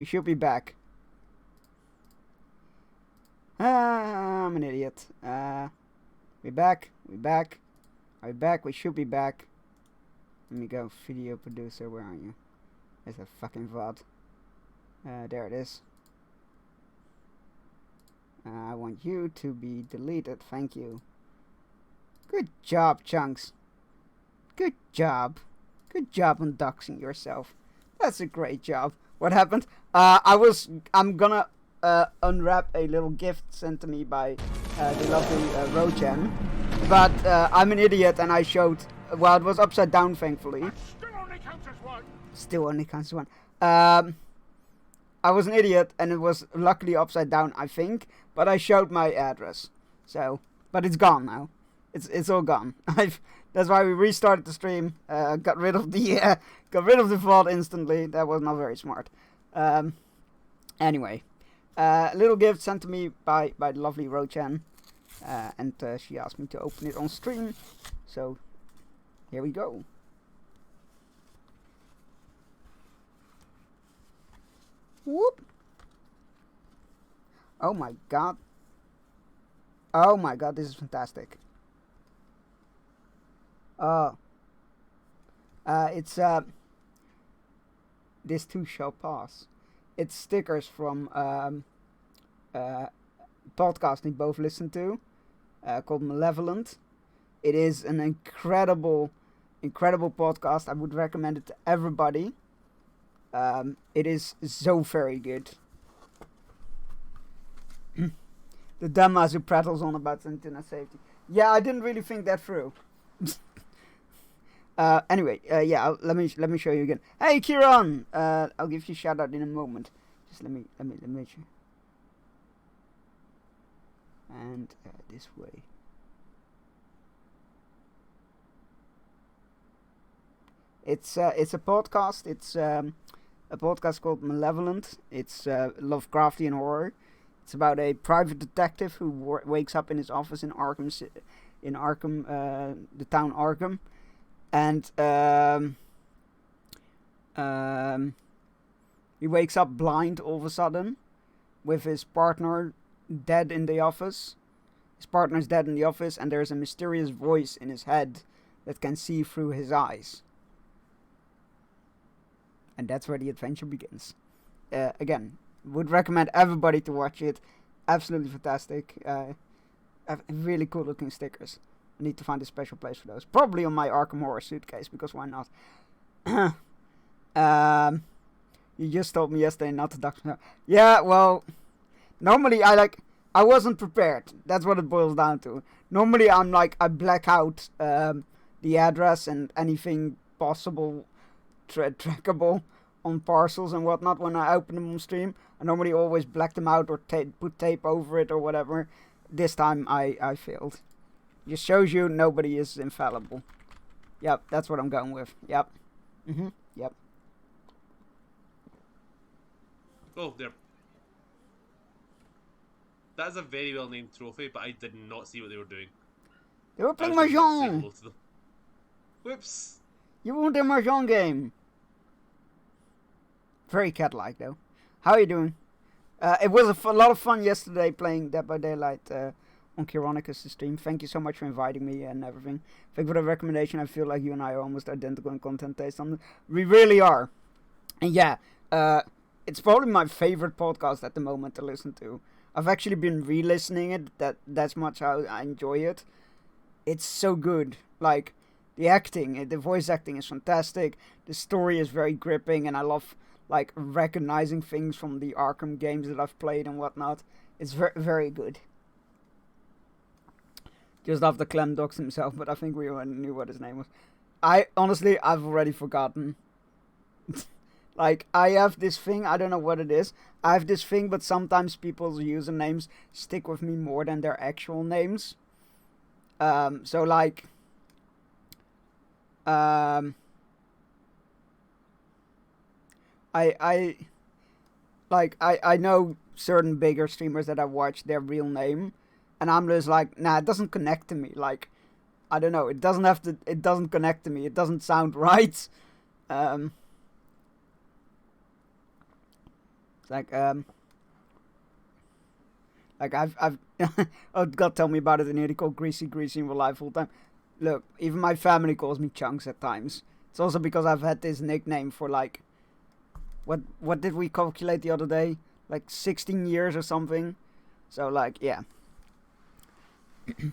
You should be back. I'm an idiot. We back. We back. Are we back? We should be back. Let me go. Video producer, where are you? There's a fucking VOD. There it is. I want you to be deleted. Thank you. Good job, Chunks. Good job. Good job on doxing yourself. That's a great job. What happened? I'm gonna unwrap a little gift sent to me by the lovely Rochan. But I'm an idiot and I showed... Well, it was upside down, thankfully. Still only counts as one. Still only counts as one. I was an idiot and it was luckily upside down, I think. But I showed my address. So, but it's gone now. It's all gone. That's why we restarted the stream. Got rid of the VOD instantly. That was not very smart. Anyway, a little gift sent to me by the lovely Rochan, and she asked me to open it on stream. So here we go. Whoop! Oh my god! Oh my god! This is fantastic. It's this too shall pass. It's stickers from podcast we both listen to, called Malevolent. It is an incredible podcast. I would recommend it to everybody. It is so very good. The dumbass who prattles on about internet safety. Yeah, I didn't really think that through. Anyway, yeah, let me show you again. Hey, Kieran! I'll give you a shout out in a moment. Just let me show. And this way. It's a podcast. It's a podcast called Malevolent. It's Lovecraftian horror. It's about a private detective who wakes up in his office in Arkham, the town Arkham. And he wakes up blind all of a sudden, with his partner dead in the office. His partner's dead in the office, and there's a mysterious voice in his head that can see through his eyes. And that's where the adventure begins. Again, would recommend everybody to watch it. Absolutely fantastic. Really cool looking stickers. I need to find a special place for those. Probably on my Arkham Horror suitcase, because why not? You just told me yesterday not to dox me. Yeah, well, normally I wasn't prepared. That's what it boils down to. Normally I black out the address and anything possible trackable on parcels and whatnot when I open them on stream. I normally always black them out or put tape over it or whatever. This time I failed. Just shows you nobody is infallible. Yep, that's what I'm going with. Yep. Yep. Oh, there. That is a very well named trophy, but I did not see what they were doing. They were playing Mahjong! Whoops! You ruined their Mahjong game! Very cat-like, though. How are you doing? It was a lot of fun yesterday playing Dead by Daylight on Kironicus' stream. Thank you so much for inviting me and everything. Thank you for the recommendation. I feel like you and I are almost identical in content taste. We really are. And yeah, it's probably my favorite podcast at the moment to listen to. I've actually been re-listening it. That's much how I enjoy it. It's so good. Like, the acting, the voice acting is fantastic. The story is very gripping, and I love like recognizing things from the Arkham games that I've played and whatnot. It's very, very good. Just after Clem doxed himself, but I think we already knew what his name was. I've already forgotten. Like, I have this thing, I don't know what it is. I have this thing, but sometimes people's usernames stick with me more than their actual names. So like, I know certain bigger streamers that I watch their real name, and I'm just like, nah, it doesn't connect to me. Like, I don't know, it doesn't connect to me. It doesn't sound right. Like I've oh God, tell me about it in here. They call Greasy in real life all the time. Look, even my family calls me Chunks at times. It's also because I've had this nickname for like what did we calculate the other day? Like 16 years or something. So like yeah. I'm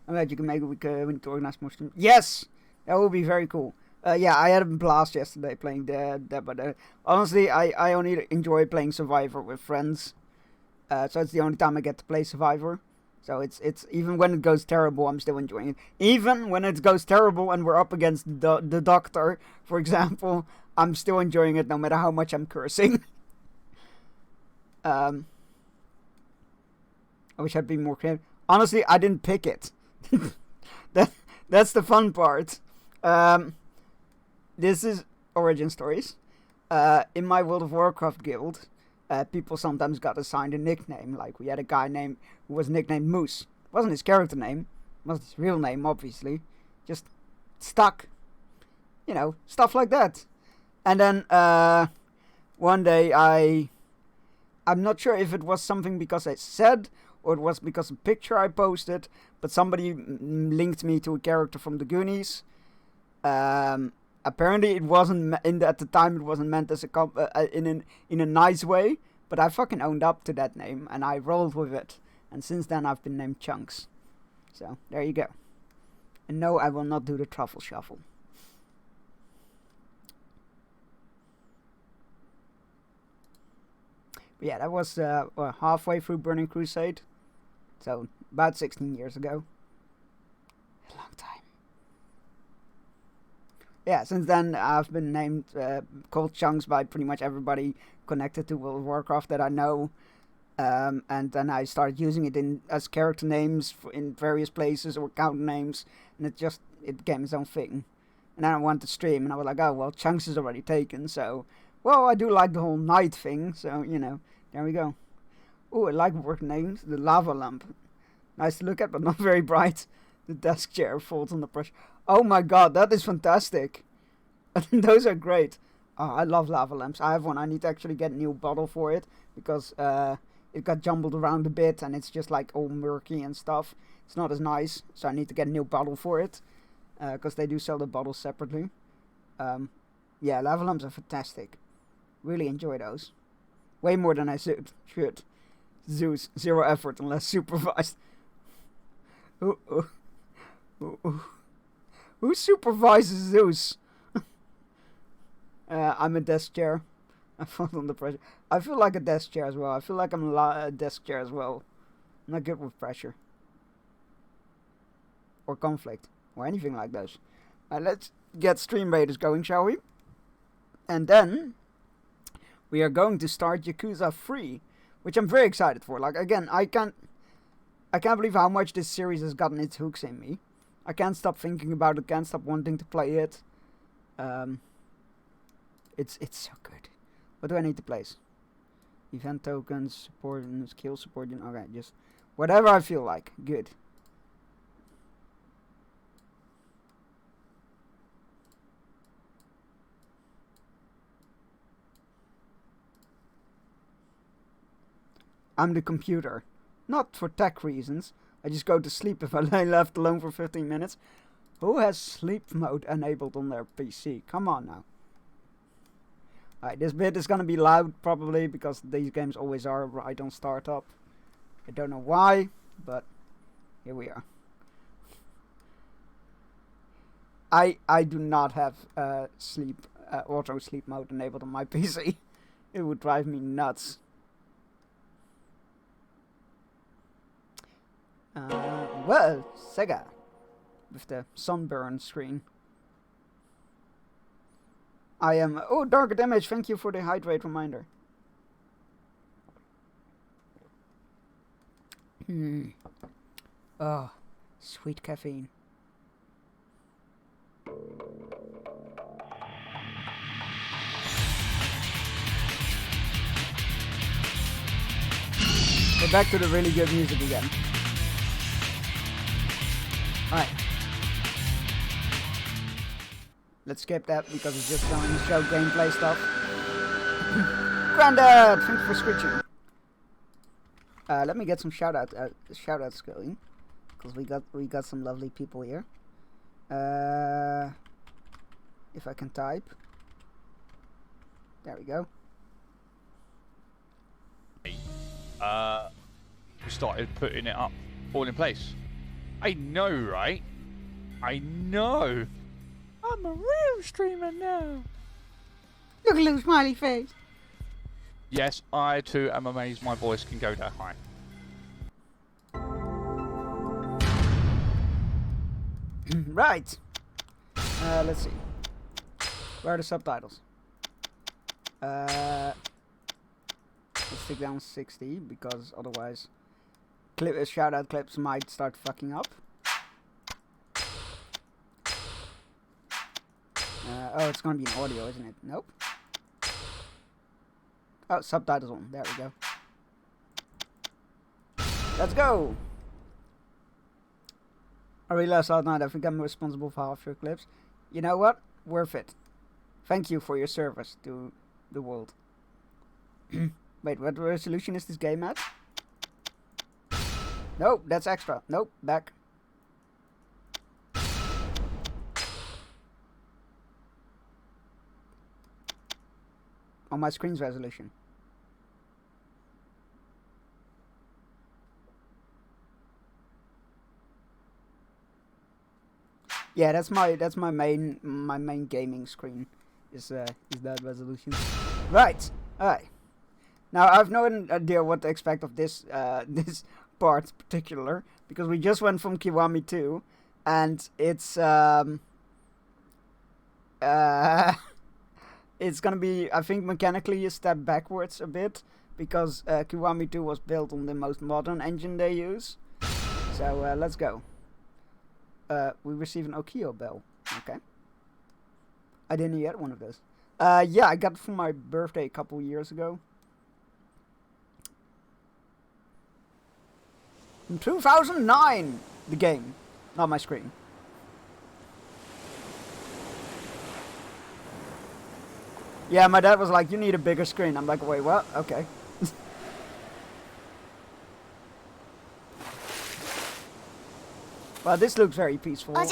glad you can make it. We need to organize more streams. Yes, that would be very cool. Yeah, I had a blast yesterday playing Dead by Daylight. Honestly, I only enjoy playing Survivor with friends. So it's the only time I get to play Survivor. So it's even when it goes terrible, I'm still enjoying it. Even when it goes terrible and we're up against the doctor, for example, I'm still enjoying it no matter how much I'm cursing. I wish I'd be more creative. Honestly, I didn't pick it. That's the fun part. This is origin stories. In my World of Warcraft guild, people sometimes got assigned a nickname. Like we had a guy who was nicknamed Moose. It wasn't his character name. It wasn't his real name, obviously. Just stuck. You know, stuff like that. And then one day I'm not sure if it was something because I said or it was because of a picture I posted, but somebody linked me to a character from the Goonies. Apparently it wasn't at the time it wasn't meant as in a nice way, but I fucking owned up to that name and I rolled with it. And since then I've been named Chunks. So there you go. And no, I will not do the truffle shuffle. But yeah, that was halfway through Burning Crusade. So about 16 years ago. A long time. Yeah, since then I've been named called Chunks by pretty much everybody connected to World of Warcraft that I know. And then I started using it as character names in various places or account names, and it became its own thing. And then I wanted to stream, and I was like, oh well, Chunks is already taken, so well I do like the whole night thing, so you know, there we go. Oh, I like word names. The lava lamp, nice to look at, but not very bright. The desk chair folds under pressure. Oh my god, that is fantastic. Those are great. Oh, I love lava lamps. I have one. I need to actually get a new bottle for it because it got jumbled around a bit and it's just like all murky and stuff. It's not as nice, so I need to get a new bottle for it because they do sell the bottles separately. Yeah, lava lamps are fantastic. Really enjoy those. Way more than I should. Zeus, zero effort unless supervised. Who supervises Zeus? I'm a desk chair. I fall under pressure. I feel like a desk chair as well. I feel like I'm a desk chair as well. I'm not good with pressure. Or conflict. Or anything like those. Let's get Stream Raiders going, shall we? And then we are going to start Yakuza 3. Which I'm very excited for. Like, again, I can't believe how much this series has gotten its hooks in me. I can't stop thinking about it. Can't stop wanting to play it. It's so good. What do I need to place? Event tokens, support and skill support. Okay, just whatever I feel like. Good. I'm the computer. Not for tech reasons. I just go to sleep if I lay left alone for 15 minutes. Who has sleep mode enabled on their PC? Come on now. Alright, this bit is gonna be loud probably because these games always are right on startup. I don't know why, but here we are. I do not have auto sleep mode enabled on my PC. It would drive me nuts. Well, Sega with the sunburn screen. I am. Oh, Dark Damage, thank you for the hydrate reminder. Oh, sweet caffeine. We're back to the really good music again. Alright. let's skip that because it's just going to show gameplay stuff. Grandad, thank you for switching. Let me get some shoutouts going, because we got some lovely people here. If I can type. There we go. We started putting it up all in place. I know, right? I know. I'm a real streamer now. Look at little smiley face. Yes, I too am amazed my voice can go that high. Right. Let's see. Where are the subtitles? Let's stick down 60 because otherwise shoutout clips might start fucking up. Oh, it's gonna be an audio, isn't it? Nope. Oh, subtitles on. There we go. Let's go! I realized last night I think I'm responsible for half your clips. You know what? Worth it. Thank you for your service to the world. Wait, what resolution is this game at? Nope, that's extra. Nope, back. On my screen's resolution. Yeah, that's my main gaming screen. Is that resolution? Right. Alright. Now I've no idea what to expect of this this part in particular, because we just went from Kiwami 2 and it's it's gonna be, I think, mechanically a step backwards a bit, because Kiwami 2 was built on the most modern engine they use. So let's go. We receive an Okio bell. Okay. I didn't get one of those. Yeah, I got it for my birthday a couple years ago. In 2009, the game, not my screen. Yeah, my dad was like, "You need a bigger screen." I'm like, "Wait, what?" Okay. Well, this looks very peaceful and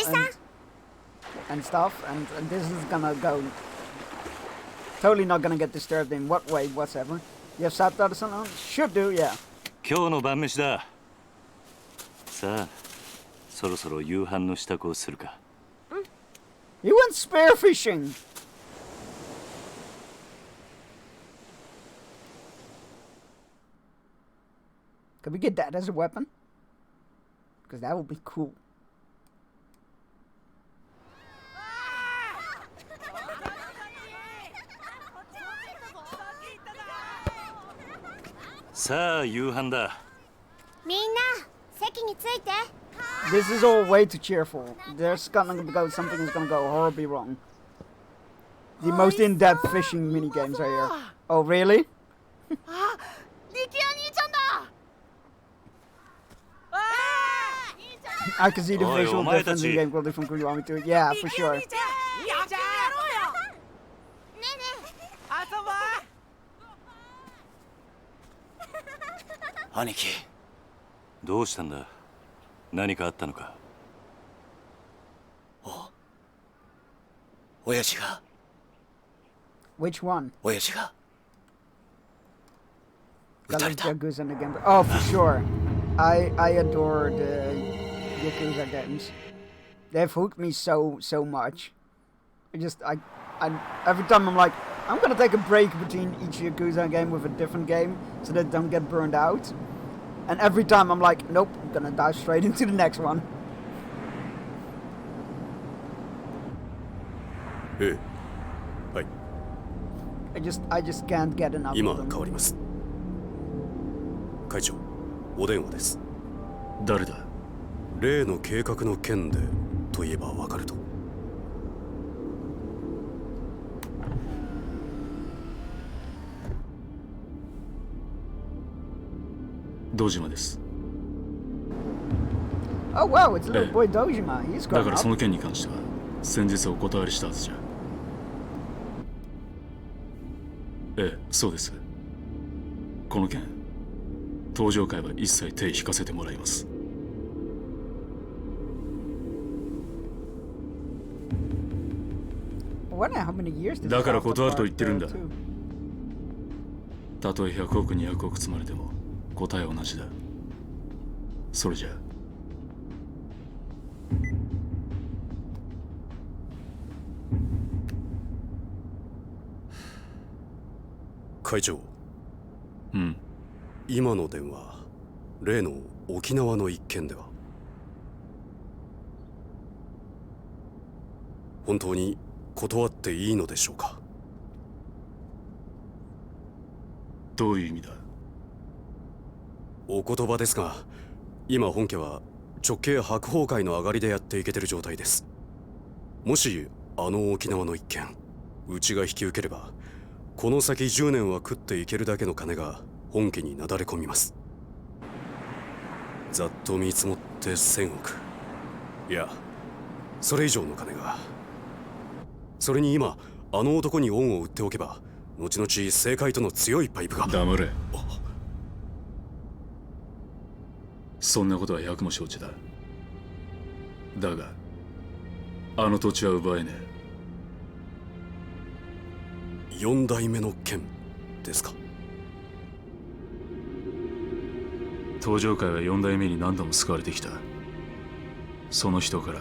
stuff, and this is gonna go totally not gonna get disturbed in what way whatsoever. You have subtitles on? Should do, yeah. 今日の晩飯だ。さあ、そろそろ夕飯の支度をするか。You went spearfishing. Could we get that as a weapon? Because that would be cool. This is all way too cheerful. There's gonna go, something is gonna go horribly wrong. The most in-depth fishing minigames are here. Oh, really? I can see the visual difference in game quality from Kiwami 2. Yeah, for sure. 兄貴、どうしたんだ？何かあったのか？親父が。Which one? 親父が。That was Yakuza in the game. Oh, for sure. I adore the Yakuza games. They've hooked me so much. I every time I'm like, I'm gonna take a break between each Yakuza game with a different game so that I don't get burned out. And every time I'm like, nope, I'm gonna dive straight into the next one. I just can't get enough of them. 会長、お電話です。誰だ？例の計画の件でといえばわかると。堂島です。Oh wow, it's little boy Dojima. He's grown up. だからその件に関しては先日お断りしたはずじゃ。ええ、そうです。この件、登場会は一切手引かせてもらいます。だから断ると言ってるんだ。たとえ100億200億積まれても答えは同じだ。それじゃ会長。うん。今の電話、例の沖縄の一件では本当に断っていいのでしょうか？どういう意味だ？お言葉ですが、今本家は直系白鵬会の上がりでやっていけてる状態です。もしあの沖縄の一件うちが引き受ければ、この先10年は食っていけるだけの金が本家になだれ込みます。ざっと見積もって1000億、いやそれ以上の金が。それに今あの男に恩を売っておけば、後々政界との強いパイプが。黙れ。そんなことは百も承知だ。だがあの土地は奪えねえ。4代目の剣ですか？登場界は4代目に何度も救われてきた。その人から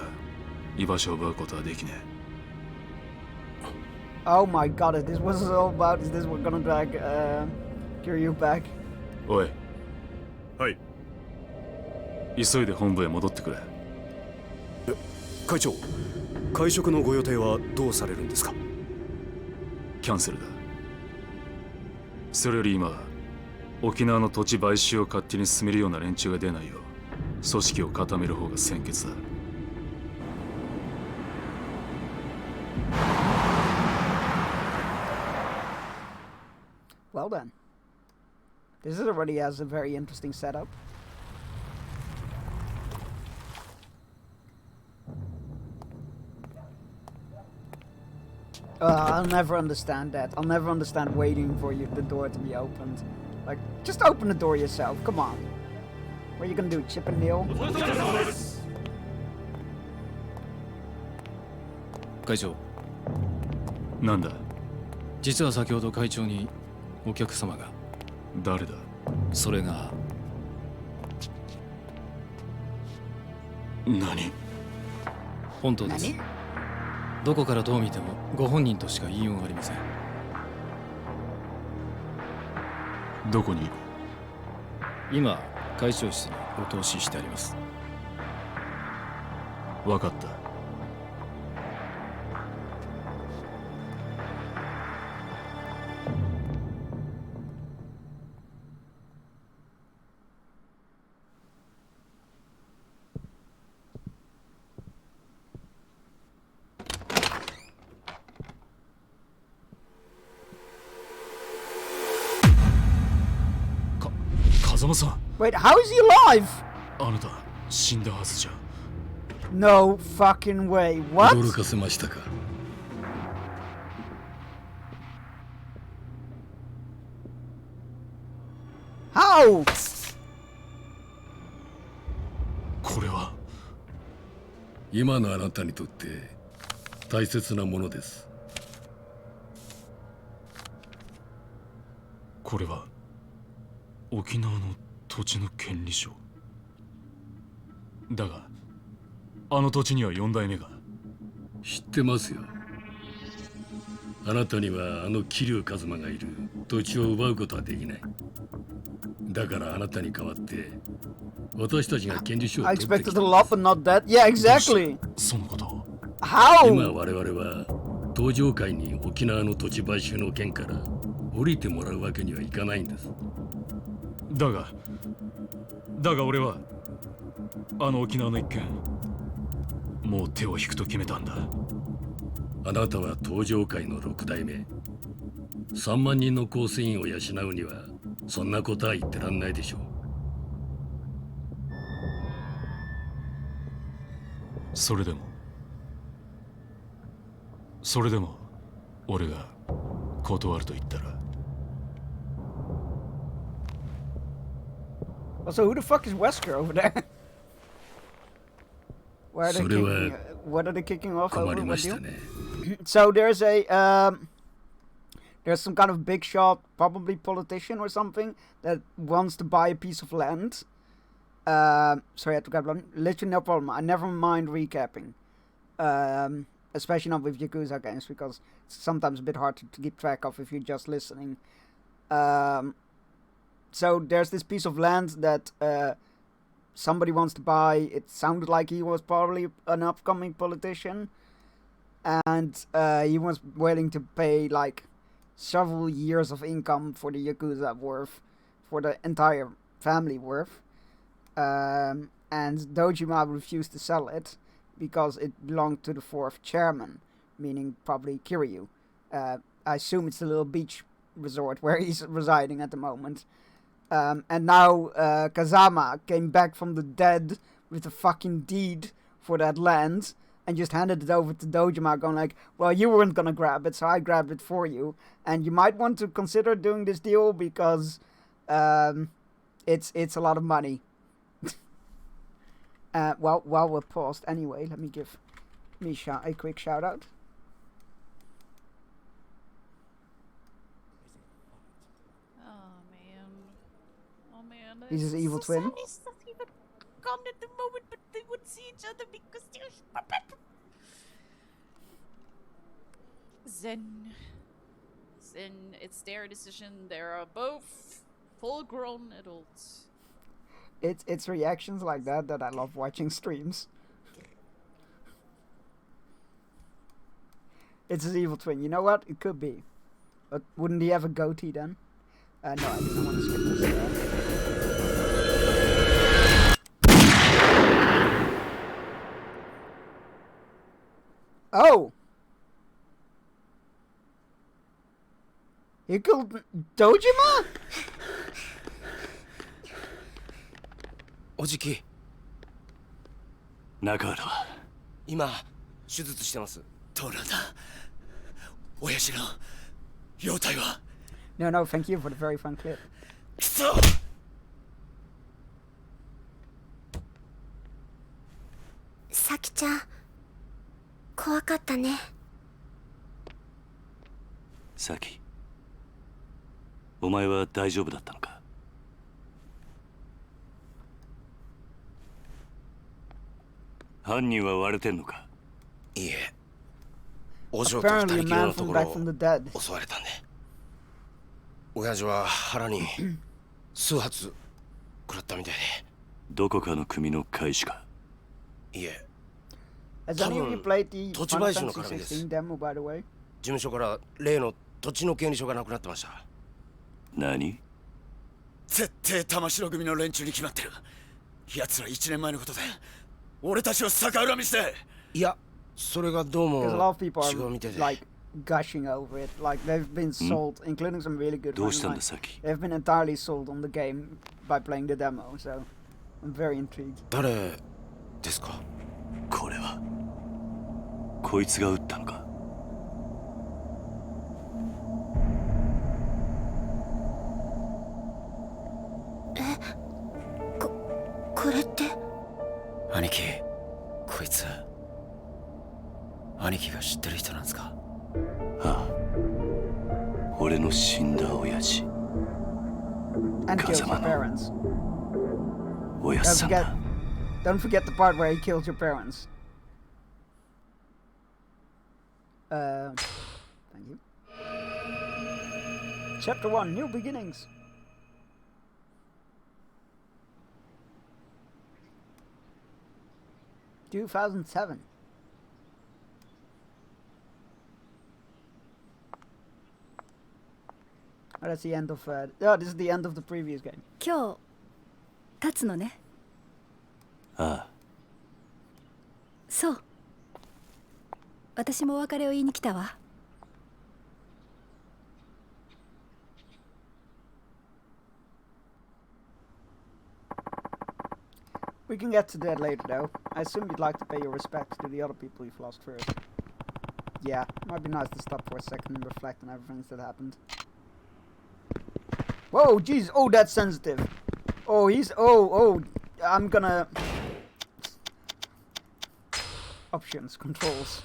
居場所を奪うことはできねえ。Oh my god, if this was all about, is this what gonna drag Kiryu back? おい。はい。急いで本部へ戻ってくれ。会長、会食のご予定はどうされるんですか？キャンセルだ。それより今、沖縄の土地買収を勝手に進めるような連中が出ないよう組織を固める方が先決だ。Well then, this already has a very interesting setup. I'll never understand that. I'll never understand waiting for the door to be opened. Like, just open the door yourself. Come on. What are you gonna do? Chip and Neil? 会長。なんだ？実は先ほど会長にお客様が。誰だ？それが。何？本当です。どこからどう見てもご本人としか言いようがありません。どこに？今会長室にお通ししてあります。分かった。風間さん。Wait, how is he alive? あなた死んだはずじゃ。No fucking way. What? 驚かせましたか。How? これは今のあなたにとって大切なものです。これは沖縄の土地の権利書だが、あの土地には4代目が。知ってますよ。あなたにはあの桐生一馬がいる土地を奪うことはできない。だからあなたに代わって私たちが権利書を I 取ってき expected た a lot, but not that. Yeah, exactly. そのことを。今 How? 我々は東上会に沖縄の土地買収の件から降りてもらうわけにはいかないんです。だが俺はあの沖縄の一件、もう手を引くと決めたんだ。あなたは東上会の6代目。3万人の構成員を養うにはそんなことは言ってらんないでしょう。それでも俺が断ると言ったら。Also, who the fuck is Wesker over there? Why are they それ kicking, は what are they kicking off 困 over? りま What した deal? ね。 So there's there's some kind of big shot, probably politician or something, that wants to buy a piece of land. Sorry, I had to grab one. Literally no problem. I never mind recapping. Especially not with Yakuza games, because it's sometimes a bit hard to keep track of if you're just listening. So there's this piece of land that somebody wants to buy. It sounded like he was probably an upcoming politician. And he was willing to pay like several years of income for the Yakuza worth, for the entire family worth. And Dojima refused to sell it because it belonged to the fourth chairman, meaning probably Kiryu. I assume it's the little beach resort where he's residing at the moment. And now Kazama came back from the dead with a fucking deed for that land and just handed it over to Dojima, going like, well, you weren't gonna grab it, so I grabbed it for you. And you might want to consider doing this deal because it's a lot of money. Well, while we're paused anyway, let me give Misha a quick shout out. Oh man. He's his evil twin. It's not even come at the moment, but they would see each other because they're Zen, it's their decision. They are both full-grown adults. It's reactions like that I love watching streams. It's his evil twin. You know what? It could be. But wouldn't he have a goatee then? No, I didn't want to skip this. Oh! You killed Dojima? おじき中原は今手術してますトラだ親父の容体は No, thank you for the very fun clip. くそさきちゃん怖かったねサキお前は大丈夫だったのか犯人は割れてんのかいいえお嬢と二 Apparently, a 人きり man のと from こ back ろ from the を dead. 襲われたんで親父は腹に数発食らったみたいでどこかの組の会士かいえ Has any of you played the 土地 Final 買収の Fantasy 絡みです 16 demo, by the way? 事務所から例の土地の権利書がなくなってました何絶対玉城組の連中に決まってる奴ら1年前のことで俺たちを逆恨みしていやそれがどうも Because a lot of people 違うみたい are で like gushing over it. Like they've been sold, including some really good どう ones. したんだ Like, サキ they've been entirely sold on the game by playing the demo. So I'm very intrigued. 誰ですかこれはこいつが撃ったのかこれって兄貴こいつ兄貴が知ってる人なんですかああ俺の死んだ親父 And kills your Kazama no parents. 親さんだ Don't forget the part where he kills your parents. Thank you. Chapter 1, New Beginnings. '07. Oh, that's the end of. Oh, this is the end of the previous game. 今日立つのねああそう私もお別れを言いに来たわ We can get to that later, though. I assume you'd like to pay your respects to the other people you've lost first. Yeah, might be nice to stop for a second and reflect on everything that happened. Whoa, jeez! Oh, that's sensitive. Oh, he's... Oh, I'm gonna... Options, controls.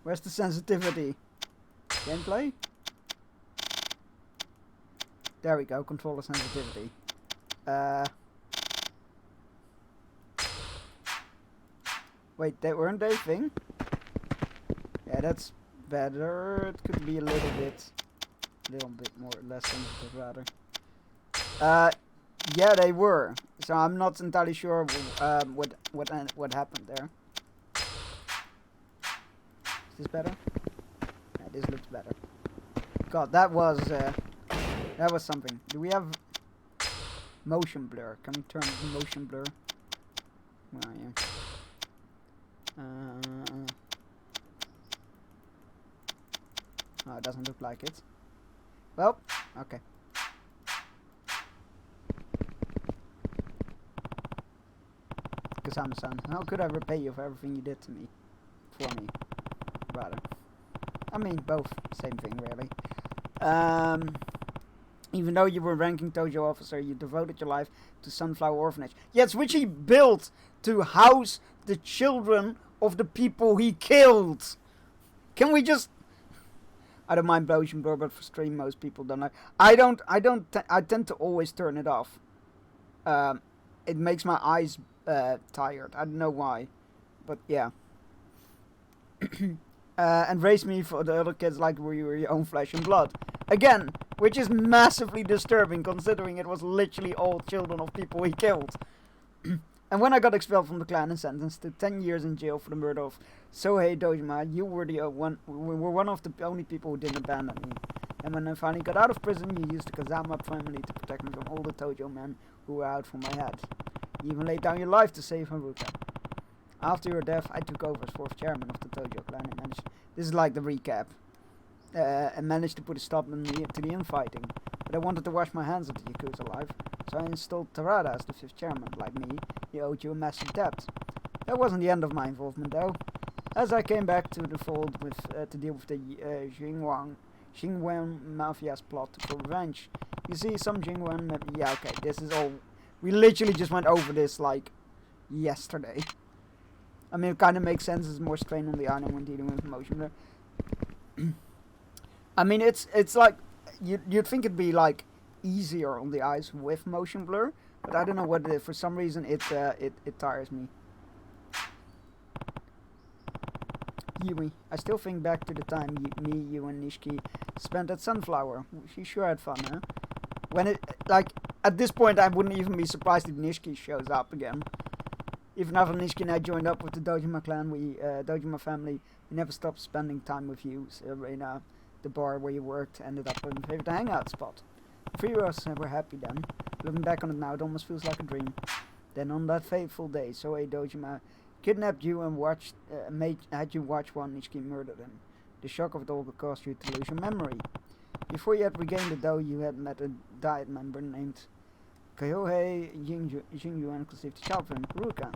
Where's the sensitivity? Gameplay? There we go, controller sensitivity. Wait, weren't they thing? Yeah, that's better. It could be a little bit more, less sensitive rather. Yeah, they were. So I'm not entirely sure what happened there. Is this better? Yeah, this looks better. God, that was something. Do we have motion blur? Can we turn the motion blur? Where are you? Oh, it doesn't look like it. Well, okay. Kazama-san, how could I repay you for everything you did to me? For me, rather. I mean, both. Same thing, really. Even though you were ranking Tojo officer, you devoted your life to Sunflower Orphanage. Yes, which he built to house the children of the people he killed. Can we just... I don't mind motion blur, but for stream most people don't like. I tend to always turn it off. It makes my eyes tired. I don't know why, but yeah. And raise me for the other kids like we were your own flesh and blood. Again, which is massively disturbing considering it was literally all children of people he killed. And when I got expelled from the clan and sentenced to 10 years in jail for the murder of Sohei Dojima, you were one of the only people who didn't abandon me. And when I finally got out of prison, you used the Kazama family to protect me from all the Tojo men who were out for my head. You even laid down your life to save Haruka. After your death, I took over as 4th chairman of the Tojo clan and managed... This is like the recap. And managed to put a stop to the infighting. But I wanted to wash my hands of the Yakuza life, so I installed Tarada as the 5th chairman. Like me, he owed you a massive debt. That wasn't the end of my involvement, though. As I came back to the fold to deal with the Xingwen Mafia's plot for revenge. You see, some Xingwen... yeah, okay, this is all... We literally just went over this, like, yesterday. I mean, it kind of makes sense. There's more strain on the eye when dealing with motion blur. I mean, it's like... You'd think it'd be, like, easier on the eyes with motion blur. But I don't know what it is. For some reason, it tires me. Yui, I still think back to the time you and Nishiki spent at Sunflower. She sure had fun, huh? When it, like, at this point I wouldn't even be surprised if Nishiki shows up again. Even after Nishiki and I joined up with the Dojima clan, Dojima family, we never stopped spending time with you. Serena, the bar where you worked, ended up in my favorite hangout spot. The three of us were happy then. Looking back on it now, it almost feels like a dream. Then on that fateful day, Sohei Dojima kidnapped you and had you watch while Nishiki murdered him. The shock of it all caused you to lose your memory. Before you had regained the dough, you had met a Diet member named Kyohei Jingyu and conceived a child for him, Haruka.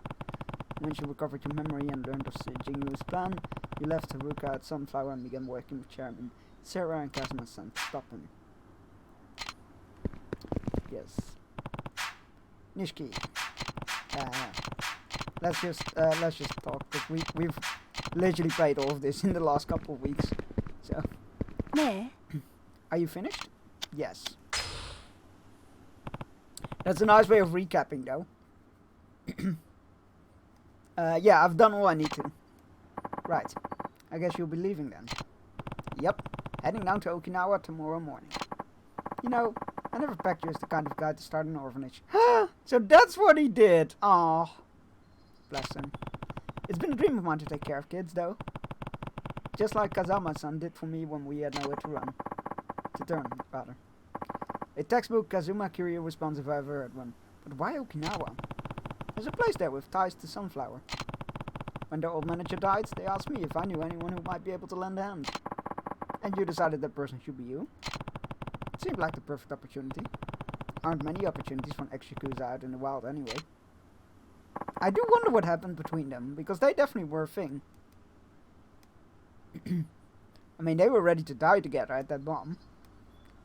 When she recovered your memory and learned of Jingyu's plan, you left Haruka at Sunflower and began working with Chairman Sarah and Kazuma-san to stop him. Yes. Nishiki. Let's just talk, because we've literally played all of this in the last couple of weeks. So. Ne? Are you finished? Yes. That's a nice way of recapping, though. Yeah, I've done all I need to. Right. I guess you'll be leaving then. Yep. Heading down to Okinawa tomorrow morning. You know, I never pegged you as the kind of guy to start an orphanage. So that's what he did. Aw. Bless him. It's been a dream of mine to take care of kids, though. Just like Kazama-san did for me when we had nowhere to run. To turn, rather. A textbook Kazuma Kiryu response if I ever heard one. But why Okinawa? There's a place there with ties to Sunflower. When their old manager died, they asked me if I knew anyone who might be able to lend a hand. And you decided that person should be you? It seemed like the perfect opportunity. Aren't many opportunities for an ex-Yakuza out in the wild anyway. I do wonder what happened between them, because they definitely were a thing. I mean, they were ready to die together at that bomb.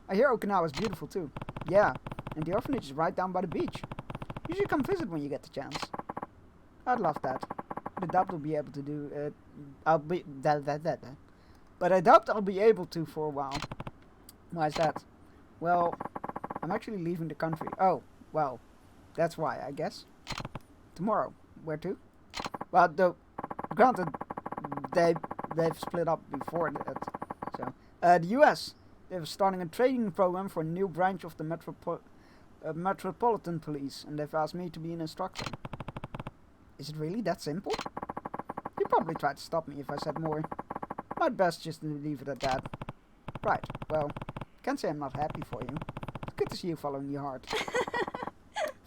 I hear Okinawa's beautiful too. Yeah, And the orphanage is right down by the beach. You should come visit when you get the chance. I'd love that. But I doubt I'll be able to do But I doubt I'll be able to for a while. Why is that? Well, I'm actually leaving the country. Oh, well, that's why, I guess. Tomorrow. Where to? Well, granted, they've split up before that. So, the US. They're starting a training program for a new branch of the Metropolitan Police, and they've asked me to be an instructor. Is it really that simple? You'd probably try to stop me if I said more. Might best just leave it at that. Right, well, can't say I'm not happy for you. It's good to see you following your heart.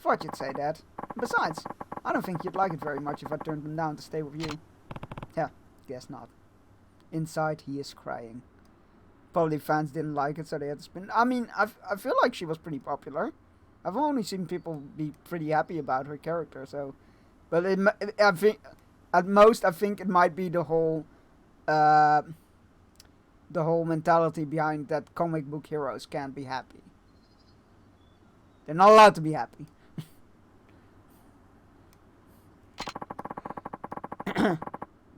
Thought you'd say that. Besides, I don't think you'd like it very much if I turned them down to stay with you. Yeah, guess not. Inside, he is crying. Probably fans didn't like it, so they had to spin. I mean, I feel like she was pretty popular. I've only seen people be pretty happy about her character, so... But I think, at most, I think it might be the whole mentality behind that comic book heroes can't be happy. They're not allowed to be happy.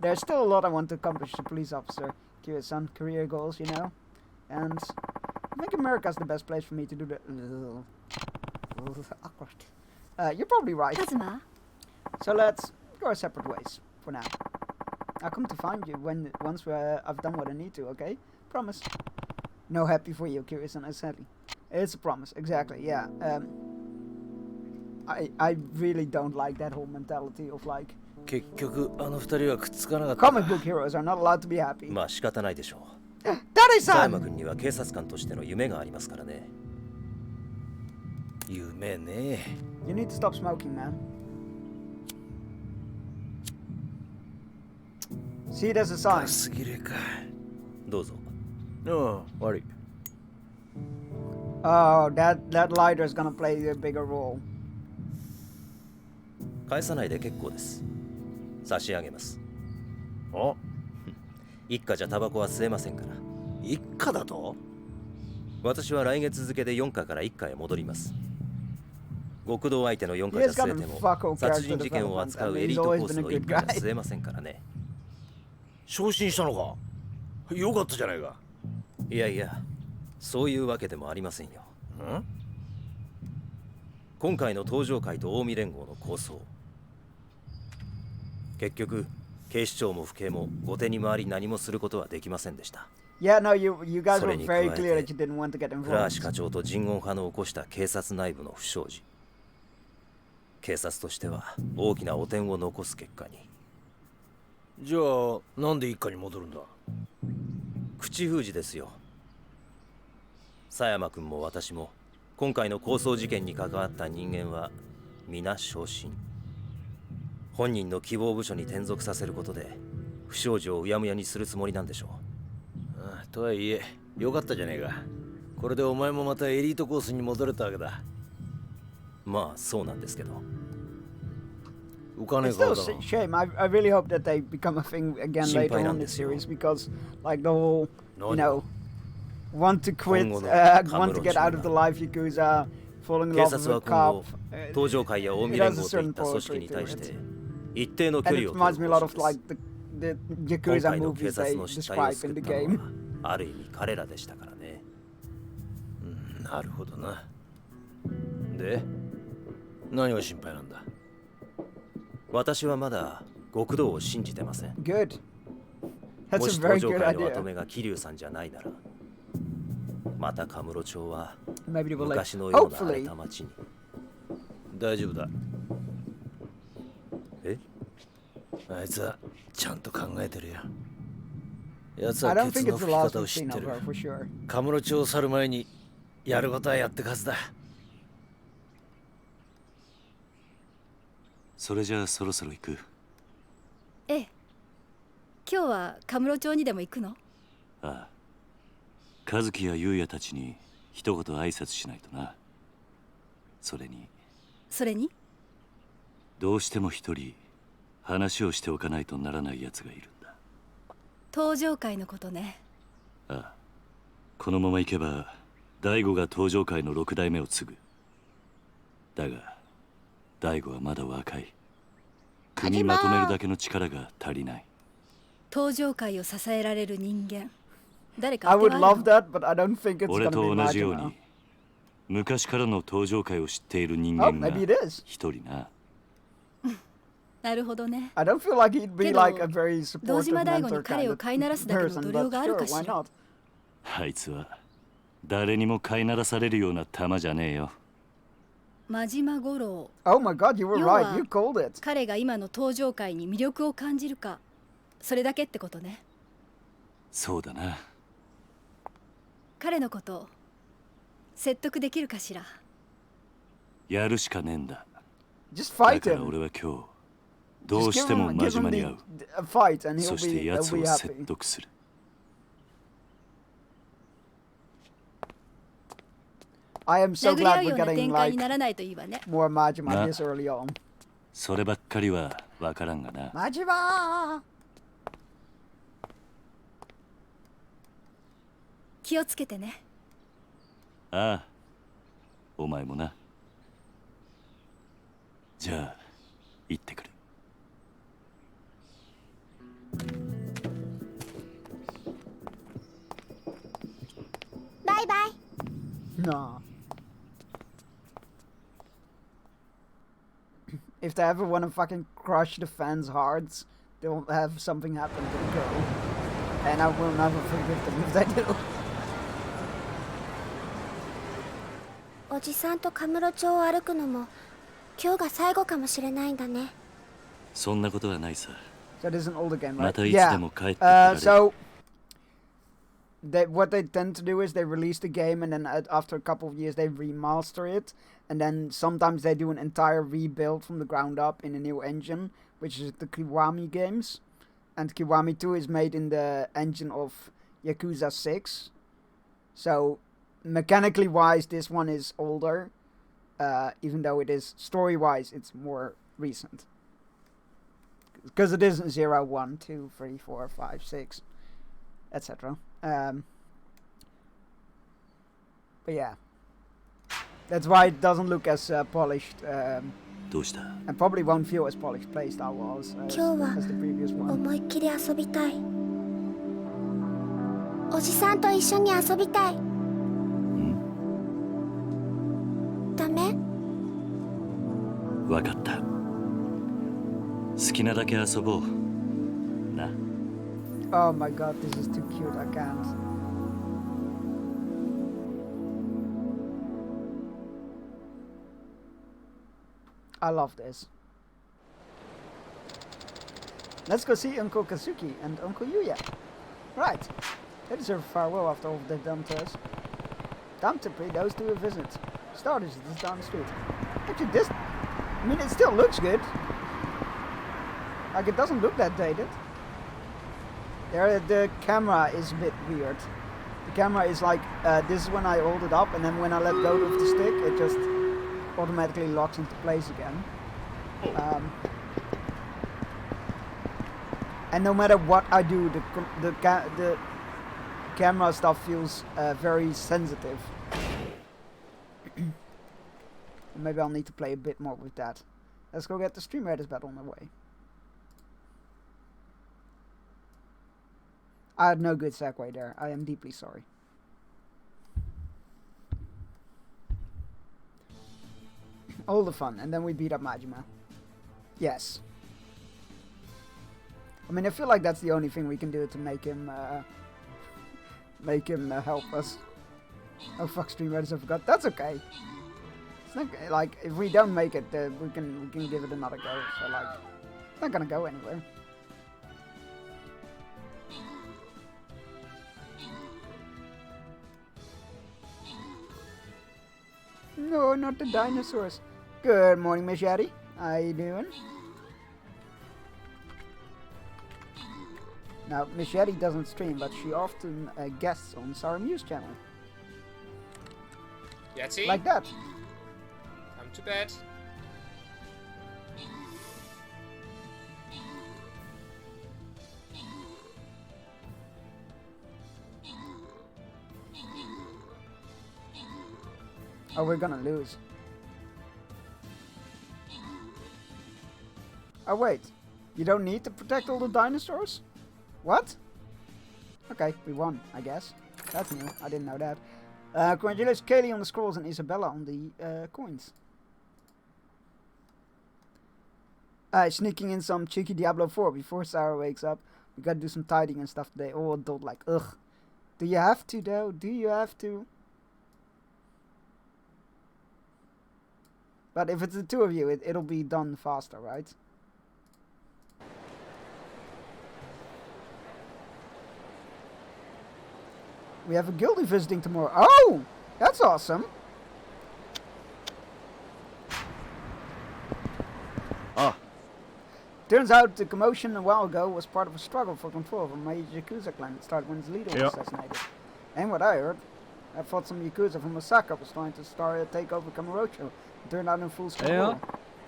There's still a lot I want to accomplish as a police officer. Kiryu-san, career goals, you know. And I think America's the best place for me to do the... awkward. You're probably right. Kazuma? So let's go our separate ways, for now. I'll come to find you once I've done what I need to, okay? Promise. No happy for you, Kiryu-san, exactly. It's a promise, exactly, yeah. I really don't like that whole mentality of like... Comic book heroes are not allowed to be happy. まあ仕方ないでしょう。 Daddy-san! 佐山君には警察官としての夢がありますからね。夢ね。You need to stop smoking, man. See it as a sign. すぎるか。どうぞ。ああ、悪い。Oh, that lighter is gonna play a bigger role. 返さないで結構です。差し上げます。あ、一家じゃタバコは吸えませんから。一家だと？私は来月付で4課から1課へ戻ります。極道相手の4課じゃ吸えても殺人事件を扱うエリートコースの1課じゃ吸えませんからね。昇進したのか？よかったじゃないか。いやいや、そういうわけでもありませんよ。ん？今回の東上会と近江連合の構想。結局、警視庁も府警も後手に回り何もすることはできませんでした。Yeah, no, you guys were very clear that you didn't want to get 倉 involved. 橋課長と人言派の起こした警察内部の不祥事。警察としては大きな汚点を残す結果に。じゃあなんで一家に戻るんだ？口封じですよ。佐山君も私も今回の抗争事件に関わった人間は皆昇進。本人の希望部署に転属させることで不祥事をうやむやにするつもりなんでしょう。ああ、とはいえよかったじゃねえか。これでお前もまたエリートコースに戻れたわけだ。まあそうなんですけど。浮かねえ It's 顔 still だ a な。 shame. I really hope that they become a thing again later on in the series because, like, the whole, you know, want to quit, want to get out of the life Yakuza, falling in 警 love 察 with は a 今後 cop. 東上会や近江 It 連 has a 合といっ certain た組織 poetry に to 対して it. 一定の距 And 離 it を取 reminds me る a lot 方 of 針 like です。 the 今 Yakuza 回の警 movies 察 they の失態を describe 作 in っ the たの game. はある意味彼らでしたからね。なるほどな。で、何が心配なんだ？私はまだ極道を信じてません。 Good. That's も a し very 東上 good 会の跡 idea. 目が桐生さんじゃないなら、またカムロ町は Maybe they will like, 昔のような荒れ hopefully, た町に。大丈夫だ。え？あいつはちゃんと考えてるよ。奴 I は don't ケツ think の it's the 吹き last 方を we've 知っ seen て of る。 her for sure. カムロ町を去る前にやることはやってくはずだ。それじゃあそろそろ行く。ええ。今日はカムロ町にでも行くの？ああ。和樹や優也たちに一言挨拶しないとな。それにどうしても一人話をしておかないとならない奴がいるんだ。東上会のことね。ああ。このまま行けば大悟が東上会の6代目を継ぐ。だが大悟はまだ若い。国まとめるだけの力が足りない。登場界を支えられる人間。誰か I 当て would はある love の？ that, but I don't think it's 俺 gonna と be 同じよう Majima. に昔からの登場界を知っている人 Oh, 間が maybe it is. 一人な。なるほどね。 I don't feel like he'd be けど like a very 堂 supportive 島大吾に mentor 彼 kind を of 飼いならすだけの person, 度量 but がある sure, かし why ら。 not? あいつは誰にも飼いならされるような玉じゃねえよ。真島五郎。 Oh my god, you were 要 right. は You called it. 彼が今の登場界に魅力を感じるか、それだけってことね。そうだな。彼のこと説得できるかしら。やるしかねえんだ。 Just だ fight から him. 俺は今日どう Just しても give 真 him 島に the 会う。 a fight and そ he'll して be, 奴 he'll を be 説 happy. 得する。I am so 殴り合 glad うよ we're うな getting 展開に like ならないといいわね。 more Majima な this early on. そればっかりはわからんがな。 Majima! 気をつけてね。ああ、お前もな。じゃあ行ってくる。バイバイ。 Nah. If they ever want to fucking crush the fans' hearts, they'll have something happen to the girl. And I will never forgive them if they do. おじさんとカムロ町を歩くのも今日が最後かもしれないんだね。そんなことはないさ。 So this is an older game, right? またいつで Yeah. も帰ってこられる。 So what they tend to do is they release the game and then after a couple of years they remaster it, and then sometimes they do an entire rebuild from the ground up in a new engine, which is the Kiwami games. And Kiwami 2 is made in the engine of Yakuza 6. So mechanically wise this one is older, even though it is story wise it's more recent. Because it isn't 0, 1, 2, 3, 4, 5, 6, etc. But yeah, that's why it doesn't look as polished, どうした？ and probably won't feel as polished playstyle was as the previous one. 思いっきり遊びたい。おじさんと一緒に遊びたい。ダメ？わかった。好きなだけ遊ぼう。な。 Oh my god, this is too cute, I can't. I love this. Let's go see Uncle Kazuki and Uncle Yuya. Right. They deserve a farewell after all they've done to us. Time to pay those two a visit. Starters is down the street. Actually, this... I mean, it still looks good. Like, it doesn't look that dated. The camera is a bit weird. The camera is like, this is when I hold it up, and then when I let go of the stick, it just automatically locks into place again. And no matter what I do, the camera stuff feels very sensitive. Maybe I'll need to play a bit more with that. Let's go get the Stream Raiders battle on the way. I had no good segue there. I am deeply sorry. All the fun, and then we beat up Majima. Yes. I mean, I feel like that's the only thing we can do to make him help us. Oh fuck, Stream Raiders, I forgot. That's okay. It's not like if we don't make it, we can give it another go. So like, it's not gonna go anywhere. No, not the dinosaurs. Good morning, Miss Yaddy. How you doing? Now, Miss Yaddy doesn't stream, but she often guests on Sarah Muse channel. Yeti? Like that. Come to bed. Oh, we're gonna lose. Oh wait, you don't need to protect all the dinosaurs? What? Okay, we won, I guess. That's new, I didn't know that. Congratulations Kaylee on the scrolls and Isabella on the coins. Sneaking in some cheeky Diablo 4 before Sarah wakes up. We gotta do some tidying and stuff today. All adult like, ugh. Do you have to though? Do you have to? But if it's the two of you, it'll be done faster, right? We have a guildie visiting tomorrow. Oh! That's awesome! Ah. Turns out the commotion a while ago was part of a struggle for control of a major Yakuza clan that started when its leader was assassinated. And what I heard, I thought some Yakuza from Osaka was trying to take over Kamurocho and turned out in full-scale war.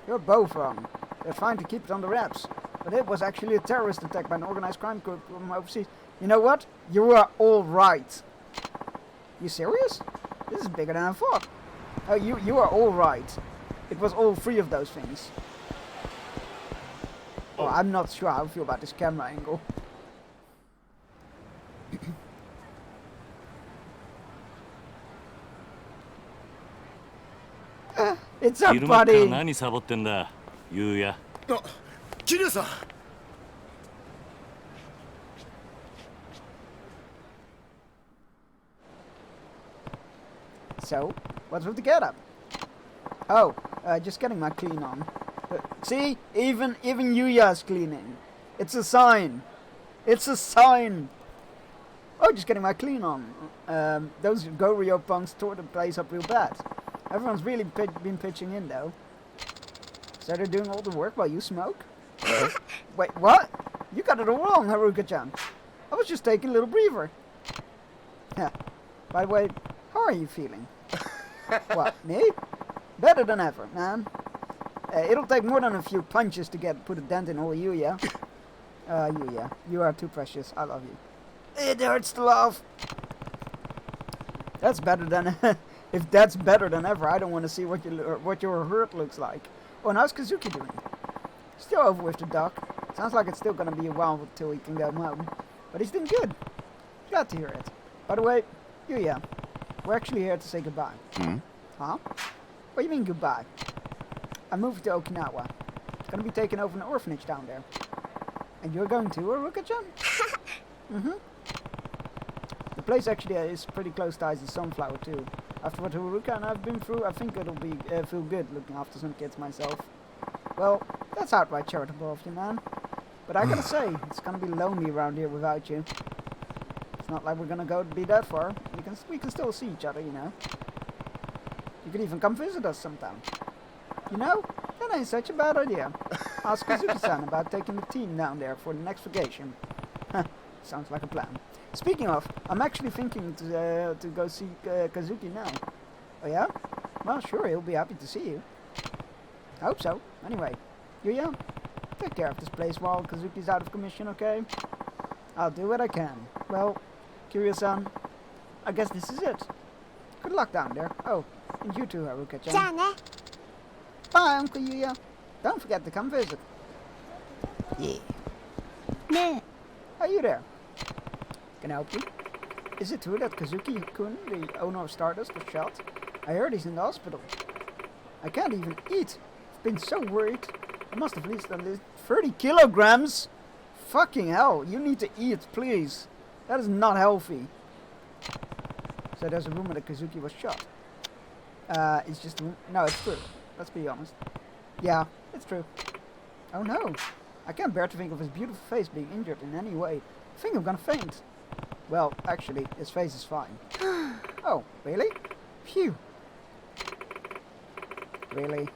You're both wrong. They're trying to keep it on the wraps. But it was actually a terrorist attack by an organized crime group from overseas. You know what? You are all right. You serious? This is bigger than I thought. Oh, you are all right. It was all three of those things. Oh, I'm not sure how I feel about this camera angle. It's up, buddy. 何サボってんだ、ゆうや。あ、桐生さん。So, what's with the getup? Oh, just getting my clean on. See, even Yuya's cleaning. It's a sign. It's a sign. Oh, just getting my clean on. Those Goryeo punks tore the place up real bad. Everyone's really been pitching in though. So they're doing all the work while you smoke? Wait, what? You got it all wrong, Haruka-chan. I was just taking a little breather. By the way, how are you feeling? What, me? Better than ever, man. It'll take more than a few punches to put a dent in all Yuya. Yuya, you are too precious. I love you. It hurts to laugh. That's better than... if that's better than ever, I don't want to see what your hurt looks like. Oh, and how's Kazuki doing? Still over with the doc. Sounds like it's still gonna be a while until he can go home. But he's doing good. Glad to hear it. By the way, Yuya, we're actually here to say goodbye. Huh? What do you mean goodbye? I'm moving to Okinawa. Gonna be taking over an orphanage down there. And you're going to, Haruka-chan? The place actually is pretty close ties to Sunflower too. After what Haruka and I've been through, I think it'll be feel good looking after some kids myself. Well, that's outright charitable of you, man. But I gotta say, it's gonna be lonely around here without you. It's not like we're gonna go be that far. We can still see each other, you know. You could even come visit us sometime. You know, that ain't such a bad idea. Ask Kazuki-san about taking the team down there for the next vacation. Sounds like a plan. Speaking of, I'm actually thinking to go see Kazuki now. Oh yeah? Well, sure, he'll be happy to see you. I hope so. Anyway, Yuya, take care of this place while Kazuki's out of commission, okay? I'll do what I can. Well, Kiryu-san, I guess this is it. Good luck down there. Oh, and you too, Haruka-chan. Bye, Uncle Yuya. Don't forget to come visit. Yeah. Nah. Are you there? Can I help you? Is it true that Kazuki-kun, the owner of Stardust, was shot? I heard he's in the hospital. I can't even eat. I've been so worried. I must have at least 30 kilograms. Fucking hell, you need to eat, please. That is not healthy. So there's a rumor that Kazuki was shot. It's just... No, it's true. Let's be honest. Yeah, it's true. Oh no. I can't bear to think of his beautiful face being injured in any way. I think I'm gonna faint. Well, actually, his face is fine. Oh, really? Phew. Really?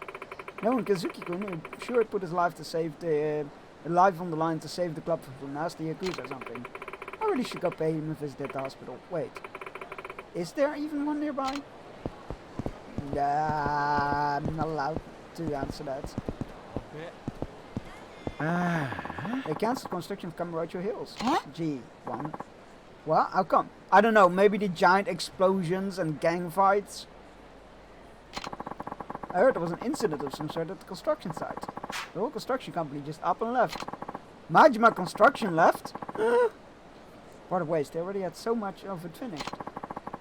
Knowing Kazuki-kun would sure put his life to save the... life on the line to save the club from nasty Yakuza or something. I really should go pay him a visit at the hospital. Wait. Is there even one nearby? I'm not allowed to answer that. They cancelled construction of Kamurocho Hills. Gee, one. What? How come? I don't know, maybe the giant explosions and gang fights? I heard there was an incident of some sort at the construction site. The whole construction company just up and left. Majima Construction left? What a waste, they already had so much of it finished.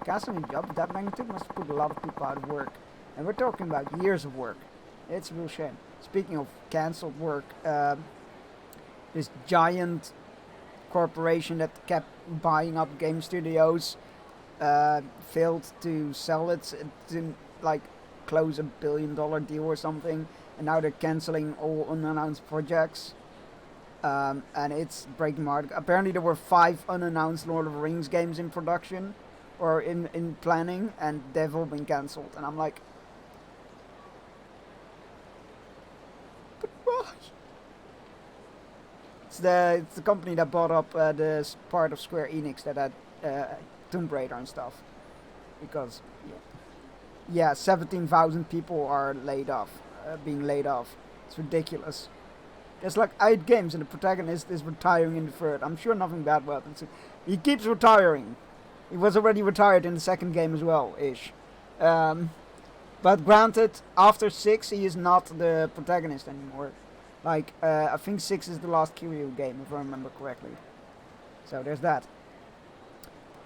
Cancelling a job of that magnitude must have put a lot of people out of work. And we're talking about years of work. It's a real shame. Speaking of cancelled work, this giant corporation that kept buying up game studios failed to sell it. It didn't like close $1 billion deal or something, and now they're cancelling all unannounced projects. And it's breaking my heart. Apparently there were 5 unannounced Lord of the Rings games in production or in planning, and they've all been cancelled. And I'm like, but why? It's the company that bought up this part of Square Enix that had Tomb Raider and stuff. Because, yeah, 17,000 people are laid off, being laid off. It's ridiculous. There's like 8 games and the protagonist is retiring in the third. I'm sure nothing bad will happen. He keeps retiring. He was already retired in the second game as well, ish. But granted, after 6 he is not the protagonist anymore. Like, I think 6 is the last Kiryu game, if I remember correctly. So there's that.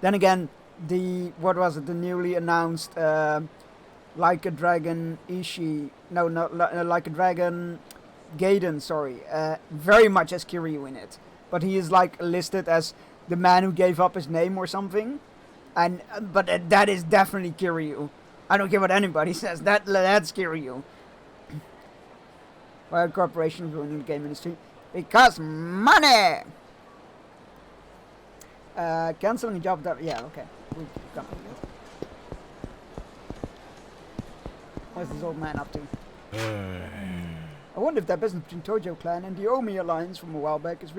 Then again, the newly announced Like a Dragon Ishii, Like a Dragon Gaiden, sorry, very much has Kiryu in it, but he is like listed as the man who gave up his name or something, and but that is definitely Kiryu. I don't care what anybody says, that's Kiryu. Why are corporations ruining the game industry? Because money! Canceling a job that, yeah, okay. We've got it. What's this old man up to? I wonder if that business between Tojo Clan and the Omi Alliance from a while back is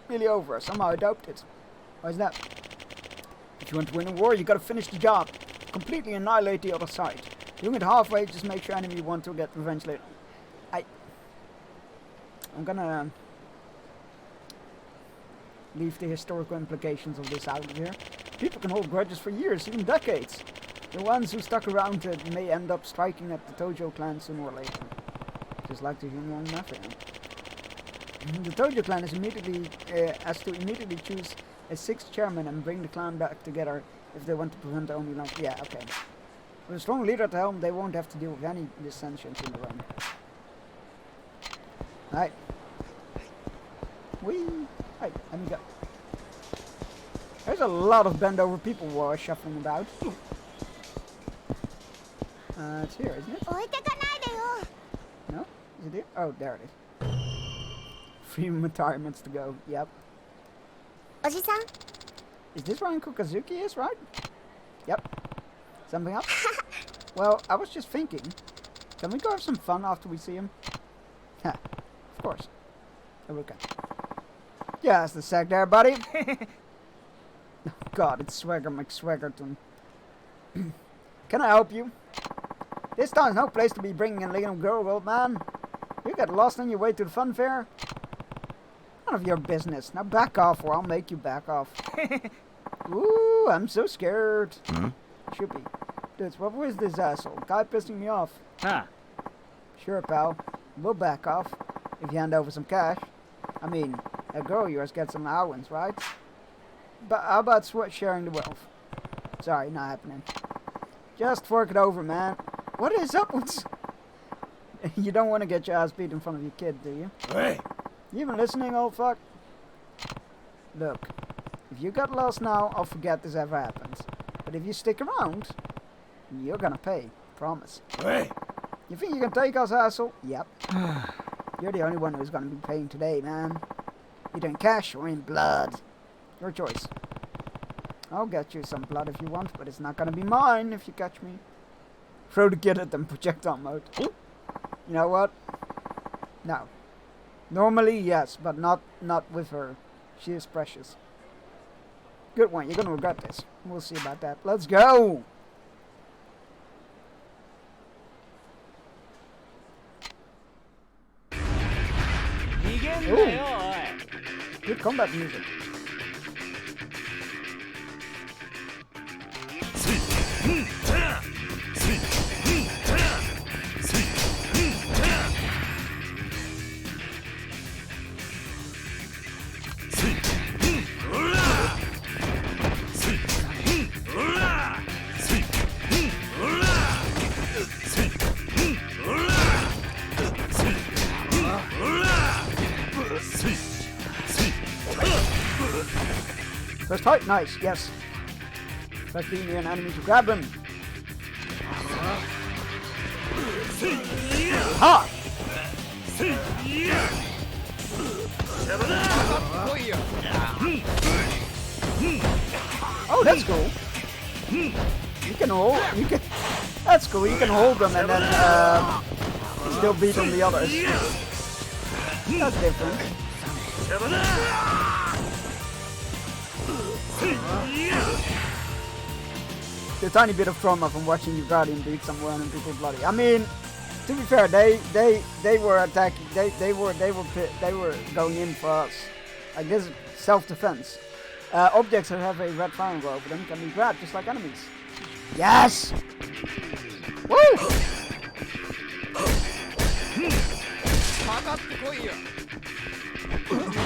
really over. Somehow I doubt it. Why is that? If you want to win a war, you gotta finish the job. Completely annihilate the other side. Doing it halfway just makes your enemy want to get revenge later. I'm gonna leave the historical implications of this out of here. People can hold grudges for years, even decades. The ones who stuck around may end up striking at the Tojo clan sooner or later. Just like the human mafia. The Tojo clan is has to immediately choose a 6th chairman and bring the clan back together if they want to prevent the only line. Yeah, okay. With a strong leader at the helm, they won't have to deal with any dissensions in the realm. Alright. Whee! Hey, let me go. There's a lot of bend over people shuffling about. It's here, isn't it? No? Is it here? Oh, there it is. 3 retirements to go. Yep. Oji-san? Is this where Uncle Kazuki is, right? Yep. Something else? Well, I was just thinking. Can we go have some fun after we see him? Ha. Of course. Oh, okay. Yeah, it's the sec there, buddy. Oh, God, it's Swagger McSwaggerton. Can I help you? This town's no place to be bringing in little girl, old man. You got lost on your way to the fun fair? None of your business. Now back off or I'll make you back off. Ooh, I'm so scared. Should be. Dude, what was this asshole? Guy pissing me off. Huh. Sure, pal. We'll back off. If you hand over some cash. I mean, that girl of yours gets some allowance, right? But how about sharing the wealth? Sorry, not happening. Just fork it over, man. What is up with... You don't want to get your ass beat in front of your kid, do you? Hey! You even listening, old fuck? Look, if you get lost now, I'll forget this ever happened. But if you stick around, you're gonna pay. Promise. Hey! You think you can take us, asshole? Yep. You're the only one who's gonna be paying today, man. Either in cash or in blood. Your choice. I'll get you some blood if you want, but it's not gonna be mine if you catch me. Throw the kid at them, projectile mode. You know what? No. Normally, yes, but not with her. She is precious. Good one, you're gonna regret this. We'll see about that. Let's go! Ooh. Good combat music. First fight, nice, yes. Press B near an enemy to grab him. Ha! Oh, that's cool. You can hold. You can. That's cool. You can hold them and then still beat on the others. That's different. A tiny bit of trauma from watching your guardian beat some random people bloody. I mean, to be fair, they were attacking. They were going in for us. I guess self-defense. Objects that have a red triangle over them can be grabbed just like enemies. Yes! Woo!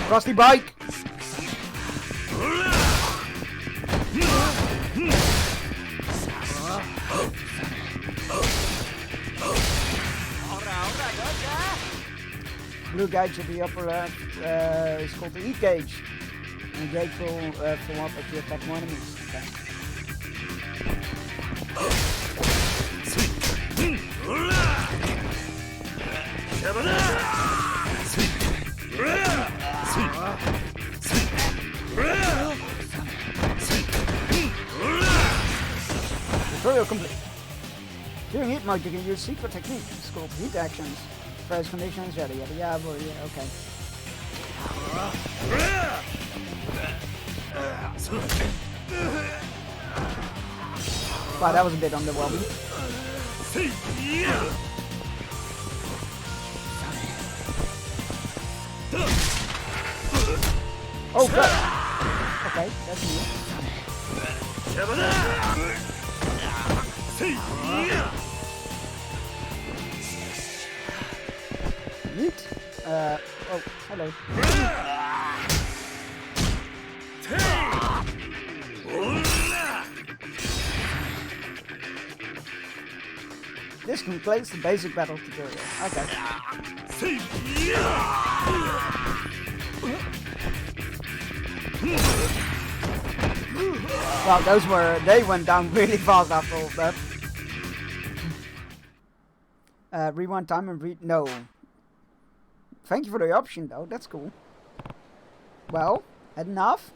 Rusty bike! Blue gauge at the upper left is called the heat gauge. And the gauge will fill up if you attack more enemies. Okay. Tutorial complete. During heat mode, you can use secret technique. It's called heat actions. Various conditions, yada yada yada. Well, yeah, okay. Wow, that was a bit underwhelming. Oh, good. Okay, that's new. Neat. Oh, hello. This completes the basic battle tutorial. Okay. Wow, they went down really fast after all that. Rewind time and read. No. Thank you for the option, though. That's cool. Well, had enough?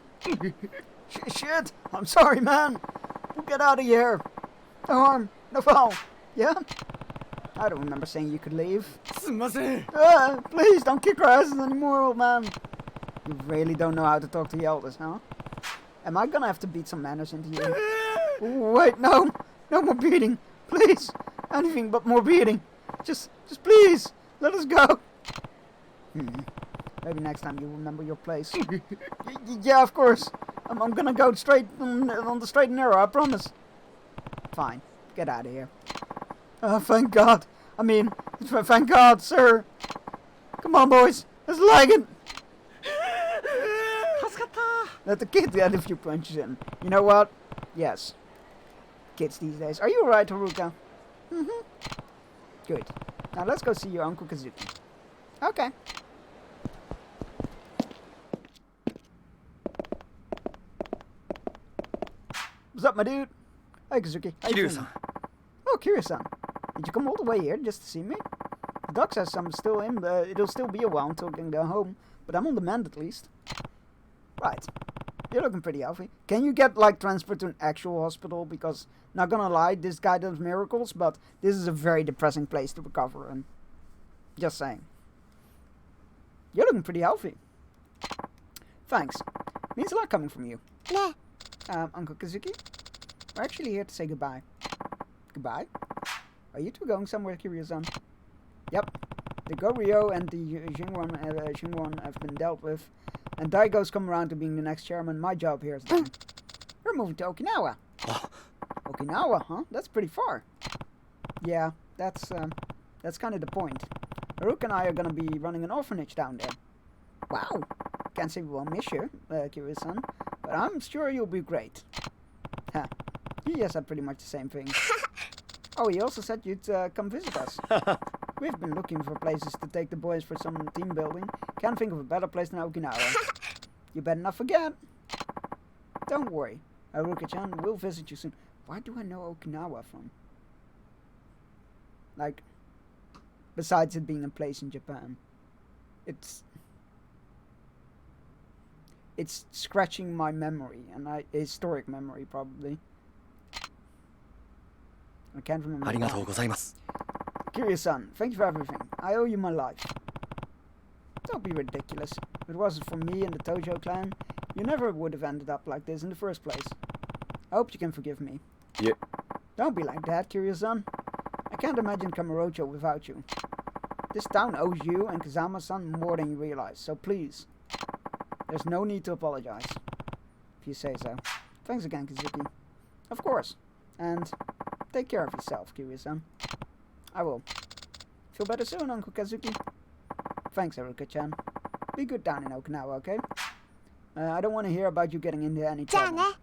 Shit! I'm sorry, man. We'll get out of here. No harm, no foul. Yeah? I don't remember saying you could leave. Please don't kick our asses anymore, old man. You really don't know how to talk to the elders, huh? Am I gonna have to beat some manners into you? Wait, no! No more beating! Please! Anything but more beating! Just please! Let us go! Maybe next time you'll remember your place. Yeah, of course! I'm gonna go straight on the straight and narrow, I promise. Fine. Get out of here. Thank God. I mean, thank God, sir. Come on, boys. Let's lag it. Let the kid get a few punches in. You know what? Yes. Kids these days. Are you alright, Haruka? Good. Now let's go see your Uncle Kazuki. Okay. What's up, my dude? Hey, Kazuki. Kiryu-san. Oh, Kiryu-san. Did you come all the way here just to see me? The doc says I'm still in, it'll still be a while until I can go home. But I'm on the mend at least. Right. You're looking pretty healthy. Can you get, like, transferred to an actual hospital? Because, not gonna lie, this guy does miracles, but this is a very depressing place to recover in. Just saying. You're looking pretty healthy. Thanks. Means a lot coming from you. Yeah. Uncle Kazuki? We're actually here to say goodbye. Goodbye? Are you two going somewhere, Kiryu-san? Yep. The Goryo and the Xinguan have been dealt with. And Daigo's come around to being the next chairman. My job here is done. We're moving to Okinawa. Okinawa, huh? That's pretty far. Yeah, that's kind of the point. Haruka and I are gonna be running an orphanage down there. Wow. Can't say we won't miss you, Kiryu-san. But I'm sure you'll be great. Ha. You said pretty much the same thing. Oh, he also said you'd come visit us. We've been looking for places to take the boys for some team building. Can't think of a better place than Okinawa. You better not forget. Don't worry. Haruka-chan will visit you soon. Why do I know Okinawa from? Like, besides it being a place in Japan. It's scratching my memory, and historic memory probably. I can't remember. ありがとうございます。 Kiryu-san, thank you for everything. I owe you my life. Don't be ridiculous. If it wasn't for me and the Tojo clan, you never would have ended up like this in the first place. I hope you can forgive me. Yeah. Don't be like that, Kiryu-san. I can't imagine Kamurocho without you. This town owes you and Kazama-san more than you realize, so please. There's no need to apologize. If you say so. Thanks again, Kazuki. Of course. And take care of yourself, Kiryu-san. I will. Feel better soon, Uncle Kazuki. Thanks, Haruka-chan. Be good down in Okinawa, okay? I don't want to hear about you getting into any trouble.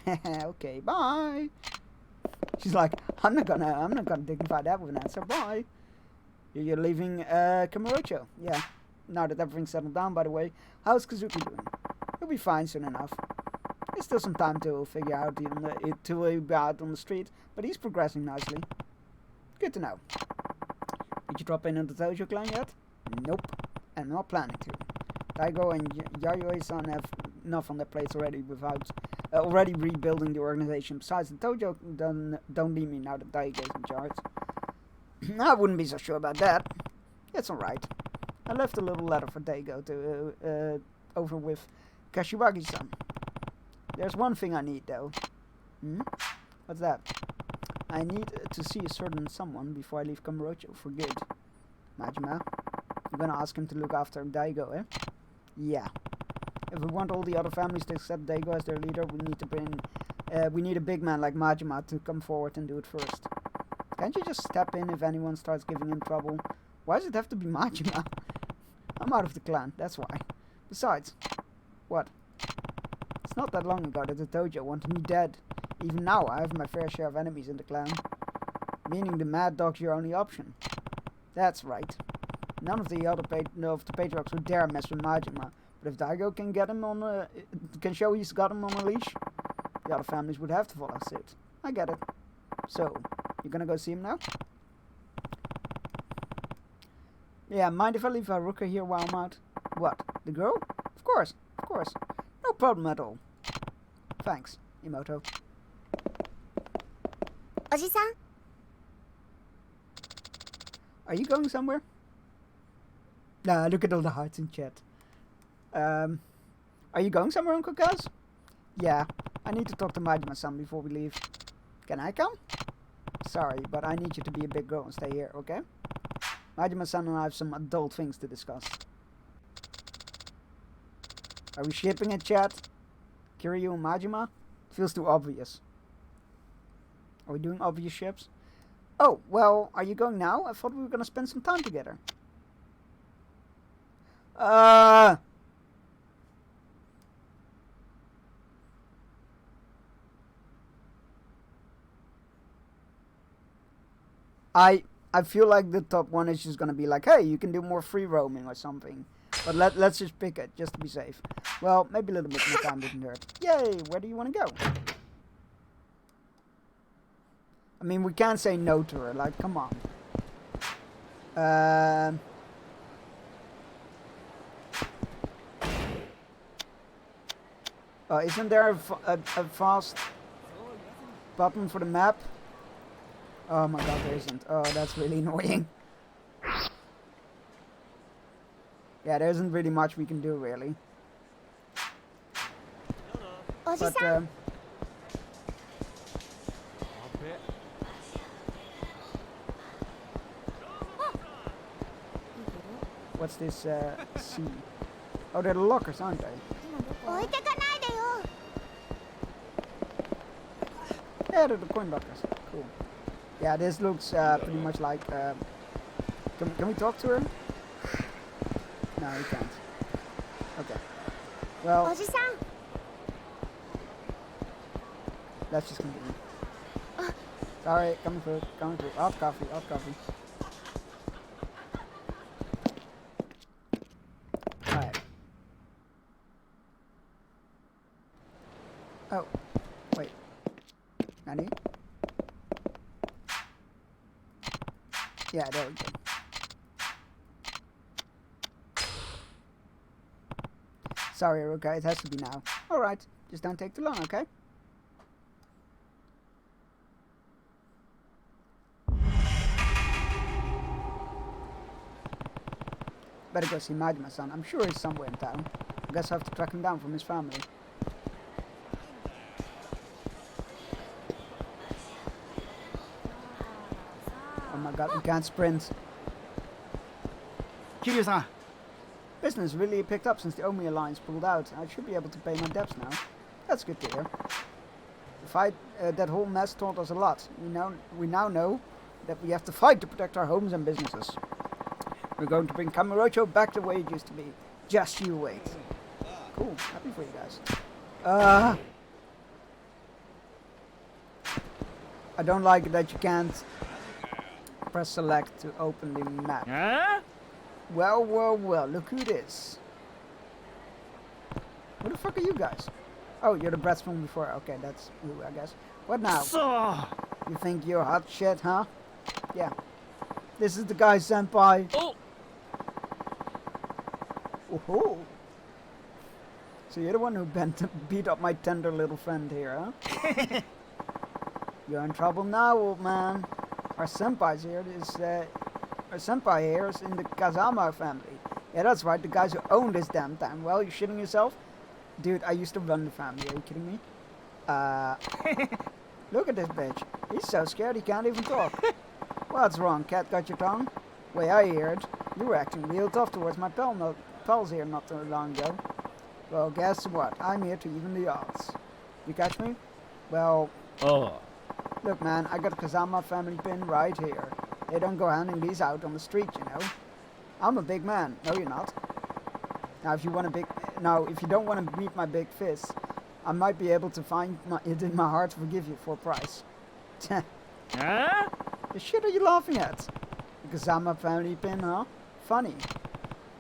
Okay, bye. She's like, I'm not gonna dignify that with an answer. Bye. You're leaving Kamurocho. Yeah. Now that everything's settled down, by the way, how's Kazuki doing? He'll be fine soon enough. There's still some time to figure out to be out on the street, but he's progressing nicely. Good to know. Did you drop in on the Tojo clan yet? Nope. I'm not planning to. Daigo and Yayoi-san have enough on their plates already without already rebuilding the organization. Besides, the Tojo don't need me now that Daigo's in charge. I wouldn't be so sure about that. It's alright. I left a little letter for Daigo to over with Kashiwagi-san. There's one thing I need though. What's that? I need to see a certain someone before I leave Kamurocho for good. Majima, you're gonna ask him to look after Daigo, eh? Yeah. If we want all the other families to accept Daigo as their leader, we need a big man like Majima to come forward and do it first. Can't you just step in if anyone starts giving him trouble? Why does it have to be Majima? I'm out of the clan, that's why. Besides, what? It's not that long ago that the Tojo wanted me dead. Even now, I have my fair share of enemies in the clan. Meaning the Mad Dog's your only option. That's right. None of the other patriarchs would dare mess with Majima. But if Daigo can get him on can show he's got him on a leash, the other families would have to follow suit. I get it. So, you're gonna go see him now? Yeah, mind if I leave Haruka here while I'm out? What? The girl? Of course, of course. No problem at all. Thanks, Imoto. Oji-san? Are you going somewhere? Nah, look at all the hearts in chat. Are you going somewhere, Uncle Kaz? Yeah, I need to talk to Majima-san before we leave. Can I come? Sorry, but I need you to be a big girl and stay here, okay? Majima-san and I have some adult things to discuss. Are we shipping it, chat? Kiryu and Majima? Feels too obvious. Are we doing obvious ships? Oh, well, are you going now? I thought we were gonna spend some time together. I feel like the top one is just gonna be like, hey, you can do more free roaming or something. But let's just pick it, just to be safe. Well, maybe a little bit more time wouldn't hurt. Yay, where do you want to go? I mean, we can't say no to her, like, come on. Isn't there a fast button for the map? Oh my god, there isn't. Oh, that's really annoying. Yeah, there isn't really much we can do, really. But, what's this, C? Oh, they're the lockers, aren't they? Yeah, they're the coin lockers. Cool. Yeah, this looks pretty much like... Can we talk to her? No, we can't. Okay. Well... Let's just continue. Sorry, coming through, coming through. Hot coffee, hot coffee. Alright. Yeah, there we go. Sorry, Ruka, it has to be now. Alright, just don't take too long, okay? Better go see Majima-san. I'm sure he's somewhere in town. I guess I have to track him down from his family. Oh my god, we can't sprint. Kiryu-san! Business really picked up since the Omi Alliance pulled out. I should be able to pay my debts now. That's good to hear. The fight, that whole mess taught us a lot. We now know that we have to fight to protect our homes and businesses. We're going to bring Kamurocho back the way it used to be. Just you wait. Cool. Happy for you guys. I don't like that you can't press select to open the map. Huh? Well, well, well. Look who it is. Who the fuck are you guys? Oh, you're the brats from before. Okay, that's who, I guess. What now? You think you're hot shit, huh? Yeah. This is the guy, senpai. Oh! Oh-ho. So you're the one who beat up my tender little friend here, huh? You're in trouble now, old man. Our senpai here is in the Kazama family. Yeah, that's right, the guys who own this damn town. Well, you shitting yourself? Dude, I used to run the family. Are you kidding me? Look at this bitch. He's so scared he can't even talk. What's wrong? Cat got your tongue? Way I heard, you were acting real tough towards my pals here not too long ago. Well, guess what? I'm here to even the odds. You catch me? Well... Oh. Look, man, I got a Kazama family pin right here. They don't go handing these out on the street, you know. I'm a big man. No, you're not. Now, if you don't want to meet my big fist, I might be able to find it in my heart to forgive you for a price. Huh? The shit are you laughing at? The Kazama family pin, huh? Funny.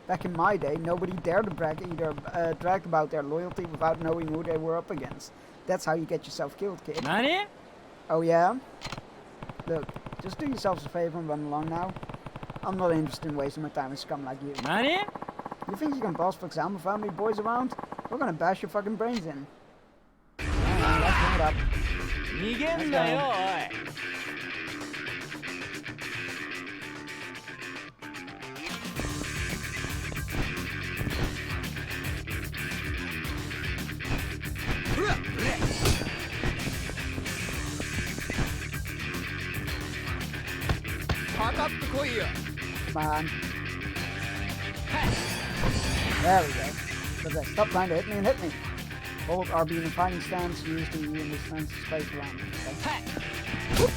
Back in my day, nobody dared to brag about their loyalty without knowing who they were up against. That's how you get yourself killed, kid. Nani? Oh yeah? Look, just do yourselves a favor and run along now. I'm not interested in wasting my time with scum like you. Nani? You think you can boss Kazama family boys around? We're gonna bash your fucking brains in. Let's bring it up. Come on. There we go. Okay, stop trying to hit me and hit me. Hold RB in a fighting stance, use the U in the stance space around. Okay. Whoop.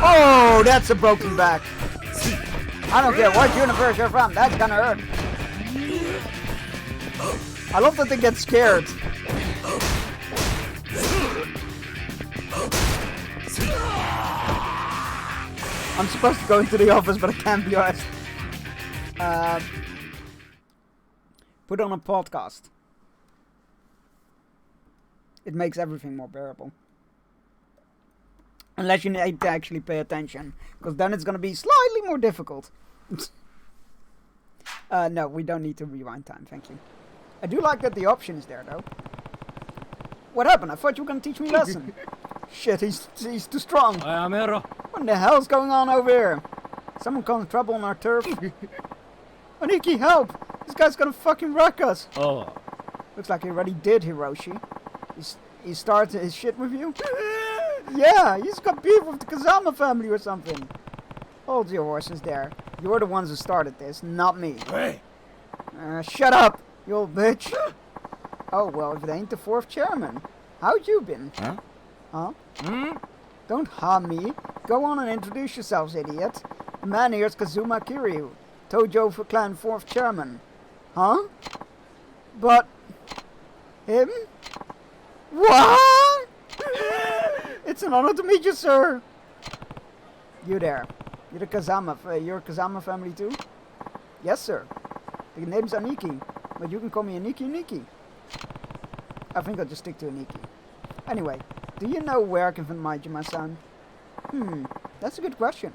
Oh, that's a broken back. I don't care what universe you're from, that's gonna hurt. I love that they get scared. I'm supposed to go into the office, but I can't be honest. Put on a podcast. It makes everything more bearable. Unless you need to actually pay attention, because then it's going to be slightly more difficult. No, we don't need to rewind time, thank you. I do like that the option is there, though. What happened? I thought you were gonna teach me a lesson. Shit, he's too strong. What the hell's going on over here? Someone causing trouble on our turf? Aniki, help! This guy's gonna fucking wreck us. Oh. Looks like he already did, Hiroshi. He started his shit with you? Yeah, he's got beef with the Kazama family or something. Hold your horses there. You're the ones who started this, not me. Hey! Shut up, you old bitch. Oh, well, if it ain't the 4th chairman. How you been? Huh? Huh? Don't harm me. Go on and introduce yourselves, idiot. The man here is Kazuma Kiryu, Tojo for Clan 4th chairman. Huh? But... him? What? It's an honor to meet you, sir. You there. You're a Kazama family too? Yes, sir. The name's Aniki, but you can call me Aniki. I think I'll just stick to Aniki. Anyway, do you know where I can find Majima-san? That's a good question.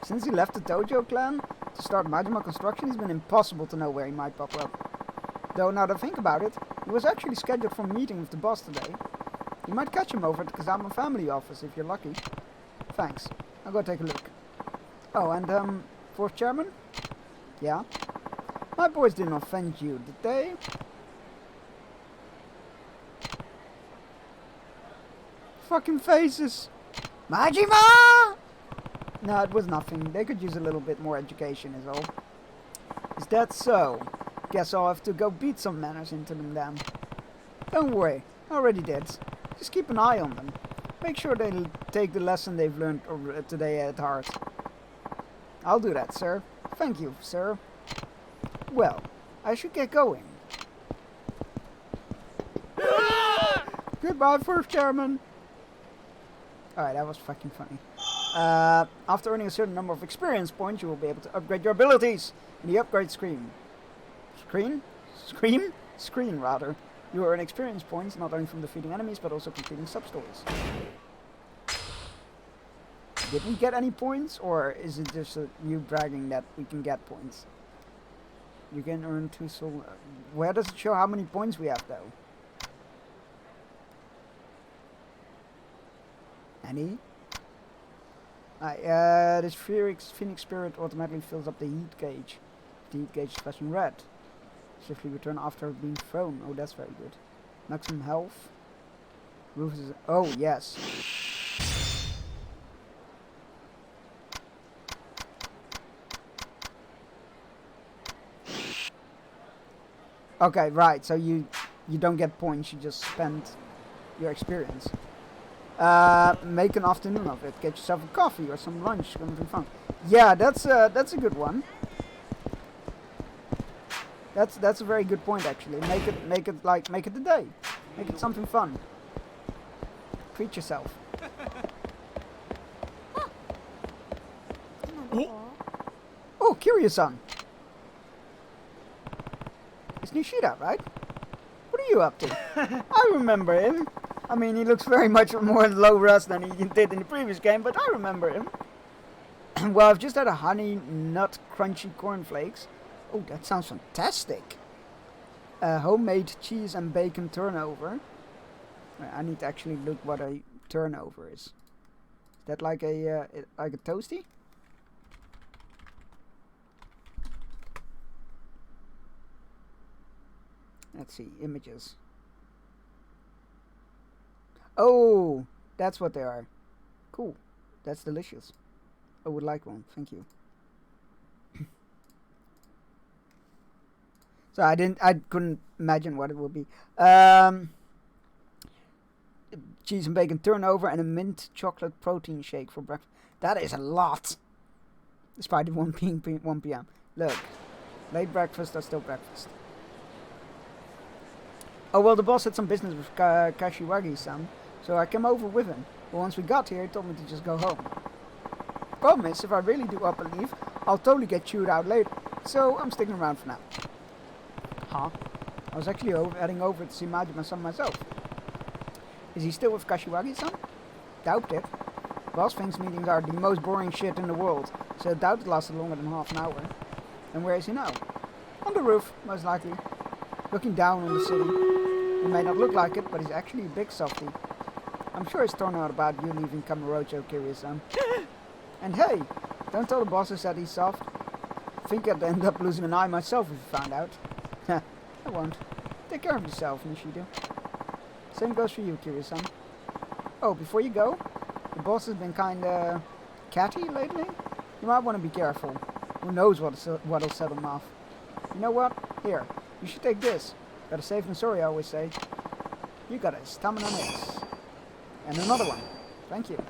Since he left the Tojo clan to start Majima construction, it's been impossible to know where he might pop up. Though now that I think about it, he was actually scheduled for a meeting with the boss today. You might catch him over at the Kazama family office if you're lucky. Thanks. I'll go take a look. Oh, and 4th chairman? Yeah? My boys didn't offend you, did they? Fucking faces! Majima! No, it was nothing. They could use a little bit more education is all. Is that so? Guess I'll have to go beat some manners into them then. Don't worry, I already did. Just keep an eye on them. Make sure they take the lesson they've learned today at heart. I'll do that, sir. Thank you, sir. Well, I should get going. Goodbye, 1st chairman. Alright, that was fucking funny. After earning a certain number of experience points, you will be able to upgrade your abilities in the upgrade screen. Screen, rather. You earn experience points not only from defeating enemies, but also completing sub-stories. Did we get any points, or is it just you bragging that we can get points? You can earn 2 soul... where does it show how many points we have, though? Any? This Phoenix Spirit automatically fills up the heat gauge. The heat gauge is flashing red. Swiftly return after being thrown. Oh, that's very good. Maximum health. Roof is... oh, yes. Okay, right. So you don't get points. You just spend your experience. Make an afternoon of it. Get yourself a coffee or some lunch. Gonna be fun. Yeah, that's a good one. That's a very good point actually. Make it the day. Make it something fun. Treat yourself. Oh, Kiryu-san. It's Nishida, right? What are you up to? I remember him. I mean, he looks very much more low rust than he did in the previous game, but I remember him. Well, I've just had a honey nut crunchy cornflakes. Oh, that sounds fantastic. Homemade cheese and bacon turnover. I need to actually look what a turnover is. Is that like a toasty? Let's see, images. Oh, that's what they are. Cool. That's delicious. I would like one. Thank you. So I couldn't imagine what it would be. Cheese and bacon turnover and a mint chocolate protein shake for breakfast. That is a lot. Despite it 1 p.m. Look, late breakfast or still breakfast. Oh well, the boss had some business with Kashiwagi-san, so I came over with him. But once we got here, he told me to just go home. Problem is, if I really do up and leave, I'll totally get chewed out later. So I'm sticking around for now. Huh? I was actually heading over to see Majima-san myself. Is he still with Kashiwagi-san? Doubt it. Boss thinks meetings are the most boring shit in the world, so I doubt it lasted longer than half an hour. And where is he now? On the roof, most likely. looking down on the city. It may not look like it, but he's actually a big softy. I'm sure he's torn out about you leaving Kamurocho, Kiryu-san. And hey, don't tell the bosses that he's soft. I think I'd end up losing an eye myself if you found out. I won't. Take care of yourself, Nishido. Same goes for you, Kiryu-san. Oh, before you go, the boss has been kinda catty lately. You might want to be careful. Who knows what'll set him off. You know what? Here, you should take this. Gotta save Missouri, I always say. You got a stamina mix. And another one. Thank you.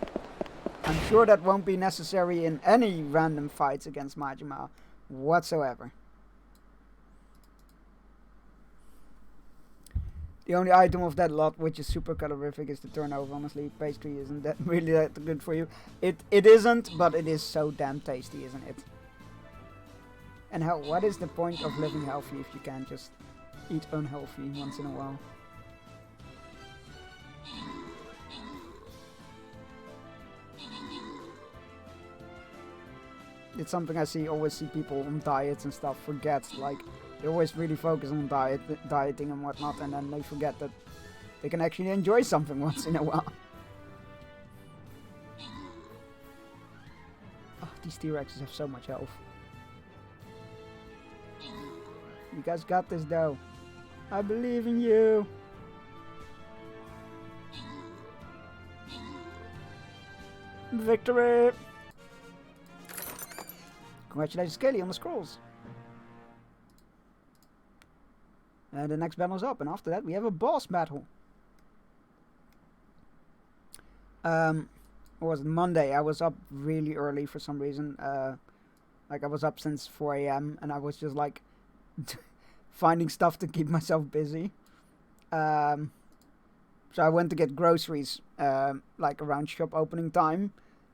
I'm sure that won't be necessary in any random fights against Majima whatsoever. The only item of that lot which is super calorific is the turnover. Honestly, pastry isn't that really that good for you. It isn't, but it is so damn tasty, isn't it? And hell, what is the point of living healthy if you can't just eat unhealthy once in a while? It's something I always see people on diets and stuff forget. Like, they always really focus on dieting and whatnot, and then they forget that they can actually enjoy something once in a while. Oh, these T-Rexes have so much health. You guys got this though. I believe in you. Victory! Congratulations, Kelly, on the scrolls. And the next battle's up, and after that we have a boss battle. What was it, Monday? I was up really early for some reason. Like I was up since 4 AM, and I was just like finding stuff to keep myself busy. So I went to get groceries like around shop opening time,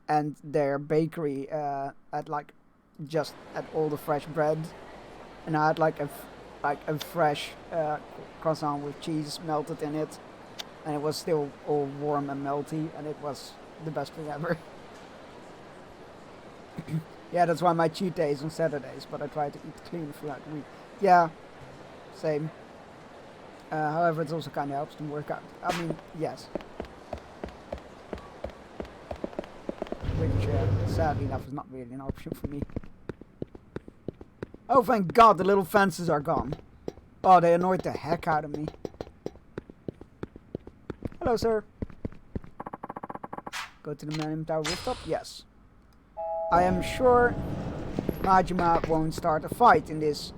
and their bakery had like just had all the fresh bread, and I had like a fresh croissant with cheese melted in it, and it was still all warm and melty, and it was the best thing ever. Yeah, that's why my cheat day is on Saturdays, but I try to eat clean throughout the week. Yeah, same. However, it also kind of helps to work out. I mean, yes. Which, sadly enough, is not really an option for me. Oh, thank God, the little fences are gone. Oh, they annoyed the heck out of me. Hello, sir. Go to the Millennium Tower rooftop? Yes. I am sure Majima won't start a fight in this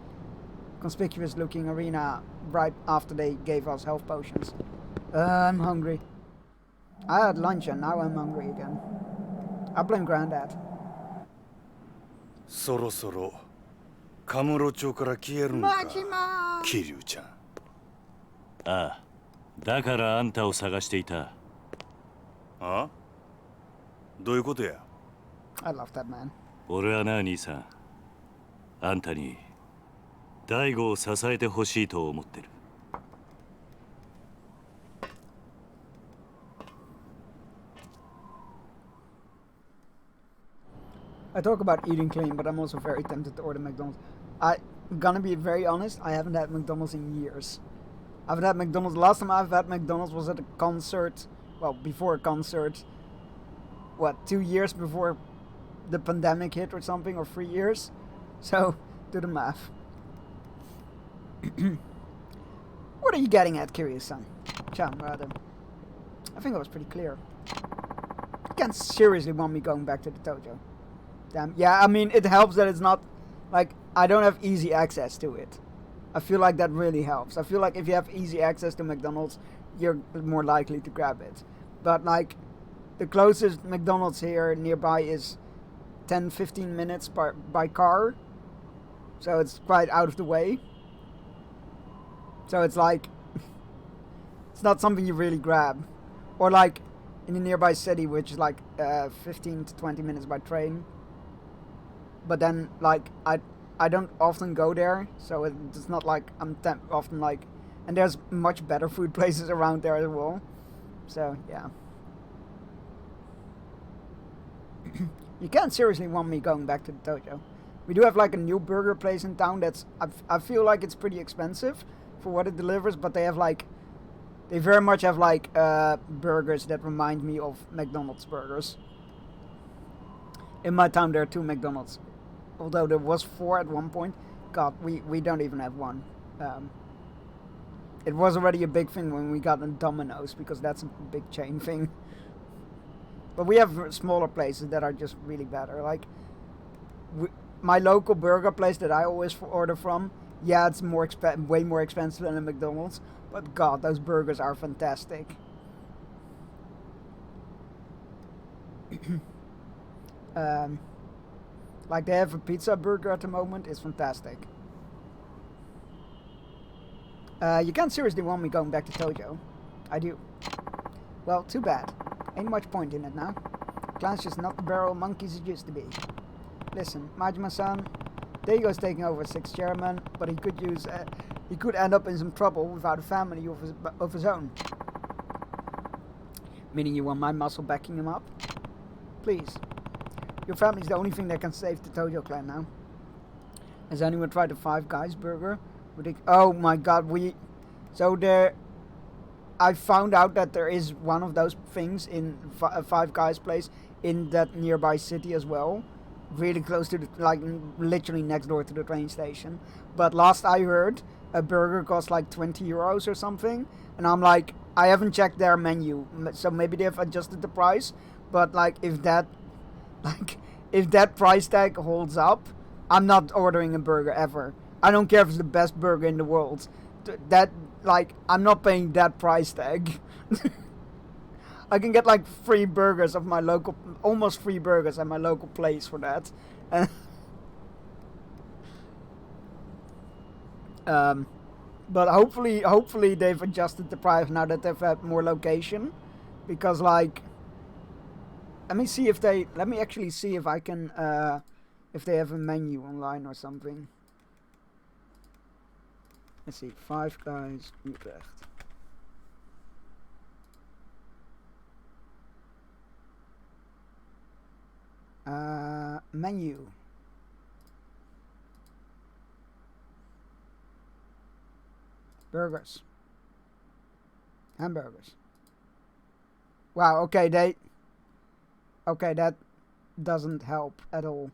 conspicuous looking arena right after they gave us health potions. I'm hungry. I had lunch and now I'm hungry again. I blame Granddad. そろそろカムロ町から消えるんか、桐生ちゃん。ああ、だからあんたを探していた。あ？どういうことや？ I love that man. 俺はな、兄さん。あんたに大悟を支えてほしいと思ってる。I talk about eating clean, but I'm also very tempted to order McDonald's. I'm gonna be very honest, I haven't had McDonald's in years. I haven't had McDonald's. Last time I've had McDonald's was at a concert. Well, before a concert. What, 2 years before the pandemic hit or something, or 3 years? So, do the math. What are you getting at, Kiryu-san? Chan, rather. I think I was pretty clear. You can't seriously want me going back to the dojo. Damn. Yeah, I mean, it helps that it's not, like, I don't have easy access to it. I feel like that really helps. I feel like if you have easy access to McDonald's, you're more likely to grab it. But, like, the closest McDonald's here nearby is 10-15 minutes by car. So it's quite out of the way. So it's like, it's not something you really grab. Or like, in a nearby city, which is like 15 to 20 minutes by train. But then, like, I don't often go there, so it's not like I'm often like... And there's much better food places around there as well. So, yeah. You can't seriously want me going back to the dojo. We do have like a new burger place in town that's... I feel like it's pretty expensive for what it delivers, but they very much have like burgers that remind me of McDonald's burgers. In my town there are 2 McDonald's, although there was 4 at one point. God, we don't even have one. It was already a big thing when we got a Domino's, because that's a big chain thing. But we have smaller places that are just really better. Like, my local burger place that I always order from, yeah, it's way more expensive than a McDonald's. But God, those burgers are fantastic. Like, they have a pizza burger at the moment. It's fantastic. You can't seriously want me going back to Tojo. I do. Well, too bad. Ain't much point in it now. Clan's just not the barrel of monkeys it used to be. Listen, Majima-san, Daigo's taking over as 6th chairman, but he could end up in some trouble without a family of his own. Meaning you want my muscle backing him up? Please. Your family's the only thing that can save the Tojo clan now. Has anyone tried the Five Guys burger? Oh my god, I found out that there is one of those things in Five Guys place in that nearby city as well. Really close to literally next door to the train station. But last I heard, a burger costs like 20 euros or something. And I'm like, I haven't checked their menu, so maybe they have adjusted the price. But like, if that price tag holds up, I'm not ordering a burger ever. I don't care if it's the best burger in the world. I'm not paying that price tag. I can get like free burgers of my local, almost free burgers at my local place for that. But hopefully they've adjusted the price now that they've had more location, because like, let me actually see if I can, if they have a menu online or something. Let's see, Five Guys Utrecht. Menu. Burgers. Hamburgers. Wow, okay, that doesn't help at all.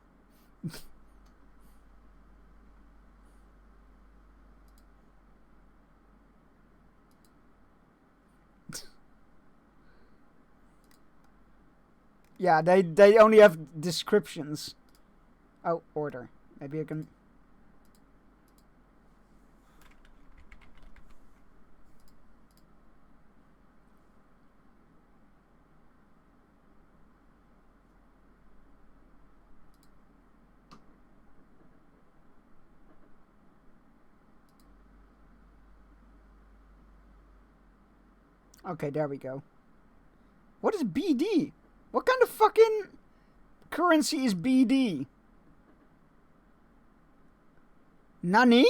Yeah, they only have descriptions. Oh, order. Maybe I can... Okay, there we go. What is BD? What kind of fucking currency is BD? Nani?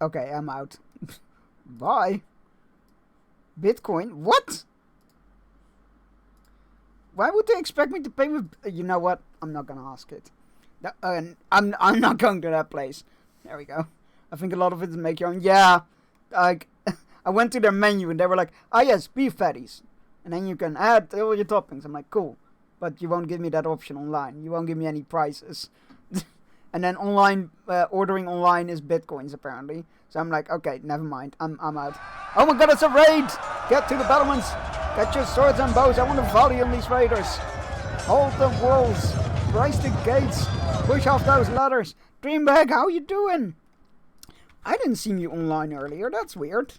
Okay, I'm out. Bye. Bitcoin? What? Why would they expect me to pay with... You know what? I'm not gonna ask it. I'm not going to that place. There we go. I think a lot of it is make your own. Yeah, like... I went to their menu and they were like, ah yes, beef patties. And then you can add all your toppings. I'm like, cool. But you won't give me that option online. You won't give me any prices. And then online, ordering online is bitcoins apparently. So I'm like, okay, never mind. I'm out. Oh my god, it's a raid! Get to the battlements! Get your swords and bows. I want to volley on these raiders. Hold the walls. Brace the gates. Push off those ladders. Dreambag, how you doing? I didn't see you online earlier. That's weird.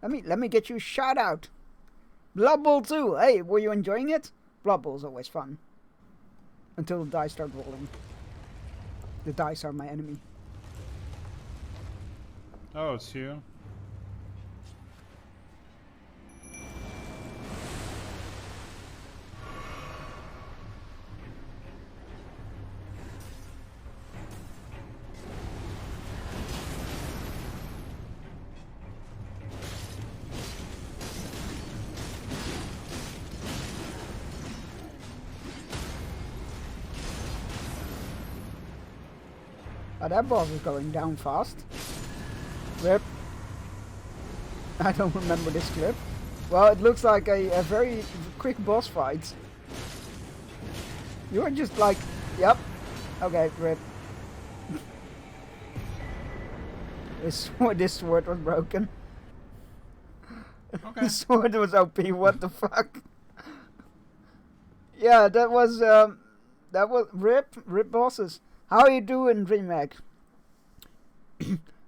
Let me get you a shout out. Blood Bowl 2. Hey, were you enjoying it? Blood Bowl is always fun. Until the dice start rolling. The dice are my enemy. Oh, it's you. Oh, that boss is going down fast. Rip. I don't remember this clip. Well, it looks like a very quick boss fight. You were just like, yep. Okay, rip. This sword was broken. Okay. The sword was OP, what the fuck? Yeah, that was rip bosses. How are you doing, DreamHack?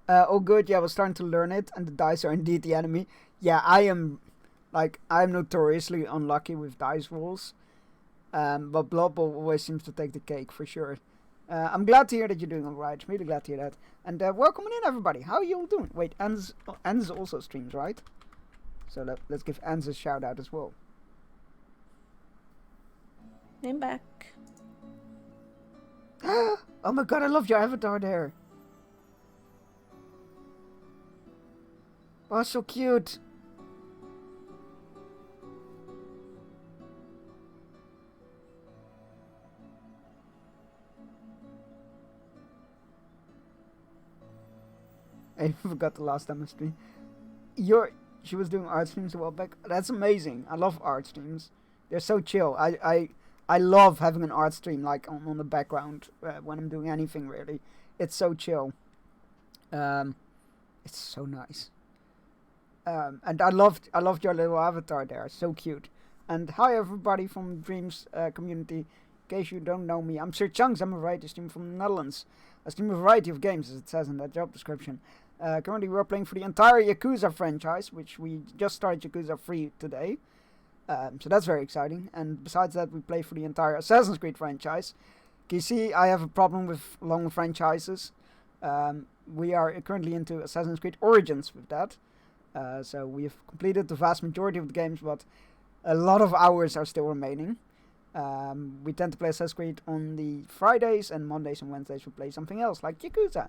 Oh good, yeah, I was starting to learn it, and the dice are indeed the enemy. Yeah, I'm notoriously unlucky with dice rolls. But Blob always seems to take the cake, for sure. I'm glad to hear that you're doing alright, really glad to hear that. And welcome in, everybody, how are you all doing? Wait, Ans also streams, right? So let's give Ans a shout out as well. I'm back. Oh my god, I love your avatar there. Oh, so cute. I forgot the last time I streamed. She was doing art streams a while back. That's amazing. I love art streams. They're so chill. I love having an art stream like on the background when I'm doing anything really. It's so chill. It's so nice. And I loved your little avatar there. So cute. And hi everybody from Dreams community. In case you don't know me, I'm Sir Chunks. I'm a variety streamer from the Netherlands. I stream a variety of games, as it says in that job description. Currently we're playing for the entire Yakuza franchise, which we just started Yakuza 3 today. So that's very exciting. And besides that, we play for the entire Assassin's Creed franchise. Can you see I have a problem with long franchises? We are currently into Assassin's Creed Origins with that. So we have completed the vast majority of the games, but a lot of hours are still remaining. We tend to play Assassin's Creed on the Fridays, and Mondays and Wednesdays we play something else, like Yakuza.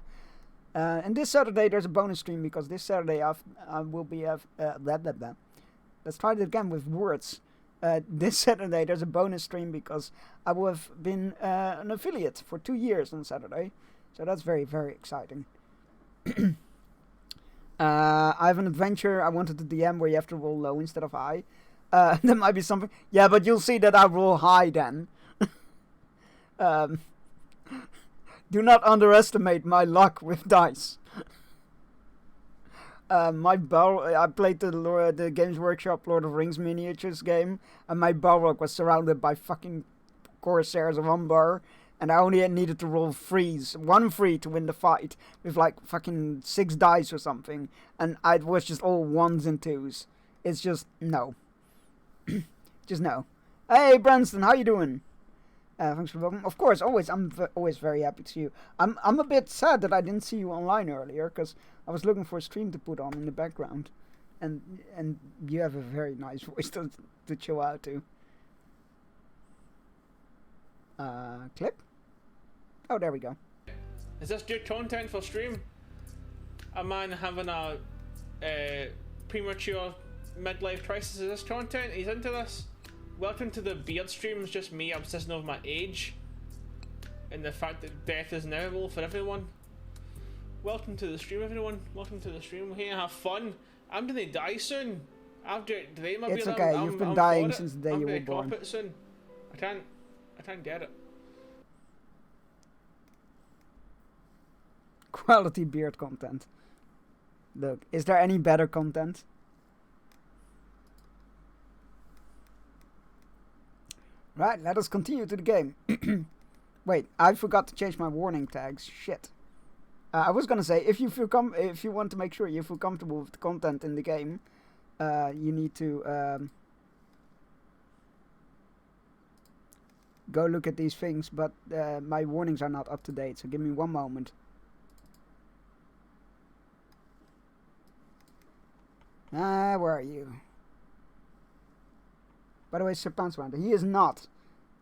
And this Saturday there's a bonus stream, because this Saturday I will be... Let's try it again with words. This Saturday there's a bonus stream, because I will have been an affiliate for 2 years on Saturday. So that's very, very exciting. I have an adventure I wanted to DM where you have to roll low instead of high. There might be something... Yeah, but you'll see that I roll high then. Do not underestimate my luck with dice. I played the Games Workshop Lord of Rings miniatures game, and my Balrog was surrounded by fucking Corsairs of Umbar, and I only needed to roll one free to win the fight, with like fucking 6 dice or something, and it was just all 1s and 2s. It's just, no. Just no. Hey, Branston, how you doing? Thanks for welcoming. Of course, always. I'm always very happy to see you. I'm a bit sad that I didn't see you online earlier, because I was looking for a stream to put on in the background, and you have a very nice voice to chill out to. Clip. Oh, there we go. Is this good content for stream? A man having a premature midlife crisis. Is this content? He's into this. Welcome to the beard stream. It's just me obsessing over my age and the fact that death is inevitable for everyone. Welcome to the stream, everyone. Welcome to the stream. We're here to have fun. I'm gonna die soon. After today, my it's beard, okay. You've been dying since the day you were born. I'm gonna cop it soon. I can't get it. Quality beard content. Look, is there any better content? Right, let us continue to the game. Wait, I forgot to change my warning tags. Shit. I was gonna say, if you want to make sure you feel comfortable with the content in the game, you need to go look at these things. But my warnings are not up to date, so give me one moment. Where are you? By the way, Sir Pouncewanda, he is not.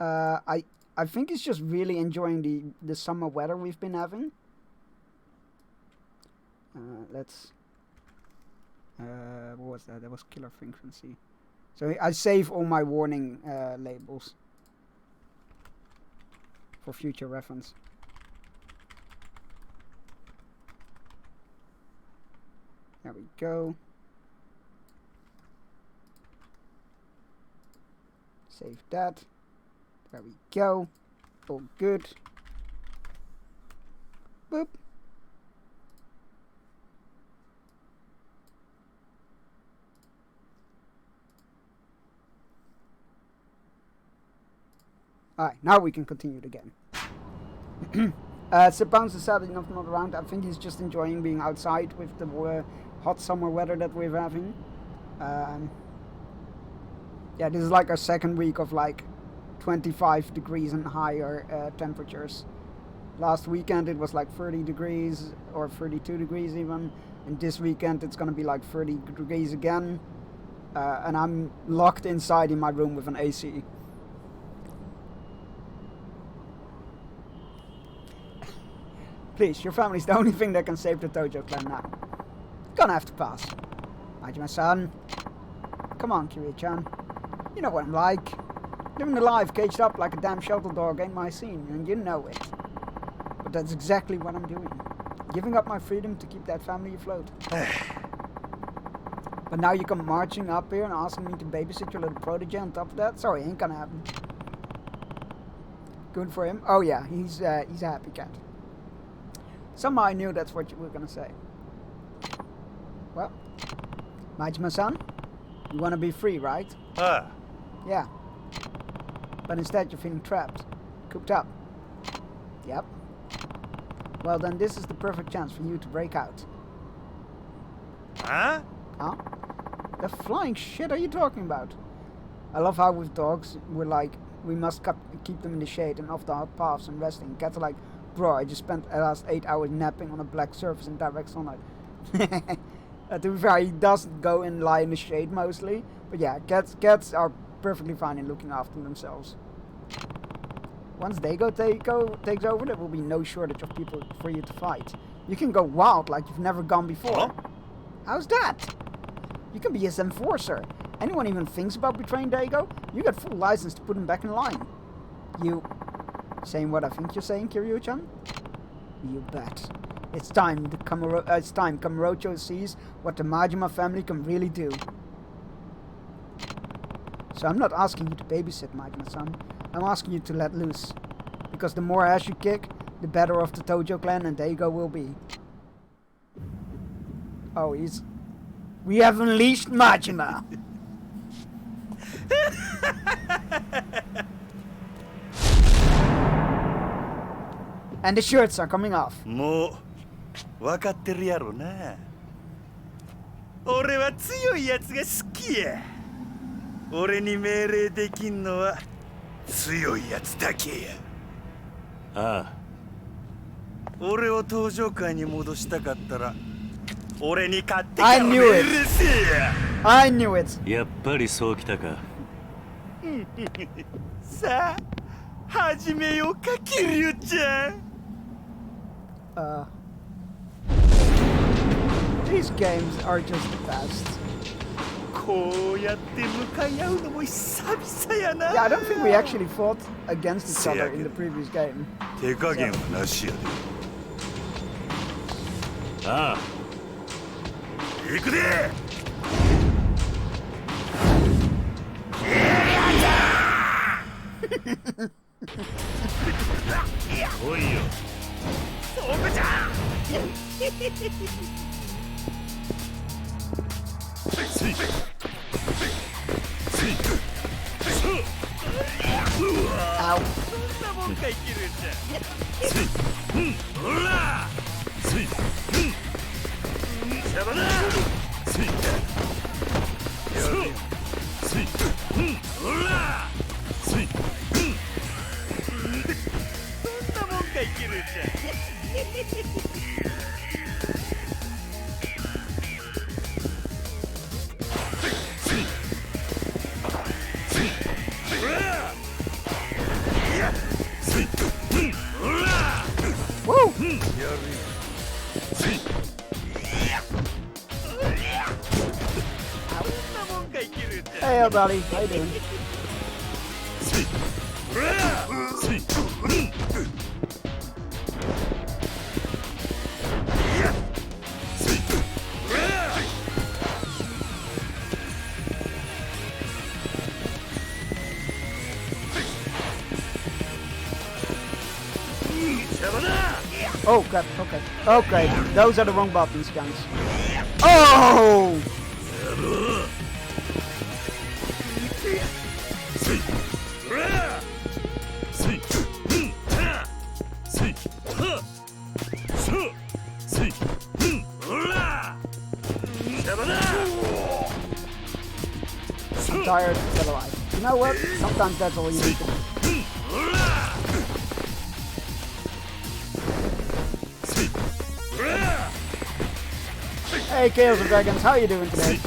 I think he's just really enjoying the summer weather we've been having. Let's... what was that? That was Killer Frequency. So I save all my warning labels for future reference. go. Save that. There we go. All good. Boop. Alright, now we can continue the game. Sir Bounce is sadly not around. I think he's just enjoying being outside with the hot summer weather that we're having. Yeah, this is like our second week of like 25 degrees and higher temperatures. Last weekend it was like 30 degrees or 32 degrees even. And this weekend it's gonna be like 30 degrees again. And I'm locked inside in my room with an AC. Please, your family's the only thing that can save the Tojo clan now. Gonna have to pass. Majima-san. Come on, Kiryu-chan. You know what I'm like. Living the life caged up like a damn shelter dog ain't my scene, and you know it. But that's exactly what I'm doing. Giving up my freedom to keep that family afloat. But now you come marching up here and asking me to babysit your little protege on top of that? Sorry, ain't gonna happen. Good for him. Oh yeah, he's a happy cat. Somehow I knew that's what you were gonna say. Well, Majima-san, you wanna be free, right? Yeah. But instead you're feeling trapped. Cooped up. Yep. Well then this is the perfect chance for you to break out. Huh? Huh? The flying shit are you talking about? I love how with dogs we're like, we must keep them in the shade and off the hot paths and resting. Cats are like, bro, I just spent the last 8 hours napping on a black surface in direct sunlight. To be fair, he doesn't go and lie in the shade mostly. But yeah, cats are perfectly fine in looking after themselves. Once Dago takes over, there will be no shortage of people for you to fight. You can go wild like you've never gone before. How's that? You can be his enforcer. Anyone even thinks about betraying Dago, you get full license to put him back in line. You saying what I think you're saying, Kiryu-chan? You bet. It's time Kamurocho sees what the Majima family can really do. So I'm not asking you to babysit, Majima-san. I'm asking you to let loose. Because the more ass you kick, the better off the Tojo clan and Daigo will be. Oh, we have unleashed Majima! And the shirts are coming off. もう分かってるやろな。俺は強いやつが好きや。俺に命令できんのは強いやつだけや。ああ。俺を登場界に戻したかったら俺に勝ってから命令せや。I knew it. やっぱりそうきたか。さあ、始めようか、キリュウちゃん。These games are just the best. こうやって向かい合うのも久々やな。Yeah, I don't think we actually fought against each other in the previous game. 手加減はなしやで。ああ。行くで。おいよ。そうかじゃ。Ow. そんなもんかいけるんじゃ。ほら。シャバだ。ほら。そんなもんかいけるんじゃ。Woo! Hey everybody, how you doing? Oh crap, okay. Okay, those are the wrong buttons, guys. Oh! I'm tired, get alive. You know what? Sometimes that's all you need to do. Hey Chaos of Dragons, how you doing today?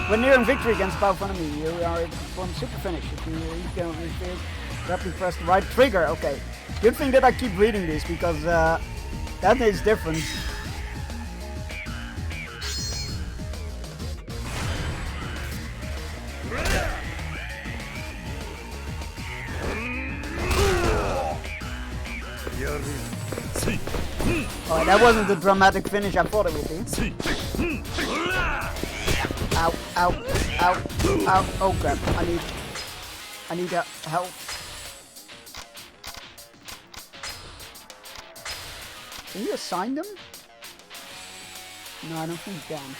When nearing victory against a powerful enemy, you are able to perform super finish. If you can rapidly press the right trigger. Okay. Good thing that I keep reading this because that is different. Oh, that wasn't the dramatic finish I thought it would be. Ow, ow, ow, ow. Oh crap, I need help. Can you assign them? No, I don't think you can.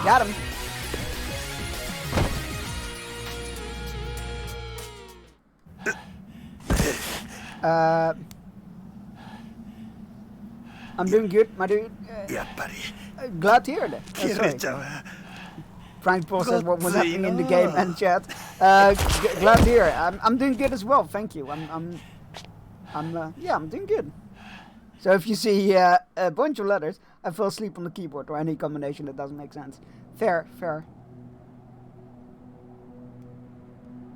Got him. I'm doing good, my dude. Glad to hear that. Frank Paul says what was happening in the game and chat. Glad to hear it. I'm doing good as well. Thank you. I'm doing good. So if you see a bunch of letters, I fell asleep on the keyboard or any combination that doesn't make sense. Fair.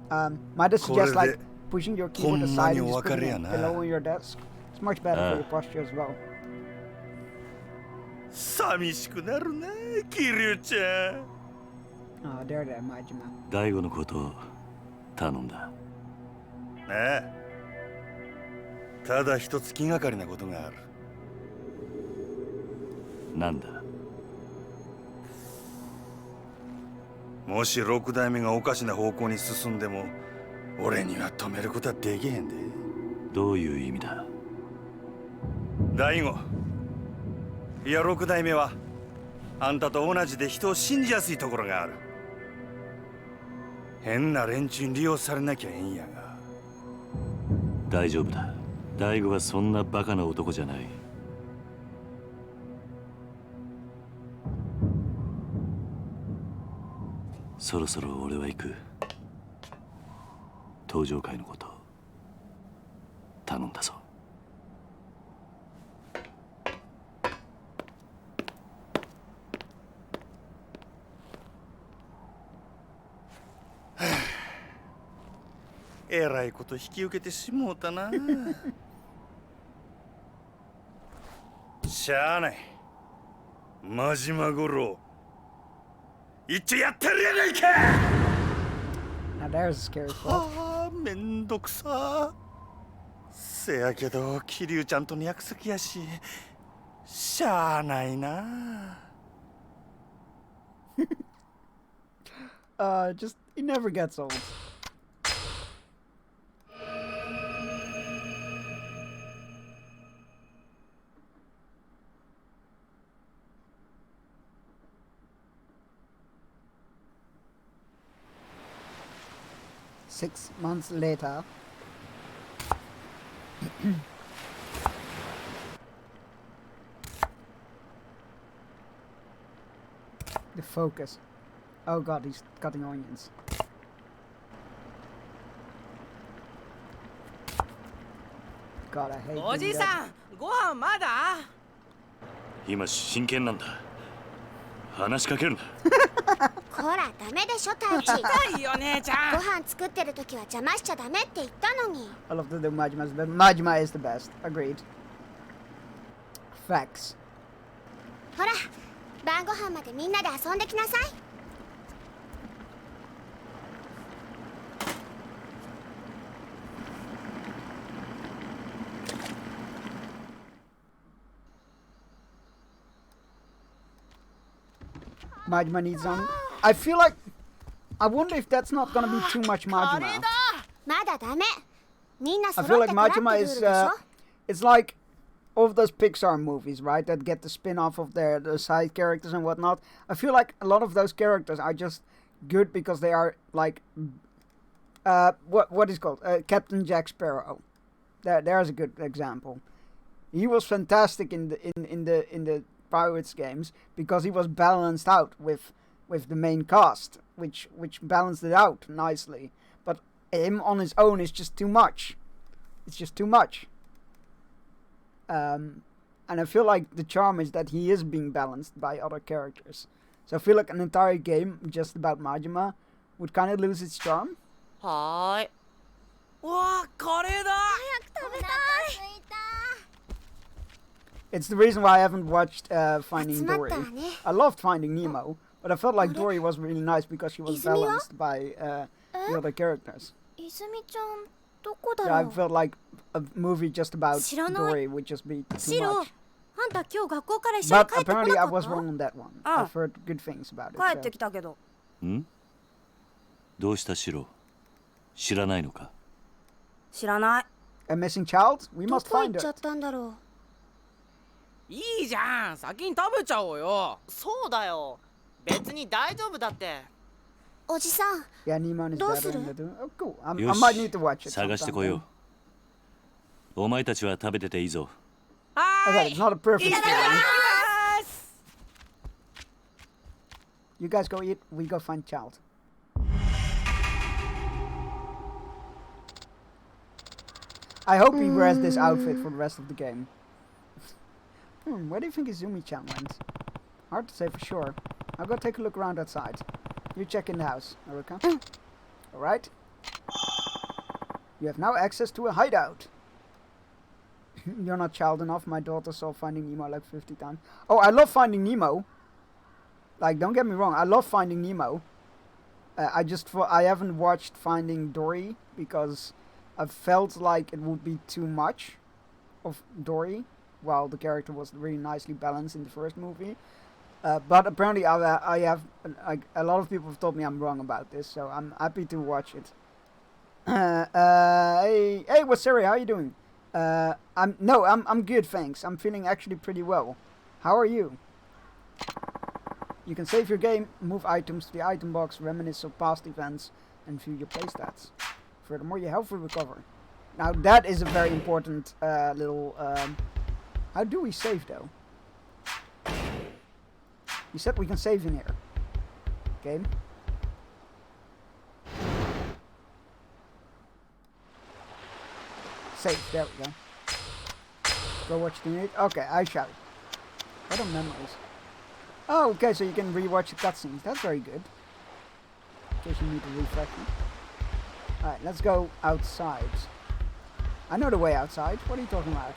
Might I suggest like pushing your keyboard aside and just putting it below on your desk? It's much better for your posture as well. 寂しくなるな、キリュウちゃん。ああ、there there, Majima。大悟のことを頼んだ。ああ。ただ一つ気がかりなことがある。なんだ。もし六代目がおかしな方向に進んでも、俺には止めることはできへんで。どういう意味だ。大悟。いや六代目はあんたと同じで人を信じやすいところがある。変な連中に利用されなきゃええんやが。大丈夫だ。大悟はそんなバカな男じゃない。そろそろ俺は行く。登場会のこと頼んだぞ。えらいこと引き受けてしもうたな。しゃあない。真島五郎。一応やってるやないか。Now there's a scary thought. ああ、めんどくさ。せやけど、桐生ちゃんとの約束やし、しゃあないな。Just he never gets old. Six months later. The focus. Oh god, he's cutting onions. God, I hate doing that. おじさん、ご飯まだ？今真剣なんだ。話しかけるな。こら、ダメでしょ、タイチ。痛いよ、姉ちゃん。ご飯作ってる時は邪魔しちゃダメって言ったのに。I love to do Majima's best. Majima is the best. Agreed. Facts. ほら、晩ご飯までみんなで遊んできなさい。Majima needs on. I feel like I wonder if that's not gonna be too much Majima. まだダメ。みんな I 揃 feel って like からってル Majima ール is でしょ。 it's like all of those Pixar movies, right? That get the spin-off of the side characters and whatnot. I feel like a lot of those characters are just good because they are like what is called Captain Jack Sparrow. There's a good example. He was fantastic in the Pirates games because he was balanced out with the main cast, which balanced it out nicely. But him on his own is just too much. It's just too much. And I feel like the charm is that he is being balanced by other characters. So I feel like an entire game just about Majima would kind of lose its charm. はーい。わあ、カレーだ。早く食べたい。 It's the reason why I haven't watched Finding 集まっ Dory. たわね。 I loved Finding Nemo, but I felt like Dory was really nice because she was 泉は？ balanced by the other characters. 泉ちゃんどこだ Yeah, I ろう。 felt like a movie just about 知らない。 Dory would just be too シロ、 much. あんた今日学校から一緒に But 帰ってこな apparently か I っ was た？ wrong on that one. あ I've heard good things about it. 帰って So. きたけど。んどうしたシロ知らないのか知らない。 A missing child? We ど must こ行 find っちゃ her. ったんだろう。いいじゃん。先に食べちゃおうよ。そうだよ。別に大丈夫だって。おじさん。 Yeah, Nemo is どう better する？ than the Oh, cool. I よ might し need to watch it 探してこ sometime. ようお前たちは食べてていいぞ Okay, it's not a perfect いただき game. ます。 You guys go eat, we go find child. I hope he wears this outfit for the rest of the game. Where do you think Izumi-chan went? Hard to say for sure. I'll go take a look around outside. You check in the house, Erika. Alright. You have now access to a hideout. You're not child enough. My daughter saw Finding Nemo like 50 times. Oh, I love Finding Nemo. Like, don't get me wrong. I love Finding Nemo. I haven't watched Finding Dory because I felt like it would be too much of Dory, while the character was really nicely balanced in the first movie. But apparently, I have a lot of people have told me I'm wrong about this, so I'm happy to watch it. Hey, Wasiri, how are you doing? I'm good, thanks. I'm feeling actually pretty well. How are you? You can save your game, move items to the item box, reminisce of past events, and view your playstats. Furthermore, your health will recover. Now that is a very important little... how do we save though? You said we can save in here. Game. Save, there we go. Go watch the unit. Okay, I shall. What are memories? Oh, okay, so you can rewatch the cutscenes. That's very good. In case you need to refresh them. Alright, let's go outside. I know the way outside. What are you talking about?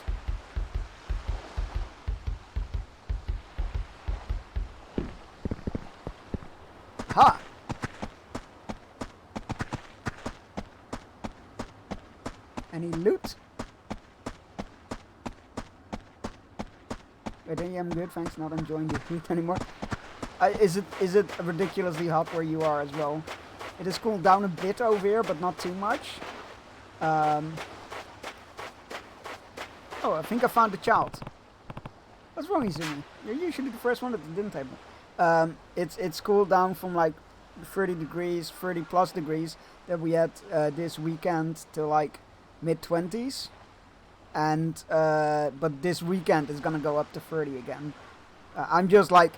Ha! Any loot? Wait, I'm good, thanks. Not enjoying the heat anymore. Is it ridiculously hot where you are as well? It has cooled down a bit over here, but not too much. Oh, I think I found the child. What's wrong, Izumi? You're usually the first one at the dinner table. It's cooled down from like 30 degrees, 30 plus degrees that we had this weekend to like mid-20s. And but this weekend is gonna go up to 30 again. I'm just like,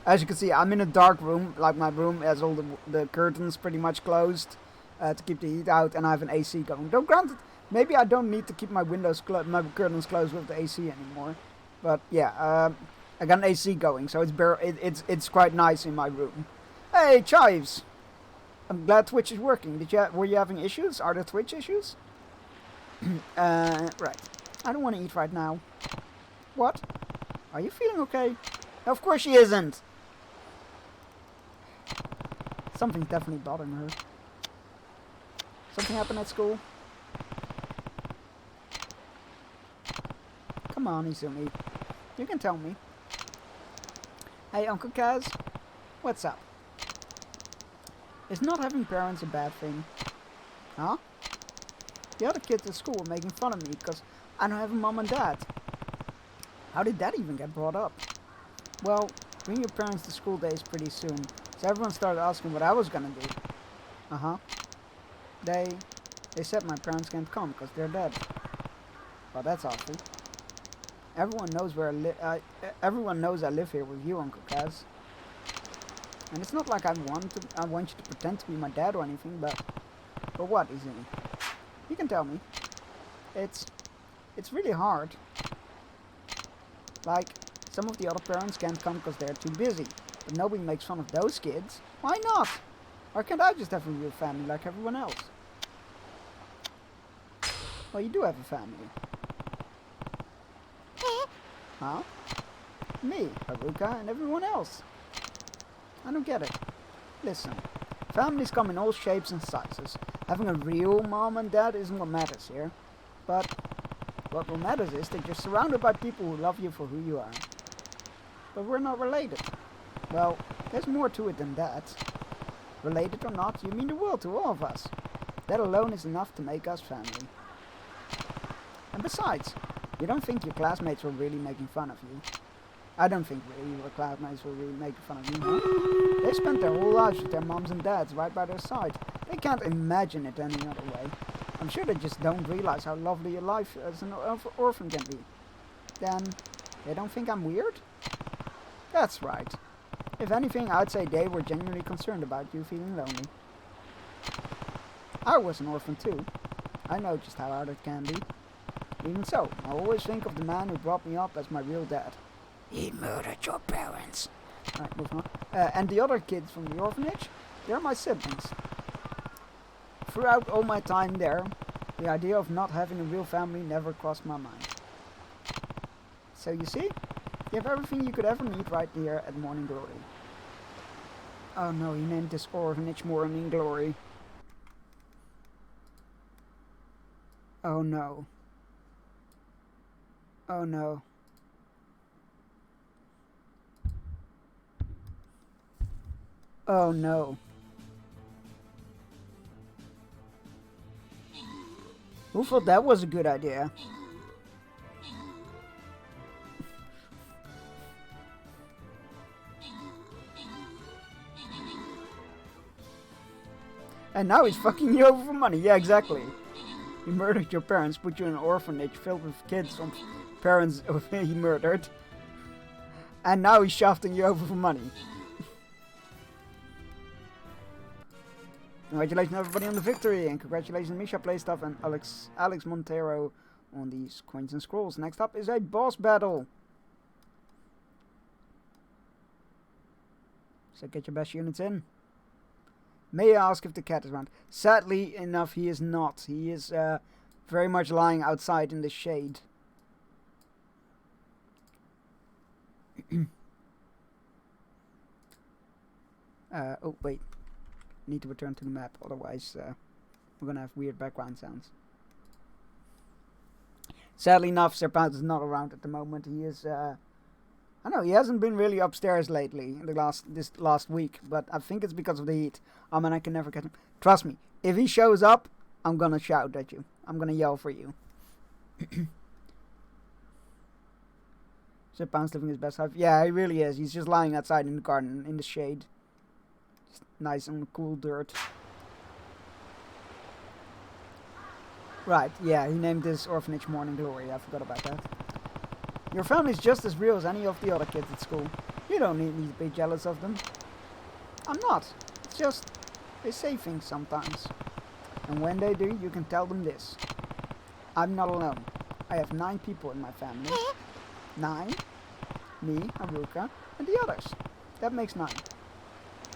as you can see, I'm in a dark room. Like my room has all the curtains pretty much closed to keep the heat out, and I have an AC going. Though granted, maybe I don't need to keep my my curtains closed with the AC anymore. But yeah, I got an AC going, so it's quite nice in my room. Hey, Chives! I'm glad Twitch is working. Were you having issues? Are there Twitch issues? Right. I don't want to eat right now. What? Are you feeling okay? Of course she isn't. Something's definitely bothering her. Something happened at school? Come on, Izumi. You can tell me. Hey, Uncle Kaz. What's up? Is not having parents a bad thing? Huh? The other kids at school were making fun of me because I don't have a mom and dad. How did that even get brought up? Well, bring your parents to school days pretty soon. So everyone started asking what I was gonna do. Uh-huh. They said my parents can't come because they're dead. Well, that's awful. Everyone knows everyone knows I live here with you, Uncle Kaz. And it's not like I want you to pretend to be my dad or anything, but what, Izumi? You can tell me. It's really hard. Like, some of the other parents can't come because they're too busy. But nobody makes fun of those kids. Why not? Why can't I just have a real family like everyone else? Well, you do have a family. Huh? Me, Haruka, and everyone else. I don't get it. Listen, families come in all shapes and sizes. Having a real mom and dad isn't what matters here. But what matters is that you're surrounded by people who love you for who you are. But we're not related. Well, there's more to it than that. Related or not, you mean the world to all of us. That alone is enough to make us family. And besides, you don't think your classmates were really making fun of you? I don't think really your classmates were really making fun of you, huh? They spent their whole lives with their moms and dads right by their side. They can't imagine it any other way. I'm sure they just don't realize how lovely a life as an orphan can be. Then, they don't think I'm weird? That's right. If anything, I'd say they were genuinely concerned about you feeling lonely. I was an orphan too. I know just how hard it can be. Even so, I always think of the man who brought me up as my real dad. He murdered your parents. Alright, moving on. And the other kids from the orphanage, they're my siblings. Throughout all my time there, the idea of not having a real family never crossed my mind. So you see, you have everything you could ever need right here at Morning Glory. Oh no, he named this orphanage Morning Glory. Oh no. Oh no. Oh no. Who thought that was a good idea? And now he's fucking you over for money. Yeah, exactly. He murdered your parents, put you in an orphanage filled with kids from parents he murdered. And now he's shafting you over for money. Congratulations everybody on the victory, and congratulations Misha Playstuff and Alex Montero on these coins and scrolls. Next up is a boss battle. So get your best units in. May I ask if the cat is around? Sadly enough, he is not. He is very much lying outside in the shade. Oh, wait. Need to return to the map, otherwise we're gonna have weird background sounds. Sadly enough, Serpent is not around at the moment. He is, I don't know, he hasn't been really upstairs lately, in this last week, but I think it's because of the heat. Oh man, I can never get him. Trust me, if he shows up, I'm gonna shout at you. I'm gonna yell for you. Serpent's living his best life. Yeah, he really is. He's just lying outside in the garden, in the shade. Nice and cool dirt. Right, yeah, he named this orphanage Morning Glory. I forgot about that. Your family's just as real as any of the other kids at school. You don't need to be jealous of them. I'm not. It's just, they say things sometimes. And when they do, you can tell them this. I'm not alone. I have 9 people in my family. 9? Me, Haruka, and the others. That makes 9.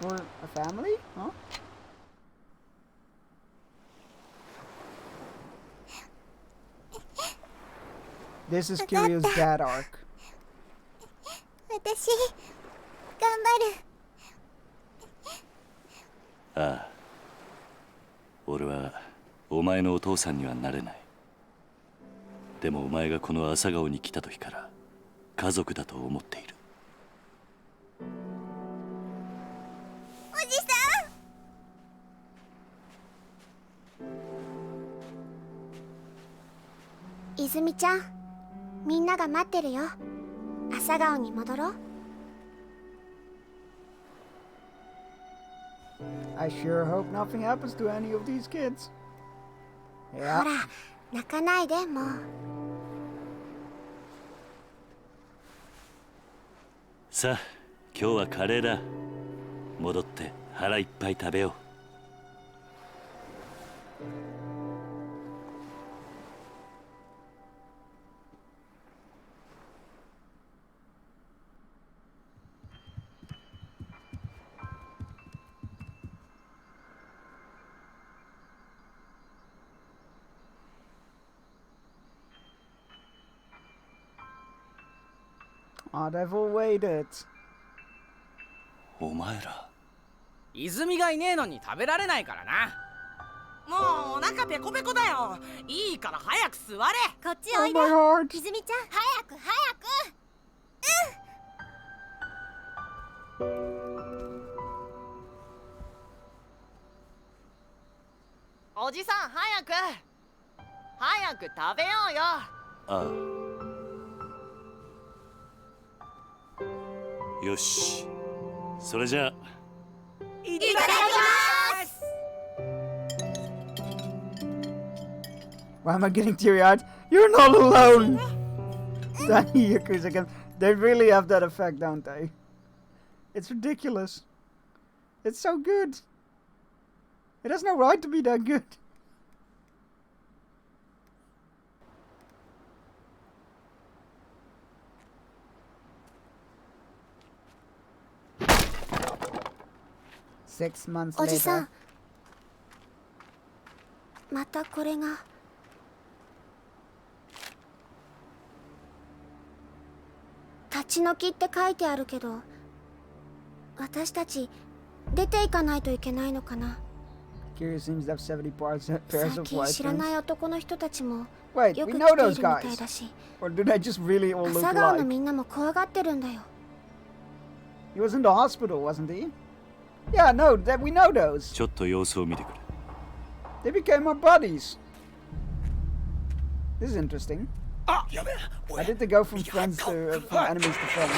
We're a family? Huh? This is Kiryu's dad arc. 私頑張る。ああ、俺はお前のお父さんにはなれない。でもお前がこの朝顔に来た時から家族だと思っている。おじさん。泉ちゃん、みんなが待ってるよ。朝顔に戻ろう。I sure hope nothing happens to any of these kids. ほら、泣かないでもう。さあ、今日はカレーだ。戻って腹いっぱい食べよう。Oh, they've all waited. お前ら。泉がいねえのに食べられないからな。もうお腹ペコペコだよ。いいから早く座れ。こっちおいで。 Oh my heart. 泉ちゃん、早く早く。おじさん早く食べようよ。ああ。よし、それじゃあ。いただきます。 Why am I getting teary-eyed? You're not alone! Danny Yakuza again. They really have that effect, don't they? It's ridiculous. It's so good. It has no right to be that good. Six months おじさ later. ん、またこれが。立ち退きって書いてあるけど、私たち出ていかないといけないのかな。 Kiryu seems to have 70 pairs さ of っき white 知らない pants. 男の人たちも Wait, よ we く know 来てい those るみたい guys. だし、 Or do they just really all look 朝顔の alike? みんなも怖がってるんだよ。 He was in the hospital, wasn't he? Yeah, no, that we know those. ちょっと様子を見てくる。 They became our buddies. This is interesting. Why did they go from friends to from enemies to friends?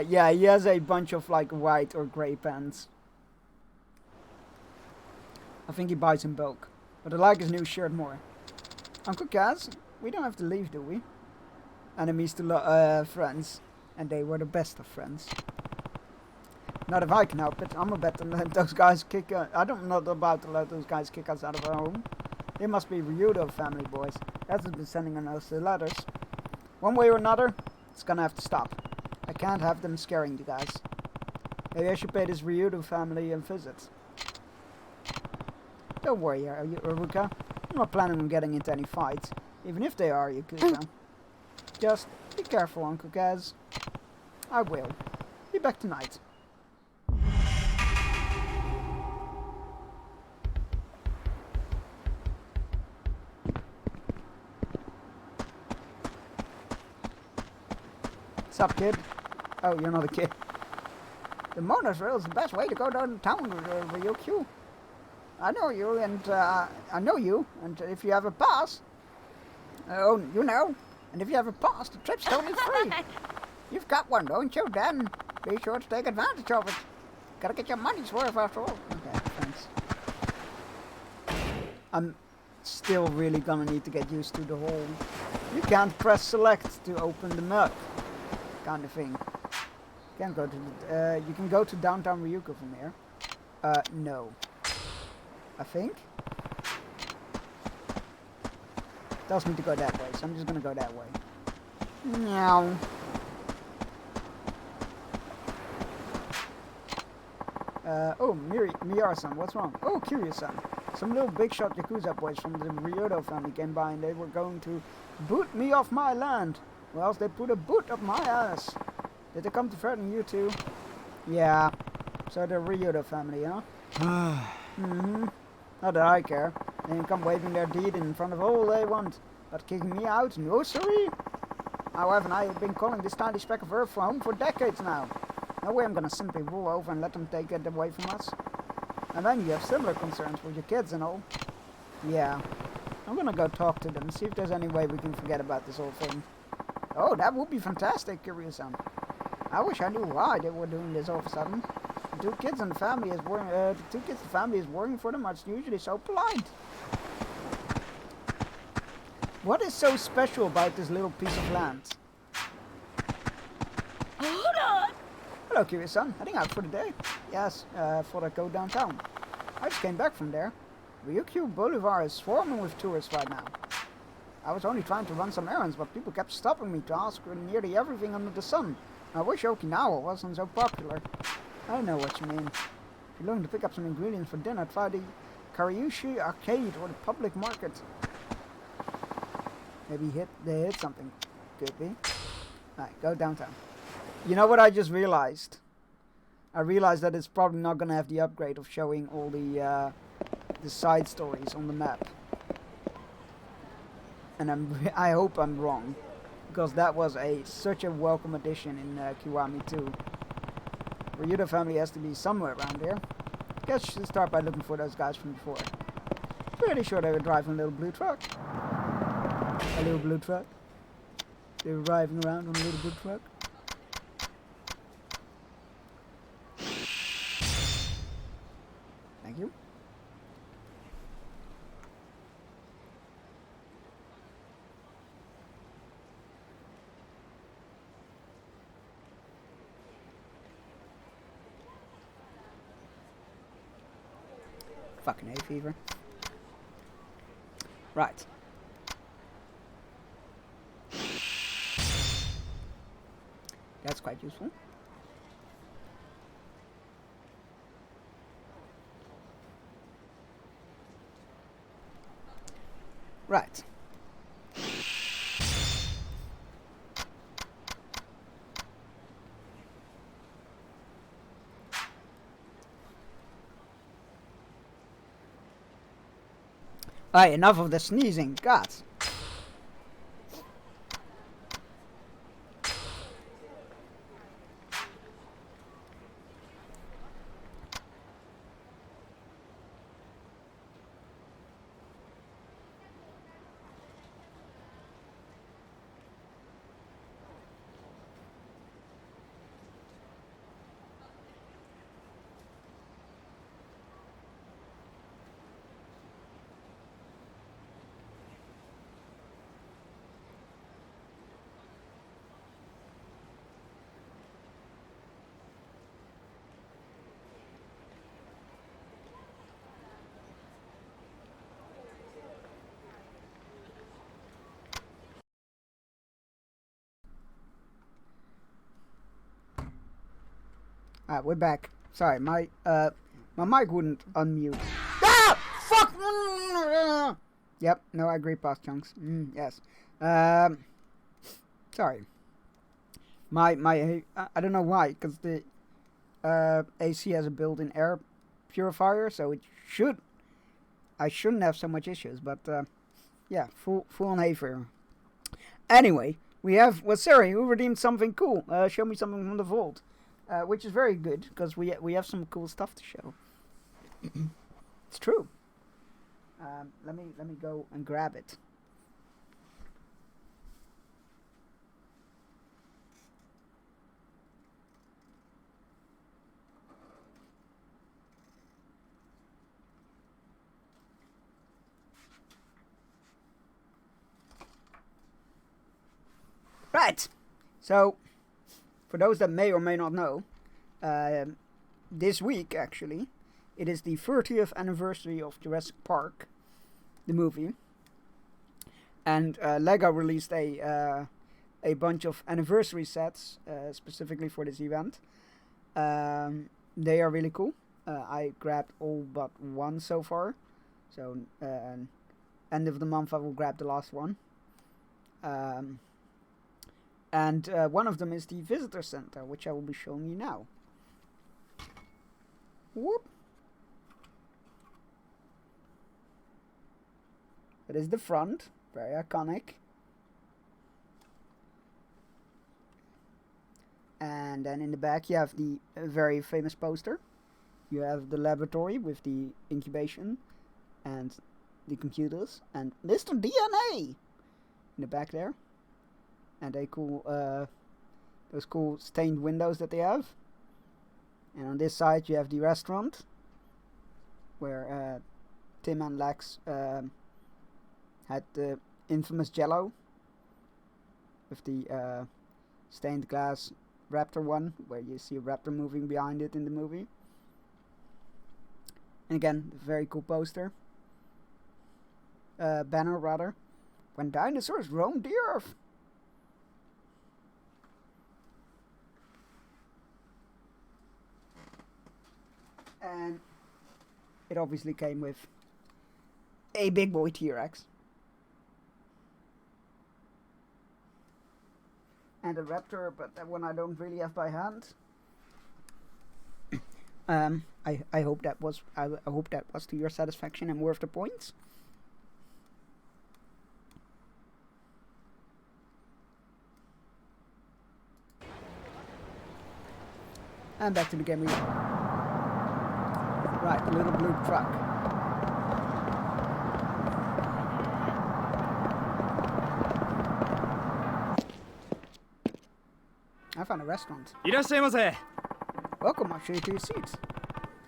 Yeah, he has a bunch of like white or grey pants. I think he buys in bulk, but I like his new shirt more. Uncle Kaz, we don't have to leave, do we? Enemies to friends, and they were the best of friends. Not if I can help it. I'm about to let those guys kick. I'm not about to let those guys kick us out of our home. They must be Ryudo family boys. That's who's been sending us the letters. One way or another, it's gonna have to stop. I can't have them scaring you guys. Maybe I should pay this Ryudo family a visit. Don't worry, Uruka. I'm not planning on getting into any fights, even if they are Yakuza. Just be careful, Uncle Kaz. I will. Be back tonight. What's up, kid? Oh, you're not a kid. The monorail is the best way to go downtown with Ryukyu. I know you, and if you have a pass, and if you have a pass, the trip's totally free. You've got one, don't you? Then be sure to take advantage of it. Gotta get your money's worth after all. Okay, thanks. I'm still really gonna need to get used to the whole. You can't press select to open the map kind of thing. Can't go to the, you can go to downtown Ryuko from here. No. I think. Tells me to go that way, so I'm just gonna go that way. Meow. Oh, Miara-san, what's wrong? Oh, Kiryu-san. some little big shot Yakuza boys from the Ryudo family came by and they were going to boot me off my land. Or else they put a boot up my ass. Did they come to threaten you too? Yeah. So the Ryudo family, huh? Mm-hmm. Not that I care. They can come waving their deed in front of all they want. But kicking me out? No siree. However, I have been calling this tiny speck of earth for home for decades now. No way I'm gonna simply roll over and let them take it away from us. And then you have similar concerns with your kids and all. Yeah. I'm gonna go talk to them, see if there's any way we can forget about this whole thing. Oh, that would be fantastic, Kiryu-san. I wish I knew why they were doing this all of a sudden. The two kids in the family is worrying for them. It's usually so polite. What is so special about this little piece of land? Hello, Kiryu-san. Heading out for the day? Yes, thought I'd go downtown. I just came back from there. Ryukyu Boulevard is swarming with tourists right now. I was only trying to run some errands, but people kept stopping me to ask for nearly everything under the sun. I wish Okinawa wasn't so popular. I know what you mean. If you're looking to pick up some ingredients for dinner, try the Kariushi Arcade or the public market. Maybe they hit something. Could be. Alright, go downtown. You know what I just realized? I realized that it's probably not going to have the upgrade of showing all the side stories on the map. And I hope I'm wrong, because that was such a welcome addition in Kiwami 2. Ryudo family has to be somewhere around here. Guess you should start by looking for those guys from before. Pretty sure they were driving a little blue truck. A little blue truck. They were driving around on a little blue truck. Thank you. Fucking hay fever. Right. That's quite useful. Right. Alright, enough of the sneezing. God. Alright, we're back. Sorry, my mic wouldn't unmute. Ah! Fuck! Yep, no, I agree, Boss Chunks. Yes. Sorry. I don't know why, because the AC has a built-in air purifier, so I shouldn't have so much issues, but yeah, full on hay fever. Anyway, we have Wasiri, who redeemed something cool. Show me something from the vault. Which is very good, because we have some cool stuff to show. It's true. Let me go and grab it. Right. So, for those that may or may not know, this week actually, it is the 30th anniversary of Jurassic Park, the movie, and Lego released a bunch of anniversary sets specifically for this event. They are really cool. I grabbed all but one so far. So end of the month I will grab the last one. And one of them is the visitor center, which I will be showing you now. Whoop. That is the front, very iconic. And then in the back you have the very famous poster. You have the laboratory with the incubation and the computers and Mr. DNA in the back there. And they cool those cool stained windows that they have. And on this side you have the restaurant where Tim and Lex had the infamous Jello with the stained glass raptor one, where you see a raptor moving behind it in the movie. And again, very cool poster. Banner rather. When dinosaurs roamed the earth. And it obviously came with a big boy T-Rex. And a raptor, but that one I don't really have by hand. I hope that was I hope that was to your satisfaction and worth the points. And back to the game we right, the little blue truck. I found a restaurant. Welcome, I'll show you to your seats.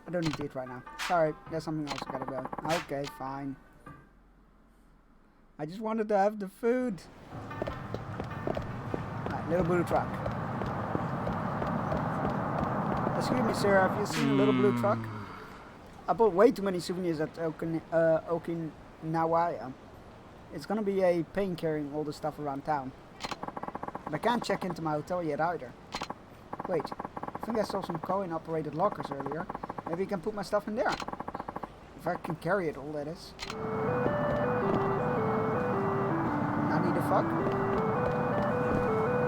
I don't need to eat right now. Sorry, there's something else I gotta go. Okay, fine. I just wanted to have the food. Right, little blue truck. Excuse me, sir, have you seen a little blue truck? I bought way too many souvenirs at Okinawa. It's gonna be a pain carrying all the stuff around town. But I can't check into my hotel yet either. Wait, I think I saw some coin-operated lockers earlier. Maybe you can put my stuff in there. If I can carry it all, that is. I need a fuck.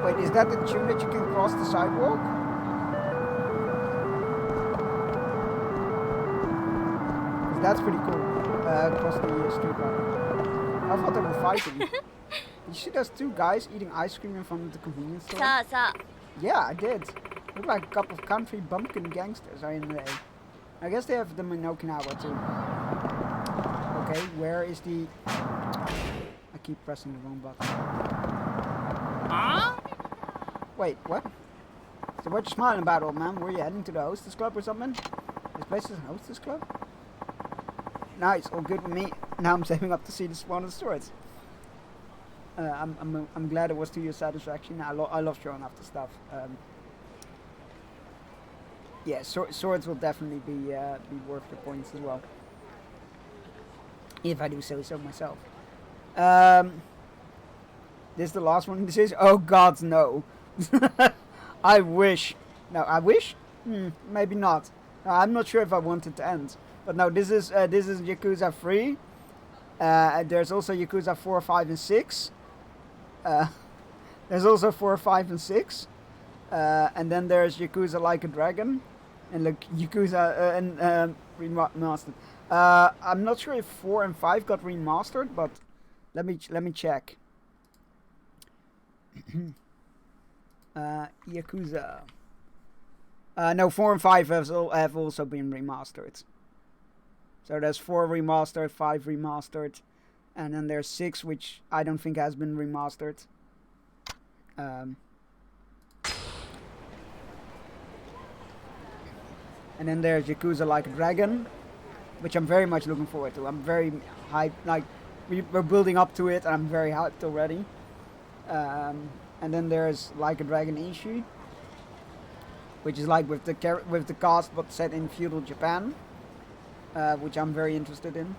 Wait, is that the tune that you can cross the sidewalk? That's pretty cool. Across the street right. I thought they were fighting. You see those two guys eating ice cream in front of the convenience store? Yeah, I did. Look like a couple of country bumpkin gangsters are in there. I guess they have them in Okinawa too. Okay, where is the... I keep pressing the wrong button. Wait, what? So what you smiling about, old man? Were you heading to the hostess club or something? This place is a hostess club? Nice, all good with me. Now I'm saving up to see the Swan of the Swords. I'm glad it was to your satisfaction. I love showing off the stuff. Yeah, swords will definitely be worth the points as well. If I do say so myself. This is the last one. This is... Oh God, no. I wish. No, I wish? Maybe not. I'm not sure if I want it to end. But no, this is Yakuza 3. There's also Yakuza 4, 5, and 6. There's also 4, 5, and 6. And then there's Yakuza Like a Dragon. And like Yakuza remastered. I'm not sure if 4 and 5 got remastered, but let me check. Yakuza. No, 4 and 5 have also been remastered. So there's 4 remastered, 5 remastered, and then there's 6 which I don't think has been remastered. And then there's Yakuza Like a Dragon, which I'm very much looking forward to. I'm very hyped, like we're building up to it and I'm very hyped already. And then there's Like a Dragon Ishii, which is like with the cast but set in feudal Japan. Which I'm very interested in.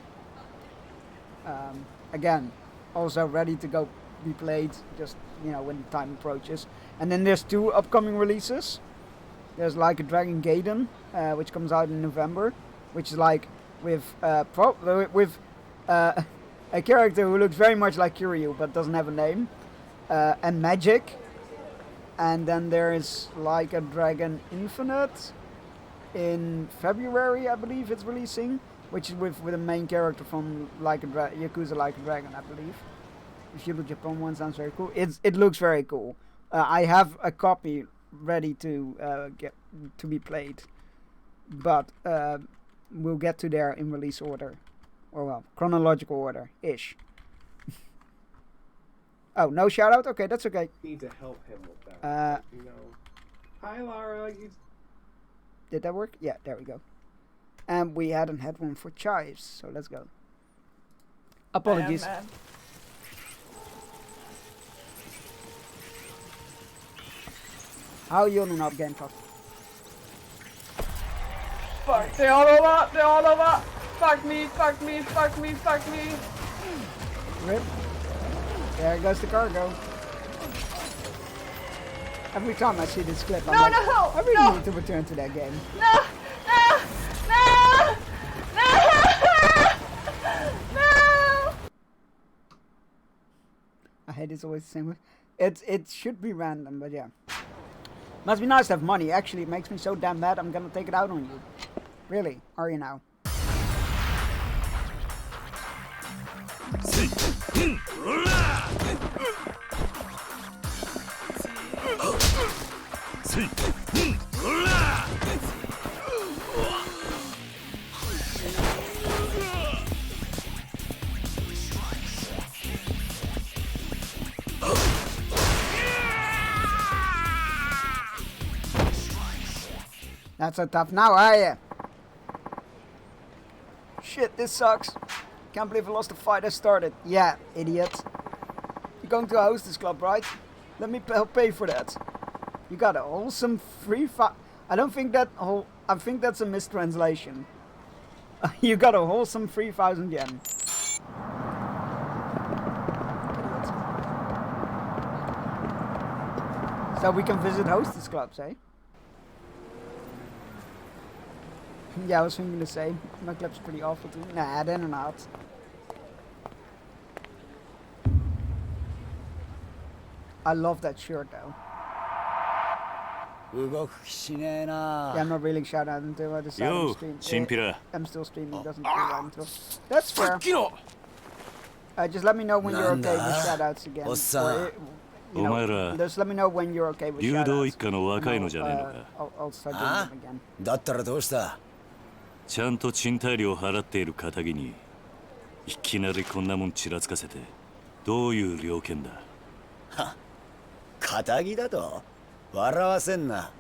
Again, also ready to go be played, just, you know, when the time approaches. And then there's 2 upcoming releases. There's Like a Dragon Gaiden, which comes out in November, which is like with a character who looks very much like Kiryu but doesn't have a name, and Magic. And then there is Like a Dragon Infinite in February, I believe it's releasing, which is with a main character from Yakuza Like a Dragon, I believe. The Feudal Japan one sounds very cool. It looks very cool. I have a copy ready to get to be played, but we'll get to there in release order, or well, chronological order ish. Oh, no shout out? Okay, that's okay. Need to help him with that. Hi Lara. Did that work? Yeah, there we go. And we hadn't had one for Chives, so let's go. Apologies. Man. How are you on up, Game Talk? Fuck, they're all over, they're all over. Fuck me, fuck me, fuck me, fuck me. Rip. There goes the cargo. Every time I see this clip, I'm like, I really need to return to that game. No! I hate it's always the same way. It should be random, but yeah. Must be nice to have money. Actually, it makes me so damn mad I'm gonna take it out on you. Really? Are you now? Not so tough now, are you? Shit, this sucks. Can't believe I lost the fight I started. Yeah, idiot. You're going to a hostess club, right? Let me help pay for that. You got a wholesome free I don't think that I think that's a mistranslation. You got a wholesome 3,000 yen. So we can visit hostess clubs, eh? Yeah, I was thinking the same. My club's pretty awful too. Nah, they're not. I love that shirt though. Yeah, I'm not really shouting out until I decide to stream. I'm still streaming, doesn't feel right until. That's fair. Just let me know when you're okay with shoutouts again. Just let me know when you're okay with shoutouts. I'll start doing them again. だったらどうした？ちゃんと賃貸料払っている堅気にいきなりこんなもんちらつかせてどういう了見だ？は、堅気だと？笑わせんな。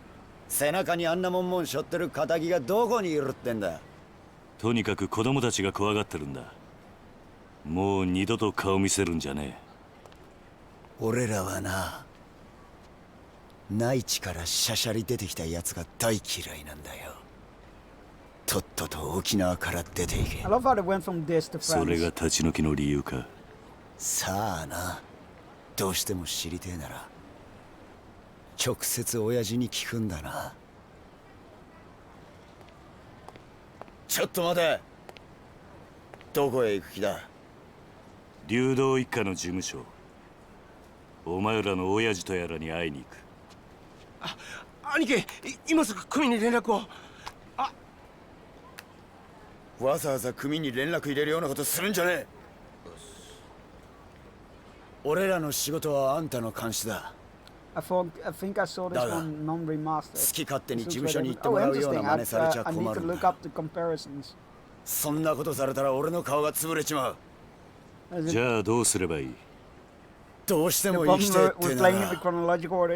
背中にあんなもん背負ってる堅気がどこにいるってんだ。とにかく子供たちが怖がってるんだ。もう二度と顔見せるんじゃねえ。俺らはな、内地からしゃしゃり出てきたやつが大嫌いなんだよ。とっとと沖縄から出ていけ。I love how they went from this to France. それが立ち退きの理由か。さあな、どうしても知りてえなら直接親父に聞くんだな。ちょっと待て。どこへ行く気だ？流動一家の事務所。お前らの親父とやらに会いに行く。兄貴、今すぐ組に連絡を。わざわざ組に連絡入れるようなことするんじゃねえ。俺らの仕事はあんたの監視だ。I think I saw this one non-remastered. 好き勝手に事務所に行ってもらうような真似されちゃ困るんだ。そんなことされたら俺の顔が潰れちまう。じゃあどうすればいい？どうしても生きてってなら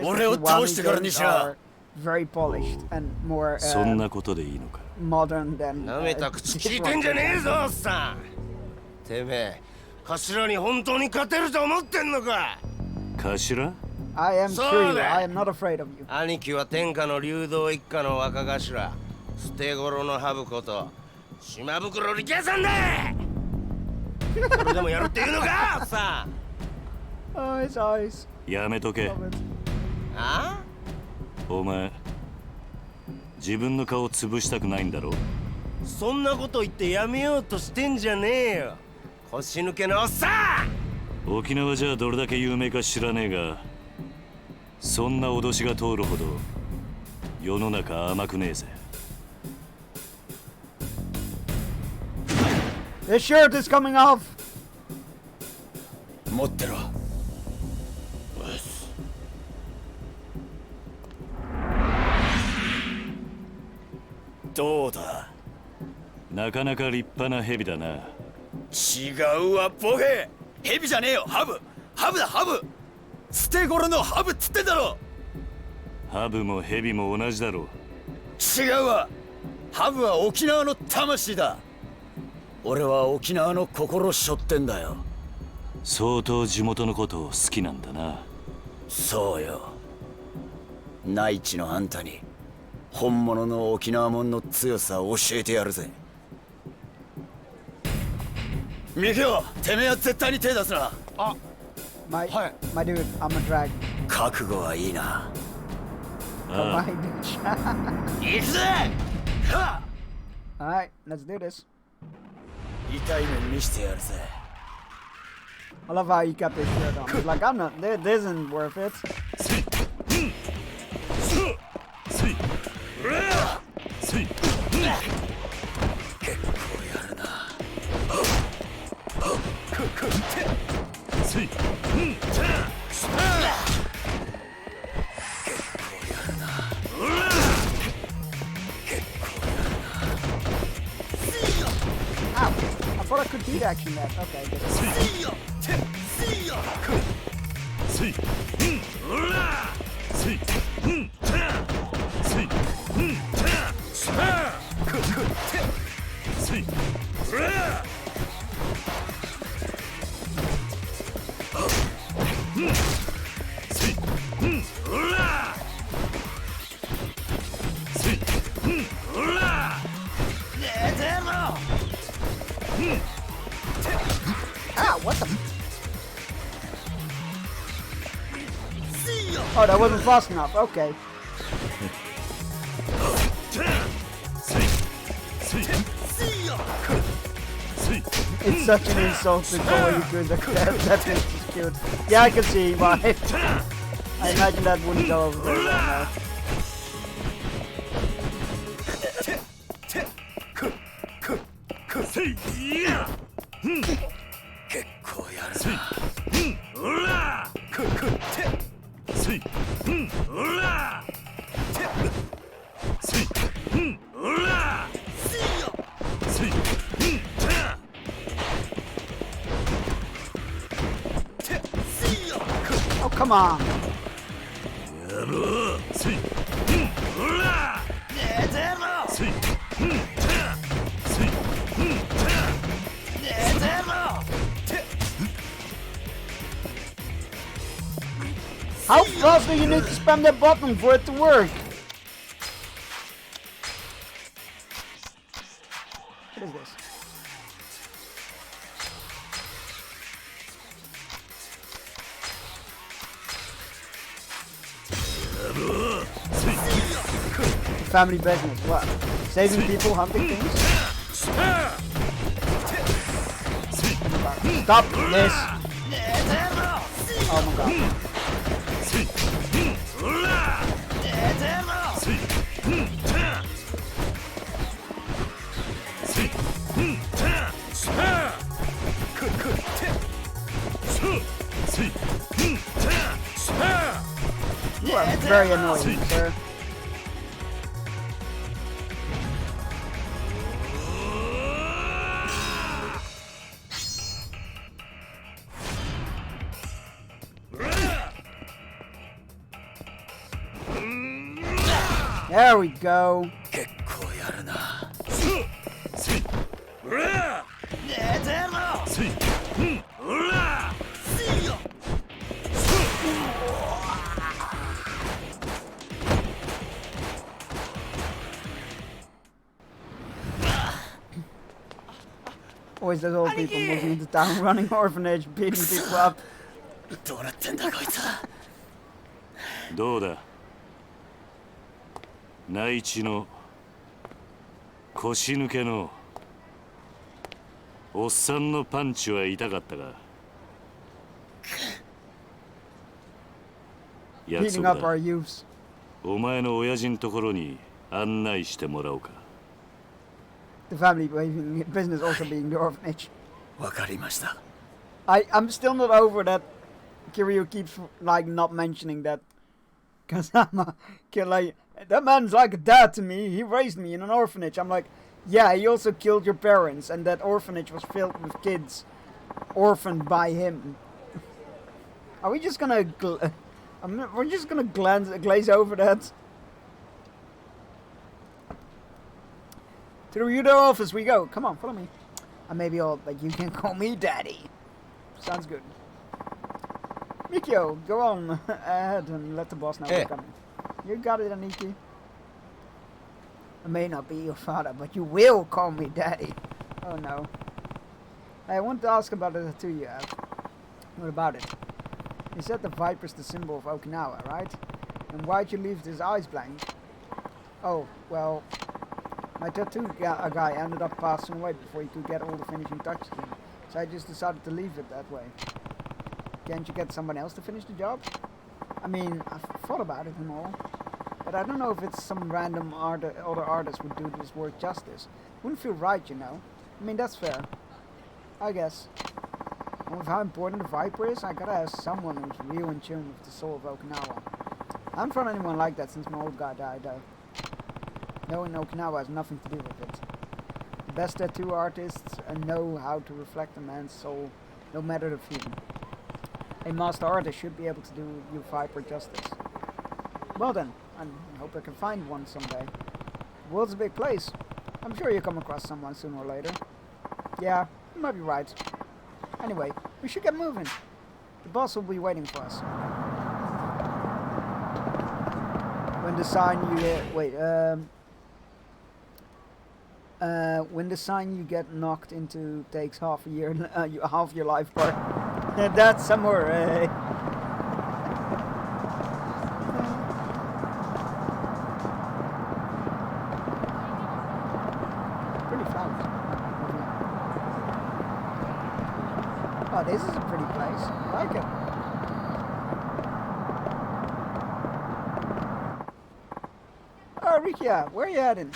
俺を倒してからにしな。そんなことでいいのか。なめた口聞いてんじゃねえぞ、おっさん。てめえ、頭に本当に勝てると思ってんのか。頭？ I am free. I am not afraid of you. 兄貴は天下の流動一家の若頭、捨て頃のハブこと島袋力也さんだ。それでもやるっていうのか、おっさん。やめとけ。あ？お前、自分の顔を潰したくないんだろ？そんなこと言ってやめようとしてんじゃねえよ。腰抜けのおっさん。沖縄じゃどれだけ有名か知らねえが、そんな脅しが通るほど世の中甘くねえぜ。The shirt is coming off. 持ってろ。どうだ。なかなか立派な蛇だな。違うわボケ。蛇じゃねえよ、ハブ。ハブだハブ。捨て頃のハブっつってんだろ。ハブも蛇も同じだろ。違うわ。ハブは沖縄の魂だ。俺は沖縄の心背負ってんだよ。相当地元のことを好きなんだな。そうよ。内地のあんたに本物の沖縄もんの強さを教えてやるぜ。ミキオ、てめえは絶対に手出すな。あ、my dude, I'm a drag. 覚悟はいいな。My bitch. 行くぜ。Alright, let's do this. 痛い目見してやるぜ。I love how he kept his shirt on. He's like, I'm not. This isn't worth it. Ow! I thought I could beat action that. Okay. Ah, what the? Oh, that wasn't fast enough. Okay. It's such an insult to call Yakuza. That is cute. Yeah, I can see why. I imagine that wouldn't go over very well now. Oh, come on. How fast do you need to spam that button for it to work? What is this? Family business, what? Saving people, hunting things? Stop this! Oh my god. You are very annoying, sir. There we go. Always those old people moving into town, running orphanage, beating people up. どうなってんだこいつ。どうだ、内地の腰抜けの。おっさんのパンチは痛かったが。約 Beating 束 up だ。 our youths. お前の親父のところに案内してもらおうか。 The family business also being the orphanage. わかりました。I'm still not over that Kiryu keeps like not mentioning that. Cause like, that man's like a dad to me. He raised me in an orphanage. I'm like, yeah, he also killed your parents, and that orphanage was filled with kids orphaned by him. Are we just gonna we're just gonna glaze over that? To the Ryudo office we go. Come on, follow me. I may be old, but you can call me daddy. Sounds good. Mikio, go on ahead and let the boss know we're coming. You got it, Aniki. I may not be your father, but you will call me daddy. Oh no. I want to ask about the tattoo you have. What about it? You said the viper's the symbol of Okinawa, right? And why'd you leave his eyes blank? Oh, well, my tattoo guy ended up passing away before he could get all the finishing touches in. So I just decided to leave it that way. Can't you get someone else to finish the job? I mean, I've thought about it and all. But I don't know if it's some random other artist would do this work justice. Wouldn't feel right, you know. I mean, that's fair. I guess. And with how important the Viper is, I gotta have someone who's real in tune with the soul of Okinawa. I haven't found anyone like that since my old guy died, though. Knowing Okinawa has nothing to do with it. The best tattoo artists know how to reflect a man's soul, no matter the theme. A master artist should be able to do you Viper justice. Well then, I hope I can find one someday. The world's a big place. I'm sure you'll come across someone sooner or later. Yeah, you might be right. Anyway, we should get moving. The boss will be waiting for us. When the sign when the sign you get knocked into takes half a year, half your life bar. That's somewhere, eh? Pretty flowers. Oh, this is a pretty place. I like it. Oh, Rikia, where are you heading?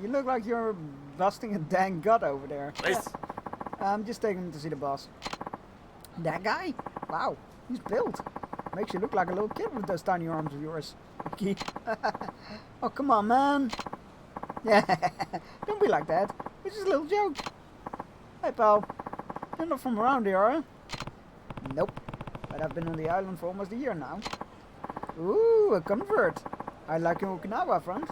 You look like you're busting a dang gut over there. Yes. I'm just taking him to see the boss. That guy? Wow, he's built. Makes you look like a little kid with those tiny arms of yours. Oh, come on, man. Yeah, don't be like that. It's just a little joke. Hey, pal. You're not from around here, are you? Nope. But I've been on the island for almost a year now. Ooh, a convert. I like your Okinawa, friend.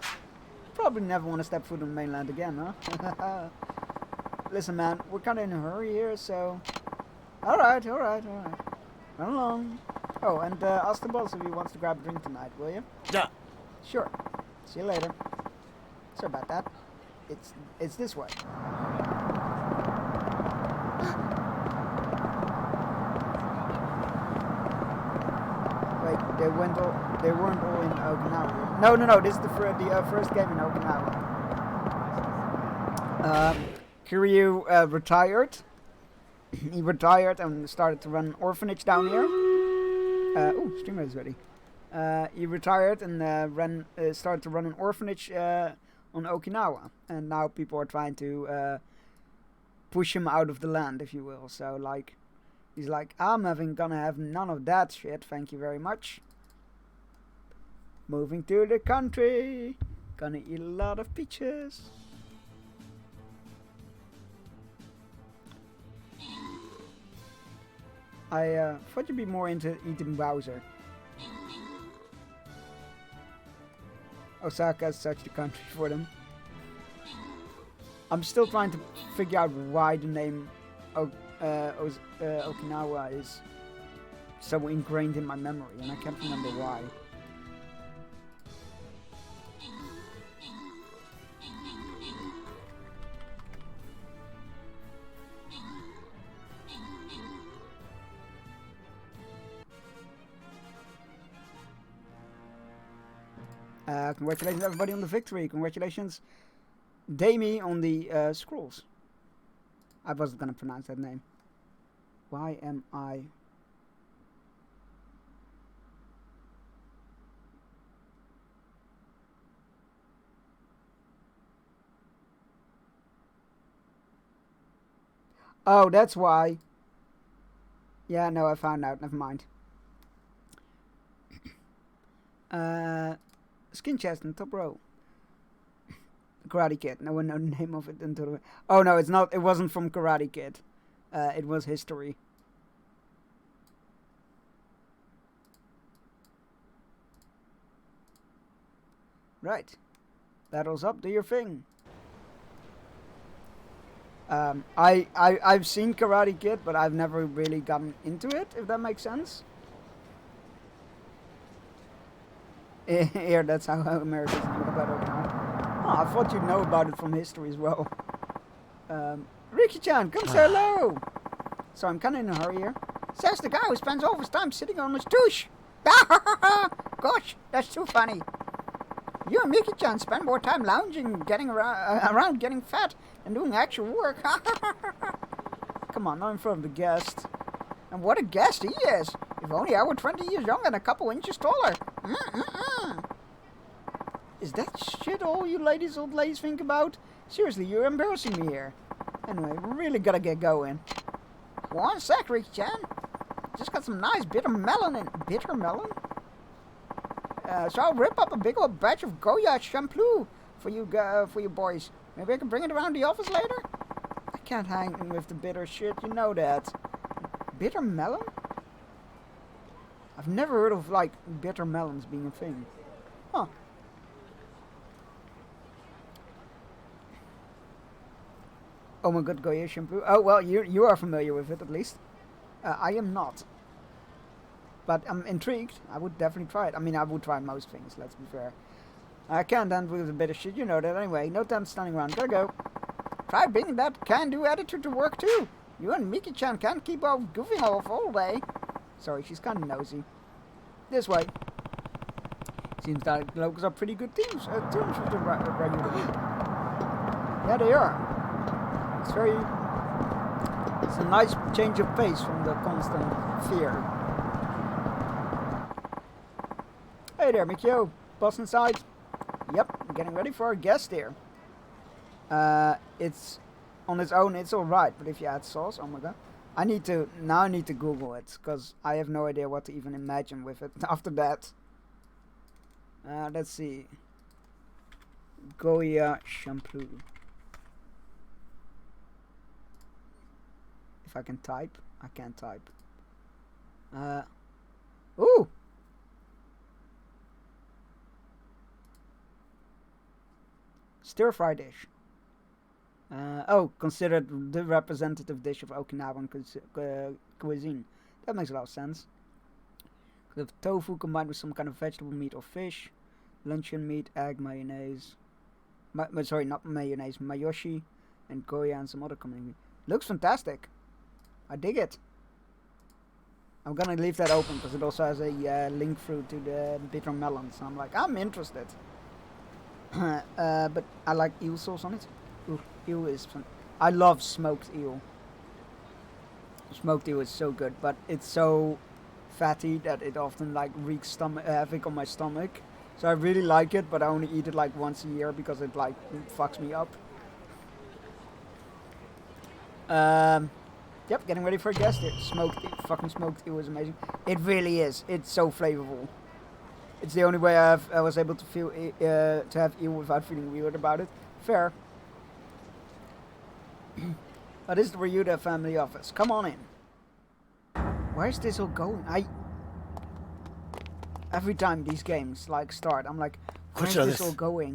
Probably never want to step foot on the mainland again, huh? Listen, man, we're kind of in a hurry here, so... Alright. Run along. Oh, and ask the boss if he wants to grab a drink tonight, will you? Yeah. Sure. See you later. Sorry about that. It's this way. Wait, they weren't all in Okinawa. No, this is the first game in Okinawa. Kiryu retired. He retired and started to run an orphanage down here. Oh, streamer is ready. He retired and started to run an orphanage on Okinawa, and now people are trying to push him out of the land, if you will. So like, he's like, I'm gonna have none of that shit. Thank you very much. Moving to the country, gonna eat a lot of peaches. I thought you'd be more into eating Bowser. Osaka is such the country for them. I'm still trying to figure out why the name Okinawa is so ingrained in my memory, and I can't remember why. Congratulations everybody on the victory. Congratulations Damie on the scrolls. I wasn't gonna pronounce that name. Why am I... Oh, that's why. Yeah, no, I found out. Never mind. Skin chest in the top row. Karate Kid. No one know the name of it until... Oh, no, it's not. It wasn't from Karate Kid. It was history. Right. Battles up. Do your thing. I've seen Karate Kid, but I've never really gotten into it, if that makes sense. Here, that's how Americans know about it now. Oh, I thought you'd know about it from history as well. Ricky-chan, come say hello! So I'm kinda in a hurry here. Says the guy who spends all of his time sitting on his douche. Gosh, that's too funny. You and Miki-chan spend more time lounging, getting around getting fat, and doing actual work. Come on, not in front of the guest. And what a guest he is! If only I were 20 years younger and a couple inches taller. Is that shit all you old ladies think about? Seriously, you're embarrassing me here. Anyway, we really gotta get going. One sec, Ricky-chan. Just got some nice bitter melon in. Bitter melon? So I'll rip up a big old batch of Goya shampoo for you boys. Maybe I can bring it around the office later? I can't hang with the bitter shit, you know that. Bitter melon? I've never heard of, like, bitter melons being a thing. Huh. Oh my god, Goya shampoo. Oh, well, you are familiar with it, at least. I am not. But I'm intrigued. I would definitely try it. I mean, I would try most things, let's be fair. I can't handle with a bit of shit, you know that anyway. No time standing around. Gotta go. Try bringing that can-do attitude to work, too. You and Miki-chan can't keep on goofing off all day. Sorry, she's kind of nosy. This way. Seems that locals are pretty good teams with the regular week. Yeah, they are. It's a nice change of pace from the constant fear. Hey there, Mikio. Boss inside. Yep, getting ready for our guest here. It's on its own, it's alright, but if you add sauce, oh my god. I need to Google it, because I have no idea what to even imagine with it after that. Let's see. Goya shampoo. If I can type, I can't type. Ooh! Stir-fry dish. Considered the representative dish of Okinawan cuisine. That makes a lot of sense. We have tofu combined with some kind of vegetable meat or fish. Luncheon meat, egg, mayonnaise. Sorry, not mayonnaise, mayoshi, and Goya and some other combination. Looks fantastic. I dig it. I'm gonna leave that open because it also has a link through to the bitter melon. So I'm like, I'm interested. But I like eel sauce on it. Ooh, eel is fun. I love smoked eel. Smoked eel is so good, but it's so fatty that it often like wreaks havoc on my stomach. So I really like it, but I only eat it like once a year because it like fucks me up. Yep, getting ready for a guest here. Fucking smoked eel is amazing. It really is. It's so flavorful. It's the only way I was able to feel to have eel without feeling weird about it. Fair. But this is the Ryuda family office. Come on in. Where's this all going? Every time these games like start, I'm like, where's this all going?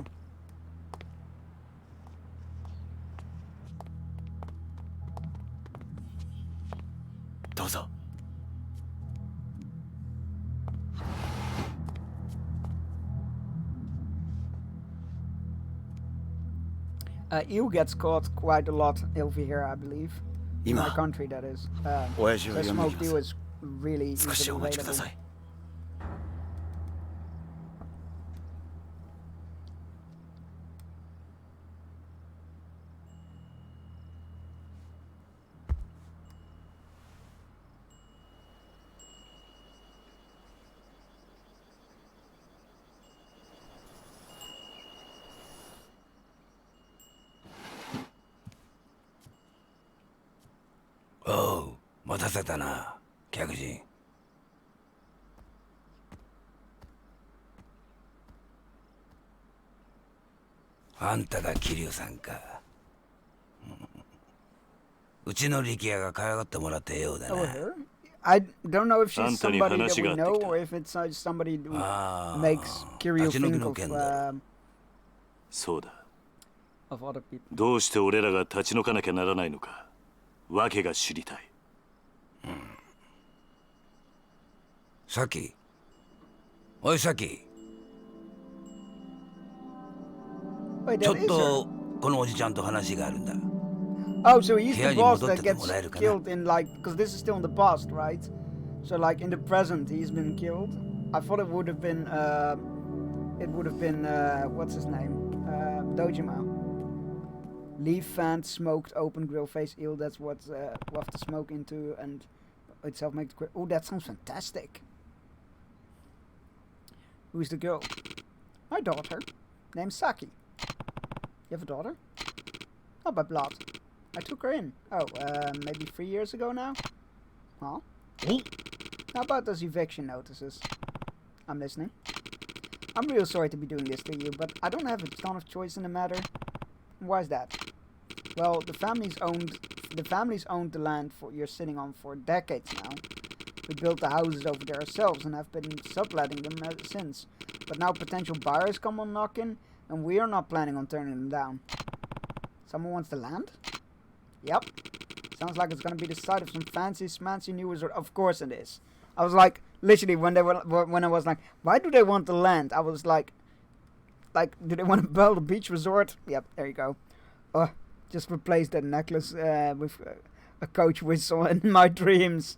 Eel gets caught quite a lot over here, I believe. In my country, that is. So smoked eel is really easily available. 待たせたな、客人。あんたが桐生さんか。うちの力也が可愛がってもらってようだな。 Oh, her? I don't know if she's somebody that we know or if it's somebody who makes Kiryu think of そうだ。 of other people. どうして俺らが立ち退かなきゃならないのか、訳が知りたい。サキ。おいサキ。ちょっとこのおじちゃんと話があるんだ。 Oh, so he's the boss that gets killed in like, because this is still in the past, right? So like in the present, he's been killed. I thought it would have been, what's his name? Dojima. Leaf fan, smoked, open grill face eel. That's what we'll have to smoke into and itself make the. Oh, that sounds fantastic. Who's the girl? My daughter, named Saki. You have a daughter? Not by blood. I took her in. Oh, maybe 3 years ago now? Huh? How about those eviction notices? I'm listening. I'm real sorry to be doing this to you, but I don't have a ton of choice in the matter. Why is that? Well, the family's owned the land you're sitting on for decades now. We built the houses over there ourselves and have been subletting them since. But now potential buyers come on knocking, and we are not planning on turning them down. Someone wants the land? Yep. Sounds like it's gonna be the site of some fancy smancy new resort. Of course it is. I was like, literally when I was like, why do they want the land? I was like, do they want to build a beach resort? Yep, there you go. Just replace that necklace with a coach whistle in my dreams.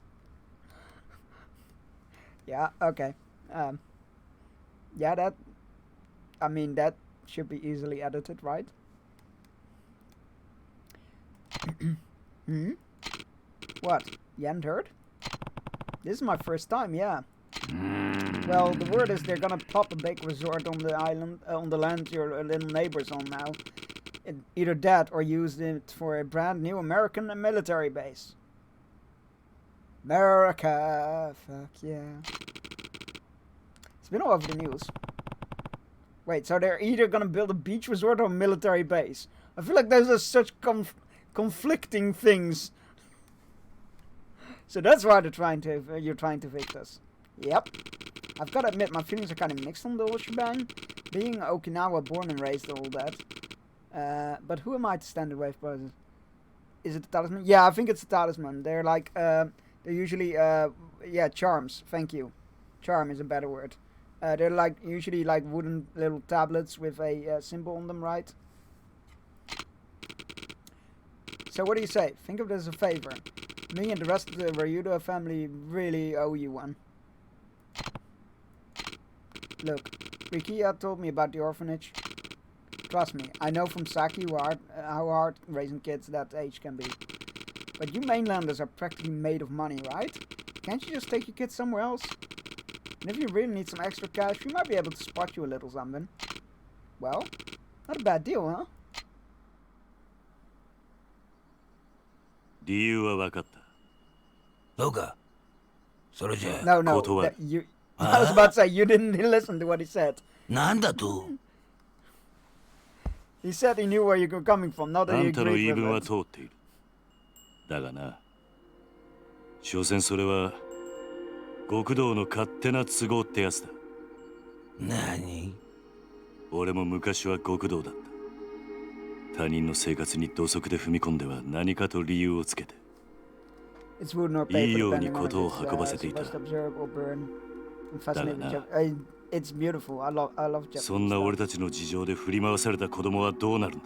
Yeah, okay. Yeah, that should be easily edited, right? Hmm? What? You hadn't heard? This is my first time, yeah. Well, the word is they're gonna pop a big resort on the island, on the land your little neighbors on now. Either that or use it for a brand new American military base. America, fuck yeah. It's been all over the news. Wait, so they're either gonna build a beach resort or a military base. I feel like those are such conflicting things. So that's why you're trying to evict us. Yep. I've got to admit, my feelings are kind of mixed on the whole shebang. Being Okinawa born and raised and all that. But who am I to stand in the way of brothers? Is it the talisman? Yeah, I think it's the talisman. They're like, they're usually, yeah, charms. Thank you. Charm is a better word. They're like, usually like wooden little tablets with a symbol on them, right? So what do you say? Think of this as a favor. Me and the rest of the Ryudo family really owe you one. Look, Rikiya told me about the orphanage. Trust me, I know from Saki how hard raising kids that age can be. But you mainlanders are practically made of money, right? Can't you just take your kids somewhere else? And if you really need some extra cash, we might be able to spot you a little something. Well, not a bad deal, huh? 理由は分かった。そうか。それじゃ。No, no. I was about to say you didn't listen to what he said. なんだと? He said he knew where you were coming from, not that he agreed with it. あんたの言い分は通っている。だがな、所詮それは極道の勝手な都合ってやつだ。何？俺も昔は極道だった。他人の生活に土足で踏み込んでは何かと理由をつけていいようにことを運ばせていた。だがな、そんな俺たちの事情で振り回された子供はどうなるんだ。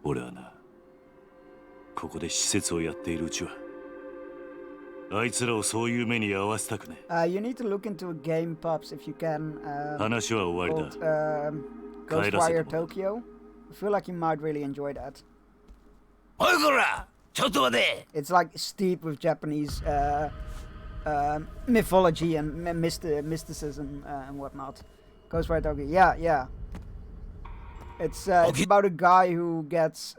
俺はな、ここで施設をやっているうちはあいつらをそういう目に遭わせたくね。You need to look into a game, Pops, if you can. 話は終わりだ。Ghostwire Tokyo. I feel like you might really enjoy that. It's like steeped with Japanese mythology and mysticism and whatnot. Ghostwire Tokyo. Yeah, yeah. It's about a guy who gets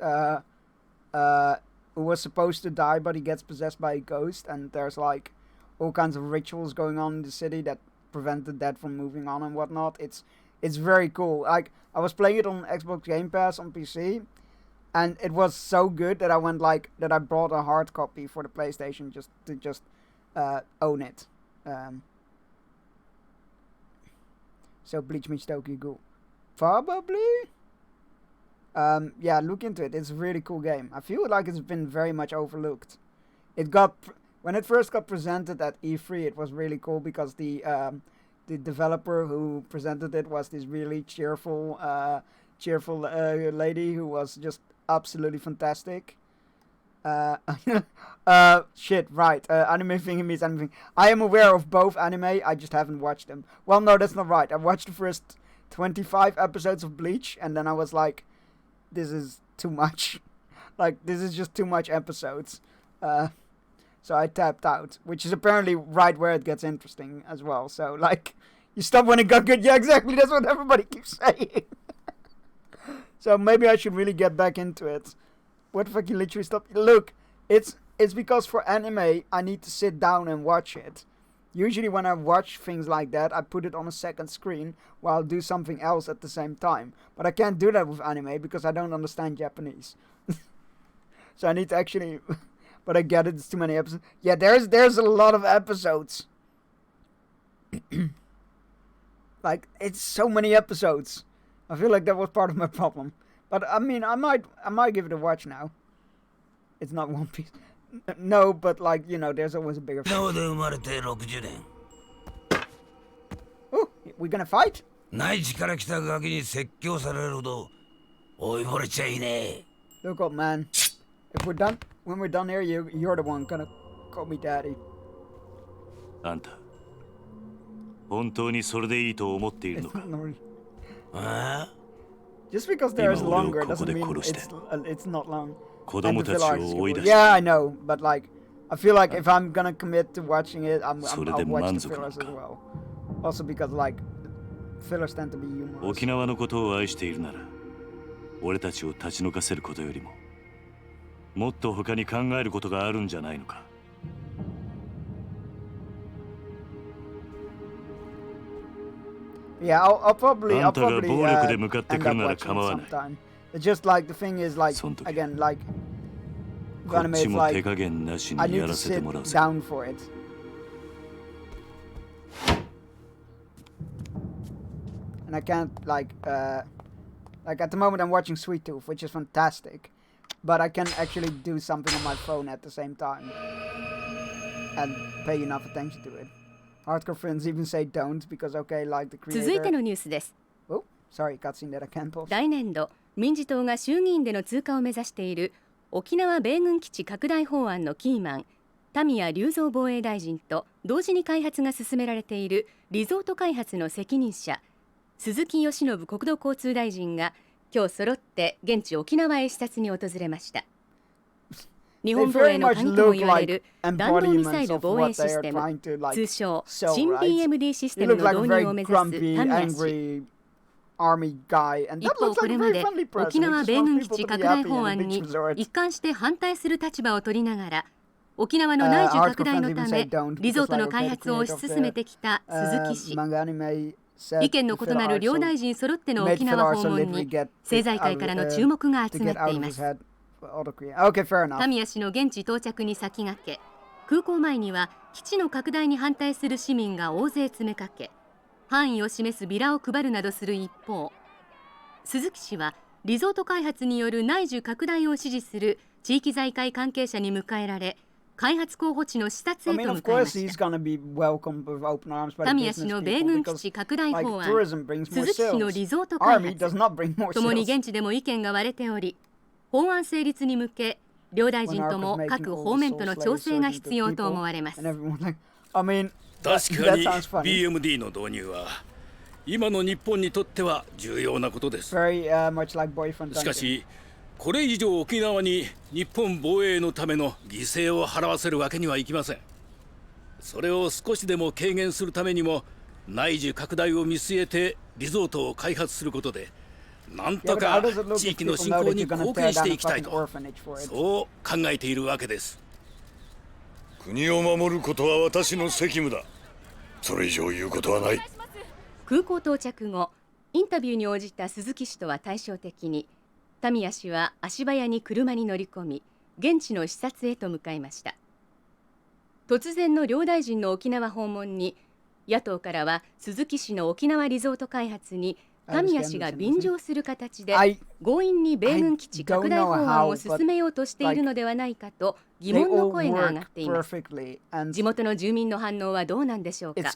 who was supposed to die, but he gets possessed by a ghost, and there's like all kinds of rituals going on in the city that prevent the dead from moving on and whatnot. It's very cool. Like, I was playing it on Xbox Game Pass on PC, and it was so good that I brought a hard copy for the PlayStation just to own it. So Bleach meets Tokyo Ghoul, probably. Yeah, look into it. It's a really cool game. I feel like it's been very much overlooked. When it first got presented at E3, it was really cool because the developer who presented it was this really cheerful lady who was just absolutely fantastic. Shit, right. Anime thing means anime thing. I am aware of both anime, I just haven't watched them. Well, no, that's not right. I watched the first 25 episodes of Bleach, and then I was like, this is too much. Like, this is just too much episodes. So I tapped out, which is apparently right where it gets interesting as well. So, like, you stop when it got good. Yeah, exactly. That's what everybody keeps saying. So maybe I should really get back into it. What the fuck, you literally stopped? Look, it's because for anime, I need to sit down and watch it. Usually when I watch things like that, I put it on a second screen while I do something else at the same time. But I can't do that with anime because I don't understand Japanese. So I need to actually... But I get it, it's too many episodes. Yeah, there's a lot of episodes. Like, it's so many episodes. I feel like that was part of my problem. But I mean, I might give it a watch now. It's not One Piece. No, but like, you know, there's always a bigger fight. Oh, we gonna fight? Look up, man. If we're done, when we're done here, you're the one gonna call me daddy. あんた、本当にそれでいいと思っているのか? Just because there is longer doesn't mean it's not long. 子供たちを追い出して。 Yeah, I know, but like, I feel like if I'm gonna commit to watching it, I'll watch the fillers as well. Also because like, fillers tend to be humorous. 沖縄のことを愛しているなら、俺たちを立ち退かせることよりも、もっと他に考えることがあるんじゃないのか? Yeah, I'll probably end up あんたが暴力で向かってくるなら watching 構わ it ない。 sometime. It's just like the thing is like again like こっ anime ち is も手 like 加減なし I に need や to らせて sit もらうぜ。 down for it. And I can't like at the moment I'm watching Sweet Tooth, which is fantastic, but I can actually do something on my phone at the same time and pay enough attention to it. Hardcore friends even say don't because okay, like the creator. 続いてのニュースです。 Oh, sorry, cutscene that I can't pause. 来年度民自党が衆議院での通過を目指している沖縄米軍基地拡大法案のキーマン田宮隆三防衛大臣と同時に開発が進められているリゾート開発の責任者鈴木義信国土交通大臣が今日揃って現地沖縄へ視察に訪れました。日本防衛の鍵とも言われる弾道ミサイル防衛システム、通称新 BMD システムの導入を目指す田宮氏。一方これまで沖縄米軍基地拡大法案に一貫して反対する立場を取りながら沖縄の内需拡大のためリゾートの開発を推し進めてきた鈴木氏。意見の異なる両大臣揃っての沖縄訪問に政財界からの注目が集まっています。田宮氏の現地到着に先駆け空港前には基地の拡大に反対する市民が大勢詰めかけ範囲を示すビラを配るなどする一方、鈴木氏はリゾート開発による内需拡大を支持する地域財界関係者に迎えられ開発候補地の視察へと向かいました。田宮氏の米軍基地拡大法案、鈴木氏のリゾート開発、ともに現地でも意見が割れており、法案成立に向け両大臣とも各方面との調整が必要と思われます。確かに BMD の導入は今の日本にとっては重要なことです。しかしこれ以上沖縄に日本防衛のための犠牲を払わせるわけにはいきません。それを少しでも軽減するためにも内需拡大を見据えてリゾートを開発することでなん Yeah, と but か how does it look 地 if 域の people 振 know 興 that に you're gonna 貢 tear 献し down て a いきたい fucking と orphanage for it? そう考えているわけです。国を守ることは私の責務だ。それ以上言うことはない。空港到着後、インタビューに応じた鈴木氏とは対照的に、タミヤ氏は足早に車に乗り込み、現地の視察へと向かいました。突然の両大臣の沖縄訪問に、野党からは鈴木氏の沖縄リゾート開発にタミヤ氏が便乗する形で強引に米軍基地拡大法案を進めようとしているのではないかと疑問の声が上がっています。地元の住民の反応はどうなんでしょうか。基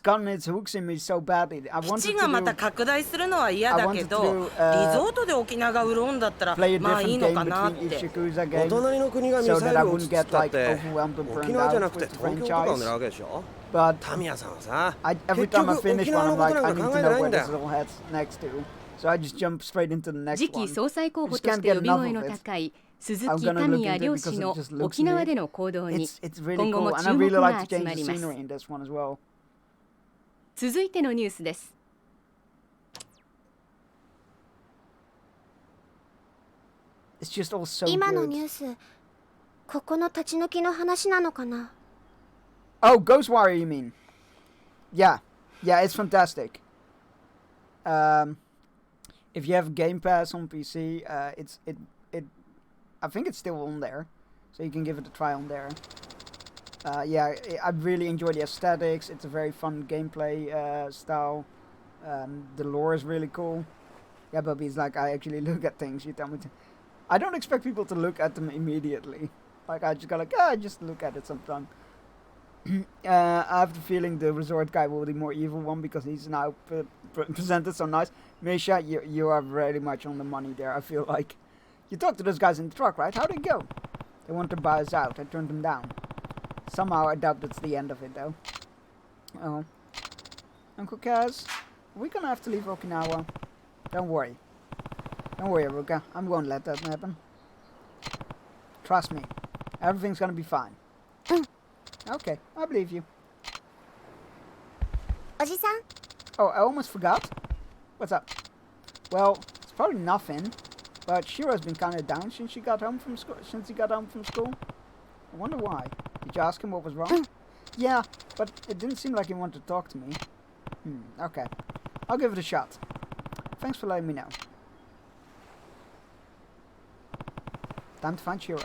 地がまた拡大するのは嫌だけど、リゾートで沖縄が潤うんだったらまあいいのかなって。お隣の国がミサイルを撃つったって沖縄じゃなくて東京とかを狙うわけでしょ。タミヤさんはさ、every time I finish one, I'm like, I need to know where this all heads next to. So I just jump straight into the next 次期 one. 総裁候補として呼び声の高い鈴木タミヤ両氏の沖縄での行動に今後も注目が集まります。続いてのニュースです。今のニュース、ここの立ち退きの話なのかな。Oh, Ghost Warrior, you mean? Yeah, it's fantastic. If you have Game Pass on PC, I think it's still on there, so you can give it a try on there. Yeah, I really enjoy the aesthetics. It's a very fun gameplay style. The lore is really cool. Yeah, Bubby's like, I actually look at things. You tell me to. I don't expect people to look at them immediately. Like I just go like, I just look at it sometime. I have the feeling the resort guy will be the more evil one because he's now presented so nice. Misha, you are very much on the money there. I feel like you talked to those guys in the truck, right? How'd it go? They wanted to buy us out. I turned them down. Somehow I doubt that's the end of it, though. Oh, Uncle Kaz, we're gonna have to leave Okinawa. Don't worry, Aruka. I'm gonna let that happen. Trust me, everything's gonna be fine. Okay, I believe you. Oji-san? Oh, I almost forgot. What's up? Well, it's probably nothing, but Shiro's been kind of down since he got home from school. I wonder why. Did you ask him what was wrong? Yeah, but it didn't seem like he wanted to talk to me. Okay. I'll give it a shot. Thanks for letting me know. Time to find Shiro.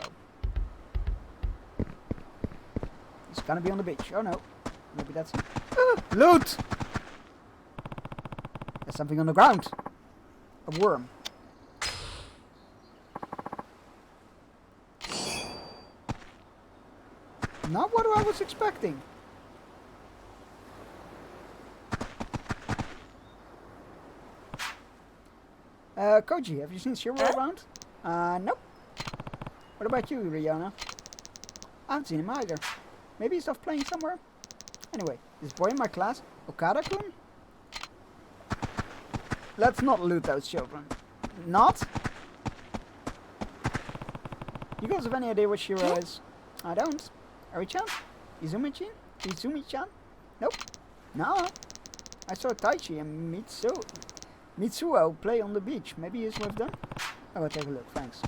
It's gonna be on the beach. Oh no. Maybe that's it. Loot! There's something on the ground. A worm. Not what I was expecting. Koji, have you seen Shiro around? Nope. What about you, Rihanna? I haven't seen him either. Maybe he's off playing somewhere? Anyway, this boy in my class, Okada-kun? Let's not loot those children. Not? You guys have any idea what Shiro is? I don't. Ari-chan? Izumi-chan? Nope. No. I saw Taichi and Mitsuo play on the beach. Maybe he's with them? I will take a look, thanks.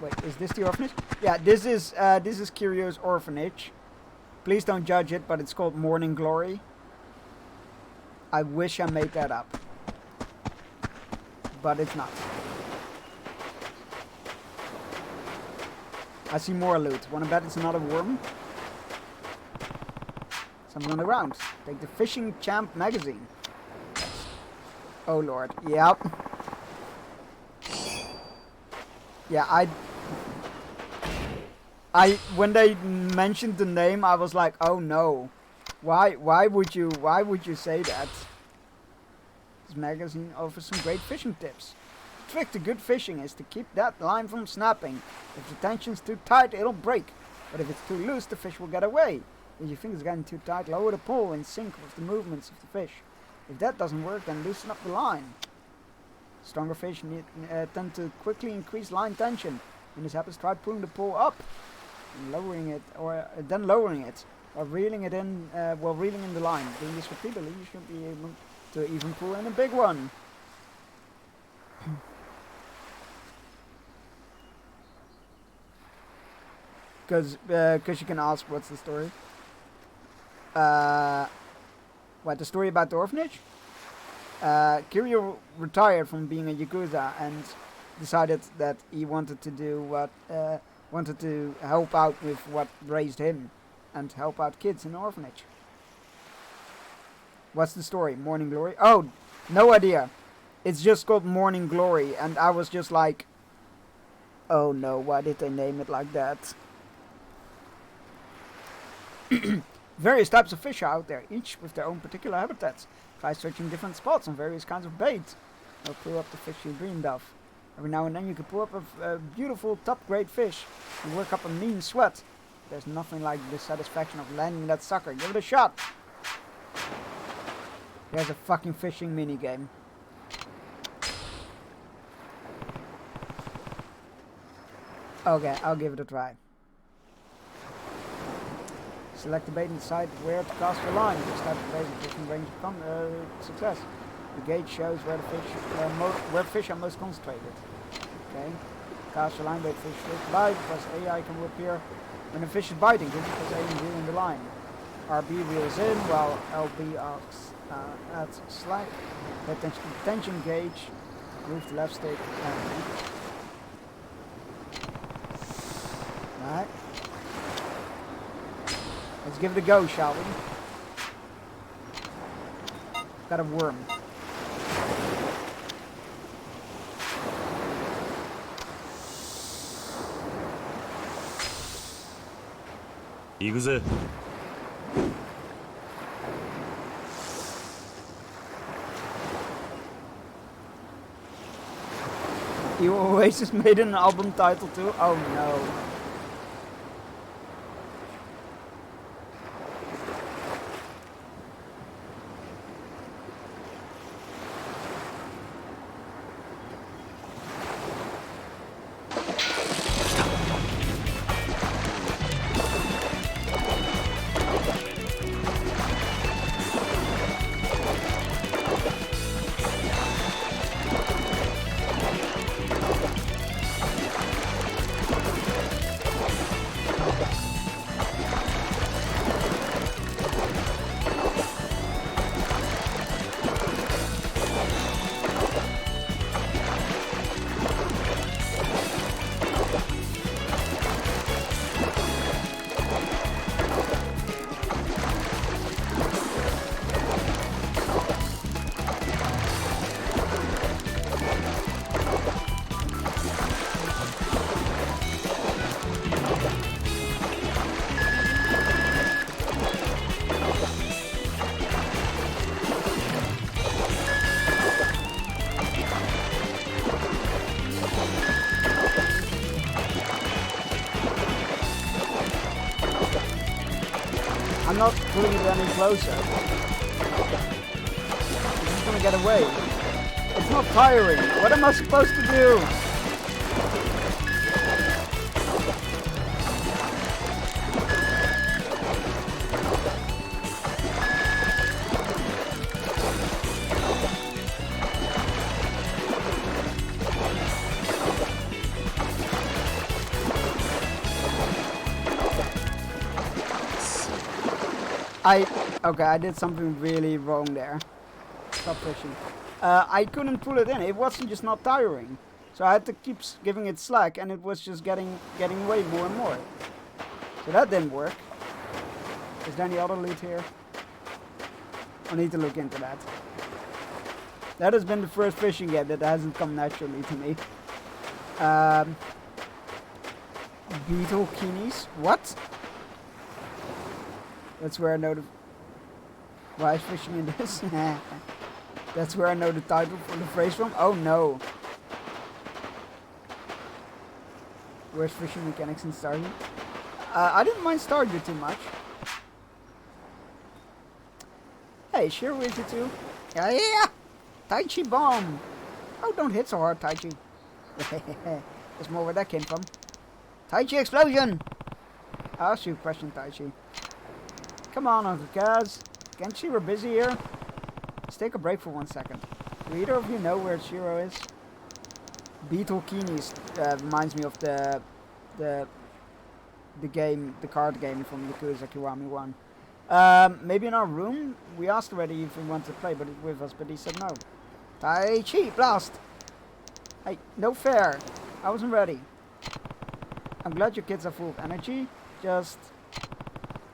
Wait, is this the orphanage? Yeah, this is Kiryo's orphanage. Please don't judge it, but it's called Morning Glory. I wish I made that up. But it's not. I see more loot. Wanna bet it's another worm? Something on the ground. Take the Fishing Champ magazine. Oh lord. Yep. Yeah, when they mentioned the name, I was like, oh no. Why would you say that? This magazine offers some great fishing tips. The trick to good fishing is to keep that line from snapping. If the tension's too tight, it'll break. But if it's too loose, the fish will get away. If you think it's getting too tight, lower the pole in sync with the movements of the fish. If that doesn't work, then loosen up the line. Stronger fish tend to quickly increase line tension. When this happens, try pulling the pole up and lowering it, or then lowering it, or reeling it in while reeling in the line. Doing this repeatedly, you should be able to even pull in a big one. Because you can ask what's the story. What, the story about the orphanage? Kiryu retired from being a Yakuza and decided that he wanted to do what, wanted to help out with what raised him and help out kids in the orphanage. What's the story? Morning Glory? Oh, no idea. It's just called Morning Glory, and I was just like, oh no, why did they name it like that? Various types of fish are out there, each with their own particular habitats. Try searching different spots on various kinds of bait. They'll pull up the fish you dreamed of. Every now and then you can pull up a beautiful top-grade fish and work up a mean sweat. There's nothing like the satisfaction of landing that sucker. Give it a shot! There's a fucking fishing minigame. Okay, I'll give it a try. Select the bait and decide where to cast your line. This type of bait is different range of success. The gauge shows where the fish are most concentrated. Okay. Cast your line, wait for fish to bite. Press A icon will appear when the fish is biting. This is press A and reeling the line. RB reels in while LB adds slack. Pay attention to the tension gauge. Move the left stick. Alright. Let's give it a go, shall we? Got a worm. Yakuza. You Oasis made an album title too? Oh no. I'm not putting it any closer. It's just gonna get away. It's not tiring. What am I supposed to do? Okay, I did something really wrong there. Stop fishing. I couldn't pull it in. It wasn't just not tiring. So I had to keep giving it slack, and it was just getting away more and more. So that didn't work. Is there any other loot here? I need to look into that. That has been the first fishing game that hasn't come naturally to me. Beetle Keenies? What? That's where I know the... Why is fishing in this? That's where I know the title for the phrase from? Oh no. Where's fishing mechanics in Stardew? I didn't mind Stardew too much. Hey, Shiro is it too? Yeah! Taichi bomb! Oh, don't hit so hard, Taichi. There's more where that came from. Taichi explosion! I'll ask you a question, Taichi. Come on, Uncle Kaz. Can't see we're busy here? Let's take a break for 1 second. Do either of you know where Shiro is? Beetle Keenies reminds me of the game, the card game from Yakuza Kiwami 1. Maybe in our room? We asked already if he wanted to play with us, but he said no. Tai Chi, blast! Hey, no fair. I wasn't ready. I'm glad your kids are full of energy. Just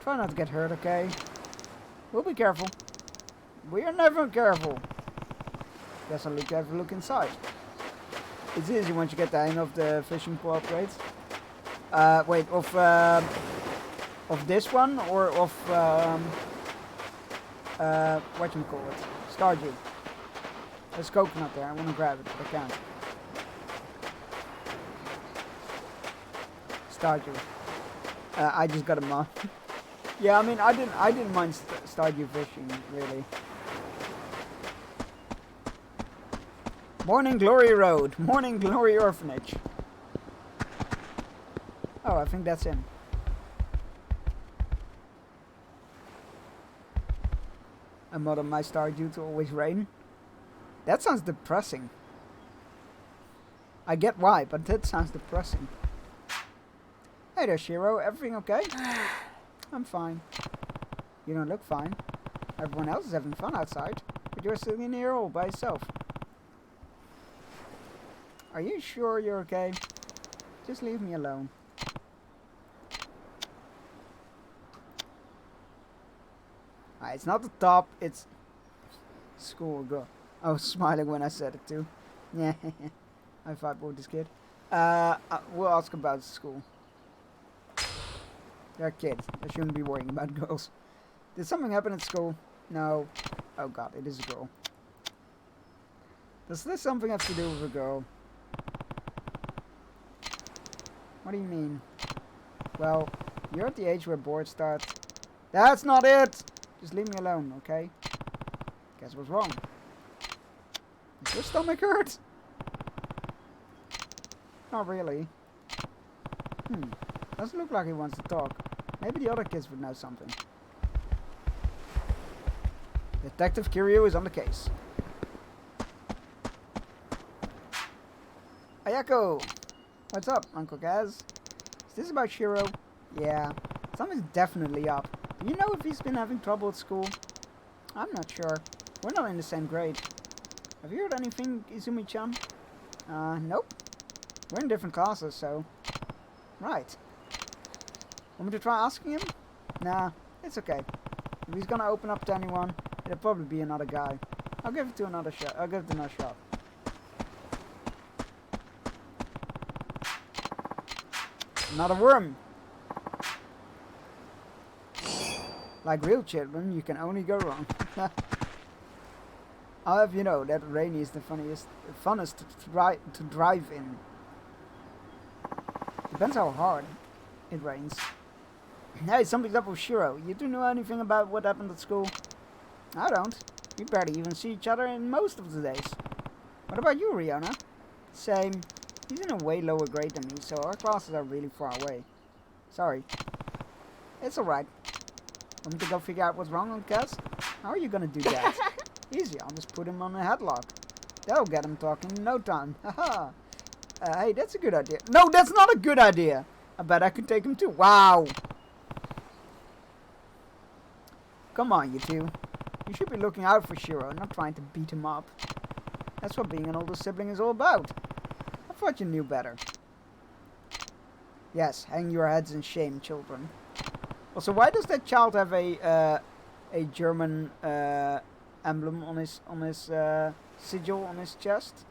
try not to get hurt, okay? We'll be careful. We are never careful. Guess I'll have a look inside. It's easy once you get the hang of the fishing pole upgrades. Wait, of this one or of whatchamacallit? Stardew. There's coconut there. I want to grab it, but I can't. Stardew. I just got a mod. Yeah, I mean, I didn't mind Stardew fishing really. Morning Glory Road, Morning Glory Orphanage. Oh, I think that's him. A mod on my Stardew to always rain. That sounds depressing. I get why, but that sounds depressing. Hey there, Shiro. Everything okay? I'm fine. You don't look fine. Everyone else is having fun outside, but you're sitting in here all by yourself. Are you sure you're okay? Just leave me alone. It's not the top, it's school girl. I was smiling when I said it too. Yeah, I vibe with this kid. We'll ask about school. They're kids. They shouldn't be worrying about girls. Did something happen at school? No. Oh god, it is a girl. Does this something have to do with a girl? What do you mean? Well, you're at the age where bored starts. That's not it! Just leave me alone, okay? Guess what's wrong? Does your stomach hurt? Not really. Doesn't look like he wants to talk. Maybe the other kids would know something. Detective Kiryu is on the case. Ayako! What's up, Uncle Gaz? Is this about Shiro? Yeah, something's definitely up. Do you know if he's been having trouble at school? I'm not sure. We're not in the same grade. Have you heard anything, Izumi-chan? Nope. We're in different classes, so... Right. Want me to try asking him? Nah, it's okay. If he's gonna open up to anyone, it'll probably be another guy. I'll give it another shot. Another worm! Like real children, you can only go wrong. I'll have you know that Rainy is the funnest to drive in. Depends how hard it rains. Hey, something's up with Shiro. You do know anything about what happened at school? I don't. We barely even see each other in most of the days. What about you, Riona? Same. He's in a way lower grade than me, so our classes are really far away. Sorry. It's alright. Want me to go figure out what's wrong with Kaz? How are you gonna do that? Easy, I'll just put him on a headlock. That'll get him talking in no time. Haha. Hey, that's a good idea. No, that's not a good idea! I bet I could take him too. Wow! Come on, you two. You should be looking out for Shiro, not trying to beat him up. That's what being an older sibling is all about. I thought you knew better. Yes, hang your heads in shame, children. Also, why does that child have a German emblem on his sigil on his chest?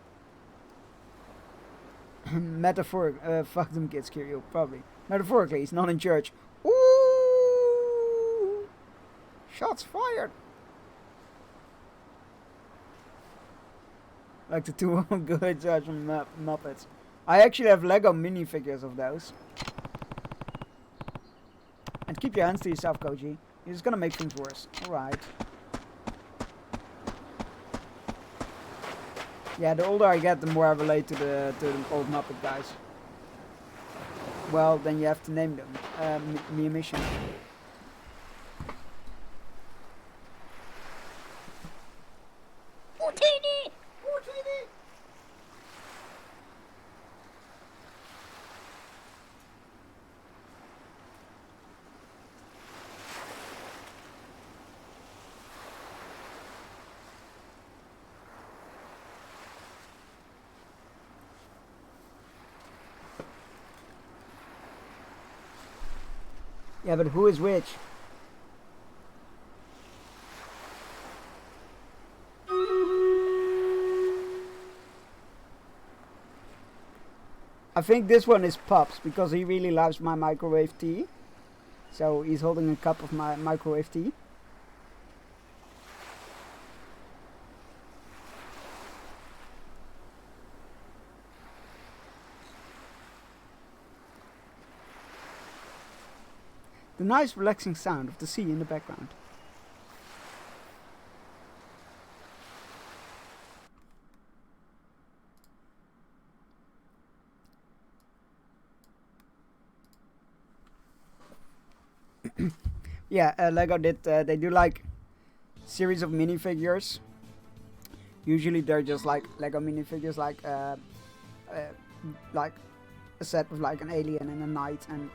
Fuck them kids, Kiryu, probably. Metaphorically, he's not in church. Ooh! Shots fired! Like the two good judge from Muppets. I actually have Lego minifigures of those. And keep your hands to yourself, Koji. You're just gonna make things worse. Alright. Yeah, the older I get, the more I relate to the old Muppet guys. Well, then you have to name them. Miyamishi. Yeah, but who is which? I think this one is Pops because he really loves my microwave tea. So he's holding a cup of my microwave tea. The nice relaxing sound of the sea in the background. Yeah, Lego did. They do like series of minifigures. Usually they're just like Lego minifigures, like a set with like an alien and a knight and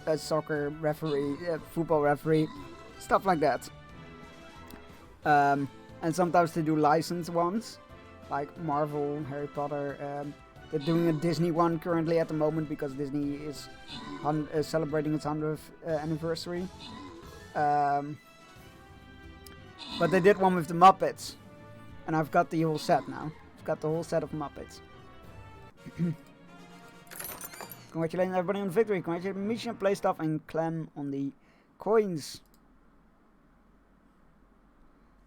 a soccer referee, football referee, stuff like that. And sometimes they do licensed ones, like Marvel, Harry Potter. They're doing a Disney one currently at the moment because Disney is celebrating its 100th anniversary. But they did one with the Muppets, and I've got the whole set now. I've got the whole set of Muppets. Congratulating everybody on the victory. Congratulating Misha, Play Stuff, and Clem on the coins.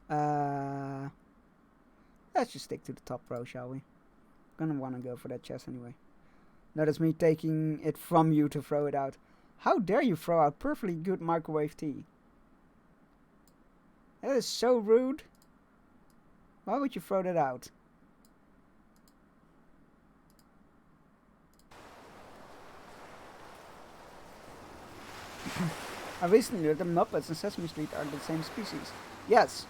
Let's just stick to the top row, shall we? Gonna want to go for that chest anyway. Notice me taking it from you to throw it out. How dare you throw out perfectly good microwave tea? That is so rude. Why would you throw that out? I recently learned that Muppets and Sesame Street are the same species. Yes.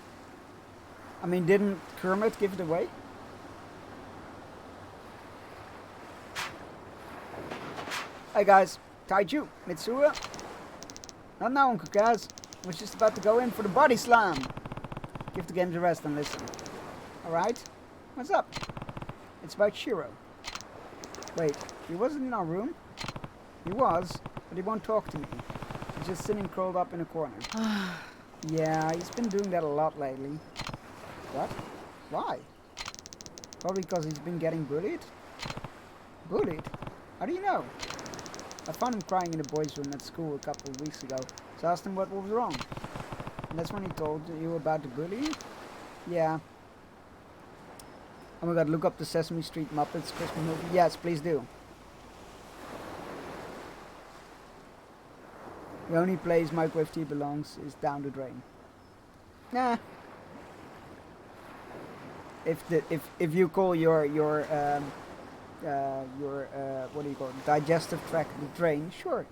I mean, didn't Kermit give it away? Hey guys, Taiju, Mitsua. Not now, Uncle Kaz. We're just about to go in for the body slam. Give the games a rest and listen. Alright? What's up? It's about Shiro. Wait, he wasn't in our room? He was, but he won't talk to me. He's just sitting curled up in a corner. Yeah, he's been doing that a lot lately. What? Why? Probably because he's been getting bullied? Bullied? How do you know? I found him crying in the boys' room at school a couple of weeks ago, so I asked him what was wrong. And that's when he told you about the bullying? Yeah. Oh my god, look up the Sesame Street Muppets Christmas movie. Yes, please do. The only place microwave tea belongs is down the drain. Nah. If you call your what do you call it, digestive tract the drain, sure.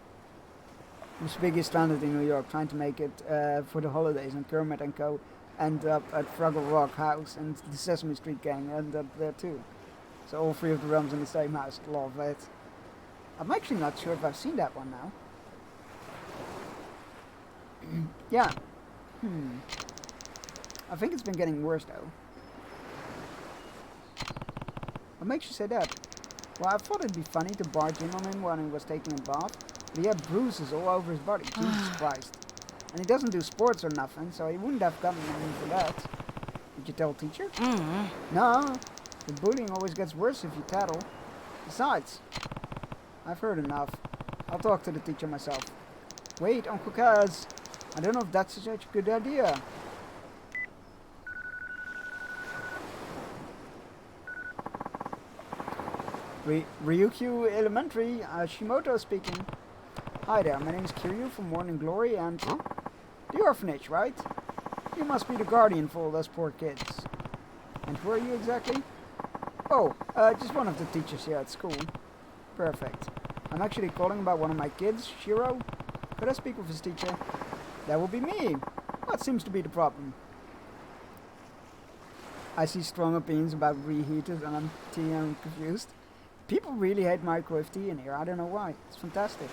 Miss Piggy is stranded in New York trying to make it for the holidays, and Kermit and Co. end up at Fraggle Rock house, and the Sesame Street gang end up there too. So all three of the realms in the same house. Love it. I'm actually not sure if I've seen that one now. Yeah. I think it's been getting worse though. What makes you say that? Well, I thought it'd be funny to barge in on him when he was taking a bath, but he had bruises all over his body. Jesus Christ. And he doesn't do sports or nothing, so he wouldn't have gotten anything for that. Did you tell teacher? No. The bullying always gets worse if you tattle. Besides, I've heard enough. I'll talk to the teacher myself. Wait, Uncle Kaz. I don't know if that's such a good idea. Ryukyu Elementary, Shimoto speaking. Hi there, my name is Kiryu from Morning Glory and... The orphanage, right? You must be the guardian for all those poor kids. And who are you exactly? Oh, just one of the teachers here at school. Perfect. I'm actually calling about one of my kids, Shiro. Could I speak with his teacher? That will be me. What seems to be the problem? I see strong opinions about reheaters and I'm confused. People really hate microwave tea in here. I don't know why. It's fantastic.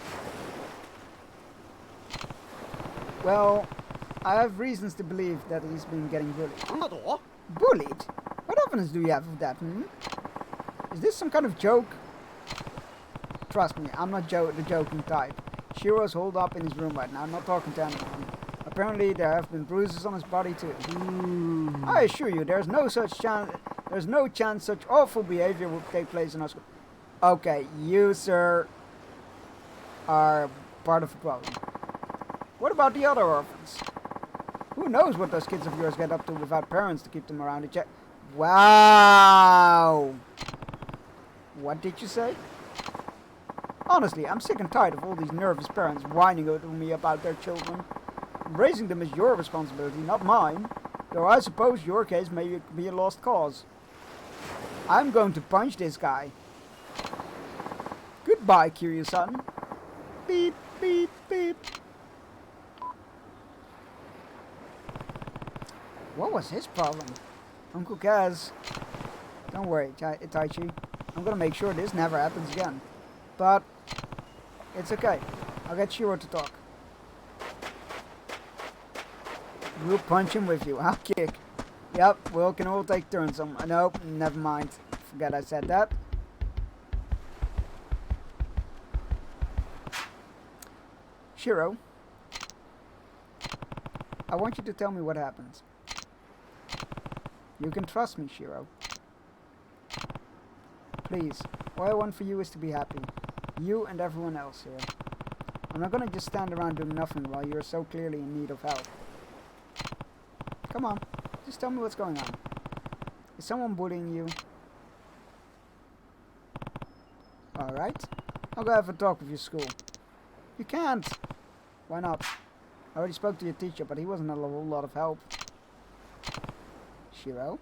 Well, I have reasons to believe that he's been getting bullied. Bullied? What evidence do you have of that, Is this some kind of joke? Trust me, I'm not the joking type. Shiro's holed up in his room right now, not talking to anyone. Apparently there have been bruises on his body too. I assure you, there's no chance such awful behavior would take place in our school. Okay, you, sir, are part of the problem. What about the other orphans? Who knows what those kids of yours get up to without parents to keep them around to check? Wow! What did you say? Honestly, I'm sick and tired of all these nervous parents whining over me about their children. Raising them is your responsibility, not mine. Though I suppose your case may be a lost cause. I'm going to punch this guy. Goodbye, Kiryu-san. Beep, beep, beep. What was his problem? Uncle Kaz. Don't worry, Taichi. I'm gonna make sure this never happens again. But it's okay. I'll get Shiro to talk. We'll punch him with you. I'll kick. Yep, we can all take turns on. Nope, never mind. Forget I said that. Shiro, I want you to tell me what happened. You can trust me, Shiro. Please, all I want for you is to be happy. You and everyone else here. I'm not gonna just stand around doing nothing while you're so clearly in need of help. Come on, just tell me what's going on. Is someone bullying you? Alright, I'll go have a talk with your school. You can't! Why not? I already spoke to your teacher, but he wasn't a whole lot of help. Shiro?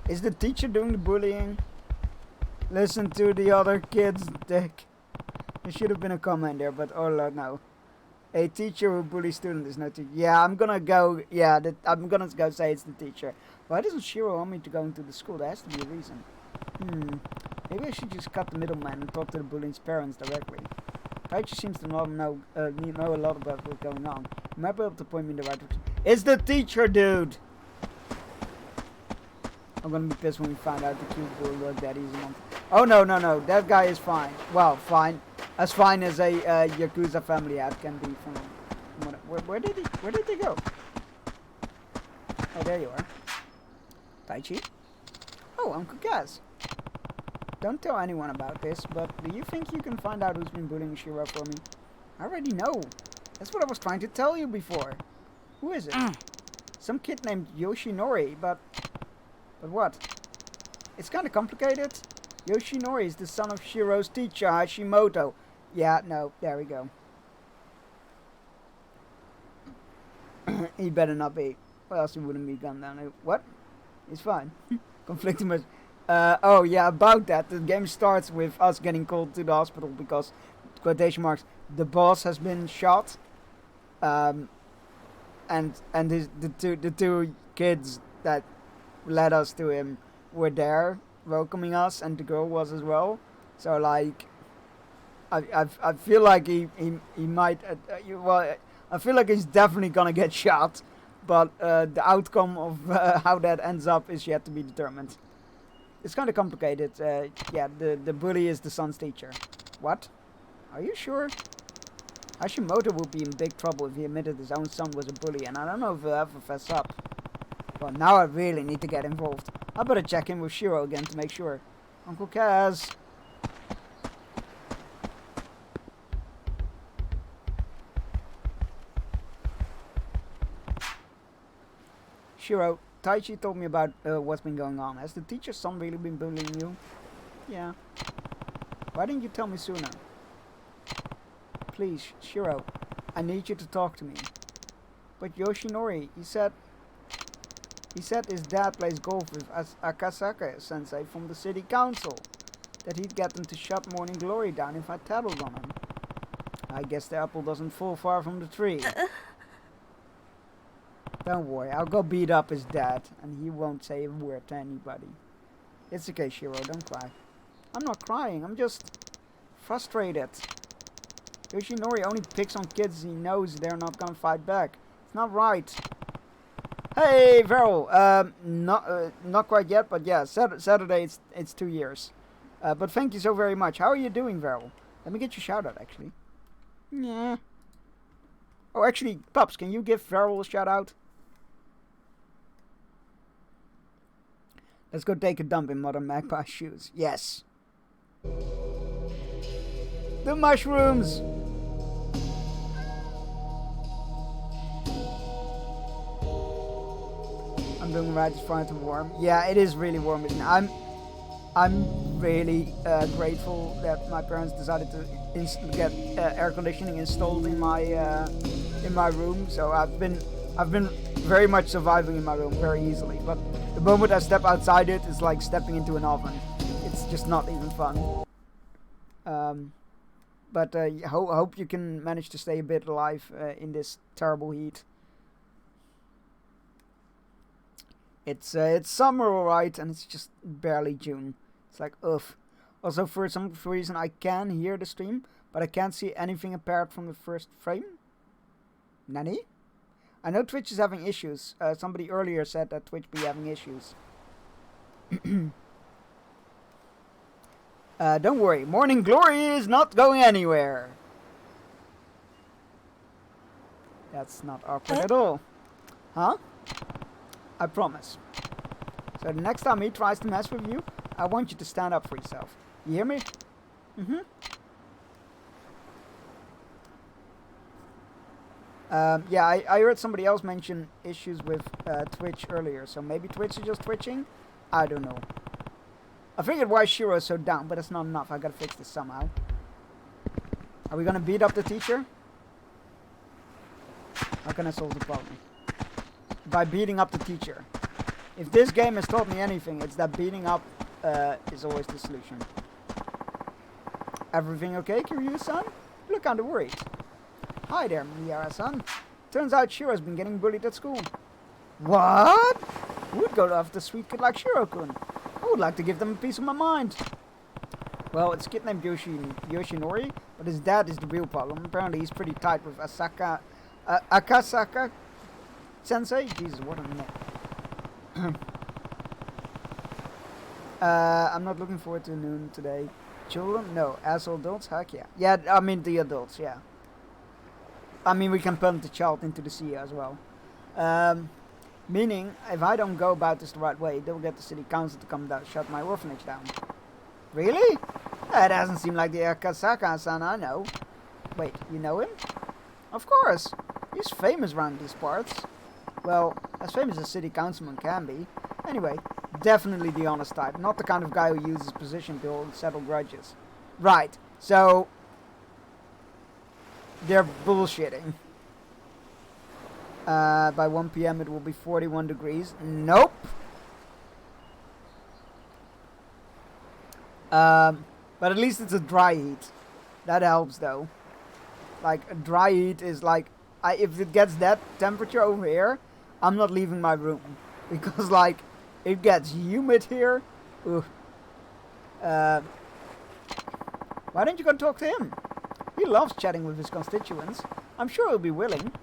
Is the teacher doing the bullying? Listen to the other kids, dick. There should have been a comment there, but oh Lord, no. A teacher who bullies student is no teacher. Yeah, I'm gonna go. Yeah, I'm gonna go say it's the teacher. Why doesn't Shiro want me to go into the school? There has to be a reason. Maybe I should just cut the middleman and talk to the bullying's parents directly. Taichi seems to not know a lot about what's going on. You might be able to point me in the right direction. It's the teacher, dude! I'm gonna be pissed when we find out the cute boy look that easy one. Oh no, that guy is fine. Well, fine. As fine as a Yakuza family hat can be from where did they go? Oh, there you are. Taichi? Oh, Uncle Kaz. Don't tell anyone about this, but do you think you can find out who's been bullying Shiro for me? I already know. That's what I was trying to tell you before. Who is it? Some kid named Yoshinori, but what? It's kind of complicated. Yoshinori is the son of Shiro's teacher, Hashimoto. Yeah, no, there we go. He better not be. Or else he wouldn't be gunned down. What? It's fine. Conflicting messages. Oh yeah, about that. The game starts with us getting called to the hospital because, quotation marks, the boss has been shot. And the two kids that led us to him were there welcoming us, and the girl was as well. So like, I feel like he might well, I feel like he's definitely gonna get shot, but the outcome of how that ends up is yet to be determined. It's kind of complicated. Yeah, the bully is the son's teacher. What? Are you sure? Hashimoto would be in big trouble if he admitted his own son was a bully, and I don't know if he'll ever fess up. Well, now I really need to get involved. I better check in with Shiro again to make sure. Uncle Kaz. Shiro, Taichi told me about what's been going on. Has the teacher's son really been bullying you? Yeah. Why didn't you tell me sooner? Please, Shiro, I need you to talk to me. But Yoshinori, he said his dad plays golf with Akasaka sensei from the city council. That he'd get them to shut Morning Glory down if I tattled on him. I guess the apple doesn't fall far from the tree. Don't worry, I'll go beat up his dad, and he won't say a word to anybody. It's okay, Shiro, don't cry. I'm not crying, I'm just frustrated. Yoshinori only picks on kids he knows they're not gonna fight back. It's not right. Hey, Veril. Not quite yet, but yeah, Saturday it's 2 years. But thank you so very much. How are you doing, Veril? Let me get your shout out, actually. Yeah. Oh, actually, Pups, can you give Veril a shout out? Let's go take a dump in Mother Magpie's shoes. Yes. The mushrooms! I'm doing right, it's fine to warm. Yeah, it is really warm, isn't it? I'm really grateful that my parents decided to get air conditioning installed in my room. So I've been very much surviving in my room very easily. But the moment I step outside it, it's like stepping into an oven. It's just not even fun. But hope you can manage to stay a bit alive in this terrible heat. It's summer, alright, and it's just barely June. It's like, ugh. Also, for some reason, I can hear the stream, but I can't see anything apart from the first frame. Nani? I know Twitch is having issues. Somebody earlier said that Twitch be having issues. Don't worry, Morning Glory is not going anywhere. That's not awkward at all. Huh? I promise. So the next time he tries to mess with you, I want you to stand up for yourself. You hear me? Mm-hmm. Yeah, I heard somebody else mention issues with Twitch earlier, so maybe Twitch is just twitching? I don't know. I figured why Shiro is so down, but that's not enough. I gotta fix this somehow. Are we gonna beat up the teacher? How can I solve the problem? By beating up the teacher. If this game has taught me anything, it's that beating up is always the solution. Everything okay, Kiryu-san? You look kinda worried. Hi there, Miyara-san. Turns out Shiro's been getting bullied at school. What? Who would go after a sweet kid like Shiro-kun? I would like to give them a piece of my mind. Well, it's a kid named Yoshinori, but his dad is the real problem. Apparently he's pretty tight with Akasaka Sensei? Jesus, what a name. I'm not looking forward to noon today. Children? No. Asshole adults? Heck yeah. Yeah, I mean the adults, yeah. I mean, we can punt the child into the sea as well. Meaning, if I don't go about this the right way, they'll get the city council to come down, shut my orphanage down. Really? That doesn't seem like the Akasaka-san I know. Wait, you know him? Of course. He's famous around these parts. Well, as famous as city councilman can be. Anyway, definitely the honest type, not the kind of guy who uses his position to settle grudges. Right, so they're bullshitting. By 1 PM it will be 41 degrees. Nope. But at least it's a dry heat. That helps though. Like, a dry heat is like, if it gets that temperature over here, I'm not leaving my room. Because, like, it gets humid here. Ooh. Why don't you go talk to him? He loves chatting with his constituents. I'm sure he'll be willing.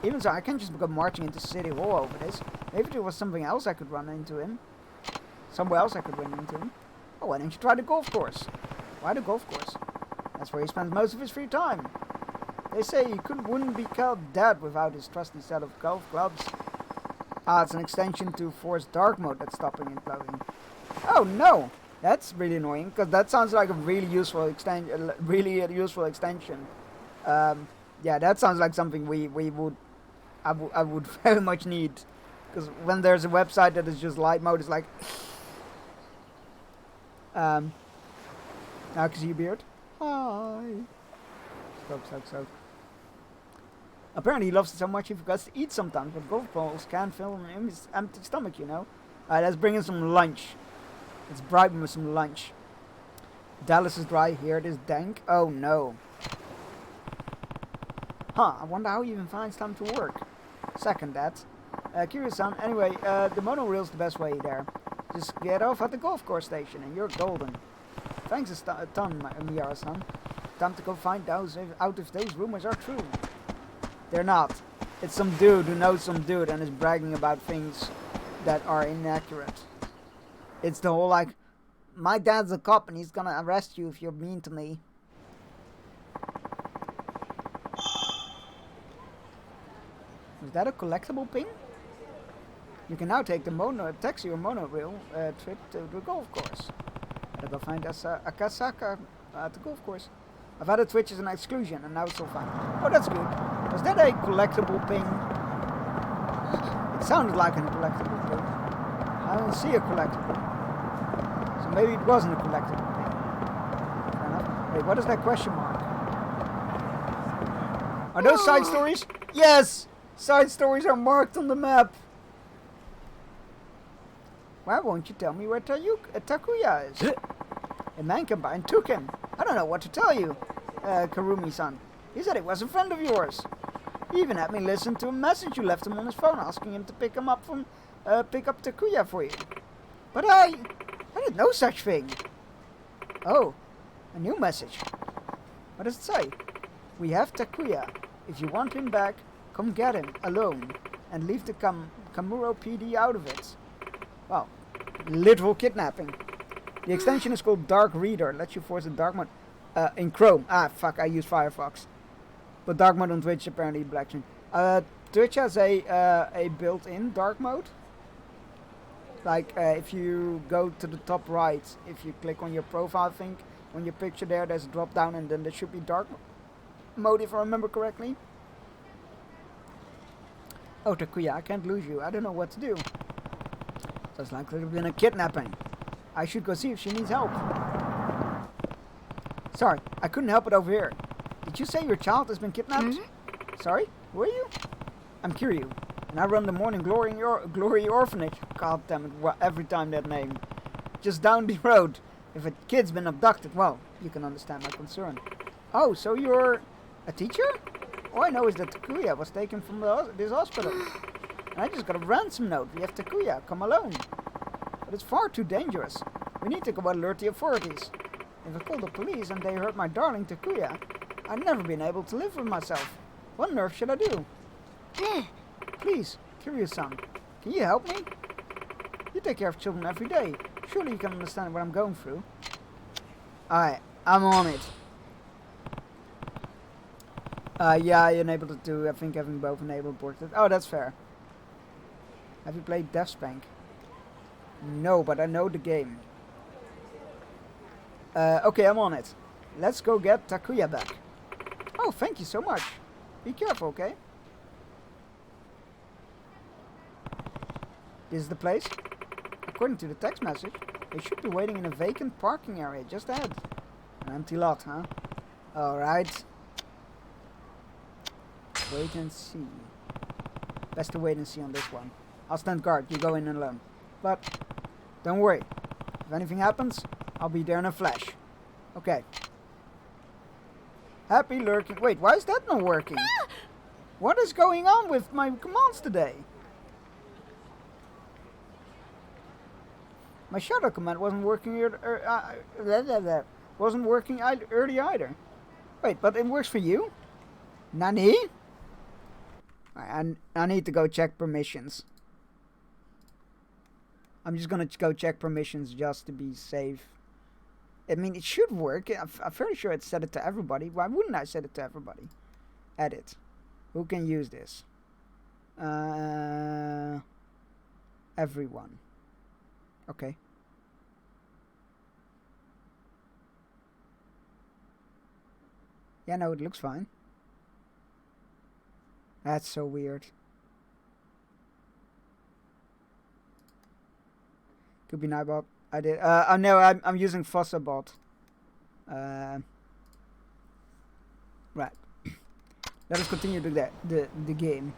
Even so, I can't just go marching into City Hall over this. Maybe there was something else I could run into him. Somewhere else I could run into him. Oh, why don't you try the golf course? Why the golf course? That's where he spends most of his free time. They say he wouldn't be called dead without his trusty set of golf clubs. Ah, it's an extension to Force Dark Mode that's stopping imploding. Oh no! That's really annoying, because that sounds like a really useful extension. Yeah, that sounds like something I would very much need. Because when there's a website that is just light mode, it's like... now can see your beard? Hi! So. Apparently he loves it so much he forgets to eat sometimes, but golf balls can't fill him in his empty stomach, you know? Alright, let's bring in some lunch. Let's bribe him with some lunch. Dallas is dry, here it is dank. Oh no. Huh, I wonder how he even finds time to work. Second that. Kiryu-san, anyway, the monorail's the best way there. Just get off at the golf course station and you're golden. Thanks a ton, Miyara-san. Time to go find out if those rumors are true. They're not. It's some dude who knows some dude and is bragging about things that are inaccurate. It's the whole like, my dad's a cop and he's gonna arrest you if you're mean to me. Is that a collectible ping? You can now take the taxi or monorail trip to the golf course. Gotta go find Akasaka at the golf course. I've had a Twitch as an exclusion and now it's all fine. Oh, that's good. Was that a collectible ping? It sounded like a collectible ping. I don't see a collectible. So maybe it wasn't a collectible ping. Fair enough. Wait, what is that question mark? Are those side stories? Yes! Side stories are marked on the map. Why won't you tell me where Takuya is? A man came by and took him. I don't know what to tell you, Karumi-san. He said it was a friend of yours. He even had me listen to a message you left him on his phone asking him to pick up Takuya for you. But I did no such thing. Oh, a new message. What does it say? We have Takuya. If you want him back, come get him alone and leave the Kamuro PD out of it. Well, literal kidnapping. The extension is called Dark Reader. Lets you force a dark mode in Chrome. Ah, fuck! I use Firefox. But dark mode on Twitch apparently black screen. Twitch has a built-in dark mode. Like if you go to the top right, if you click on your profile, I think on your picture there's a drop down, and then there should be dark mode if I remember correctly. Oh, Takuya, I can't lose you. I don't know what to do. Sounds like there's been a kidnapping. I should go see if she needs help. Sorry, I couldn't help it over here. Did you say your child has been kidnapped? Sorry, who are you? I'm Kiryu, and I run the Morning Glory Orphanage. God damn it, every time that name. Just down the road. If a kid's been abducted, well, you can understand my concern. Oh, so you're a teacher? All I know is that Takuya was taken from this hospital. And I just got a ransom note. We have Takuya, come alone. But it's far too dangerous. We need to go alert the authorities. If I call the police and they hurt my darling Takuya, I've never been able to live with myself. What on earth should I do? Please, Kiryu-san, can you help me? You take care of children every day. Surely you can understand what I'm going through. Alright, I'm on it. Yeah, I enabled it too. I think having both enabled ported. Oh, that's fair. Have you played Death Spank? No, but I know the game. Okay, I'm on it. Let's go get Takuya back. Oh, thank you so much. Be careful, okay? This is the place? According to the text message, they should be waiting in a vacant parking area just ahead. An empty lot, huh? Alright. Wait and see. Best to wait and see on this one. I'll stand guard, you go in alone. But, don't worry. If anything happens, I'll be there in a flash. Okay. Happy lurking. Wait, why is that not working? What is going on with my commands today? My shadow command wasn't working wasn't working early either. Wait, but it works for you? Nani? I need to go check permissions. I'm just gonna go check permissions just to be safe. I mean, it should work. I'm fairly sure it set it to everybody. Why wouldn't I set it to everybody? Edit. Who can use this? Everyone. Okay. Yeah, no, it looks fine. That's so weird. Could be Nightbot. I did. No, I'm using Fossabot. Right. Let us continue the game.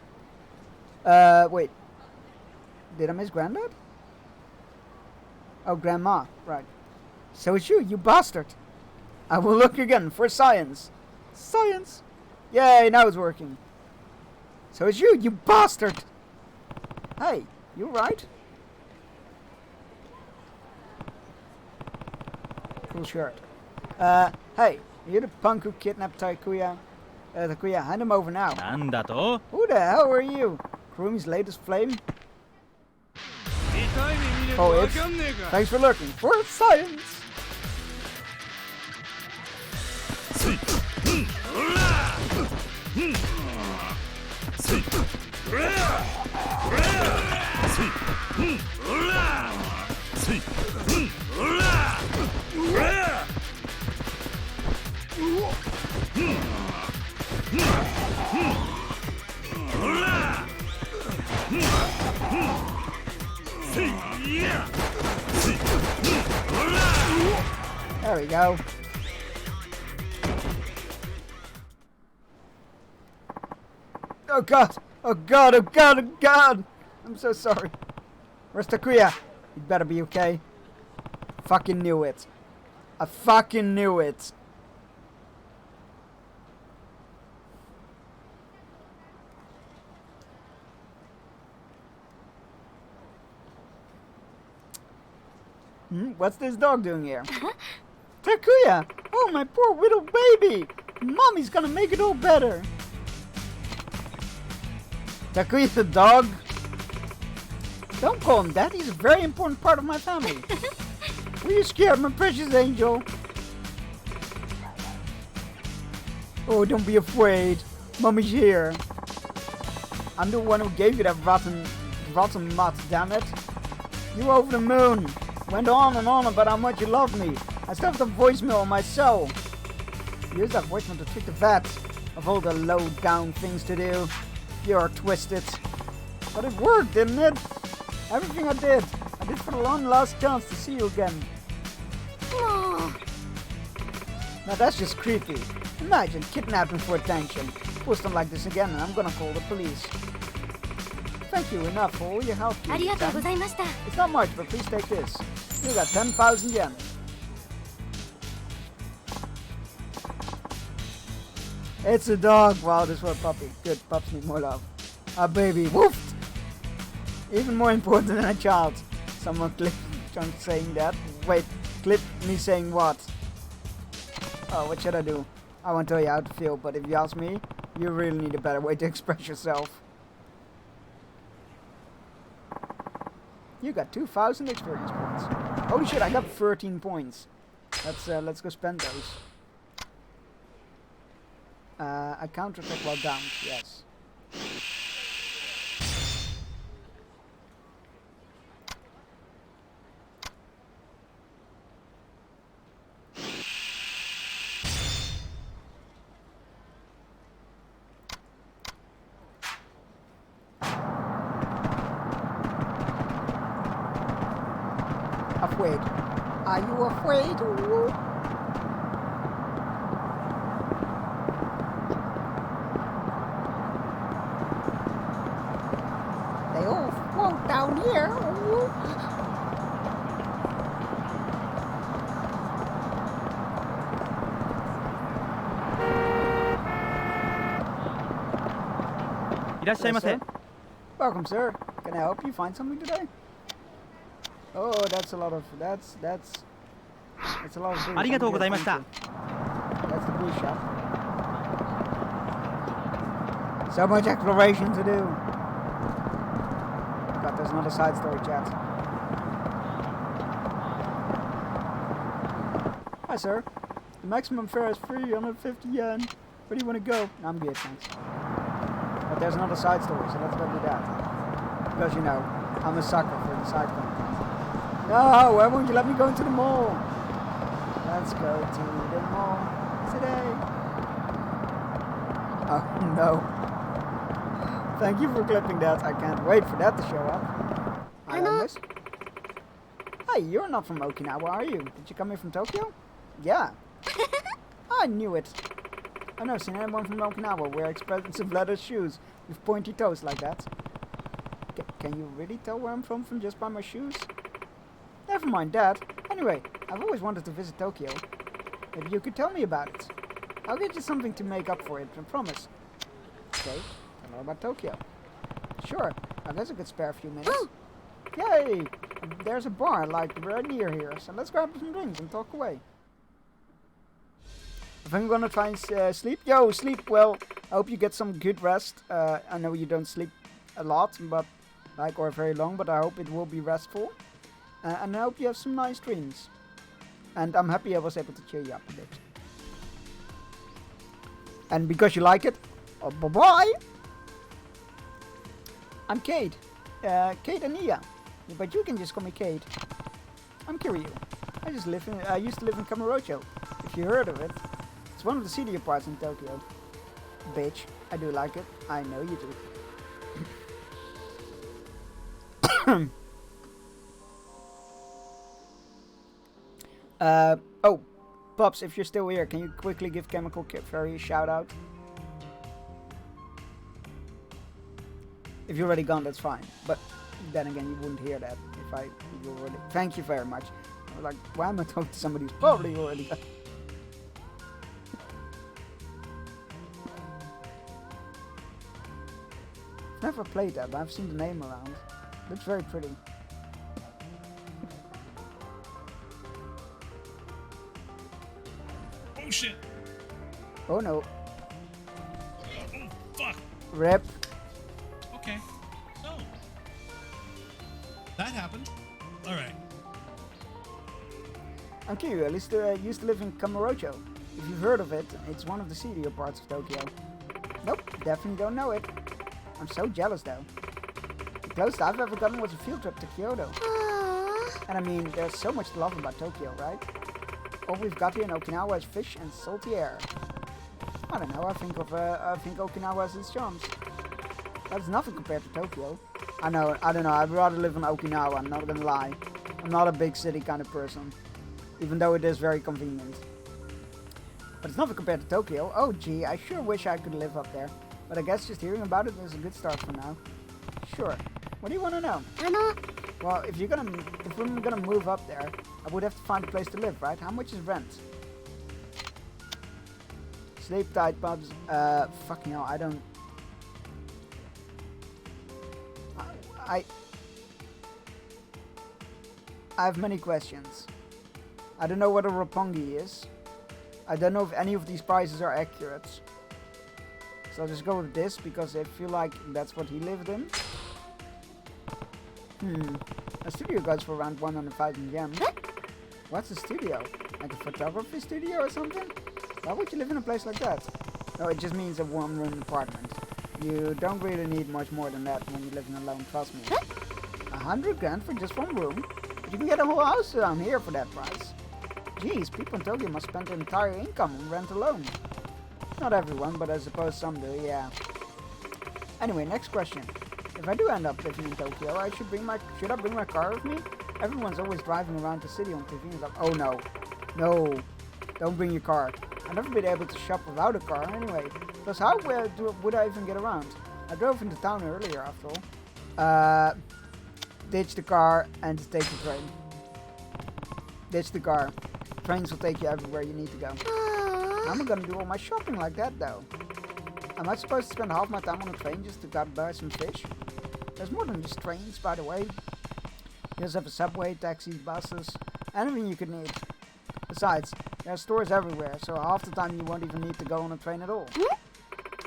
Wait. Did I miss Granddad? Oh, Grandma. Right. So it's you bastard. I will look again for science. Science. Yay, now it's working. So it's you bastard. Hey, you right? Cool shirt. Hey, are you the punk who kidnapped Takuya? Takuya, hand him over now. なんだと? Who the hell are you? Kurumi's latest flame? Oh, it's... Thanks for lurking. For science! There we go. Oh god! Oh god! Oh god! Oh god! I'm so sorry. Where's Takuya? You'd better be okay. Fucking knew it. I fucking knew it. What's this dog doing here? Takuya! Oh, my poor little baby! Mommy's gonna make it all better. Takuya's a dog? Don't call him that. He's a very important part of my family. Were you scared, my precious angel? Oh, don't be afraid. Mommy's here. I'm the one who gave you that rotten mutt, damn it. You were over the moon. Went on and on about how much you loved me. I still have the voicemail on my cell. Use that voicemail to trick the vet of all the low-down things to do. You're twisted. But it worked, didn't it? Everything I did for the one last chance to see you again. Now that's just creepy. Imagine kidnapping for attention. Pull something like this again and I'm gonna call the police. Thank you enough for all your help. It's not much, but please take this. You got 10,000 yen. It's a dog. Wow, this was a puppy. Good, pups need more love. A baby. Woofed! Even more important than a child. Someone clipped John saying that. Wait, clip me saying what? Oh, what should I do? I won't tell you how to feel, but if you ask me, you really need a better way to express yourself. You got 2,000 experience points. Holy shit, I got 13 points. Let's go spend those. A counter-attack while down, yes. Afraid. Are you afraid? Ooh. They all float down here. Ooh. Welcome, sir. Can I help you find something today? Oh, that's a lot of that's a lot of booze. That's the booze shop. So much exploration to do. But there's another side story, chat. Hi, sir. The maximum fare is 350 yen. Where do you want to go? I'm good, thanks. But there's another side story, so let's go do that. Because, you know, I'm a sucker for the side content. No, why won't you let me go into the mall? Let's go to the mall today. Oh, no. Thank you for clipping that. I can't wait for that to show up. Hi, Alice. Hey, you're not from Okinawa, are you? Did you come here from Tokyo? Yeah. I knew it. I've never seen anyone from Okinawa wear expensive leather shoes with pointy toes like that. Can you really tell where I'm from just by my shoes? Never mind that. Anyway, I've always wanted to visit Tokyo. Maybe you could tell me about it. I'll get you something to make up for it, I promise. Okay, tell me about Tokyo. Sure, I guess I could spare a few minutes. Yay! There's a bar like right near here, so let's grab some drinks and talk away. think I'm gonna try and sleep. Yo, sleep well. I hope you get some good rest. I know you don't sleep a lot, but or very long, but I hope it will be restful. And I hope you have some nice dreams. And I'm happy I was able to cheer you up a bit. And because you like it, bye-bye! I'm Kate. Kate Ania. But you can just call me Kate. I'm Kiryu. I used to live in Kamurocho. If you heard of it. It's one of the seedier parts in Tokyo. Bitch. I do like it. I know you do. Oh, Pops, if you're still here, can you quickly give Chemical Fairy a shout out? If you're already gone, that's fine. But then again, you wouldn't hear that if you already. Thank you very much. I was like, why am I talking to somebody who's probably already gone? I've never played that, but I've seen the name around. Looks very pretty. Oh shit! Oh no. Oh fuck! Rip. Okay, so that happened. All right. I'm Kiryu. I used to live in Kamurocho. If you've heard of it, it's one of the seedier parts of Tokyo. Nope, definitely don't know it. I'm so jealous though. The closest I've ever gotten was a field trip to Kyoto. And I mean, there's so much to love about Tokyo, right? All we've got here in Okinawa is fish and salty air. I don't know, I think Okinawa has its charms. That's nothing compared to Tokyo. I don't know, I'd rather live in Okinawa, I'm not gonna lie. I'm not a big city kind of person. Even though it is very convenient. But it's nothing compared to Tokyo. Oh gee, I sure wish I could live up there. But I guess just hearing about it is a good start for now. Sure. What do you want to know? Well, if we're gonna move up there, I would have to find a place to live, right? How much is rent? Sleep tight, Bubs. Fucking hell, I don't... I have many questions. I don't know what a roppongi is. I don't know if any of these prices are accurate. So I'll just go with this because I feel like that's what he lived in. A studio goes for around 100,000 yen. What's a studio? Like a photography studio or something? Why would you live in a place like that? No, it just means a one-room apartment. You don't really need much more than that when you live in alone, trust me. 100 grand for just one room? But you can get a whole house down here for that price. Jeez, people in Tokyo must spend their entire income on rent alone. Not everyone, but I suppose some do, yeah. Anyway, next question. If I do end up living in Tokyo, should I bring my car with me? Everyone's always driving around the city on TV and like, oh no. No. Don't bring your car. I've never been able to shop without a car anyway. Plus how would I even get around? I drove into town earlier after all. Ditch the car and take the train. Ditch the car. Trains will take you everywhere you need to go. How am I gonna do all my shopping like that though? Am I supposed to spend half my time on a train just to buy some fish? There's more than just trains, by the way. You also have a subway, taxis, buses, anything you could need. Besides, there are stores everywhere, so half the time you won't even need to go on a train at all.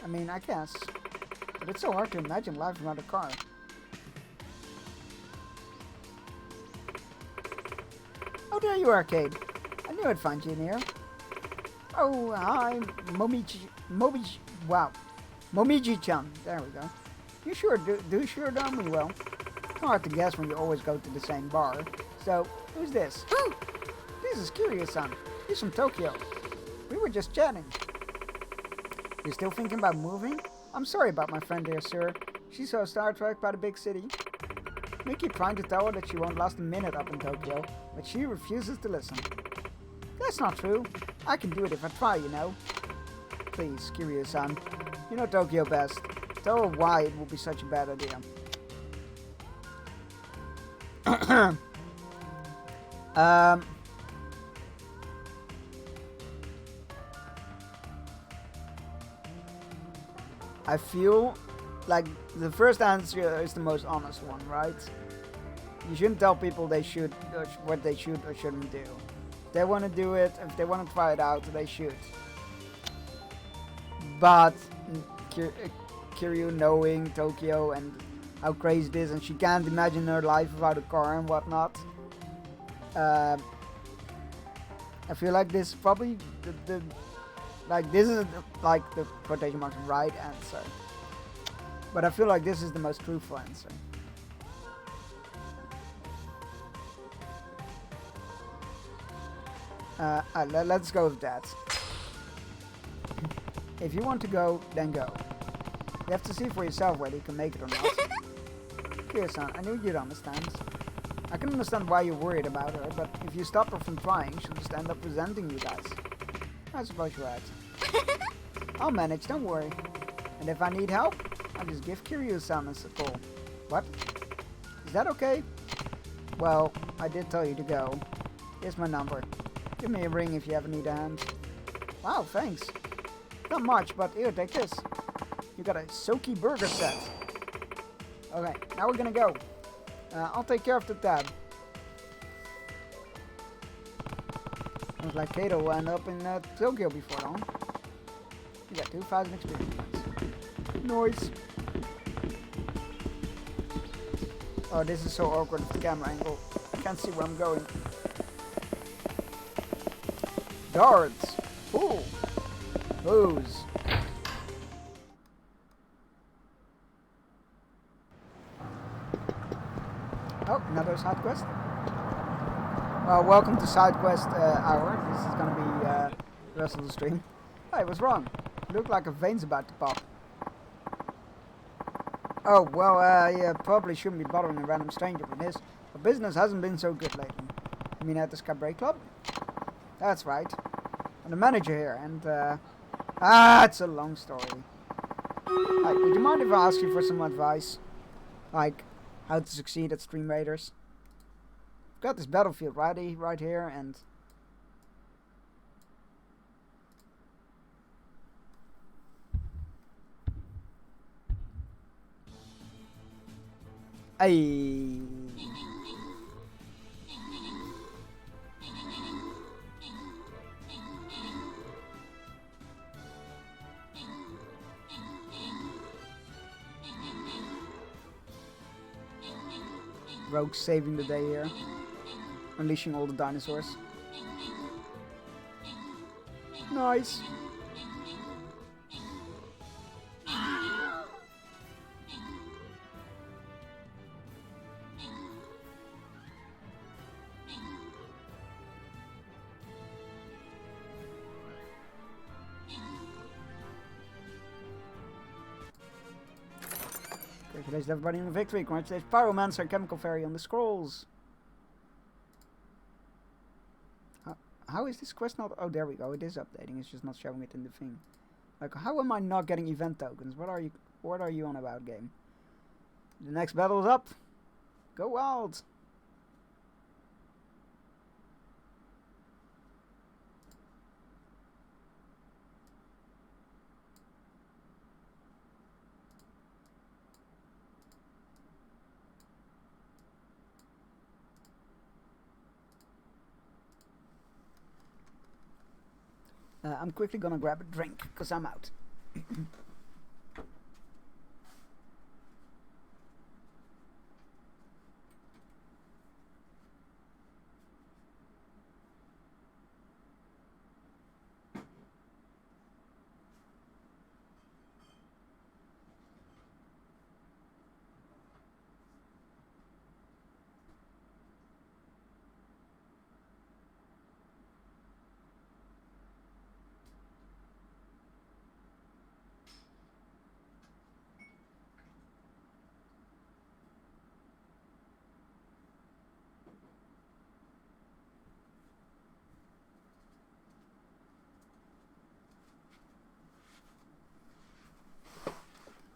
I mean, I guess. But it's so hard to imagine life without a car. Oh, there you are, Kate. I knew I'd find you in here. Oh, hi, Momiji-chan. There we go. You sure sure know me well. Hard to guess when you always go to the same bar. So, who's this? This is Kiryu-san. He's from Tokyo. We were just chatting. You still thinking about moving? I'm sorry about my friend here, sir. She's so Star Trek by the big city. We keep trying to tell her that she won't last a minute up in Tokyo, but she refuses to listen. That's not true. I can do it if I try, you know. Please, Kiryu-san. You know Tokyo best. Tell her why it would be such a bad idea. I feel like the first answer is the most honest one, right? You shouldn't tell people they should, what they should or shouldn't do. If they want to do it, if they want to try it out, they should. but Kiryu knowing Tokyo and how crazy it is, and she can't imagine her life without a car and whatnot. I feel like this is probably the like this is like the quotation marks right answer, but I feel like this is the most truthful answer. Let's go with that. If you want to go, then go. You have to see for yourself whether you can make it or not. Kira-san, I knew you'd understand. I can understand why you're worried about her, but if you stop her from trying, she'll just end up resenting you guys. I suppose you're right. I'll manage, don't worry. And if I need help, I'll just give Kiryu-san a call. What? Is that okay? Well, I did tell you to go. Here's my number. Give me a ring if you ever need a hand. Wow, thanks. Not much, but here, take this. You got a Soki burger set. Okay, now we're gonna go. I'll take care of the tab. Looks like Kato will end up in Tokyo before long. You got 2,000 experience points. Noise. Oh, this is so awkward with the camera angle. I can't see where I'm going. Guards. Ooh. Booze. Oh, another side quest. Well, welcome to side quest hour. This is gonna be the rest of the stream. Hey, what's wrong? You look like a vein's about to pop. Oh, well, yeah, probably shouldn't be bothering a random stranger with this. But business hasn't been so good lately. You mean at the Cabaret Club? That's right. I'm the manager here, and it's a long story. Like, would you mind if I ask you for some advice? Like, how to succeed at Stream Raiders? I've got this battlefield ready right here, and Ay. Rogue saving the day here. Unleashing all the dinosaurs. Nice. Congratulations everybody on the victory. Congratulations Pyromancer and Chemical Fairy on the scrolls. How is this quest not... Oh, there we go. It is updating. It's just not showing it in the thing. Like, how am I not getting event tokens? What are you on about, game? The next battle is up. Go wild. I'm quickly gonna grab a drink, because I'm out.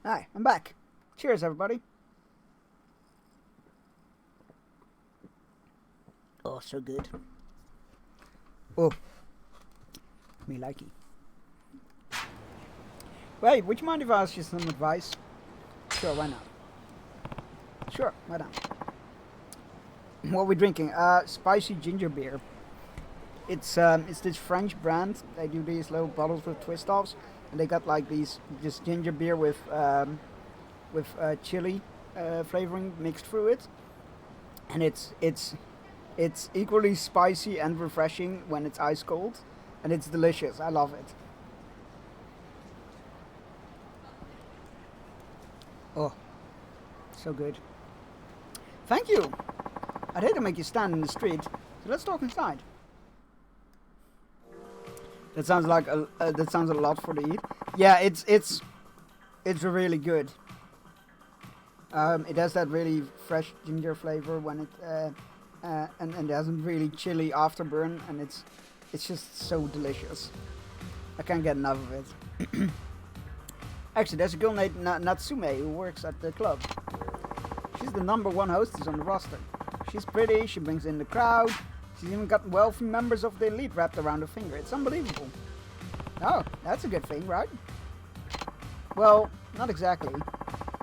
Hi, I'm back. Cheers, everybody. Oh, so good. Oh, me likey. Wait, would you mind if I ask you some advice? Sure, why not? Sure, why not? What are we drinking? Spicy ginger beer. It's this French brand. They do these little bottles with twist offs, and they got like this ginger beer with chili flavoring mixed through it, and it's equally spicy and refreshing when it's ice cold, and it's delicious. I love it. Oh, so good. Thank you. I'd hate to make you stand in the street, so let's talk inside. That sounds like that sounds a lot for to eat. Yeah, it's really good. It has that really fresh ginger flavor when it and it has a really chilly afterburn, and it's just so delicious. I can't get enough of it. Actually, there's a girl named Natsume who works at the club. She's the #1 hostess on the roster. She's pretty, she brings in the crowd, she's even got wealthy members of the elite wrapped around her finger. It's unbelievable. Oh, that's a good thing, right? Well, not exactly.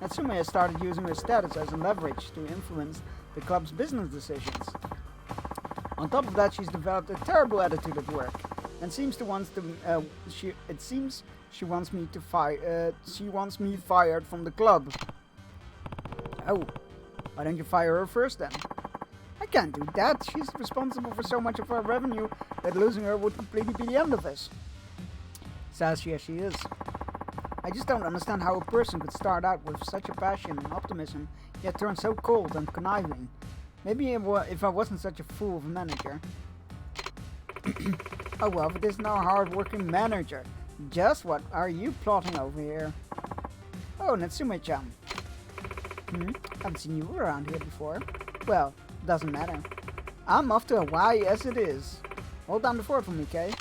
Natsume has started using her status as a leverage to influence the club's business decisions. On top of that, she's developed a terrible attitude at work, and seems to want to. She wants me to fire. She wants me fired from the club. Oh, why don't you fire her first then? I can't do that. She's responsible for so much of our revenue that losing her would completely be the end of us. Sassy as she is. I just don't understand how a person could start out with such a passion and optimism, yet turn so cold and conniving. Maybe if I wasn't such a fool of a manager. Oh well, but there's no hard-working manager. Just what are you plotting over here? Oh, Natsume-chan. Haven't seen you around here before. Well, doesn't matter. I'm off to Hawaii as it is. Hold down the fort for me, Kay.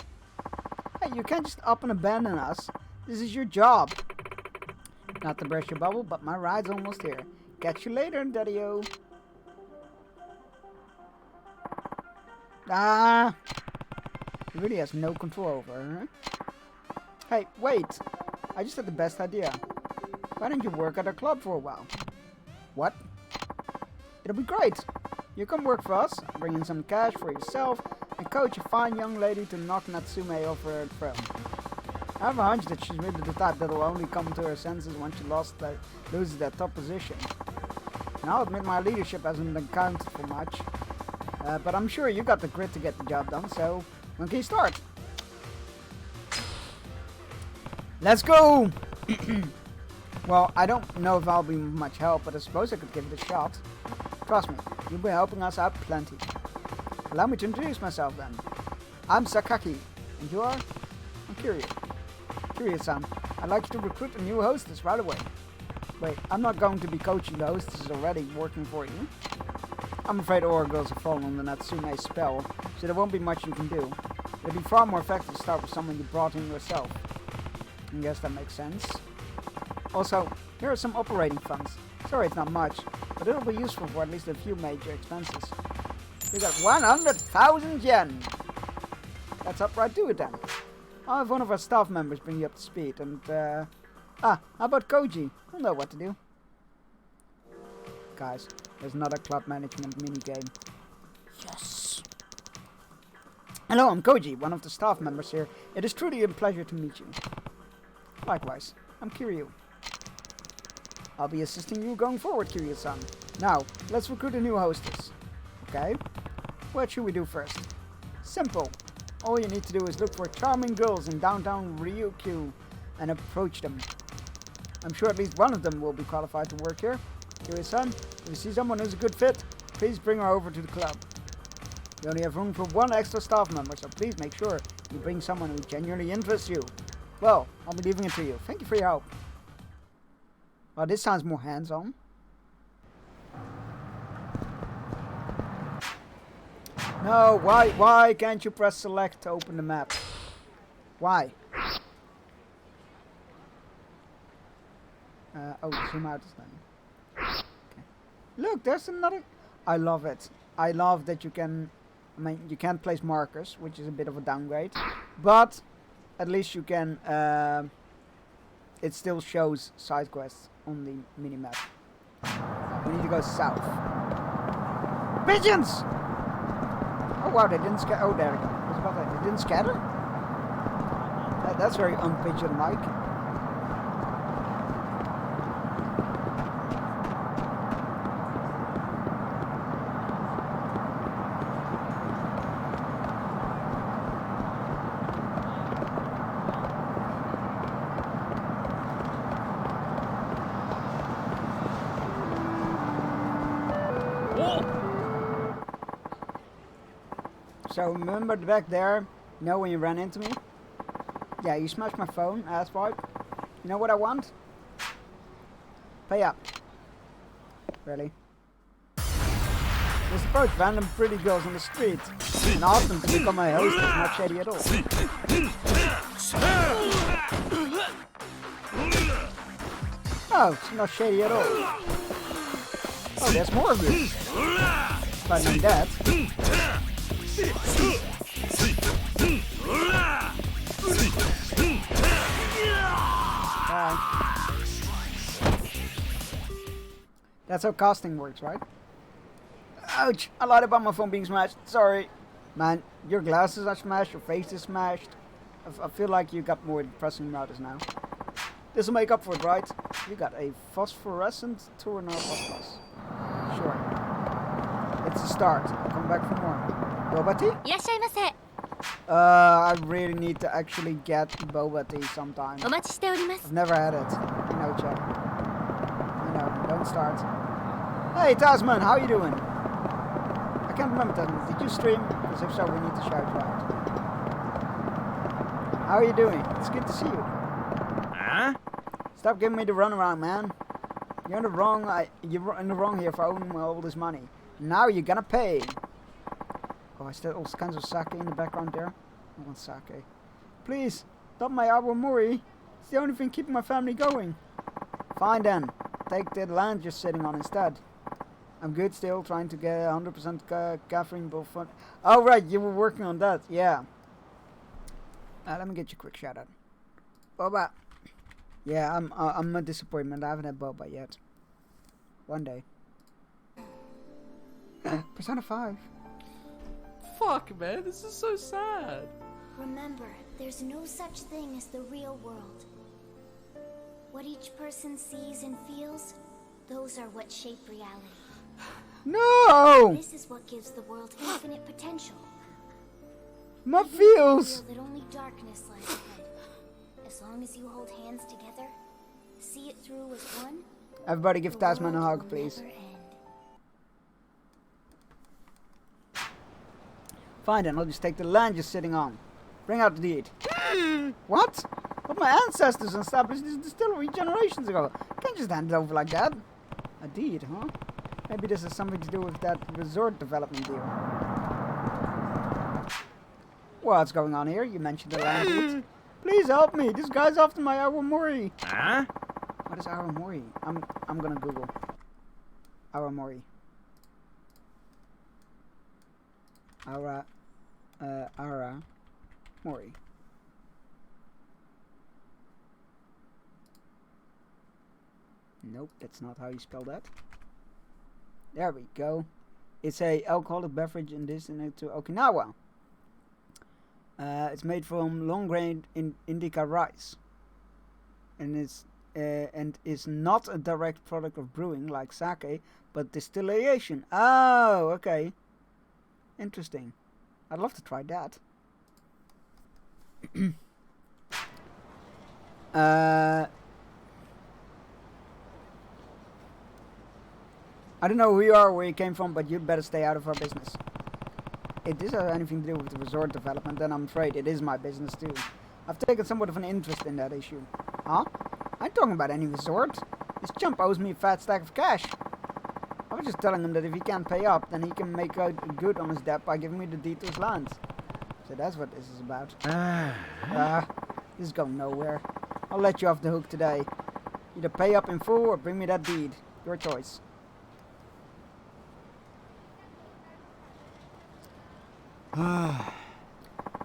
Hey, you can't just up and abandon us. This is your job. Not to burst your bubble, but my ride's almost here. Catch you later, Daddy-o. Ah! He really has no control over her, huh? Hey, wait! I just had the best idea. Why don't you work at our club for a while? What? It'll be great! You come work for us, bring in some cash for yourself, and coach a fine young lady to knock Natsume off her throne. I have a hunch that she's really the type that will only come to her senses when she loses that top position. And I'll admit my leadership hasn't accounted for much. But I'm sure you got the grit to get the job done, so when can you start? Let's go! Well, I don't know if I'll be much help, but I suppose I could give it a shot. Trust me, you'll be helping us out plenty. Allow me to introduce myself then. I'm Sakaki, and you are? I'm Kiryu. Kiryu-san, I'd like you to recruit a new hostess right away. Wait, I'm not going to be coaching the hostesses already working for you. I'm afraid all our girls have fallen on the Natsume spell, so there won't be much you can do. It'd be far more effective to start with someone you brought in yourself. I guess that makes sense. Also, here are some operating funds. Sorry it's not much, but it'll be useful for at least a few major expenses. We got 100,000 yen! Let's hop right to it then. I'll have one of our staff members bring you up to speed, and how about Koji? He'll know what to do. Guys, there's another club management minigame. Yes! Hello, I'm Koji, one of the staff members here. It is truly a pleasure to meet you. Likewise, I'm Kiryu. I'll be assisting you going forward, Kiryu-san. Now, let's recruit a new hostess. Okay? What should we do first? Simple. All you need to do is look for charming girls in downtown Ryukyu and approach them. I'm sure at least one of them will be qualified to work here. Kiryu-san, if you see someone who's a good fit, please bring her over to the club. We only have room for one extra staff member, so please make sure you bring someone who genuinely interests you. Well, I'll be leaving it to you. Thank you for your help. Well, this sounds more hands-on. No, why can't you press select to open the map? Why? Zoom out is done. Okay. Look, there's another... I love it. I love that you can... I mean, you can't place markers, which is a bit of a downgrade. But, at least you can... it still shows side quests on the minimap. We need to go south. Pigeons! Oh wow, they didn't scare. Oh, there we go. I was about that? It didn't scatter? That's very unpigeon-like. So remember back there, you know when you ran into me? Yeah, you smashed my phone, asswipe. You know what I want? Pay up. Really? Just approach random pretty girls on the street and ask them to become my host. It's not shady at all. Oh, it's not shady at all. Oh, there's more of this. If I mean that. That's how casting works, right? Ouch! I lied about my phone being smashed. Sorry. Man, your glasses are smashed, your face is smashed. I feel like you got more depressing matters now. This'll make up for it, right? You got a phosphorescent tour now, plus. Sure. It's a start. I'll come back for more. Boba tea? I really need to actually get boba tea sometime. I've never had it. I know, Chad. I know, don't start. Hey, Tasman, how you doing? I can't remember, Tasman. Did you stream? Because if so, we need to shout you out. How are you doing? It's good to see you. Huh? Stop giving me the runaround, man. You're in the wrong. You're in the wrong here for owning all this money. Now you're gonna pay. Oh, is there all kinds of sake in the background there? I want sake. Please, stop my awamori. It's the only thing keeping my family going. Fine then. Take the land you're sitting on instead. I'm good still, trying to get 100% caffeine bullfun. Oh right, you were working on that, yeah. Let me get you a quick shout out. Boba. Yeah, I'm a disappointment. I haven't had boba yet. One day. Persona 5. Fuck, man, this is so sad. Remember, there's no such thing as the real world. What each person sees and feels, those are what shape reality. No! This is what gives the world infinite potential. My feels! That only darkness lies ahead. As long as you hold hands together, see it through as one. Everybody give Tasman a hug, please. Fine then, I'll just take the land you're sitting on. Bring out the deed. What? But my ancestors established this distillery generations ago. Can't just hand it over like that. A deed, huh? Maybe this has something to do with that resort development deal. What's going on here? You mentioned the land deed. Please help me. This guy's after my awamori. Huh? What is awamori? I'm gonna Google. Awamori. Ara Mori. Nope, that's not how you spell that. There we go. It's a alcoholic beverage indigenous to Okinawa. It's made from long grain indica rice, and is not a direct product of brewing like sake, but distillation. Oh, okay. Interesting. I'd love to try that. I don't know who you are or where you came from, but you'd better stay out of our business. If this has anything to do with the resort development, then I'm afraid it is my business too. I've taken somewhat of an interest in that issue. Huh? I ain't talking about any resort. This chump owes me a fat stack of cash. I was just telling him that if he can't pay up, then he can make out good on his debt by giving me the deed to his land. So that's what this is about. This is going nowhere. I'll let you off the hook today. Either pay up in full or bring me that deed. Your choice.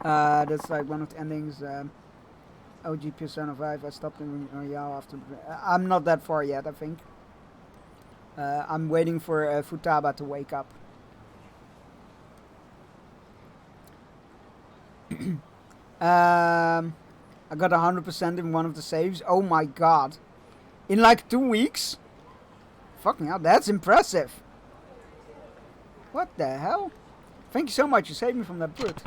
That's like one of the endings. OG Persona 5. I stopped in Royale after. I'm not that far yet, I think. I'm waiting for Futaba to wake up. I got 100% in one of the saves. Oh my god. In like 2 weeks? Fucking hell, that's impressive. What the hell? Thank you so much, you saved me from that brute.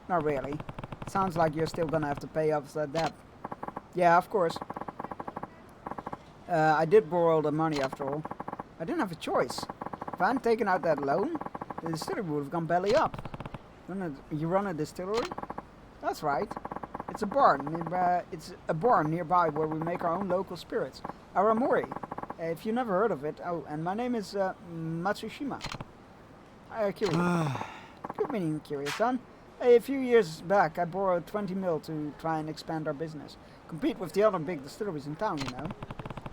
Not really. Sounds like you're still gonna have to pay off that debt. Yeah, of course. I did borrow the money after all. I didn't have a choice. If I hadn't taken out that loan, the distillery would have gone belly up. You run a distillery? That's right. It's a barn. It's a barn nearby where we make our own local spirits. Aramori. If you never heard of it. Oh, and my name is Matsushima. Curious. Good meaning, curious, son. A few years back, I borrowed 20 mil to try and expand our business. Compete with the other big distilleries in town, you know.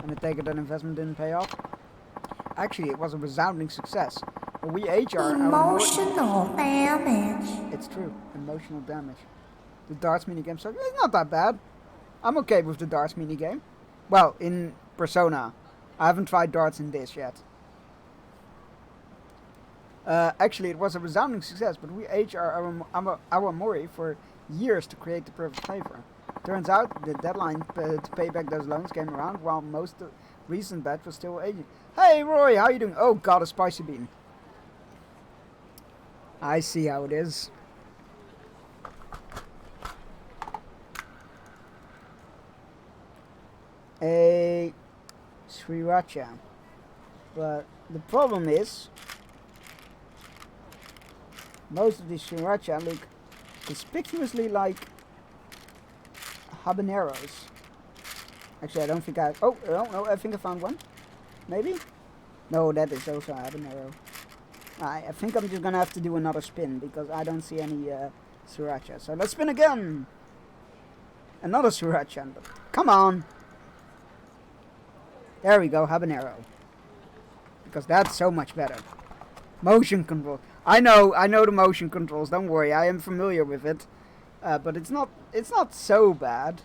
And I take it that investment didn't pay off. Actually, it was a resounding success. But we HR... Emotional damage. It's true. Emotional damage. The darts minigame sucks. It's not that bad. I'm okay with the darts minigame. Well, in Persona. I haven't tried darts in this yet. Actually, it was a resounding success, but we aged our Mori for years to create the perfect flavor. Turns out the deadline to pay back those loans came around while most recent batch was still aging. Hey Roy, how you doing? Oh god, a spicy bean. I see how it is. A sriracha. But the problem is most of these sriracha look conspicuously like habaneros. Actually, I don't think I... Oh, no, I think I found one. Maybe? No, that is also a habanero. I think I'm just gonna have to do another spin because I don't see any sriracha. So let's spin again! Another sriracha. Come on! There we go, habanero. Because that's so much better. Motion control. I know the motion controls, don't worry, I am familiar with it. But it's not so bad.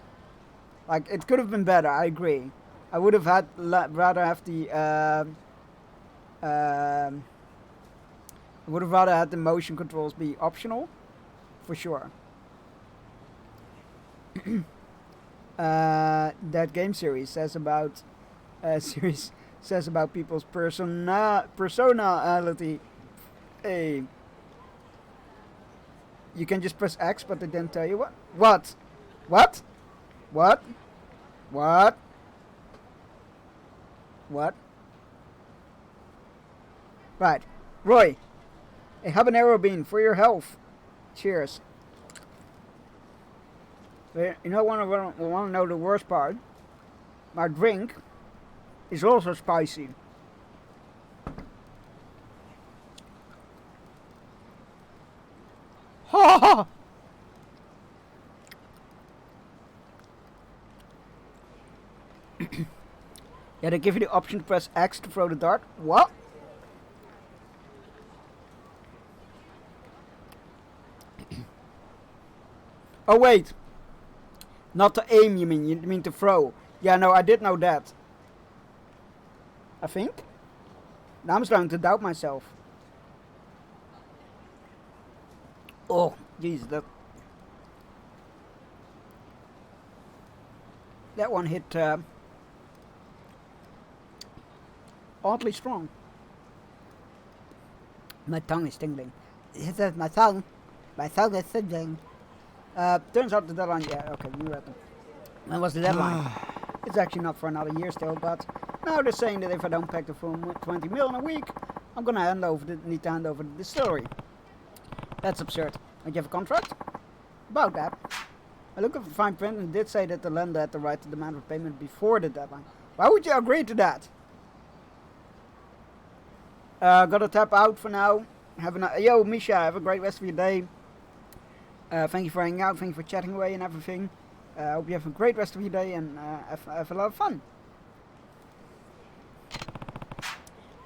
Like, it could have been better, I agree. I would have had rather have the I would have rather had the motion controls be optional, for sure. That game series says about people's personality. Hey, you can just press X, but they didn't tell you what. What? Right, Roy. A habanero bean for your health. Cheers. You know, want to know the worst part? My drink is also spicy. Ha ha! Yeah, they give you the option to press X to throw the dart. What? Oh wait, not to aim. You mean to throw? Yeah, no, I did know that. I think. Now I'm starting to doubt myself. Oh, jeez, that one hit oddly strong. My tongue is tingling. It says my tongue is tingling. Turns out the deadline. Yeah, okay, you read them. When was the deadline? It's actually not for another year still, but now they're saying that if I don't pack the full 20 mil in a week, I'm gonna need to hand over the distillery. That's absurd. Don't you have a contract? About that. I looked at the fine print and did say that the lender had the right to demand repayment before the deadline. Why would you agree to that? Gotta tap out for now. Yo, Misha, have a great rest of your day. Thank you for hanging out, thank you for chatting away and everything. I hope you have a great rest of your day and have a lot of fun.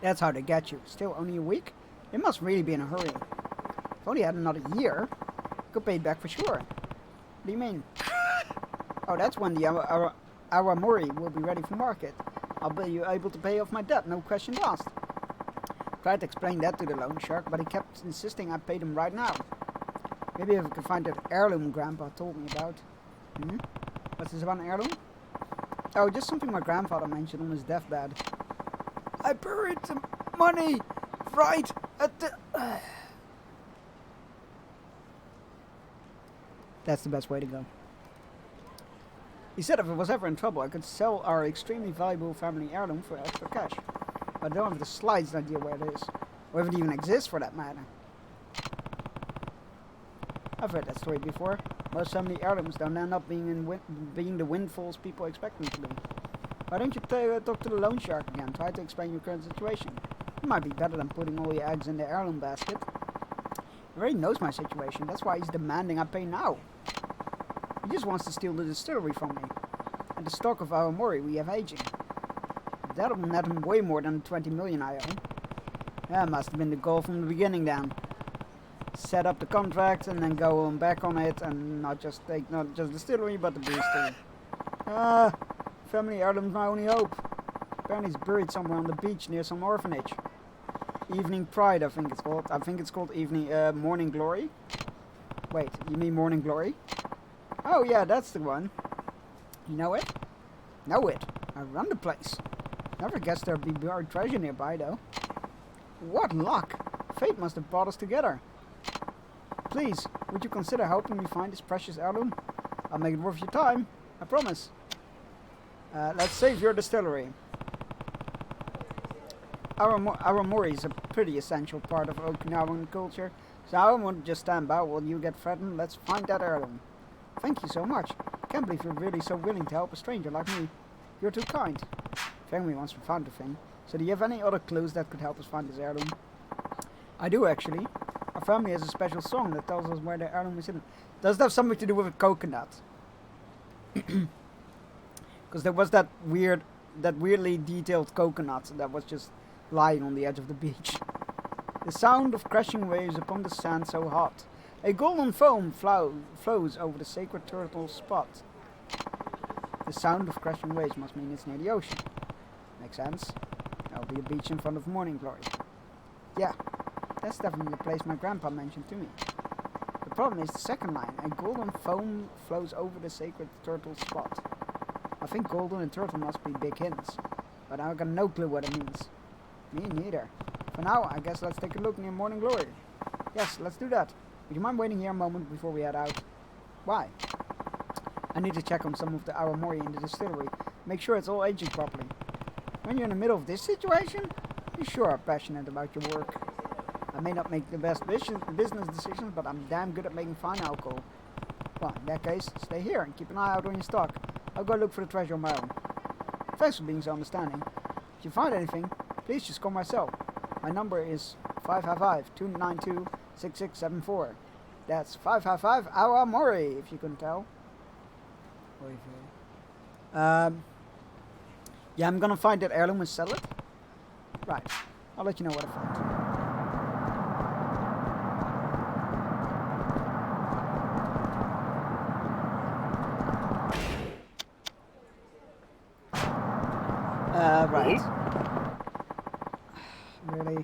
That's how they get you. Still only a week? They must really be in a hurry. If only had another year, could pay it back for sure. What do you mean? Oh, that's when the our Mori will be ready for market. I'll be able to pay off my debt, no questions asked. Tried to explain that to the loan shark, but he kept insisting I paid him right now. Maybe if I can find that heirloom Grandpa told me about. Hmm? What's this about an heirloom? Oh, just something my grandfather mentioned on his deathbed. I buried the money right at the... That's the best way to go. He said if I was ever in trouble, I could sell our extremely valuable family heirloom for extra cash. But I don't have the slightest idea where it is. Or if it even exists for that matter. I've heard that story before. Most family heirlooms don't end up being the windfalls people expect them to be. Why don't you talk to the loan shark again? Try to explain your current situation. It might be better than putting all your eggs in the heirloom basket. He already knows my situation. That's why he's demanding I pay now. He just wants to steal the distillery from me. And the stock of our mori we have aging. That'll net him way more than the 20 million I owe. That must have been the goal from the beginning then. Set up the contract and then go on back on it and not just distillery but the brewery too. Family heirloom's my only hope. Apparently it's buried somewhere on the beach near some orphanage. Evening Pride, I think it's called. I think it's called Morning Glory. Wait, you mean Morning Glory? Oh yeah, that's the one. You know it? Know it. I run the place. Never guessed there'd be buried treasure nearby though. What luck! Fate must have brought us together. Please, would you consider helping me find this precious heirloom? I'll make it worth your time. I promise. Let's save your distillery. Our mori is a pretty essential part of Okinawan culture, so I won't just stand by while you get threatened. Let's find that heirloom. Thank you so much. Can't believe you're really so willing to help a stranger like me. You're too kind. Family once found the thing. So do you have any other clues that could help us find this heirloom? I do actually. Our family has a special song that tells us where the heirloom is hidden. Does it have something to do with a coconut? Because there was that weirdly detailed coconut that was just lying on the edge of the beach. The sound of crashing waves upon the sand so hot. A golden foam flows over the sacred turtle spot. The sound of crashing waves must mean it's near the ocean. Makes sense. That'll be a beach in front of Morning Glory. Yeah, that's definitely the place my grandpa mentioned to me. The problem is the second line. A golden foam flows over the sacred turtle spot. I think golden and turtle must be big hints, but I've got no clue what it means. Me neither. For now, I guess let's take a look near Morning Glory. Yes, let's do that. Would you mind waiting here a moment before we head out? Why? I need to check on some of the Aramori in the distillery. Make sure it's all aging properly. When you're in the middle of this situation, you sure are passionate about your work. I may not make the best business decisions, but I'm damn good at making fine alcohol. Well, in that case, stay here and keep an eye out on your stock. I'll go look for the treasure on my own. Thanks for being so understanding. If you find anything, please just call my cell. My number is 555-292-6674. That's 555 Aramori, if you couldn't tell. Yeah, I'm gonna find that heirloom and sell it. Right. I'll let you know what I find. Right. Really?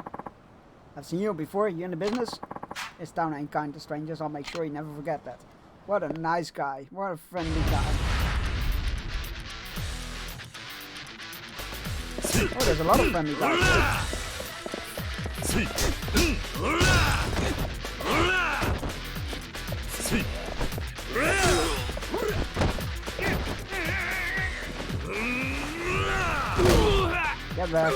I've seen you before. You in the business? This town ain't kind to strangers. I'll make sure you never forget that. What a nice guy. What a friendly guy. Oh, there's a lot of friendly guys. Get back.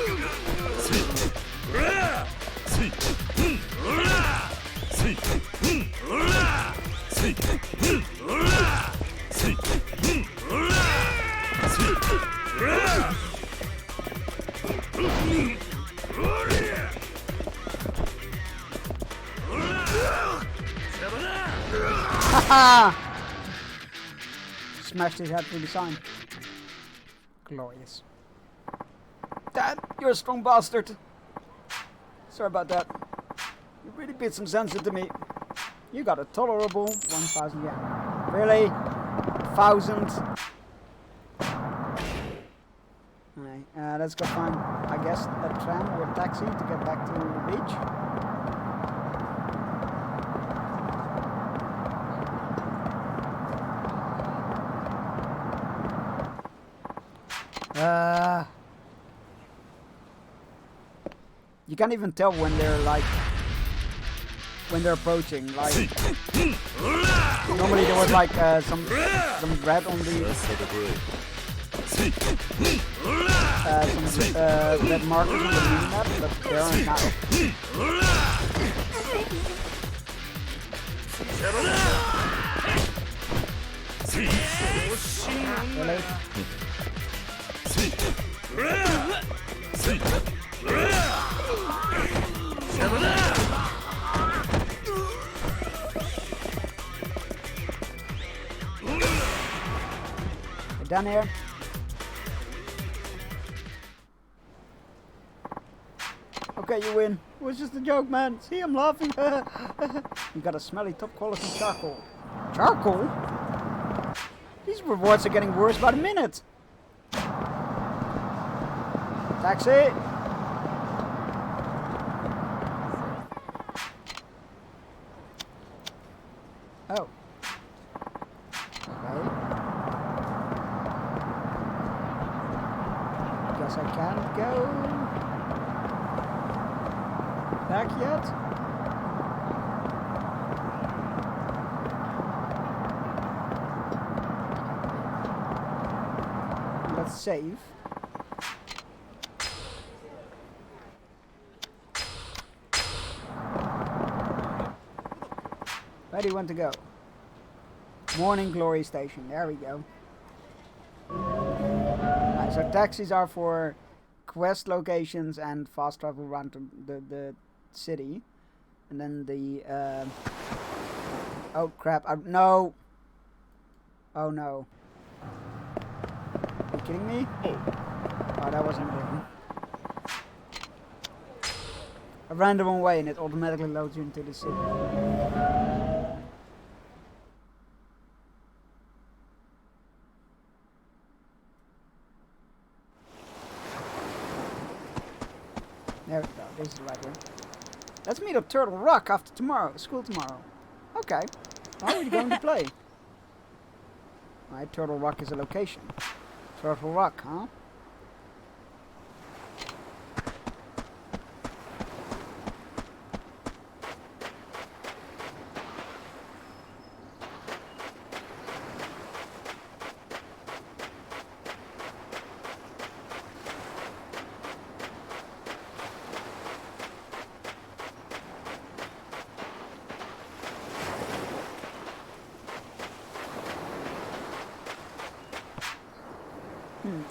Haha! Smashed his head through the sign. Glorious. Dad, you're a strong bastard. Sorry about that. You really beat some sense into me. You got a tolerable 1,000 yen. Really? 1,000? Alright, let's go find, I guess, a tram or a taxi to get back to the beach. You can't even tell when they're like when they're approaching. Like normally there was like some red on the some red markers on the mini-map, but there are now. Really? Get down here. Okay, you win. It was just a joke, man. See, I'm laughing. You got a smelly top quality charcoal. Charcoal? These rewards are getting worse by the minute. Taxi. Oh. Okay. Guess I can't go back yet. Let's save. Where do you want to go? Morning Glory Station. There we go. Right, so taxis are for quest locations and fast travel around the city. And then the... oh crap. No! Oh no. Are you kidding me? Oh, that wasn't good. I ran the wrong way and it automatically loads you into the city. There we go, this is the right way. Let's meet at Turtle Rock after school tomorrow. Okay, how are we going to play? Alright, Turtle Rock is a location. Turtle Rock, huh?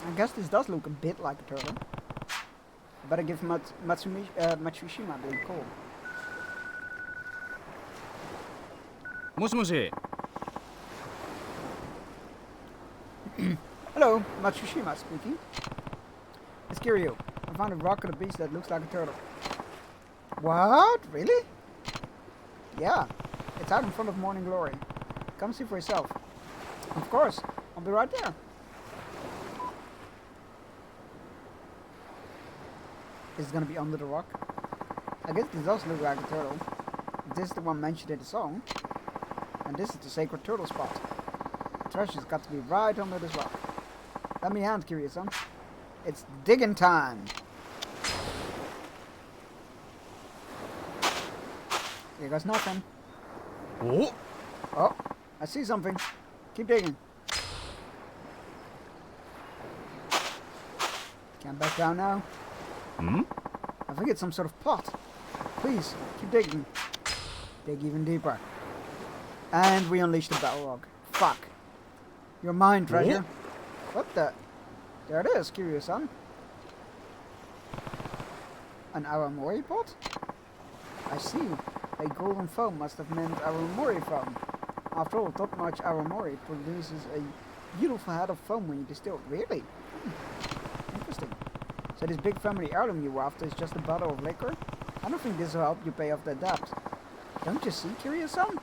I guess this does look a bit like a turtle. I better give Matsushima the call. Moshi. Hello, Matsushima speaking. It's Kiryu. I found a rock on the beach that looks like a turtle. What? Really? Yeah. It's out in front of Morning Glory. Come see for yourself. Of course. I'll be right there. Is it gonna be under the rock? I guess this does look like a turtle. This is the one mentioned in the song. And this is the sacred turtle spot. The treasure's got to be right under this rock. Let me hand, Kiryu-san. It's digging time! Here goes nothing. Oh! Oh, I see something. Keep digging. Can't back down now. Hmm? I think it's some sort of pot. Please, keep digging. Dig even deeper. And we unleash the battle log. Fuck. You're mine, treasure. What the? There it is, Kiryu-san. An Aramori pot? I see. A golden foam must have meant Aramori foam. After all, top-notch Aramori produces a beautiful head of foam when you distill it. Really? Interesting. So this big family heirloom you were after is just a bottle of liquor? I don't think this will help you pay off that debt. Don't you see, Kiryu-san?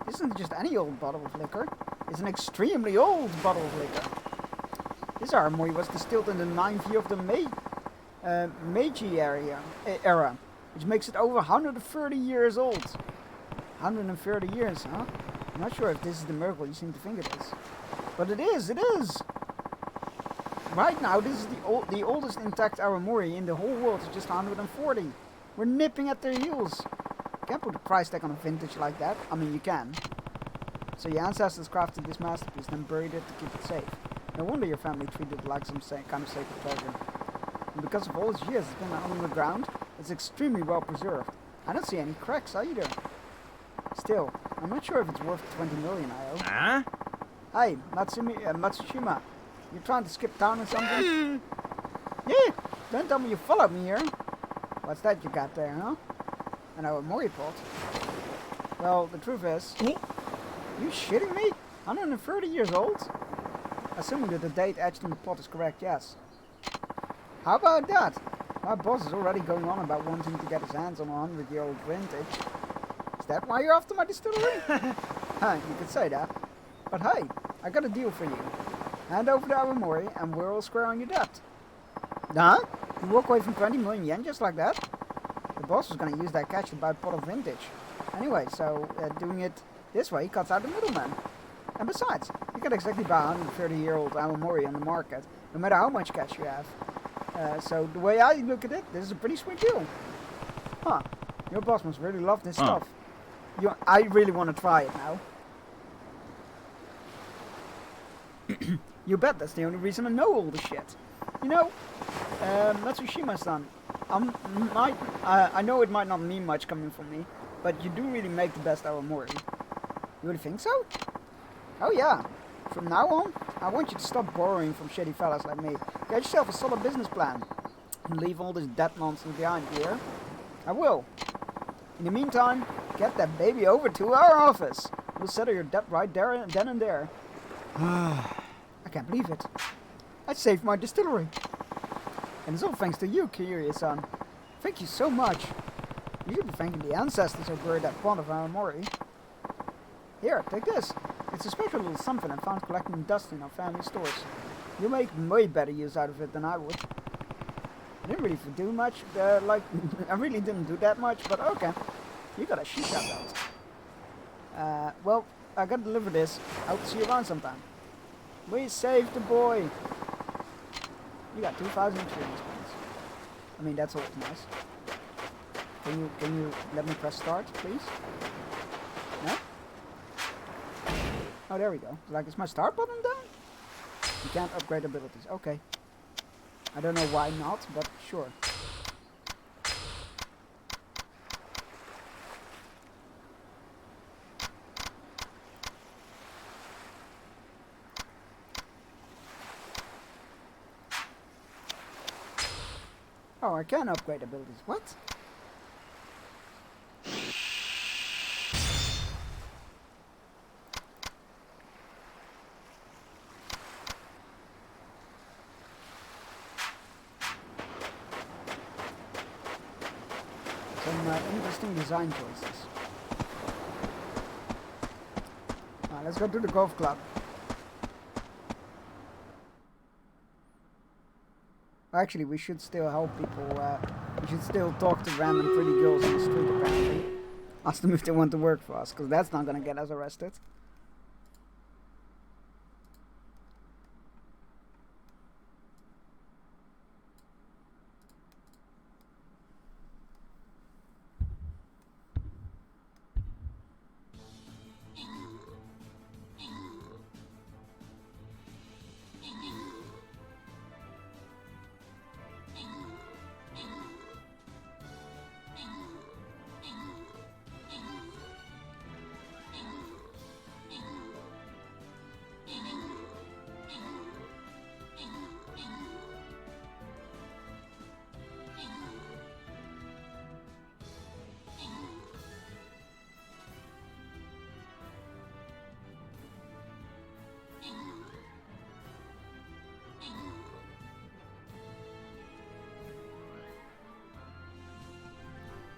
This isn't just any old bottle of liquor. It's an extremely old bottle of liquor. This Aramori was distilled in the 9th year of the Meiji era, which makes it over 130 years old. 130 years, huh? I'm not sure if this is the miracle you seem to think it is. But it is, it is! right now, this is the oldest intact Aramori in the whole world. It's just 140. We're nipping at their heels. You can't put a price tag on a vintage like that. I mean, you can. So your ancestors crafted this masterpiece, then buried it to keep it safe. No wonder your family treated it like some kind of sacred treasure. And because of all its years it's been under the ground, it's extremely well preserved. I don't see any cracks either. Still, I'm not sure if it's worth 20 million, I owe. Huh? Hey, Matsushima. You trying to skip town or something? Yeah, don't tell me you followed me here. What's that you got there, huh? An Aomori pot? Well, the truth is... You shitting me? 130 years old? Assuming that the date etched on the pot is correct, yes. How about that? My boss is already going on about wanting to get his hands on a 100-year-old vintage. Is that why you're after my distillery? You could say that. But hey, I got a deal for you. Hand over the Aomori and we're all square on your debt. Huh? You walk away from 20 million yen just like that? The boss was going to use that cash to buy a pot of vintage. Anyway, so doing it this way cuts out the middleman. And besides, you can exactly buy a 130-year-old Aomori on the market, no matter how much cash you have. So the way I look at it, this is a pretty sweet deal. Huh. Your boss must really love this stuff. I really want to try it now. You bet that's the only reason I know all this shit. You know, Matsushima-san, I know it might not mean much coming from me, but you do really make the best Aomori. You really think so? Oh yeah. From now on, I want you to stop borrowing from shitty fellas like me. Get yourself a solid business plan. And leave all this debt nonsense behind here. I will. In the meantime, get that baby over to our office. We'll settle your debt right there, then and there. I can't believe it. I saved my distillery. And it's all thanks to you, Kiryu-san. Thank you so much. You should be thanking the ancestors who buried that pond of Aomori. Here, take this. It's a special little something I found collecting dust in our family stores. You'll make way better use out of it than I would. I didn't really do much, I really didn't do that much, but okay. You got a shit out belt. Well, I gotta deliver this. I'll see you around sometime. We saved the boy. You got 2,000 experience points. I mean, that's always nice. Can you let me press start, please? No? Oh, there we go. Like, is my start button down? You can't upgrade abilities. Okay. I don't know why not, but sure. Oh, I can upgrade abilities. What? Some interesting design choices. Let's go to the golf club. Actually, we should still help people. We should still talk to random pretty girls on the street, apparently. Ask them if they want to work for us, because that's not gonna get us arrested.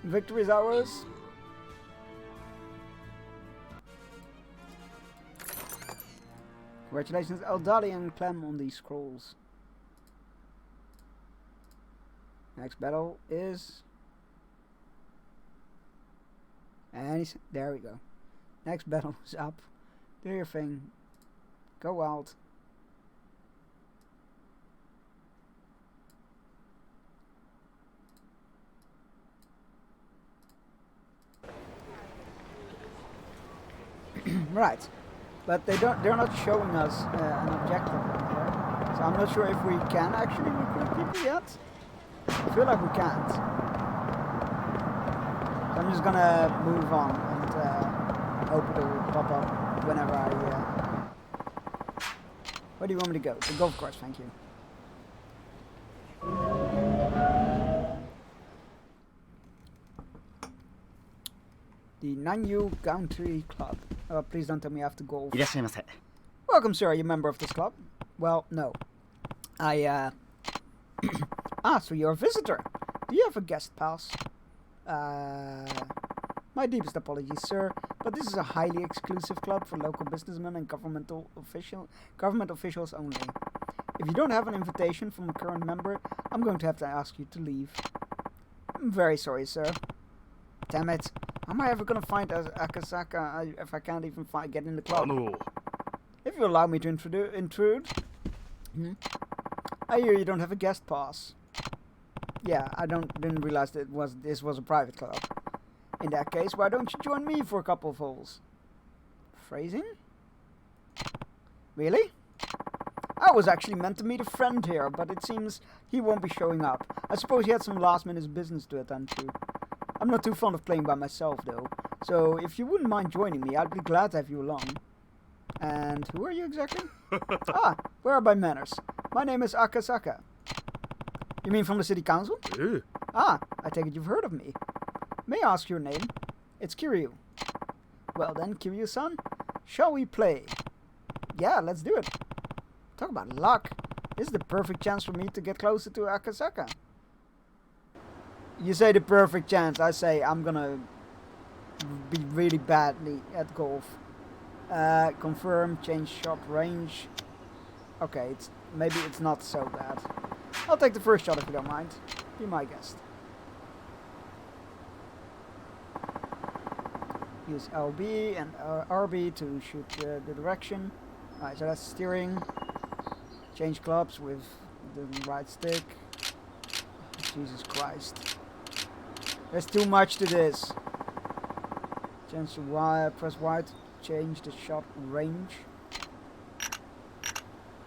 Victory is ours. Congratulations, Eldali and Clem, on these scrolls. Next battle is... And there we go. Next battle is up. Do your thing. Go wild. Right. But they're not showing us an objective right here. So I'm not sure if we can actually recruit people yet. I feel like we can't. So I'm just gonna move on and hope it will pop up whenever I... Where do you want me to go? The golf course, thank you. The Nanyu Country Club. Please don't tell me I have to golf. Welcome, sir. Are you a member of this club? Well, no. Ah, so you're a visitor. Do you have a guest pass? My deepest apologies, sir, but this is a highly exclusive club for local businessmen and government officials only. If you don't have an invitation from a current member, I'm going to have to ask you to leave. I'm very sorry, sir. Damn it. How am I ever going to find Akasaka if I can't even get in the club? If you allow me to intrude. I hear you don't have a guest pass. Yeah, I didn't realize that this was a private club. In that case, why don't you join me for a couple of holes? Phrasing? Really? I was actually meant to meet a friend here, but it seems he won't be showing up. I suppose he had some last-minute business to attend to. I'm not too fond of playing by myself, though. So if you wouldn't mind joining me, I'd be glad to have you along. And who are you exactly? Where are my manners? My name is Akasaka. You mean from the city council? I take it you've heard of me. May I ask your name? It's Kiryu. Well then, Kiryu-san, shall we play? Yeah, let's do it. Talk about luck. This is the perfect chance for me to get closer to Akasaka. You say the perfect chance. I say I'm gonna be really badly at golf. Confirm, change shot range. Okay, maybe it's not so bad. I'll take the first shot if you don't mind. Be my guest. Use LB and RB to shoot the direction. Alright, so that's steering. Change clubs with the right stick. Jesus Christ. There's too much to this. Change to Y, press Y to change the shot range.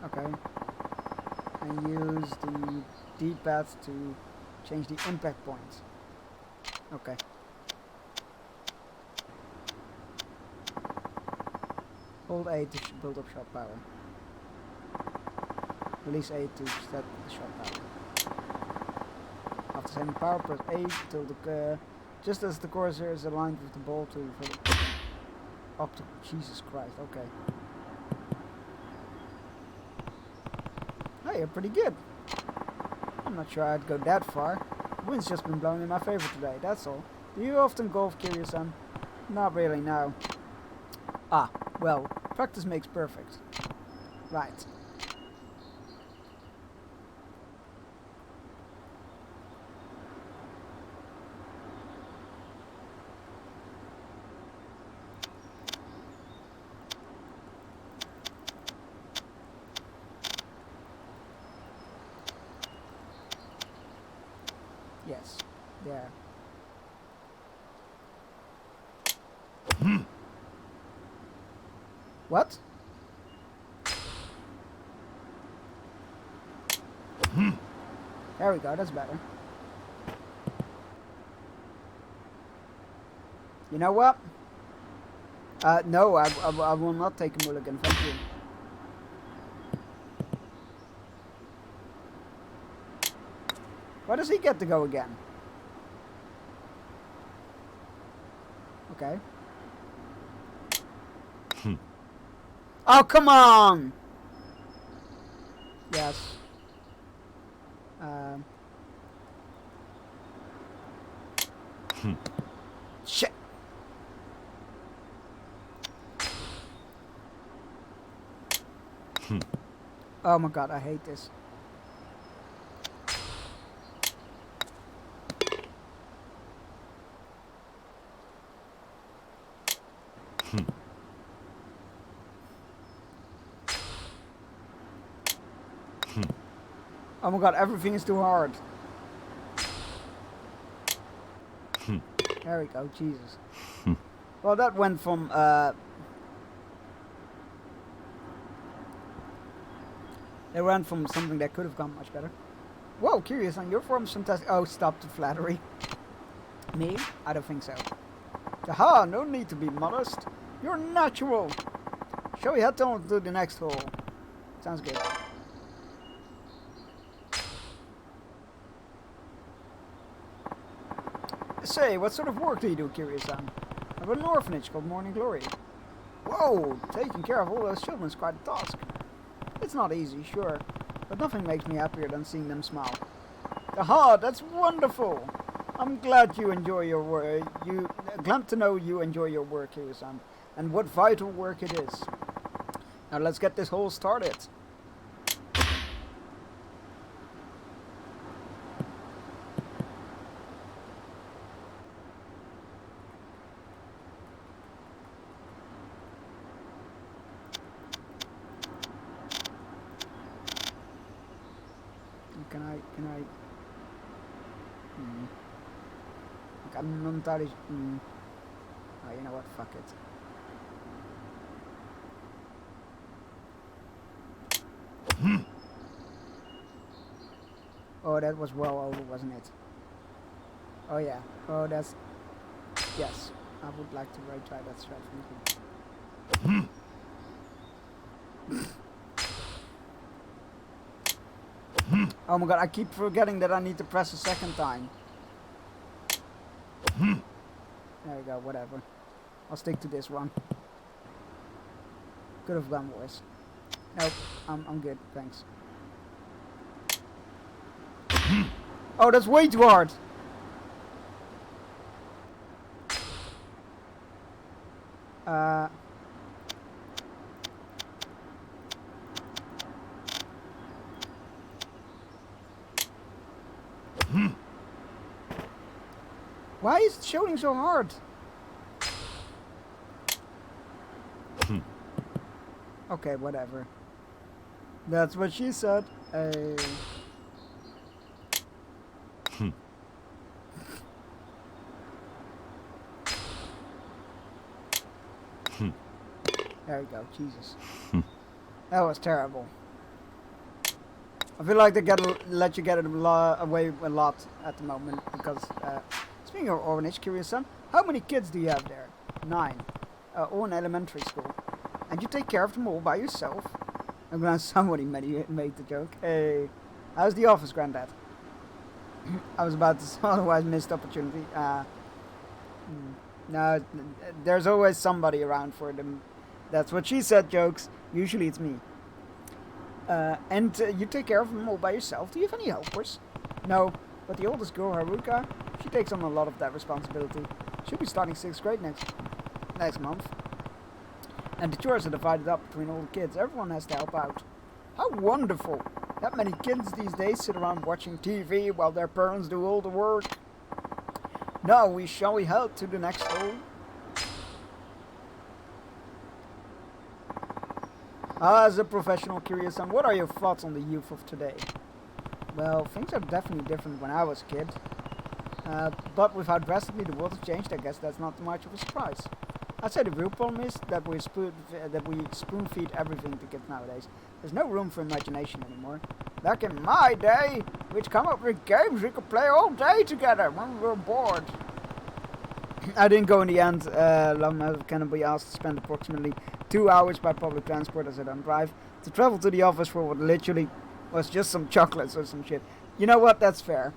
Okay. And use the D-pad to change the impact point. Okay. Hold A to build up shot power. Release A to set the shot power. After sending power, press A until the just as the cursor is aligned with the ball to up to Jesus Christ. Okay. Hey, you're pretty good. I'm not sure I'd go that far. The wind's just been blowing in my favor today. That's all. Do you often golf, Kiryu-san? Not really, no. Ah, well, practice makes perfect. Right. Yes, there. What? There we go, that's better. You know what? No, I will not take a mulligan, thank you. Why does he get to go again? Okay. Oh, come on! Yes. Shit! Oh my god, I hate this. Oh my god, everything is too hard. There we go, Jesus. Well, that went from They ran from something that could have gone much better. Whoa, curious, and your form's fantastic. Oh, stop the flattery. Me? I don't think so. Aha, no need to be modest. You're natural. Shall we head on to the next hole? Sounds good. Say, what sort of work do you do, Kiryu-san? I've got an orphanage called Morning Glory. Whoa, taking care of all those children is quite a task. It's not easy, sure, but nothing makes me happier than seeing them smile. Aha, that's wonderful! I'm glad you enjoy your work. Glad to know you enjoy your work, Kiryu-san, and what vital work it is. Now let's get this hole started. Can I? I'm not entirely. Oh, you know what? Fuck it. Oh, that was well over, wasn't it? Oh yeah. Oh, that's. Yes, I would like to retry that strategy. Oh my god, I keep forgetting that I need to press a second time. There we go, whatever. I'll stick to this one. Could have gone worse. Nope, I'm good, thanks. Oh, that's way too hard! Why is it shooting so hard? Okay, whatever. That's what she said. There we go, Jesus. That was terrible. I feel like they let you get it away a lot at the moment because, speaking of orphanage, Kiryu-san, how many kids do you have there? 9. All in elementary school. And you take care of them all by yourself? I'm glad somebody made the joke. Hey, how's the office, Granddad? I was about to otherwise missed opportunity. No, there's always somebody around for them. That's what she said, jokes. Usually it's me. And you take care of them all by yourself. Do you have any helpers? No, but the oldest girl, Haruka, she takes on a lot of that responsibility. She'll be starting 6th grade next month. And the chores are divided up between all the kids. Everyone has to help out. How wonderful! That many kids these days sit around watching TV while their parents do all the work. Now shall we head to the next hole? As a professional, Kiryu-san, what are your thoughts on the youth of today? Well, things are definitely different when I was a kid. But with how drastically the world has changed, I guess that's not much of a surprise. I'd say the real problem is that we spoon-feed everything to kids nowadays. There's no room for imagination anymore. Back in my day, we'd come up with games we could play all day together when we were bored. I didn't go in the end. Long can be asked to spend approximately 2 hours by public transport as I don't drive to travel to the office for what literally was just some chocolates or some shit. You know what? That's fair.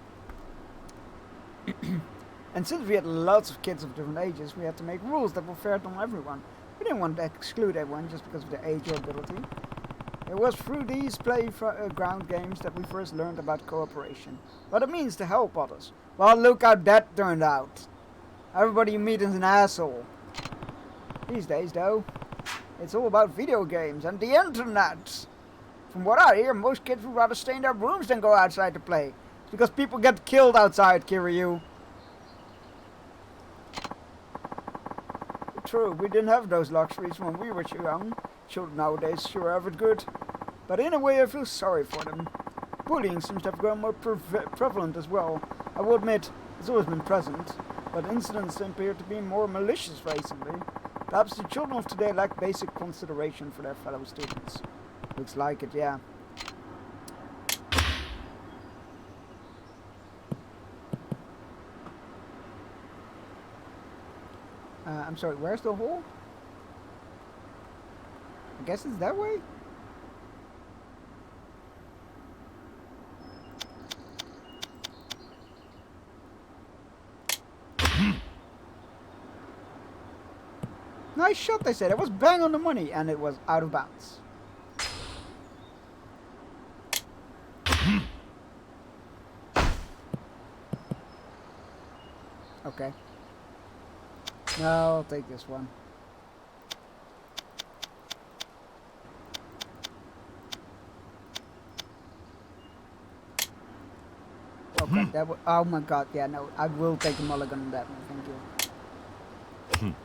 And since we had lots of kids of different ages, we had to make rules that were fair on everyone. We didn't want to exclude everyone just because of their age or ability. It was through these playground games that we first learned about cooperation. What it means to help others. Well, look how that turned out. Everybody you meet is an asshole. These days, though, it's all about video games and the internet. From what I hear, most kids would rather stay in their rooms than go outside to play. It's because people get killed outside, Kiryu. True, we didn't have those luxuries when we were young. Children nowadays sure have it good. But in a way I feel sorry for them. Bullying seems to have grown more prevalent as well. I will admit, it's always been present, but incidents appear to be more malicious recently. Perhaps the children of today lack basic consideration for their fellow students. Looks like it, yeah. I'm sorry, where's the hole? I guess it's that way? Nice shot, they said. It was bang on the money, and it was out of bounds. Okay. No, I'll take this one. Okay, that would. Oh my god, yeah, no, I will take a mulligan on that one, thank you.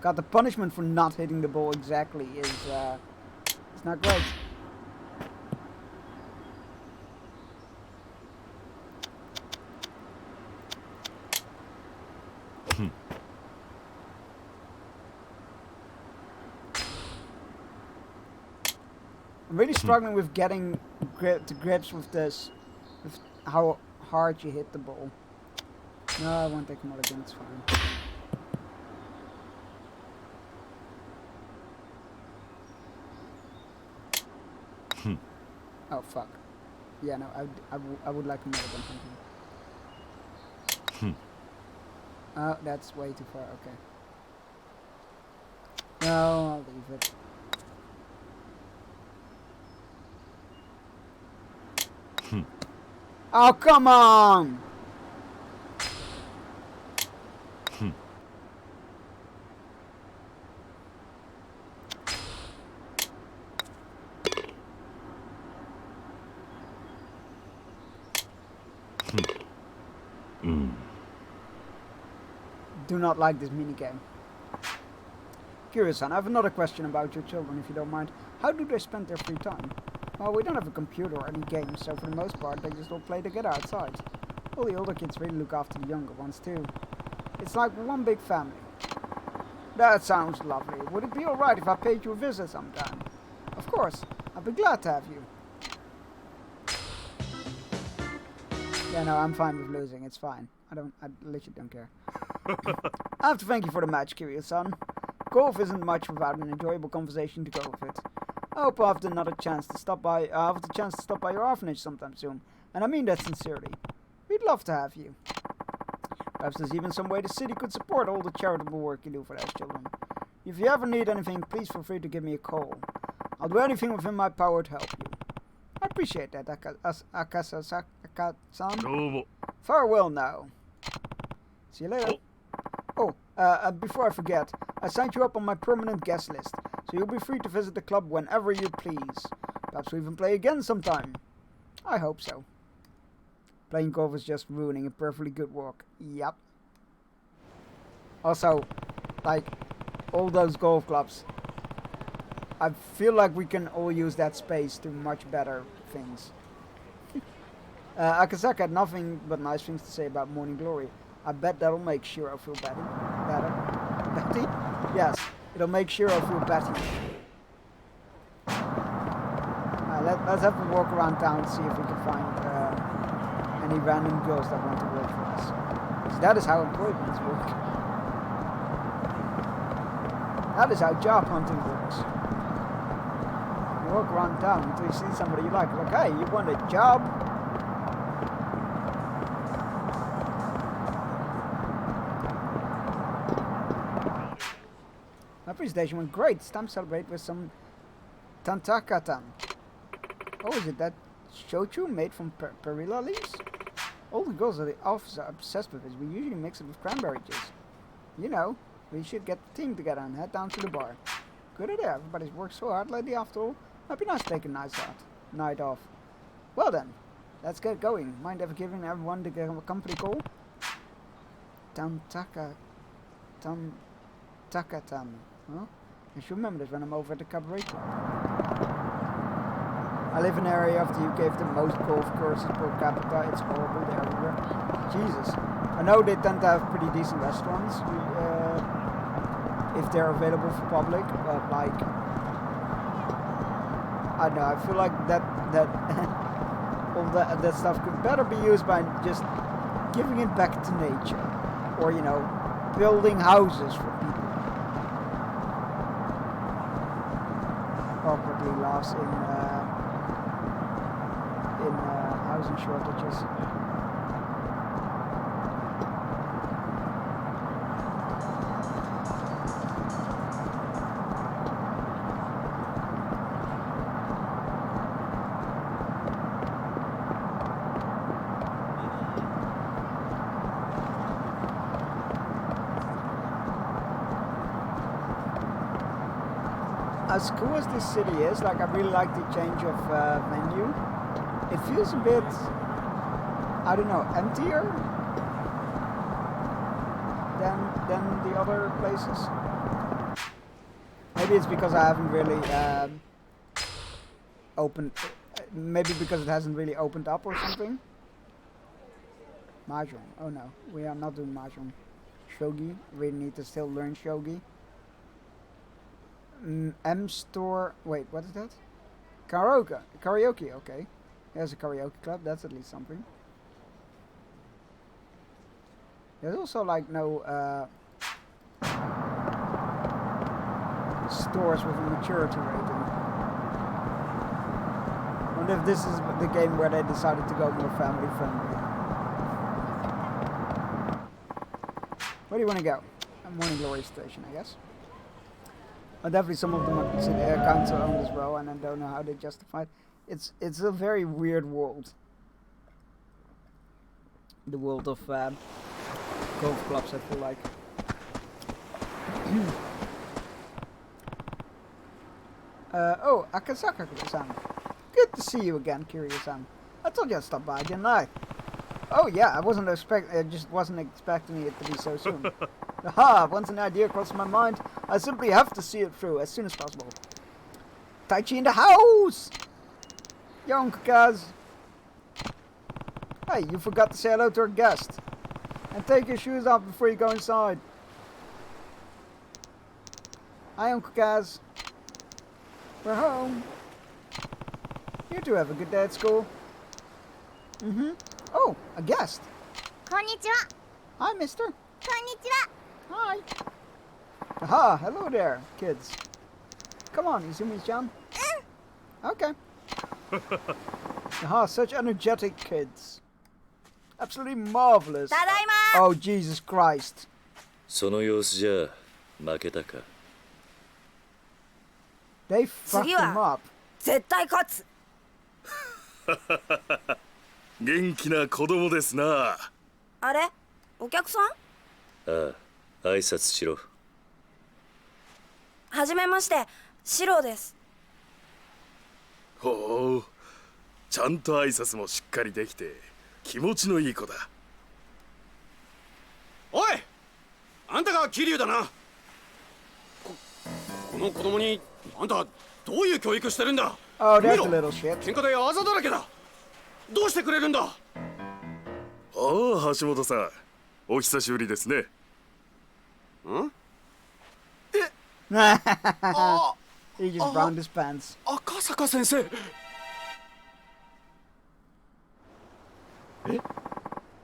God, the punishment for not hitting the ball exactly is, it's not great. I'm really struggling with getting to grips with this, with how hard you hit the ball. No, I won't take a mulligan, it's fine. Oh fuck. Yeah, no, I would like a mulligan, thank you. Oh, that's way too far, okay. No, I'll leave it. Oh, come on! Do not like this minigame. Curious-san, I have another question about your children, if you don't mind. How do they spend their free time? Well, we don't have a computer or any games, so for the most part, they just all play together outside. All the older kids really look after the younger ones, too. It's like one big family. That sounds lovely. Would it be alright if I paid you a visit sometime? Of course. I'd be glad to have you. Yeah, no, I'm fine with losing. It's fine. I literally don't care. I have to thank you for the match, Kiryu-san. Golf isn't much without an enjoyable conversation to go with it. I hope I have another chance to stop by. I have the chance to stop by your orphanage sometime soon, and I mean that sincerely. We'd love to have you. Perhaps there's even some way the city could support all the charitable work you do for those children. If you ever need anything, please feel free to give me a call. I'll do anything within my power to help you. I appreciate that, Akasa-san. Farewell now. See you later. Oh, before I forget, I signed you up on my permanent guest list, so you'll be free to visit the club whenever you please. Perhaps we'll even play again sometime. I hope so. Playing golf is just ruining a perfectly good walk. Yep. Also, like, all those golf clubs, I feel like we can all use that space to much better things. Akasaka had nothing but nice things to say about Morning Glory. I bet that'll make Shiro feel better. Betty? Yes, it'll make Shiro feel better. Let's have a walk around town and see if we can find any random girls that want to work for us. Because that is how employments work. That is how job hunting works. You walk around town until you see somebody you like hey, you want a job? My presentation went great. It's time to celebrate with some Tantakatan. Oh, is it that shochu made from perilla leaves? All the girls at the office are obsessed with it. We usually mix it with cranberry juice. You know, we should get the team together and head down to the bar. Good idea. Everybody's worked so hard lately after all. Might be nice to take a night off. Well then, let's get going. Mind ever giving everyone the company call? Takatan. Huh? I should remember this when I'm over at the cabaret club. I live in an area of the UK with the most golf courses per capita. It's horrible there everywhere. Jesus. I know they tend to have pretty decent restaurants if they're available for public, but like, I don't know, I feel like that all that stuff could better be used by just giving it back to nature. or you know, building houses for people. Awkwardly lost in housing shortages. As cool as this city is, like I really like the change of venue. It feels a bit, I don't know, emptier than the other places. Maybe it's because I haven't really opened. Maybe because it hasn't really opened up or something. Mahjong. Oh no, we are not doing Mahjong. Shogi. Really need to still learn Shogi. M store. Wait, what is that? Karaoke. Karaoke. Okay. There's a karaoke club. That's at least something. There's also like no stores with a maturity rating. I wonder if this is the game where they decided to go more family friendly. Where do you want to go? Morning Glory Station, I guess. Definitely some of them are council owned as well, and I don't know how they justify it. It's a very weird world. The world of golf clubs, I feel like. Oh, Akasaka-san. Good to see you again, Kiryu-san. I told you I'd stop by, didn't I? Oh yeah, I just wasn't expecting it to be so soon. Aha! Once an idea crosses my mind, I simply have to see it through as soon as possible. Taichi in the house! Yo, Uncle Kaz. Hey, you forgot to say hello to our guest. And take your shoes off before you go inside. Hi, Uncle Kaz. We're home. You two have a good day at school. Mm-hmm. Oh, a guest. Konnichiwa. Hi, mister. Konnichiwa. Hi. Aha, hello there, kids. Come on, Izumi-chan. Okay. Aha, such energetic kids. Absolutely marvelous. Tadaima. Oh, Jesus Christ. その様子じゃ負けたか They fucked him up. 絶対勝つ。元気な子供ですな。あれ、お客さん？ああ、挨拶しろ。はじめまして、シロです。ほう、ちゃんと挨拶もしっかりできて気持ちのいい子だ。おい、あんたが桐生だな。この子供にあんたどういう教育してるんだ。 Oh, that's a little shit. 喧嘩であざだらけだ。どうしてくれるんだ。ああ、橋本さん、お久しぶりですね。ん？ He just browned his pants. 赤坂先生。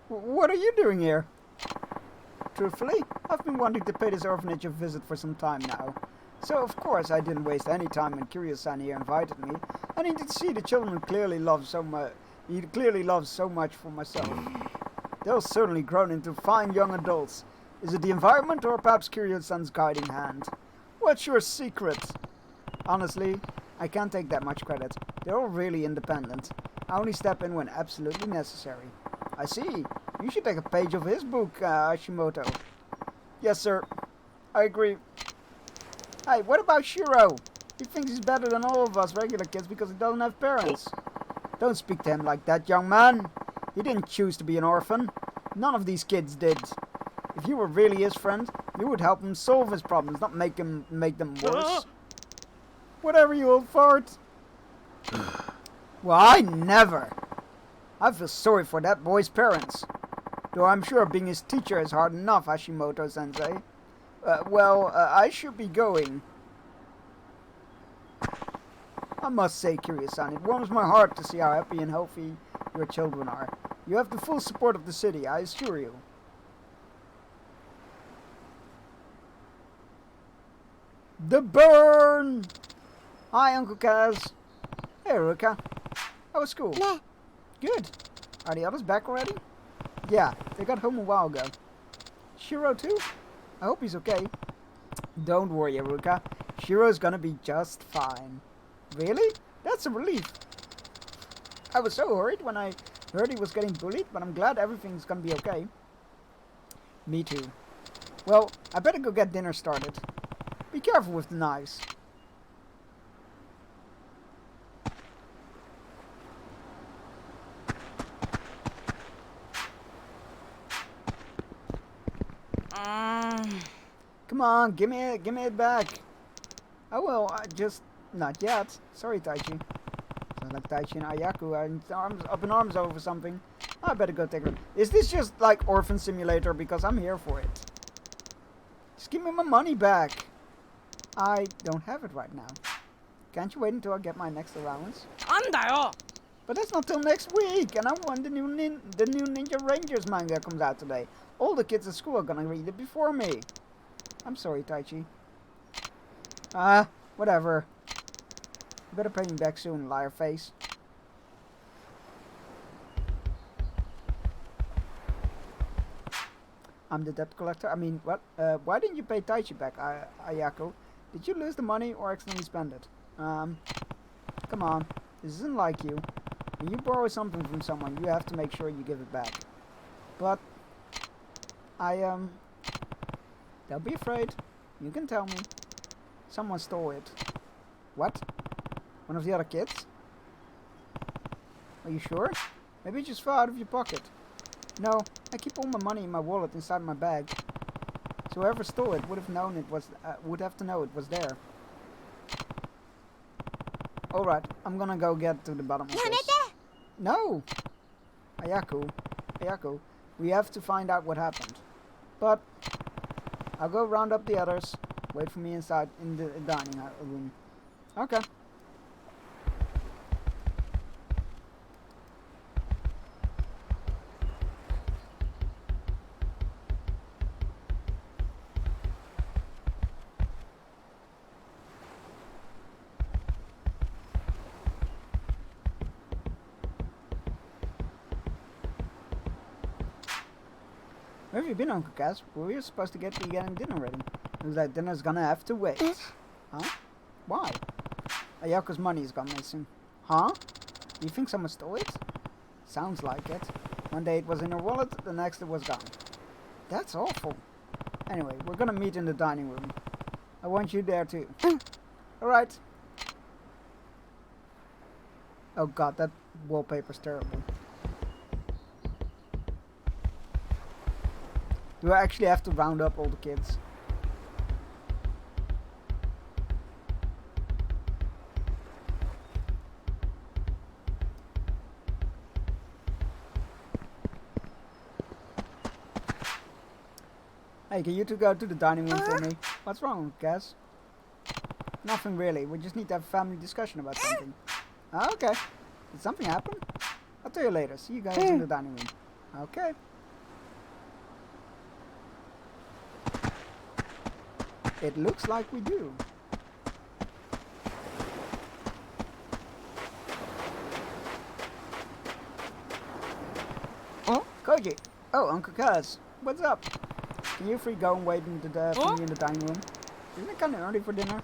What are you doing here? Truthfully, I've been wanting to pay this orphanage a visit for some time now. So of course I didn't waste any time when Kiryu-san here invited me. I needed to see the children clearly love so much. He clearly loves so much for myself. They'll certainly grown into fine young adults. Is it the environment or perhaps Kiryu-san's guiding hand? What's your secret? Honestly, I can't take that much credit. They're all really independent. I only step in when absolutely necessary. I see. You should take a page of his book, Hashimoto. Yes, sir. I agree. Hey, what about Shiro? He thinks he's better than all of us regular kids because he doesn't have parents. Don't speak to him like that, young man. He didn't choose to be an orphan. None of these kids did. If you were really his friend, you would help him solve his problems, not make them worse. Whatever, you old fart. Well, I never. I feel sorry for that boy's parents. Though I'm sure being his teacher is hard enough, Hashimoto-sensei. I should be going. I must say, Kiryu-san, it warms my heart to see how happy and healthy your children are. You have the full support of the city, I assure you. The burn! Hi, Uncle Kaz. Hey, Ruka. How was school? Nah. Good. Are the others back already? Yeah, they got home a while ago. Shiro too? I hope he's okay. Don't worry, Ruka. Shiro's gonna be just fine. Really? That's a relief. I was so worried when I heard he was getting bullied, but I'm glad everything's gonna be okay. Me too. Well, I better go get dinner started. Be careful with the knives. Come on, give me it back. I will, just not yet. Sorry, Taichi. Sounds like Taichi and Ayaku are up in arms over something. I better go take a look. Is this just like Orphan Simulator? Because I'm here for it. Just give me my money back. I don't have it right now. Can't you wait until I get my next allowance? But that's not till next week, and I want the new Ninja Rangers manga comes out today. All the kids at school are gonna read it before me. I'm sorry, Taichi. Whatever. You better pay me back soon, liar face. I'm the debt collector. I mean, what? Why didn't you pay Taichi back, Ayako? Did you lose the money or accidentally spend it? Come on. This isn't like you. When you borrow something from someone, you have to make sure you give it back. But, don't be afraid. You can tell me. Someone stole it. What? One of the other kids? Are you sure? Maybe it just fell out of your pocket. No, I keep all my money in my wallet inside my bag. So whoever stole it would have known it was, would have to know it was there. Alright, I'm gonna go get to the bottom of this. No! Ayako, we have to find out what happened. But, I'll go round up the others. Wait for me inside in the dining room. Okay. Where have you been, Uncle Kaz? We were supposed to be getting dinner ready. Looks like dinner's gonna have to wait. Huh? Why? Ayako's money's gone missing. Huh? Do you think someone stole it? Sounds like it. One day it was in her wallet, the next it was gone. That's awful. Anyway, we're gonna meet in the dining room. I want you there too. Alright. Oh god, that wallpaper's terrible. Do I actually have to round up all the kids? Hey, can you two go to the dining room for me? What's wrong, Cass? Nothing really. We just need to have a family discussion about something. Okay. Did something happen? I'll tell you later. See you guys in the dining room. Okay. It looks like we do. Oh, Koji. Oh, Uncle Kaz. What's up? Can you free go and wait for me in the dining room? Isn't it kind of early for dinner?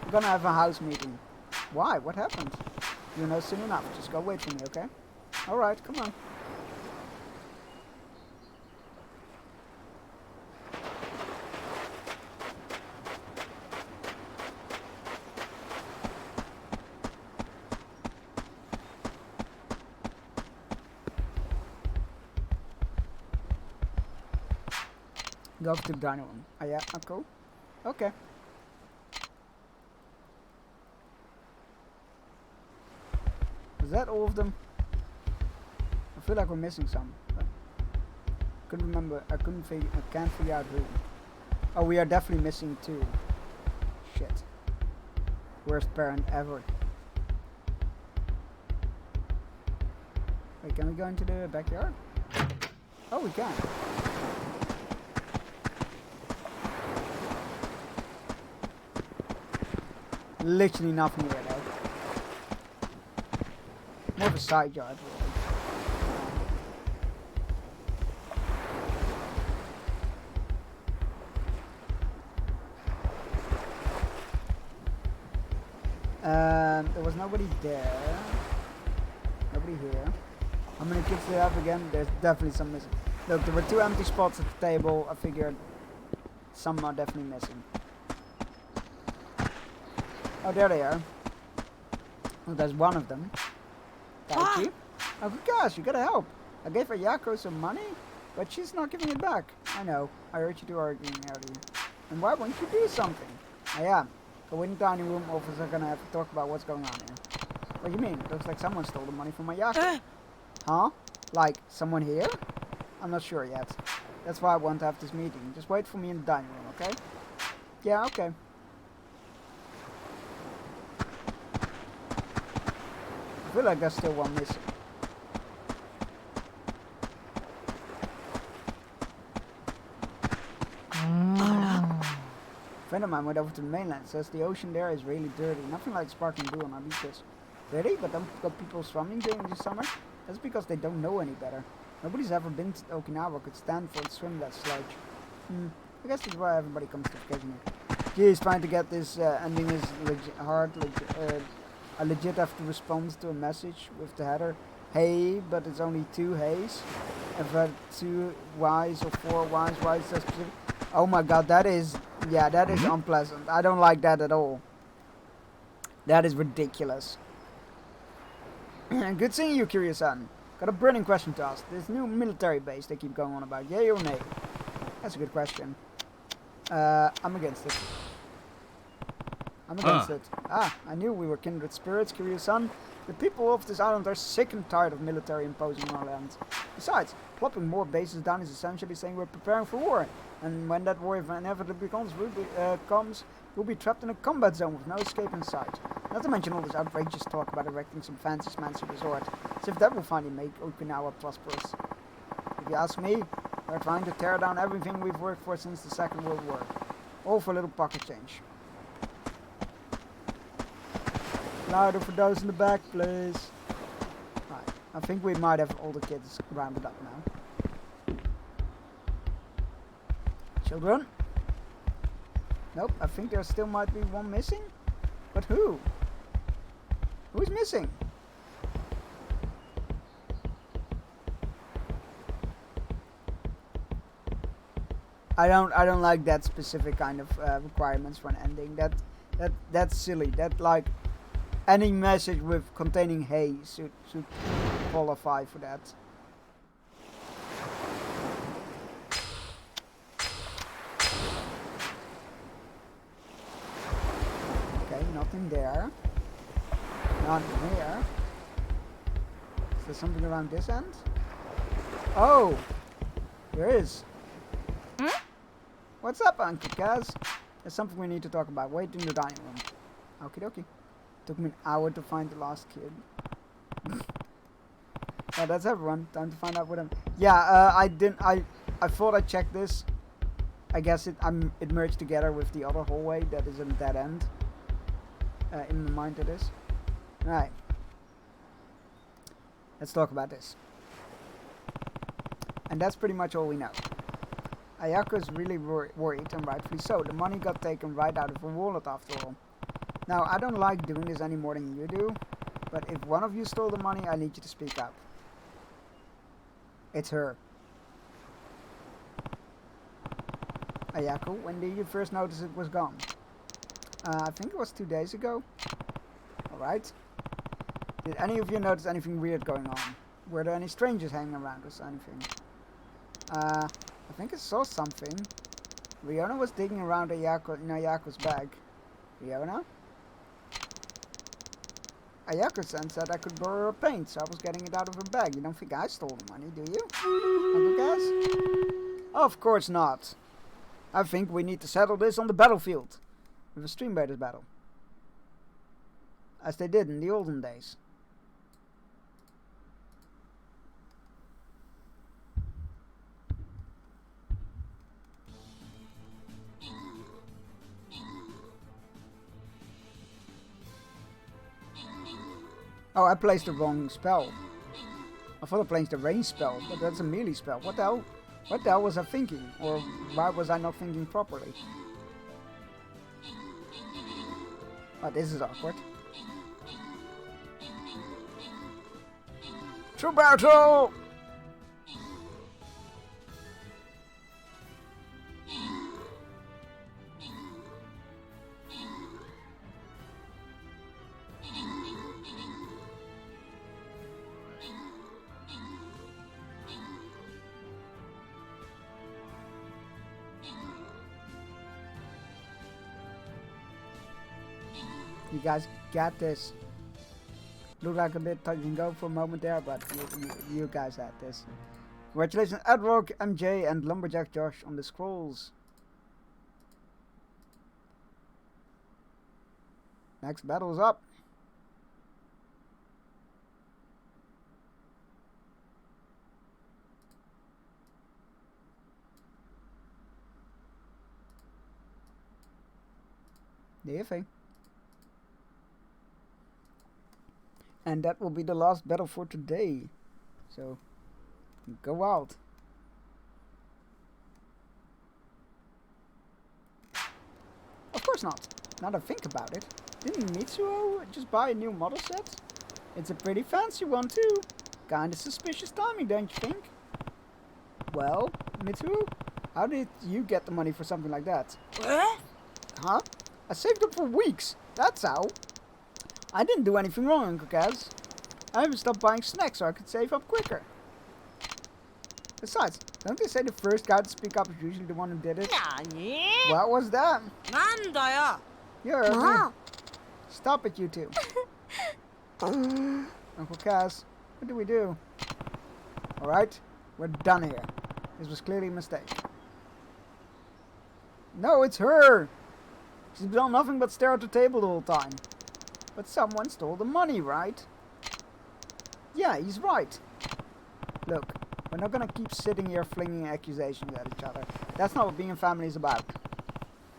We're gonna have a house meeting. Why? What happened? You'll know soon enough. Just go wait for me, okay? Alright, come on. Go to the dining room. Oh yeah, cool. Okay. Is that all of them? I feel like we're missing some. But couldn't remember. I can't figure out who. Oh, we are definitely missing two. Shit. Worst parent ever. Wait, can we go into the backyard? Oh, we can. Literally nothing here though. More of a side yard really. There was nobody there. Nobody here. How many kids do they have again? There's definitely some missing. Look, there were 2 empty spots at the table. I figured some are definitely missing. Oh, there they are. Oh, there's one of them. Daichi. Oh, good gosh, you gotta help. I gave Ayako some money, but she's not giving it back. I know. I heard you two arguing earlier. And why won't you do something? I am. Go in the dining room, or are gonna have to talk about what's going on here. What do you mean? It looks like someone stole the money from Ayako. Huh? Like, someone here? I'm not sure yet. That's why I want to have this meeting. Just wait for me in the dining room, okay? Yeah, okay. I feel like there's still one missing. A friend of mine went over to the mainland. Says the ocean there is really dirty. Nothing like sparkling blue on our beaches. Dirty? But don't got people swimming during the summer? That's because they don't know any better. Nobody's ever been to Okinawa could stand for it swim that sludge. I guess that's why everybody comes to vacation here. Geez, trying to get this ending is hard. I legit have to respond to a message with the header, hey, but it's only 2 heys. I've had 2 Ys or 4 Ys. Why is that specific? Oh my god, that is, yeah, that is unpleasant. I don't like that at all. That is ridiculous. Good seeing you, Kiryu-san. Got a burning question to ask. This new military base they keep going on about, yay or nay? That's a good question. I'm against it. I'm against it. I knew we were kindred spirits, Kiryu-san. The people of this island are sick and tired of military imposing on our land. Besides, plopping more bases down is essentially saying we're preparing for war. And when that war inevitably comes, we'll be trapped in a combat zone with no escape in sight. Not to mention all this outrageous talk about erecting some fancy schmancy resort, as if that will finally make Okinawa prosperous. If you ask me, we're trying to tear down everything we've worked for since the Second World War. All for a little pocket change. Louder for those in the back, please. Right, I think we might have all the kids rounded up now. Children? Nope, I think there still might be one missing. But who? Who's missing? I don't like that specific kind of requirements for an ending. That's silly. That like any message with containing hay should qualify for that. Okay, nothing there. Nothing here. Is there something around this end? Oh, there is. What's up, Uncle Kaz? There's something we need to talk about. Wait in the dining room. Okie dokie. Took me an hour to find the last kid. Yeah, that's everyone. Time to find out what I'm. Yeah, I thought I checked this. I guess it merged together with the other hallway that is in that end. In my mind it is. Right. Let's talk about this. And that's pretty much all we know. Ayako's really worried, and rightfully so. The money got taken right out of her wallet after all. Now, I don't like doing this any more than you do, but if one of you stole the money, I need you to speak up. It's her. Ayako, when did you first notice it was gone? I think it was 2 days ago. Alright. Did any of you notice anything weird going on? Were there any strangers hanging around or anything? I think I saw something. Riona was digging around in Ayako's bag. Riona? Ayako-san said I could borrow her paint, so I was getting it out of her bag. You don't think I stole the money, do you? Uncle Gaz? Of course not. I think we need to settle this on the battlefield. With a Stream Raiders battle. As they did in the olden days. Oh, I placed the wrong spell. I thought I placed the range spell, but that's a melee spell. What the hell? What the hell was I thinking? Or why was I not thinking properly? Oh, this is awkward. To battle! You guys got this. Looked like a bit touch and go for a moment there, but you guys had this. Congratulations, Adrock, MJ, and Lumberjack Josh on the scrolls. Next battle is up. DFA. And that will be the last battle for today. So, go out. Of course not. Now that I think about it. Didn't Mitsuo just buy a new model set? It's a pretty fancy one too. Kinda suspicious timing, don't you think? Well, Mitsuo, how did you get the money for something like that? Huh? I saved up for weeks. That's how. I didn't do anything wrong, Uncle Kaz. I even stopped buying snacks so I could save up quicker. Besides, don't they say the first guy to speak up is usually the one who did it? What was that? You heard me. Stop it, you two. Uncle Kaz, what do we do? Alright, we're done here. This was clearly a mistake. No, it's her! She's done nothing but stare at the table the whole time. But someone stole the money, right? Yeah, he's right. Look, we're not gonna keep sitting here flinging accusations at each other. That's not what being a family is about.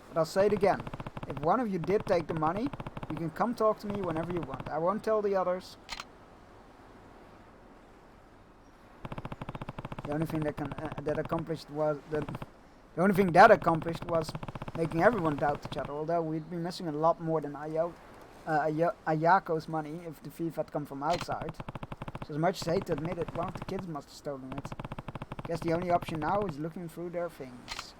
But I'll say it again. If one of you did take the money, you can come talk to me whenever you want. I won't tell the others. The only thing that accomplished was making everyone doubt each other. Although we'd be missing a lot more than Ayako's money if the thief had come from outside. So as much as I hate to admit it, one of the kids must have stolen it. Guess the only option now is looking through their things.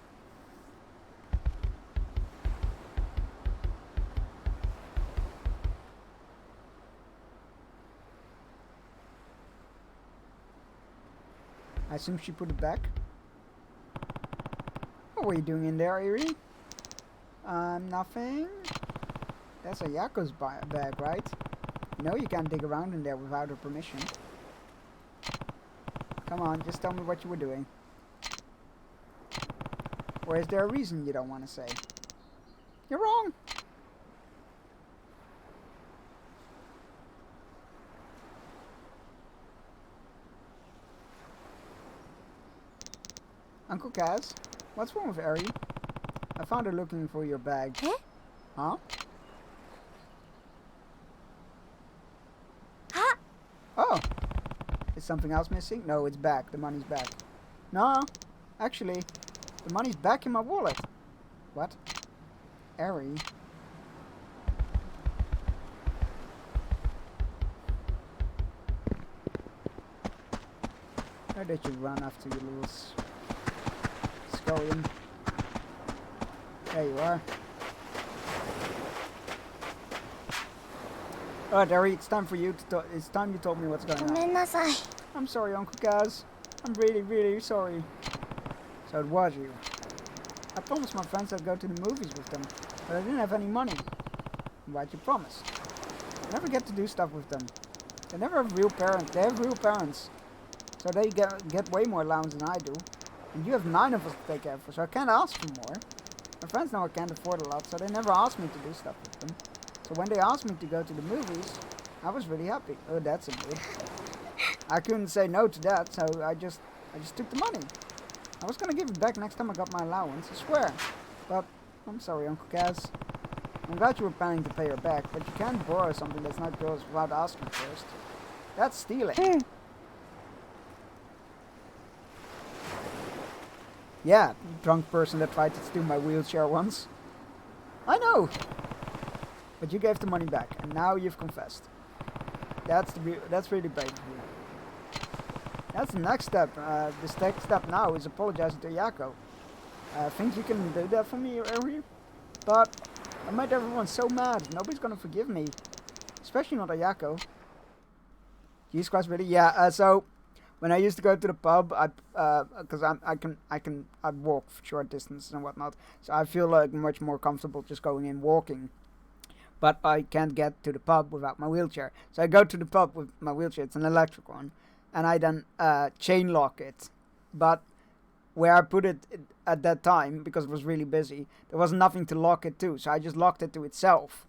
I assume she put it back. What were you doing in there, Eerie? Nothing. That's Ayako's bag, right? No, you can't dig around in there without her permission. Come on, just tell me what you were doing. Or is there a reason you don't want to say? You're wrong. Uncle Kaz, what's wrong with Ari? I found her looking for your bag. Huh? Oh! Is something else missing? No, it's back. The money's back. No, actually, the money's back in my wallet. What? Ari? Where did you run after you little scullion? There you are. Alright, Ari, it's time for you to it's time you told me what's going on. I'm sorry, Uncle Kaz. I'm really, really sorry. So it was you. I promised my friends I'd go to the movies with them, but I didn't have any money. Why'd you promise? I never get to do stuff with them. They never have real parents. They have real parents. So they get way more allowance than I do. And you have 9 of us to take care of, so I can't ask for more. My friends know I can't afford a lot, so they never asked me to do stuff with them. So when they asked me to go to the movies, I was really happy. Oh, that's a mood. I couldn't say no to that, so I just took the money. I was gonna give it back next time I got my allowance, I swear. But I'm sorry, Uncle Kaz. I'm glad you were planning to pay her back, but you can't borrow something that's not yours without asking first. That's stealing. Yeah, drunk person that tried to steal my wheelchair once. I know! But you gave the money back, and now you've confessed. That's really brave of you. That's the next step. This next step now is apologizing to Yako. Think you can do that for me, Eri? But I made everyone so mad. Nobody's gonna forgive me. Especially not Ayako. Jesus Christ, really? Yeah, so when I used to go to the pub, because I walk for short distances and whatnot, so I feel like much more comfortable just going in walking. But I can't get to the pub without my wheelchair. So I go to the pub with my wheelchair. It's an electric one, and I then chain lock it. But where I put it at that time, because it was really busy, there was nothing to lock it to, so I just locked it to itself.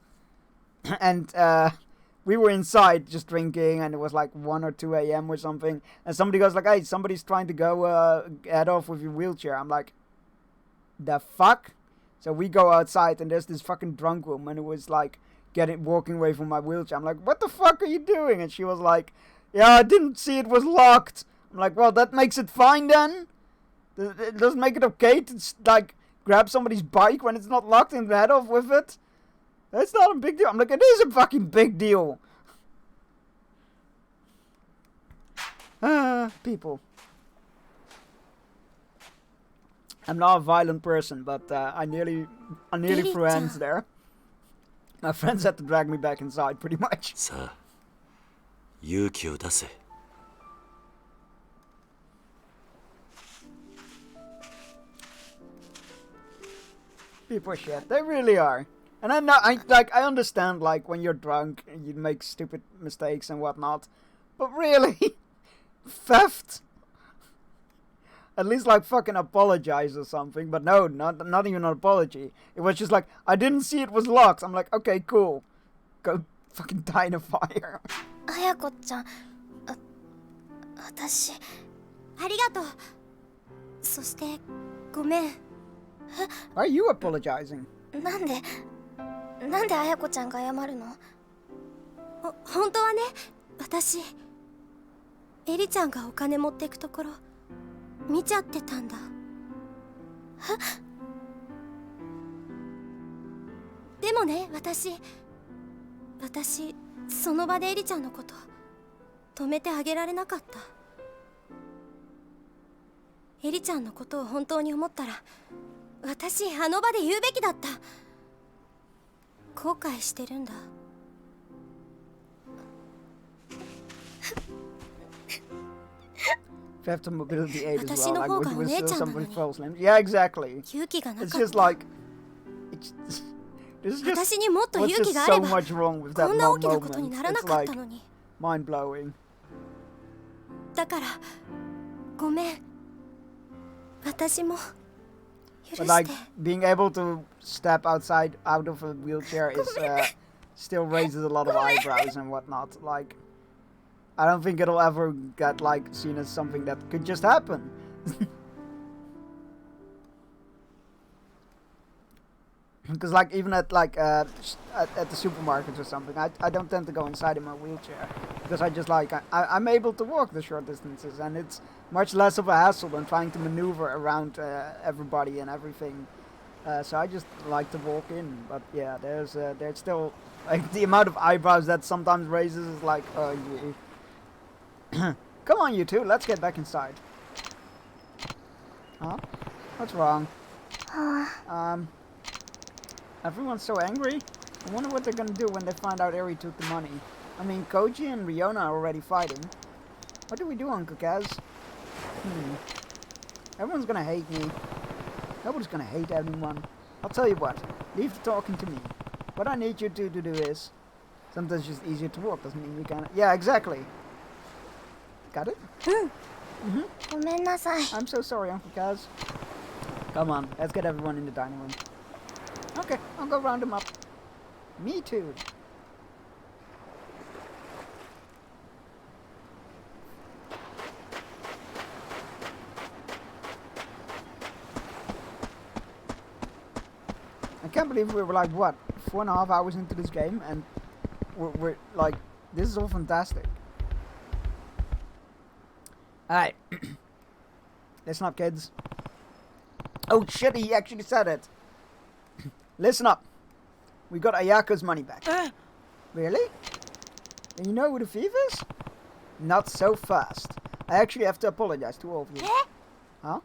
And we were inside just drinking, and it was like 1 or 2 a.m. or something, and somebody goes like, hey, somebody's trying to go head off with your wheelchair. I'm like, the fuck? So we go outside, and there's this fucking drunk woman who was like walking away from my wheelchair. I'm like, what the fuck are you doing? And she was like, yeah, I didn't see it was locked. I'm like, well, that makes it fine then? It doesn't make it okay to like grab somebody's bike when it's not locked and head off with it? That's not a big deal. I'm like, it is a fucking big deal. People. I'm not a violent person, but I nearly threw hands there. My friends had to drag me back inside, pretty much. さあ、勇気を出せ。People are shit. They really are. And I understand, like, when you're drunk, you make stupid mistakes and whatnot. But really? Theft? At least, like, fucking apologize or something. But no, not even an apology. It was just like, I didn't see it was locked. I'm like, okay, cool. Go fucking die in a fire. Ayako-chan, 私ありがとう。そしてごめん。 Why are you apologizing? なんで綾子ちゃんが謝るの？本当はね、私エリちゃんがお金持ってくところ見ちゃってたんだ。でもね、私その場でエリちゃんのこと止めてあげられなかった。エリちゃんのことを本当に思ったら、私あの場で言うべきだった。後悔してるんだ。Theft of mobility aid as well, like when you steal somebody's false names. Yeah, exactly. It's just like, there's just so much wrong with that one moment. It's like mind blowing. だからごめん。私も。But like being able to step out of a wheelchair is still raises a lot of eyebrows and whatnot. Like, I don't think it'll ever get like seen as something that could just happen. Because like even at like at the supermarkets or something, I don't tend to go inside in my wheelchair because I just like I'm able to walk the short distances, and it's much less of a hassle than trying to maneuver around everybody and everything. So I just like to walk in. But yeah, there's still like the amount of eyebrows that sometimes raises is like, oh yeah. Come on, you two, let's get back inside. Huh? What's wrong? Everyone's so angry. I wonder what they're gonna do when they find out Eri took the money. I mean, Koji and Riona are already fighting. What do we do, Uncle Kaz? Everyone's gonna hate me. Nobody's gonna hate anyone. I'll tell you what. Leave the talking to me. What I need you to do is... Sometimes it's just easier to walk, doesn't mean you can... Yeah, exactly. Got it? I'm so sorry, Uncle Kaz. Come on, let's get everyone in the dining room. Okay, I'll go round them up. Me too. I can't believe we were like, what, 4.5 hours into this game, and we're like, this is all fantastic. Alright. Listen up, kids. Oh shit, he actually said it. Listen up. We got Ayako's money back. Really? And you know who the thief is? Not so fast. I actually have to apologize to all of you. Huh?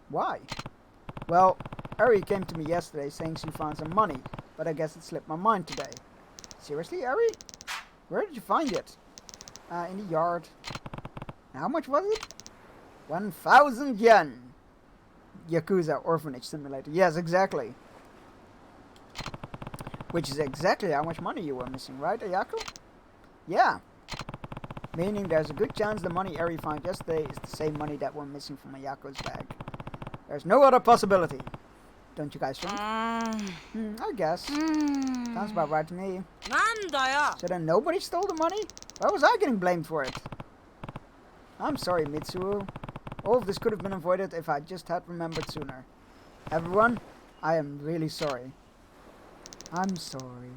Why? Well, Ari came to me yesterday saying she found some money, but I guess it slipped my mind today. Seriously, Ari? Where did you find it? In the yard. How much was it? 1,000 yen. Yakuza Orphanage Simulator. Yes, exactly. Which is exactly how much money you were missing, right, Ayako? Yeah. Meaning there's a good chance the money Eri found yesterday is the same money that we're missing from Ayako's bag. There's no other possibility. Don't you guys think? I guess. Sounds about right to me. So then nobody stole the money? Why was I getting blamed for it? I'm sorry, Mitsuo. All of this could have been avoided if I just had remembered sooner. Everyone, I am really sorry. I'm sorry.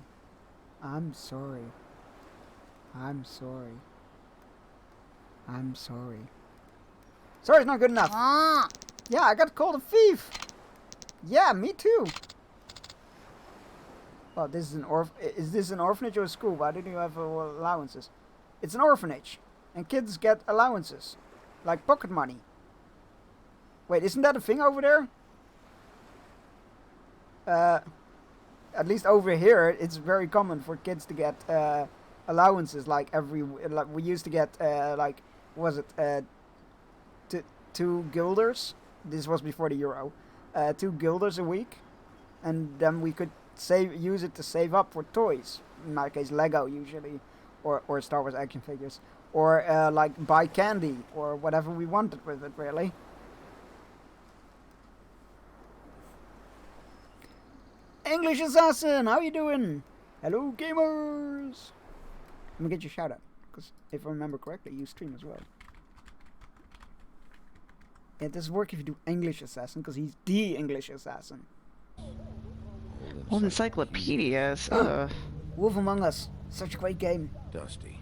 I'm sorry. I'm sorry. I'm sorry. Sorry's not good enough. Yeah, I got called a thief. Yeah, me too. Well, this is is this an orphanage or a school? Why didn't you have allowances? It's an orphanage, and kids get allowances, like pocket money. Wait, isn't that a thing over there? At least over here, it's very common for kids to get allowances. Like we used to get like, was it 2 guilders? This was before the euro. 2 guilders a week, and then we could use it to save up for toys. In my case, Lego usually, or Star Wars action figures, or like buy candy or whatever we wanted with it. Really. English Assassin, how you doing? Hello, gamers. Let me get your shout out, because if I remember correctly, you stream as well. Yeah, it does work if you do English Assassin, because he's the English Assassin. Old encyclopedias. Wolf Among Us, such a great game. Dusty.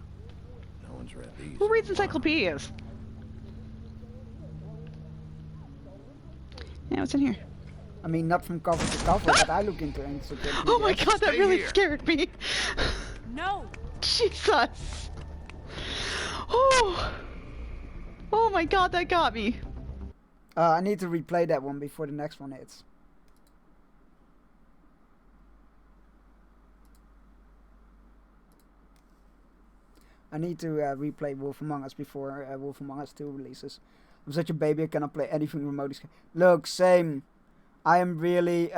No one's read these. Who reads encyclopedias? Yeah, what's in here? I mean, not from cover to cover, but I look into encyclopedias. Oh my god, that really scared me. No. Jesus. Oh. Oh my god, that got me. I need to replay that one before the next one hits. I need to replay Wolf Among Us before Wolf Among Us 2 releases. I'm such a baby, I cannot play anything remotely. Look, same. I am really,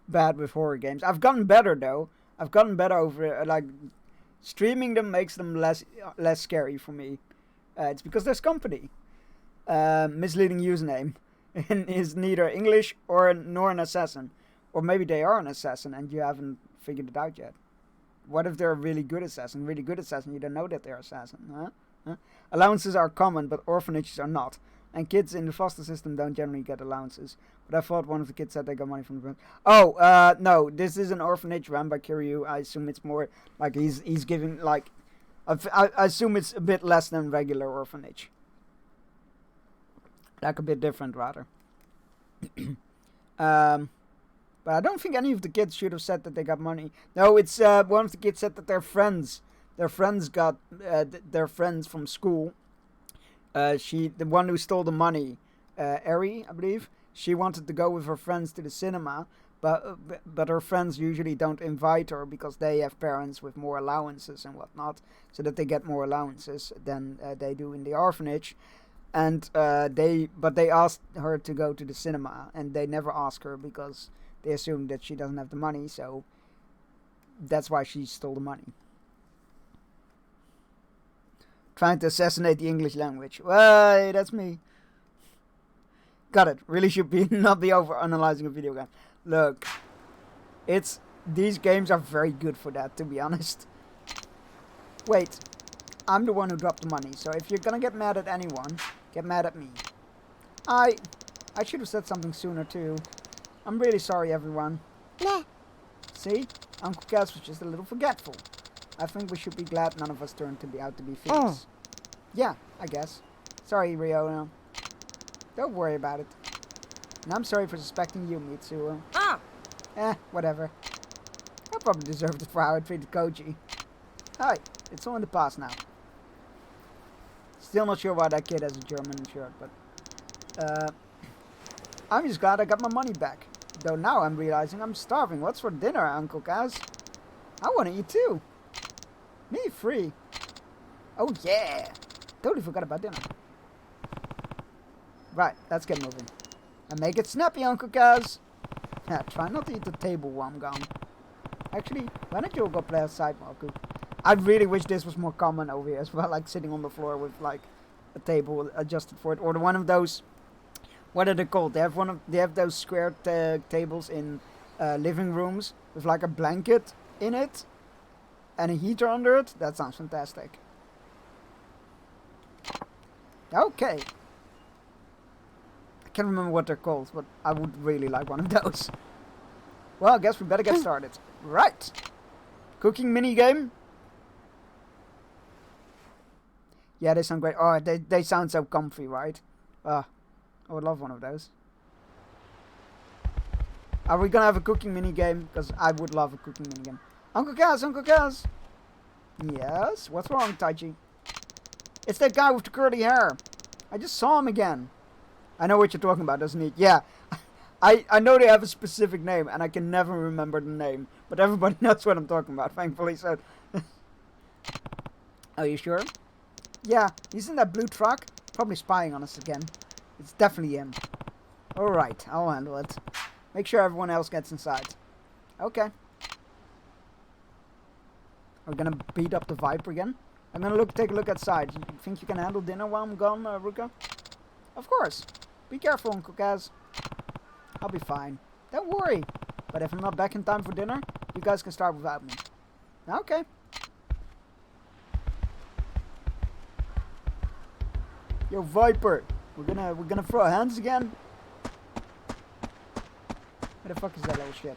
bad with horror games. I've gotten better though. I've gotten better over like streaming them makes them less scary for me. It's because there's company. Misleading username is neither English nor an assassin, or maybe they are an assassin and you haven't figured it out yet. What if they're a really good assassin? Really good assassin, you don't know that they're assassin, huh? Allowances are common, but orphanages are not. And kids in the foster system don't generally get allowances. But I thought one of the kids said they got money from the parents. Oh, no, this is an orphanage run by Kiryu. I assume it's more like he's giving, like, I assume it's a bit less than regular orphanage. Like a bit different, rather. But I don't think any of the kids should have said that they got money. No, it's one of the kids said that their friends got their friends from school. The one who stole the money, Eri, I believe. She wanted to go with her friends to the cinema, but her friends usually don't invite her because they have parents with more allowances and whatnot, so that they get more allowances than they do in the orphanage. And they asked her to go to the cinema, and they never ask her because they assume that she doesn't have the money, so that's why she stole the money. Trying to assassinate the English language. Well, that's me. Got it. Really should not be over analyzing a video game. Look, these games are very good for that, to be honest. Wait, I'm the one who dropped the money, so if you're gonna get mad at anyone, get mad at me. I I should have said something sooner too. I'm really sorry, everyone. Nah. See? Uncle Cass was just a little forgetful. I think we should be glad none of us turned out to be thieves. Yeah, I guess. Sorry, Riona. Don't worry about it. And I'm sorry for suspecting you, Mitsuo. Whatever. I probably deserved it for how I treated Koji. Hi, it's all in the past now. Still not sure why that kid has a German shirt, but... I'm just glad I got my money back. Though now I'm realizing I'm starving. What's for dinner, Uncle Kaz? I want to eat too. Me free. Oh yeah. Totally forgot about dinner. Right, let's get moving. And make it snappy, Uncle Kaz. Yeah, try not to eat the table while I'm gone. Actually, why don't you go play outside, Marku? I really wish this was more common over here as well, like sitting on the floor with like a table adjusted for it, or one of those. What are they called? They have those square tables in living rooms with like a blanket in it and a heater under it. That sounds fantastic. Okay. I can't remember what they're called, but I would really like one of those. Well, I guess we better get started. Right. Cooking minigame. Yeah, they sound great. Oh, they sound so comfy, right? I would love one of those. Are we gonna have a cooking minigame? Because I would love a cooking minigame. Uncle Kaz, Uncle Kaz! Yes? What's wrong, Taichi? It's that guy with the curly hair. I just saw him again. I know what you're talking about, doesn't he? Yeah. I know they have a specific name, and I can never remember the name. But everybody knows what I'm talking about, thankfully. So. Are you sure? Yeah, he's in that blue truck. Probably spying on us again. It's definitely him. Alright, I'll handle it. Make sure everyone else gets inside. Okay. We're gonna beat up the Viper again. I'm gonna take a look outside. You think you can handle dinner while I'm gone, Ruka? Of course. Be careful, Uncle Kaz. I'll be fine. Don't worry. But if I'm not back in time for dinner, you guys can start without me. Okay. Yo, Viper. We're gonna throw hands again. Where the fuck is that little shit?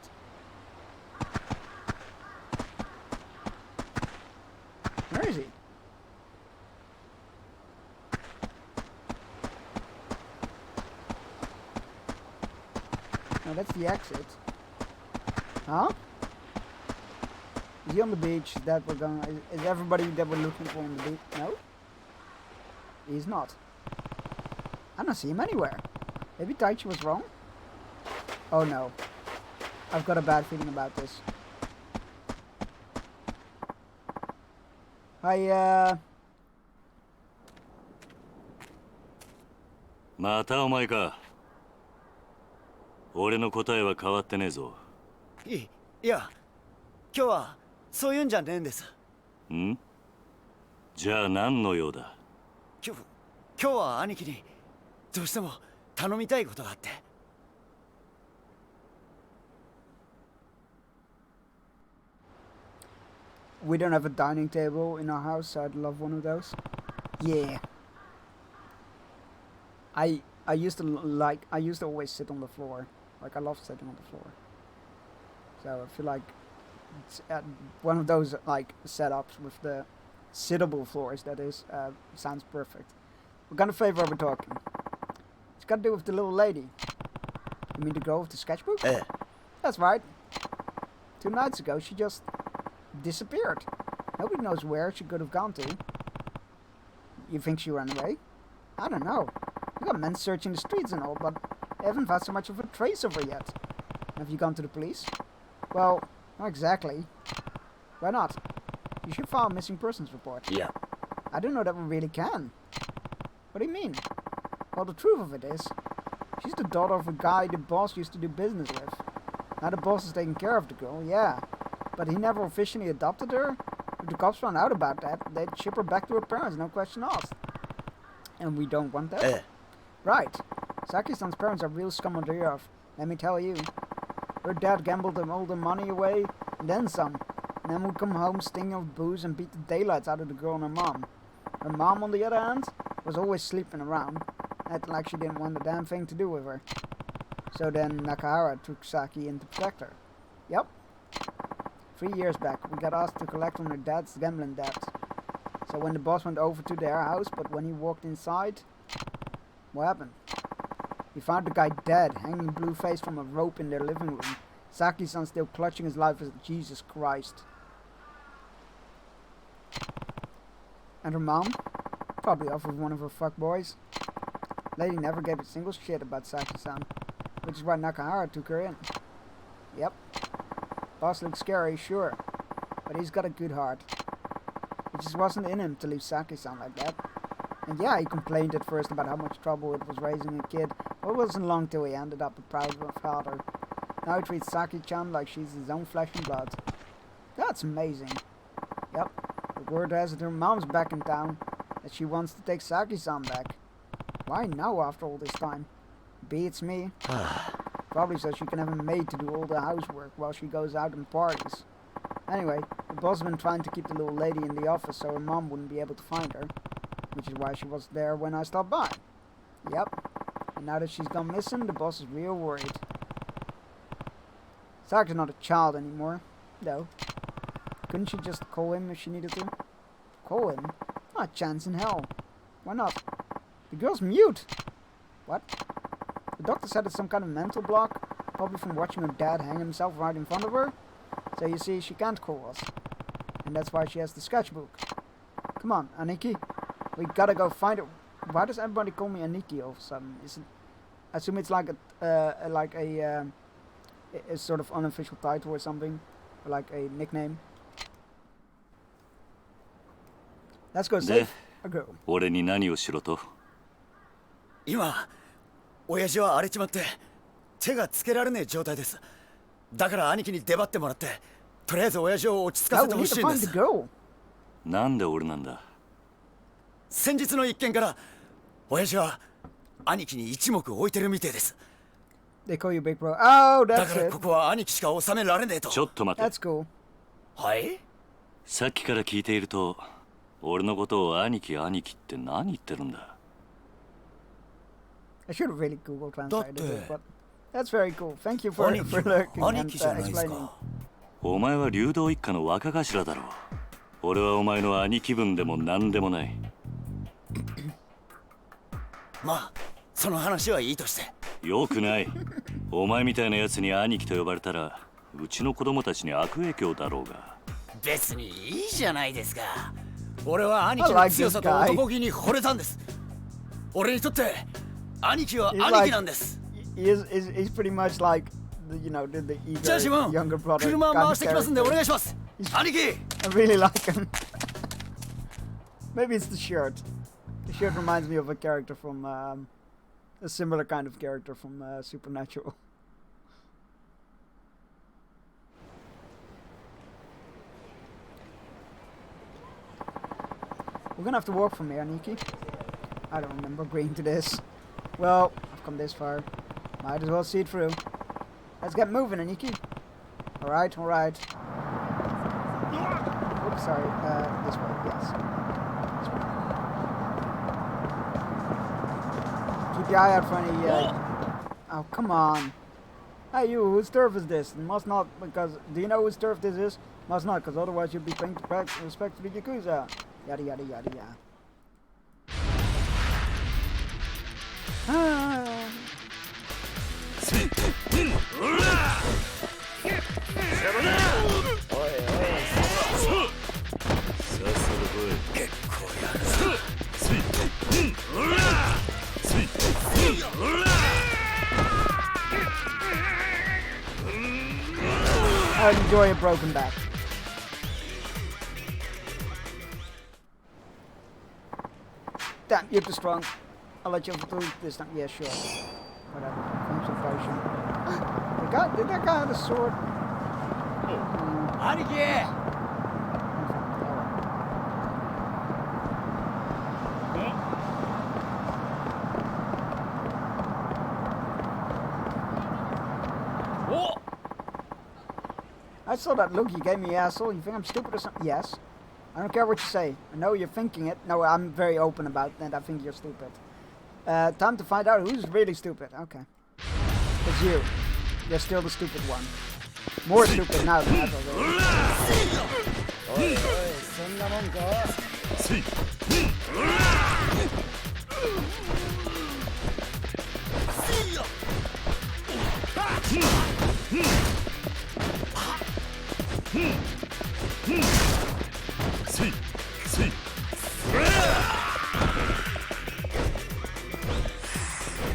Where is he? No, that's the exit. Huh? Is he on the beach that we're going? Is everybody that we're looking for on the beach? No? He's not. I don't see him anywhere. Maybe Taichi was wrong? Oh no. I've got a bad feeling about this.またお前か。俺の答えは変わってねえぞ。いや、今日はそういうんじゃねえんです。ん？じゃあ何の用だ？今日は兄貴にどうしても頼みたいことがあって。We don't have a dining table in our house, so I'd love one of those. Yeah. I used to always sit on the floor. Like I love sitting on the floor. So I feel like it's one of those like setups with the sittable floors. That is sounds perfect. What kind of favor are we talking? It's got to do with the little lady. You mean the girl with the sketchbook? That's right. 2 nights ago, she just disappeared. Nobody knows where she could have gone to. You think she ran away? I don't know. We got men searching the streets and all, but I haven't found so much of a trace of her yet. Have you gone to the police? Well, not exactly. Why not? You should file a missing persons report. Yeah. I don't know that we really can. What do you mean? Well, the truth of it is, she's the daughter of a guy the boss used to do business with. Now the boss is taking care of the girl, yeah. But he never officially adopted her. If the cops found out about that, they'd ship her back to her parents, no question asked. And we don't want that? Right. Saki-san's parents are real scum on the earth, let me tell you. Her dad gambled all the money away, and then some. And then would come home stinging of booze and beat the daylights out of the girl and her mom. Her mom, on the other hand, was always sleeping around. acting like she didn't want a damn thing to do with her. So then Nakahara took Saki in to protect her. Yep. 3 years back, we got asked to collect on her dad's gambling debt. So when the boss went over to their house, but when he walked inside, what happened? He found the guy dead, hanging blue-faced from a rope in their living room. Saki-san still clutching his life as Jesus Christ. And her mom? Probably off with one of her fuckboys. Lady never gave a single shit about Saki-san, which is why Nakahara took her in. Yep. Boss looks scary, sure, but he's got a good heart. It just wasn't in him to leave Saki-san like that. And yeah, he complained at first about how much trouble it was raising a kid, but it wasn't long till he ended up a proud father. Now he treats Saki-chan like she's his own flesh and blood. That's amazing. Yep, the word has it her mom's back in town, that she wants to take Saki-san back. Why now after all this time? Beats me. Probably so she can have a maid to do all the housework while she goes out and parties. Anyway, the boss has been trying to keep the little lady in the office so her mom wouldn't be able to find her, which is why she was there when I stopped by. Yep, and now that she's gone missing, the boss is real worried. Saki's not a child anymore, though. Couldn't she just call him if she needed to? Call him? Not a chance in hell. Why not? The girl's mute! What? The doctor said it's some kind of mental block, probably from watching her dad hang himself right in front of her. So you see, she can't call us. And that's why she has the sketchbook. Come on, Aniki. We gotta go find her. Why does everybody call me Aniki all of a sudden? Is it? I assume it's like a sort of unofficial title or something, or like a nickname. Let's go save a girl. 俺に何をしろと？今、親父は荒れちまって手がつけられねえ状態です。だから兄貴に出張ってもらって、とりあえず親父を落ち着かせてほしいんです。なんで俺なんだ？先日の一件から親父は兄貴に一目置いてるみてえです。They call you big bro. Oh, that's it. だからここは兄貴しか収められねえと。ちょっと待って。That's cool. はい？さっきから聞いていると、俺のことを兄貴兄貴って何言ってるんだ？ I should have really Google translated it, but that's very cool. Thank you for lurking and explaining. お前は流動一家の若頭だろう。俺はお前の兄貴分でも何でもない。まあ、その話はいいとして。よくない。お前みたいなやつに兄貴と呼ばれたら、うちの子供たちに悪影響だろうが。別にいいじゃないですか。俺は兄貴の強さと男気に惚れたんです。俺にとって兄貴は兄貴なんです。He's pretty much like the, you know, the eager younger brother. 車回してきますんでお願いします。兄貴。I really like him. Maybe it's the shirt. The shirt reminds me of a character from a similar kind of character from Supernatural. We're gonna have to walk from here, Nikki. I don't remember agreeing to this. Well, I've come this far. Might as well see it through. Let's get moving, Aniki. Alright, alright. Oops, sorry. This way, yes. This way. Keep your eye out for any, Oh, come on. Hey, you, whose turf is this? It must not, because... Do you know whose turf this is? Must not, because otherwise you'd be paying respect to the Yakuza. Yada, yada, yada, yada. I enjoy a broken back. Damn, you're too strong. I'll let you do this time. Yeah, sure. Whatever. Concentration. Did that guy have a sword? I saw that look you gave me, asshole. You think I'm stupid or something? Yes. I don't care what you say. I know you're thinking it. No, I'm very open about that. I think you're stupid. Time to find out who's really stupid. Okay. It's you. You're still the stupid one. More stupid now than ever, really.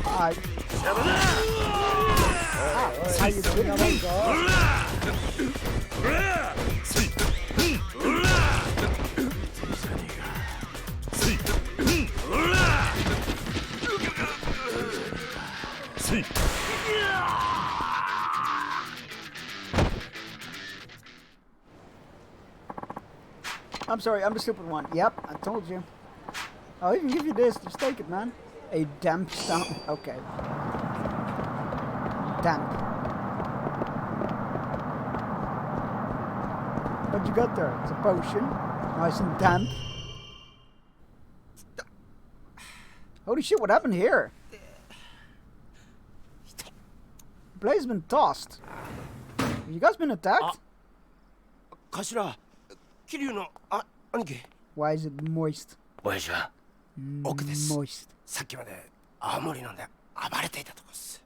Alright. How you doing? I'm sorry, I'm the stupid one. Yep, I told you. I'll even give you this. Just take it, man. A damp stomach. Okay. Damp. What you got there? It's a potion. Nice and damp. Holy shit, what happened here? The place has been tossed. Have you guys been attacked? Why is it moist? Moist. さっきまで青森飲んで暴れていたとこっす。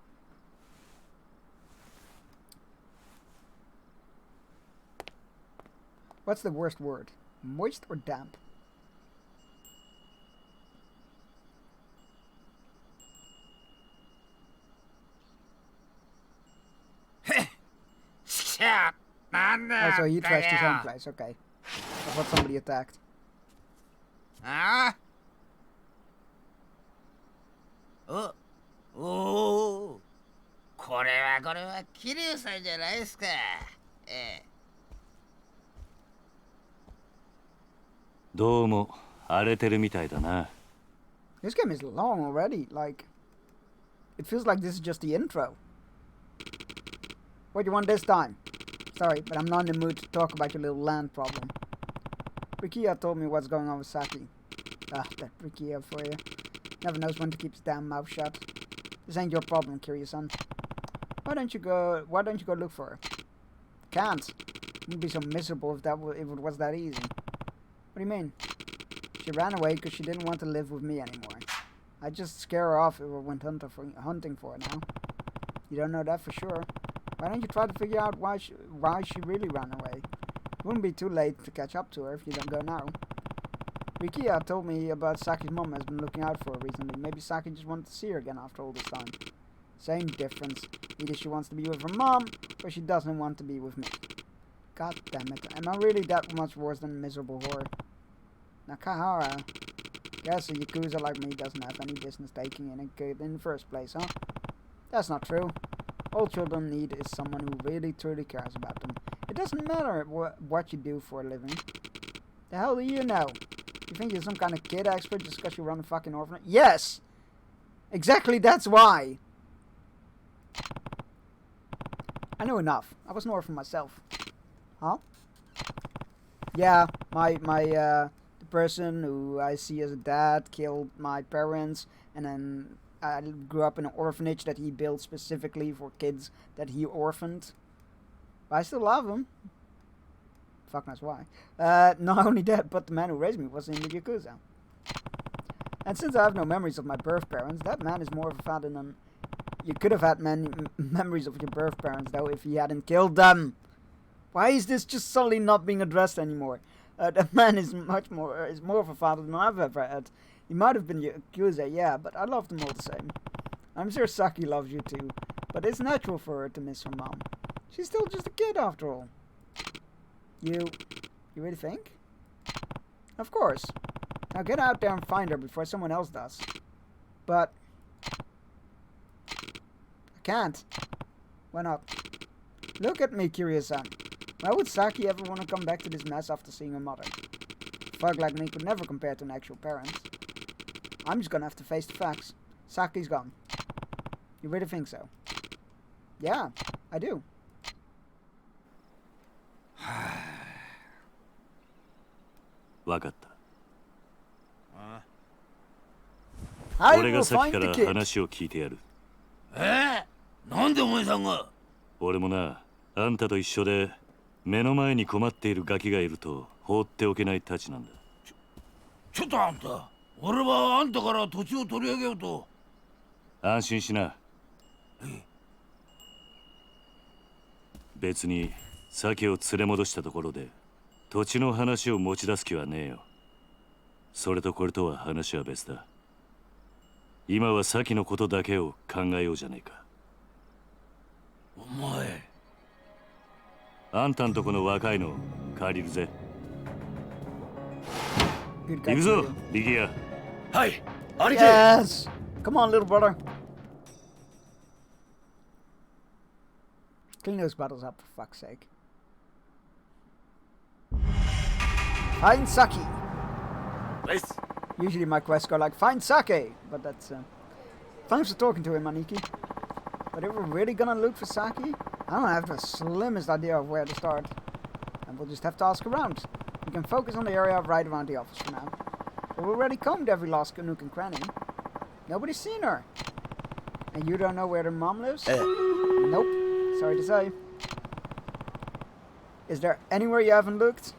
What's the worst word? Moist or damp? Oh, so he trashed his own place. Okay. I thought somebody attacked. Ah? おお、これは桐生さんじゃないですか。どうも荒れてるみたいだな。This game is long already. Like, it feels like this is just the intro. What do you want this time? Sorry, but I'm not in the mood to talk about your little land problem. Rikia told me what's going on with Saki. Ah, that Rikia for you. Never knows when to keep his damn mouth shut. This ain't your problem, Kiryu-san. Why don't you go look for her? Can't. You'd be so miserable if it was that easy. What do you mean? She ran away because she didn't want to live with me anymore. I'd just scare her off if I went hunting for her now. You don't know that for sure. Why don't you try to figure out why she really ran away? It wouldn't be too late to catch up to her if you don't go now. Rikia told me about Saki's mom has been looking out for her recently. Maybe Saki just wanted to see her again after all this time. Same difference. Either she wants to be with her mom, or she doesn't want to be with me. God damn it. Am I really that much worse than a miserable whore? Nakahara. Guess a Yakuza like me doesn't have any business taking in a kid in the first place, huh? That's not true. All children need is someone who really truly cares about them. It doesn't matter what you do for a living. The hell do you know? You think you're some kind of kid expert just because you run a fucking orphanage? Yes! Exactly that's why! I know enough. I was an orphan myself. Huh? Yeah, the person who I see as a dad killed my parents, and then I grew up in an orphanage that he built specifically for kids that he orphaned. But I still love him. Fuck knows why. Not only that, but the man who raised me was in the Yakuza. And since I have no memories of my birth parents, that man is more of a father than... You could have had many memories of your birth parents, though, if he hadn't killed them. Why is this just suddenly not being addressed anymore? That man is more of a father than I've ever had. He might have been Yakuza, yeah, but I loved him all the same. I'm sure Saki loves you too, but it's natural for her to miss her mom. She's still just a kid after all. You really think? Of course. Now get out there and find her before someone else does. But... I can't. Why not? Look at me, Kiryu-san. Why would Saki ever want to come back to this mess after seeing her mother? A fuck like me could never compare to an actual parent. I'm just gonna have to face the facts. Saki's gone. You really think so? Yeah, I do. I 俺 will が先 find か the ら kid. 話を聞いてやる。なんでお前さんが？俺もな、あんたと一緒で目の前に困っているガキがいると放っておけないたちなんだ。ちょっとあんた、俺はあんたから土地を取り上げようと。安心しな。別に鮭を連れ戻したところで土地の話を持ち出す気はねえよ。それとこれとは話は別だ。今は鮭のことだけを考えようじゃねえか。お前、あんたんとこの若いの借りるぜ。 Good 行 guy く for ぞ you. リギア。はい、兄貴。 Yes! Come on, little brother. Clean those bottles up, for fuck's sake. Find sake. Nice. Usually my quests go like, find sake! But that's... Thanks for talking to him, Aniki. But if we're really gonna look for sake, I don't have the slimmest idea of where to start. And we'll just have to ask around. We can focus on the area right around the office for now. We've already combed every last nook and cranny. Nobody's seen her. And you don't know where her mom lives? Nope. Sorry to say. Is there anywhere you haven't looked?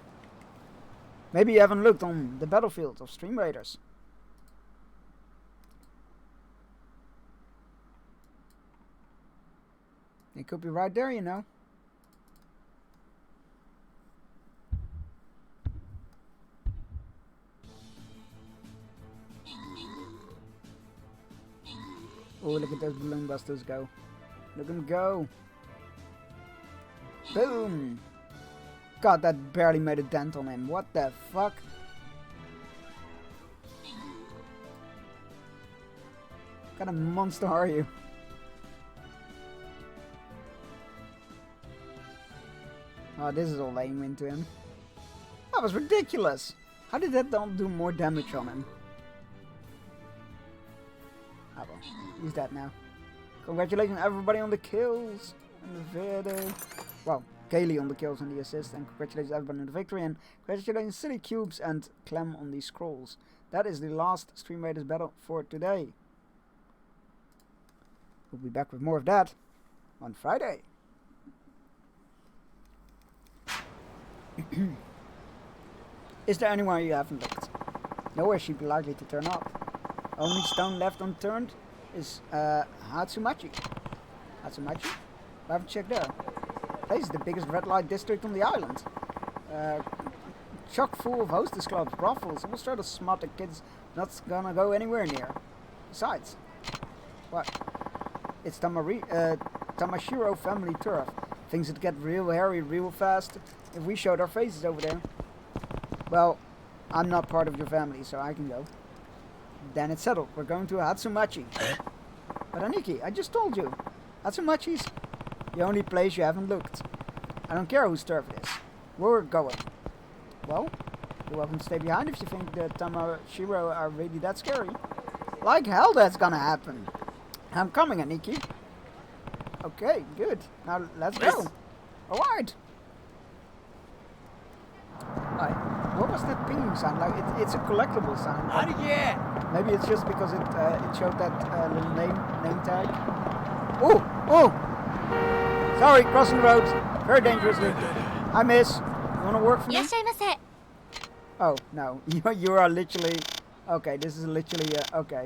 Maybe you haven't looked on the battlefield of Stream Raiders. It could be right there, you know. Oh, look at those balloon busters go. Look at them go. Boom! God, that barely made a dent on him. What the fuck? What kind of monster are you? Oh, this is all aim into him. That was ridiculous! How did that not do more damage on him? Ah well, he's dead now. Congratulations everybody on the kills and the video. Well, Kaylee on the kills and the assist, and congratulations everybody on the victory, and congratulations Silly Cubes and Clem on the scrolls. That is the last Stream Raiders battle for today. We'll be back with more of that on Friday. Is there anywhere you haven't looked? Nowhere she'd be likely to turn up. Only stone left unturned is Hatsumachi. Hatsumachi? I haven't checked there. This is the biggest red light district on the island. Chock full of hostess clubs, brothels, all sort of smart the kids not gonna go anywhere near. Besides, what? It's Tamashiro family turf. Things would get real hairy real fast if we showed our faces over there. Well, I'm not part of your family, so I can go. Then it's settled. We're going to Hatsumachi. But Aniki, I just told you. Hatsumachi's the only place you haven't looked. I don't care whose turf it is. We're going. Well, you're welcome to stay behind if you think the Tamashiro are really that scary. Like hell that's gonna happen. I'm coming, Aniki. Okay, good. Now let's go. Alright. What was that pinging sound? Like it's a collectible sound. Maybe it's just because it showed that little name tag. Oh! Sorry, crossing roads. Very dangerously. I miss. You wanna work for me? Oh no, you are literally. Okay, this is literally okay.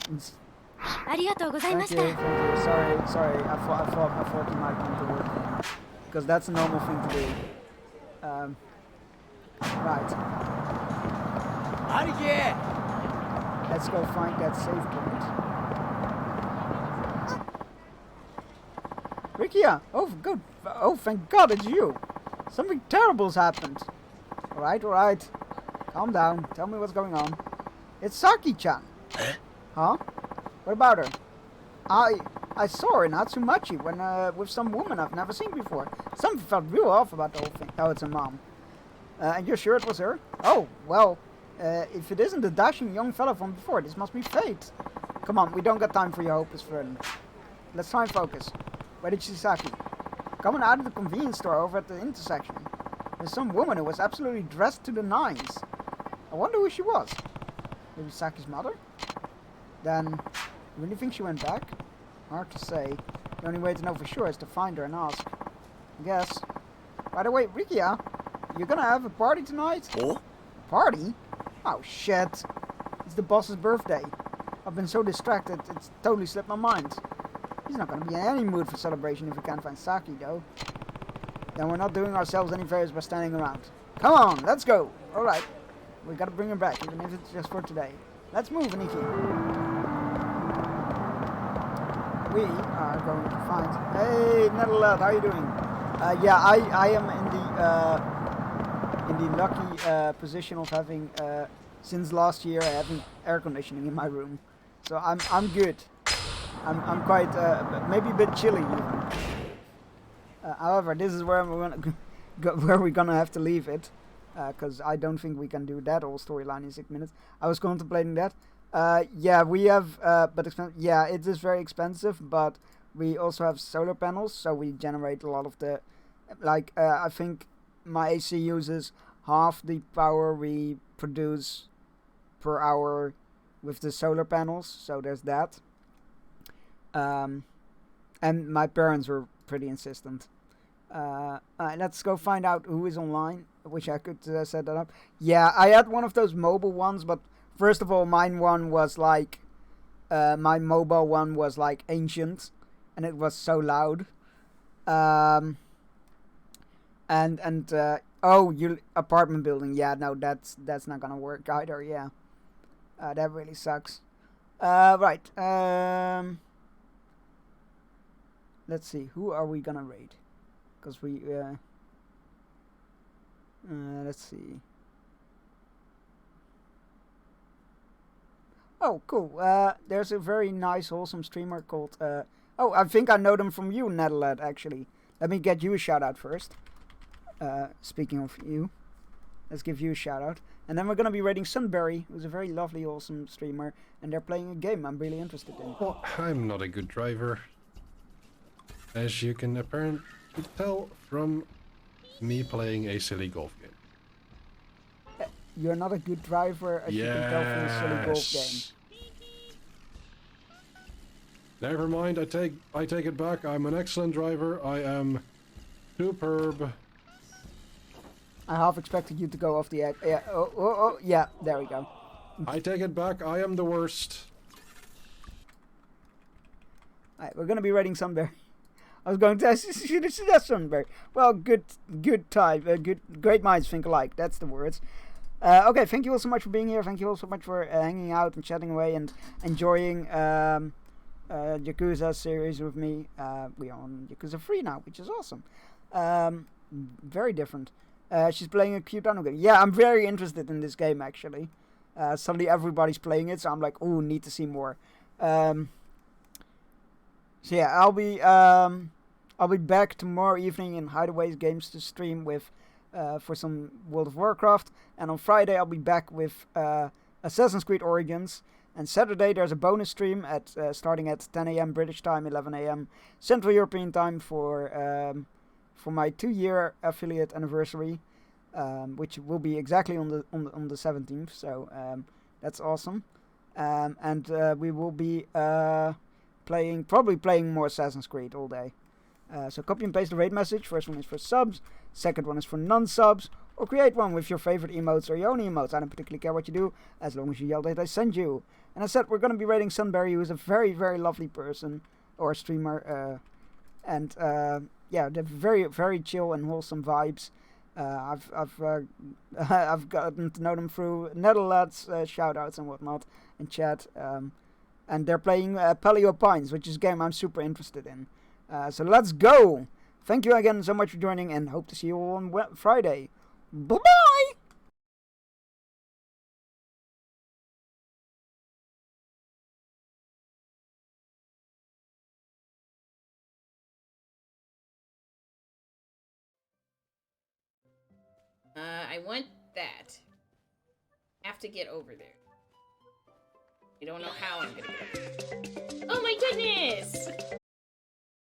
Thank you. Sorry. I thought you might want to work for me because that's a normal thing to do. Right. Let's go find that save point. Rikia! Oh, good. Oh, thank God it's you. Something terrible's happened. Alright. Calm down. Tell me what's going on. It's Saki-chan. Huh? What about her? I saw her in Hatsumachi when with some woman I've never seen before. Something felt real off about the whole thing. Oh, it's her mom. And you're sure it was her? Oh, well, if it isn't the dashing young fella from before, this must be fate. Come on, we don't got time for your hopeless friend. Let's try and focus. Where did you see Saki? Coming out of the convenience store over at the intersection. There's some woman who was absolutely dressed to the nines. I wonder who she was. Maybe Saki's mother? then I really think she went back. Hard to say. The only way to know for sure is to find her and ask. I guess. By the way, Rikia, you're gonna have a party tonight? Oh? Party? Oh shit. It's the boss's birthday. I've been so distracted, it's totally slipped my mind. He's not gonna be in any mood for celebration if we can't find Saki, though. Then we're not doing ourselves any favors by standing around. Come on, let's go! Alright. We gotta bring her back, even if it's just for today. Let's move, Aniki. We are going to find... Hey, Netherlands, how are you doing? Yeah, I am in the lucky position of having, since last year, having air conditioning in my room. So I'm good. I'm quite, maybe a bit chilly even. However, this is where we're gonna have to leave it. Because I don't think we can do that whole storyline in 6 minutes. I was contemplating that. Yeah, we have, yeah, it is very expensive, but we also have solar panels, so we generate a lot of the, like, I think my AC uses half the power we produce per hour with the solar panels, so there's that. And my parents were pretty insistent. Let's go find out who is online. I wish I could set that up. Yeah, I had one of those mobile ones, but first of all, my mobile one was like ancient, and it was so loud. Oh, you apartment building? Yeah, no, that's not gonna work either. Yeah, that really sucks. Right. Let's see. Who are we gonna raid? Because we let's see. Oh, cool. There's a very nice, wholesome streamer called... oh, I think I know them from you, Netherland, actually. Let me get you a shout-out first. Speaking of you. Let's give you a shout-out. And then we're going to be raiding Sunbury, who's a very lovely, awesome streamer. And they're playing a game I'm really interested in. Well, I'm not a good driver. As you can apparently tell from me playing a silly golf game. You're not a good driver, as you can tell from a silly golf game. Never mind, I take it back. I'm an excellent driver. I am superb. I half expected you to go off the edge. Yeah, oh, yeah, there we go. I take it back. I am the worst. Alright, we're gonna be raiding Sunbury. I was going to suggest Sunbury. Well, good time. Great minds think alike. That's the words. Okay, thank you all so much for being here. Thank you all so much for hanging out and chatting away and enjoying Yakuza series with me. We are on Yakuza 3 now, which is awesome. Very different. She's playing a cute dino game. Yeah, I'm very interested in this game, actually. Suddenly everybody's playing it, so I'm like, ooh, need to see more. So yeah, I'll be back tomorrow evening in Hideaway's Games to stream with for some World of Warcraft, and on Friday I'll be back with Assassin's Creed Origins. And Saturday there's a bonus stream at starting at 10 a.m. British time, 11 a.m. Central European time for my 2-year affiliate anniversary, which will be exactly on the 17th. So that's awesome, and we will be probably playing more Assassin's Creed all day. So copy and paste the raid message. First one is for subs, second one is for non-subs, or create one with your favorite emotes or your own emotes. I don't particularly care what you do, as long as you yell that I send you. And I said we're going to be raiding Sunbury, who is a very, very lovely person, or streamer, yeah, they're very, very chill and wholesome vibes. I've gotten to know them through Netherlands shoutouts and whatnot in chat. And they're playing Paleo Pines, which is a game I'm super interested in. So let's go! Thank you again so much for joining, and hope to see you all on Friday. Bye-bye! I want that. Have to get over there. I don't know how I'm gonna get over there. Oh my goodness!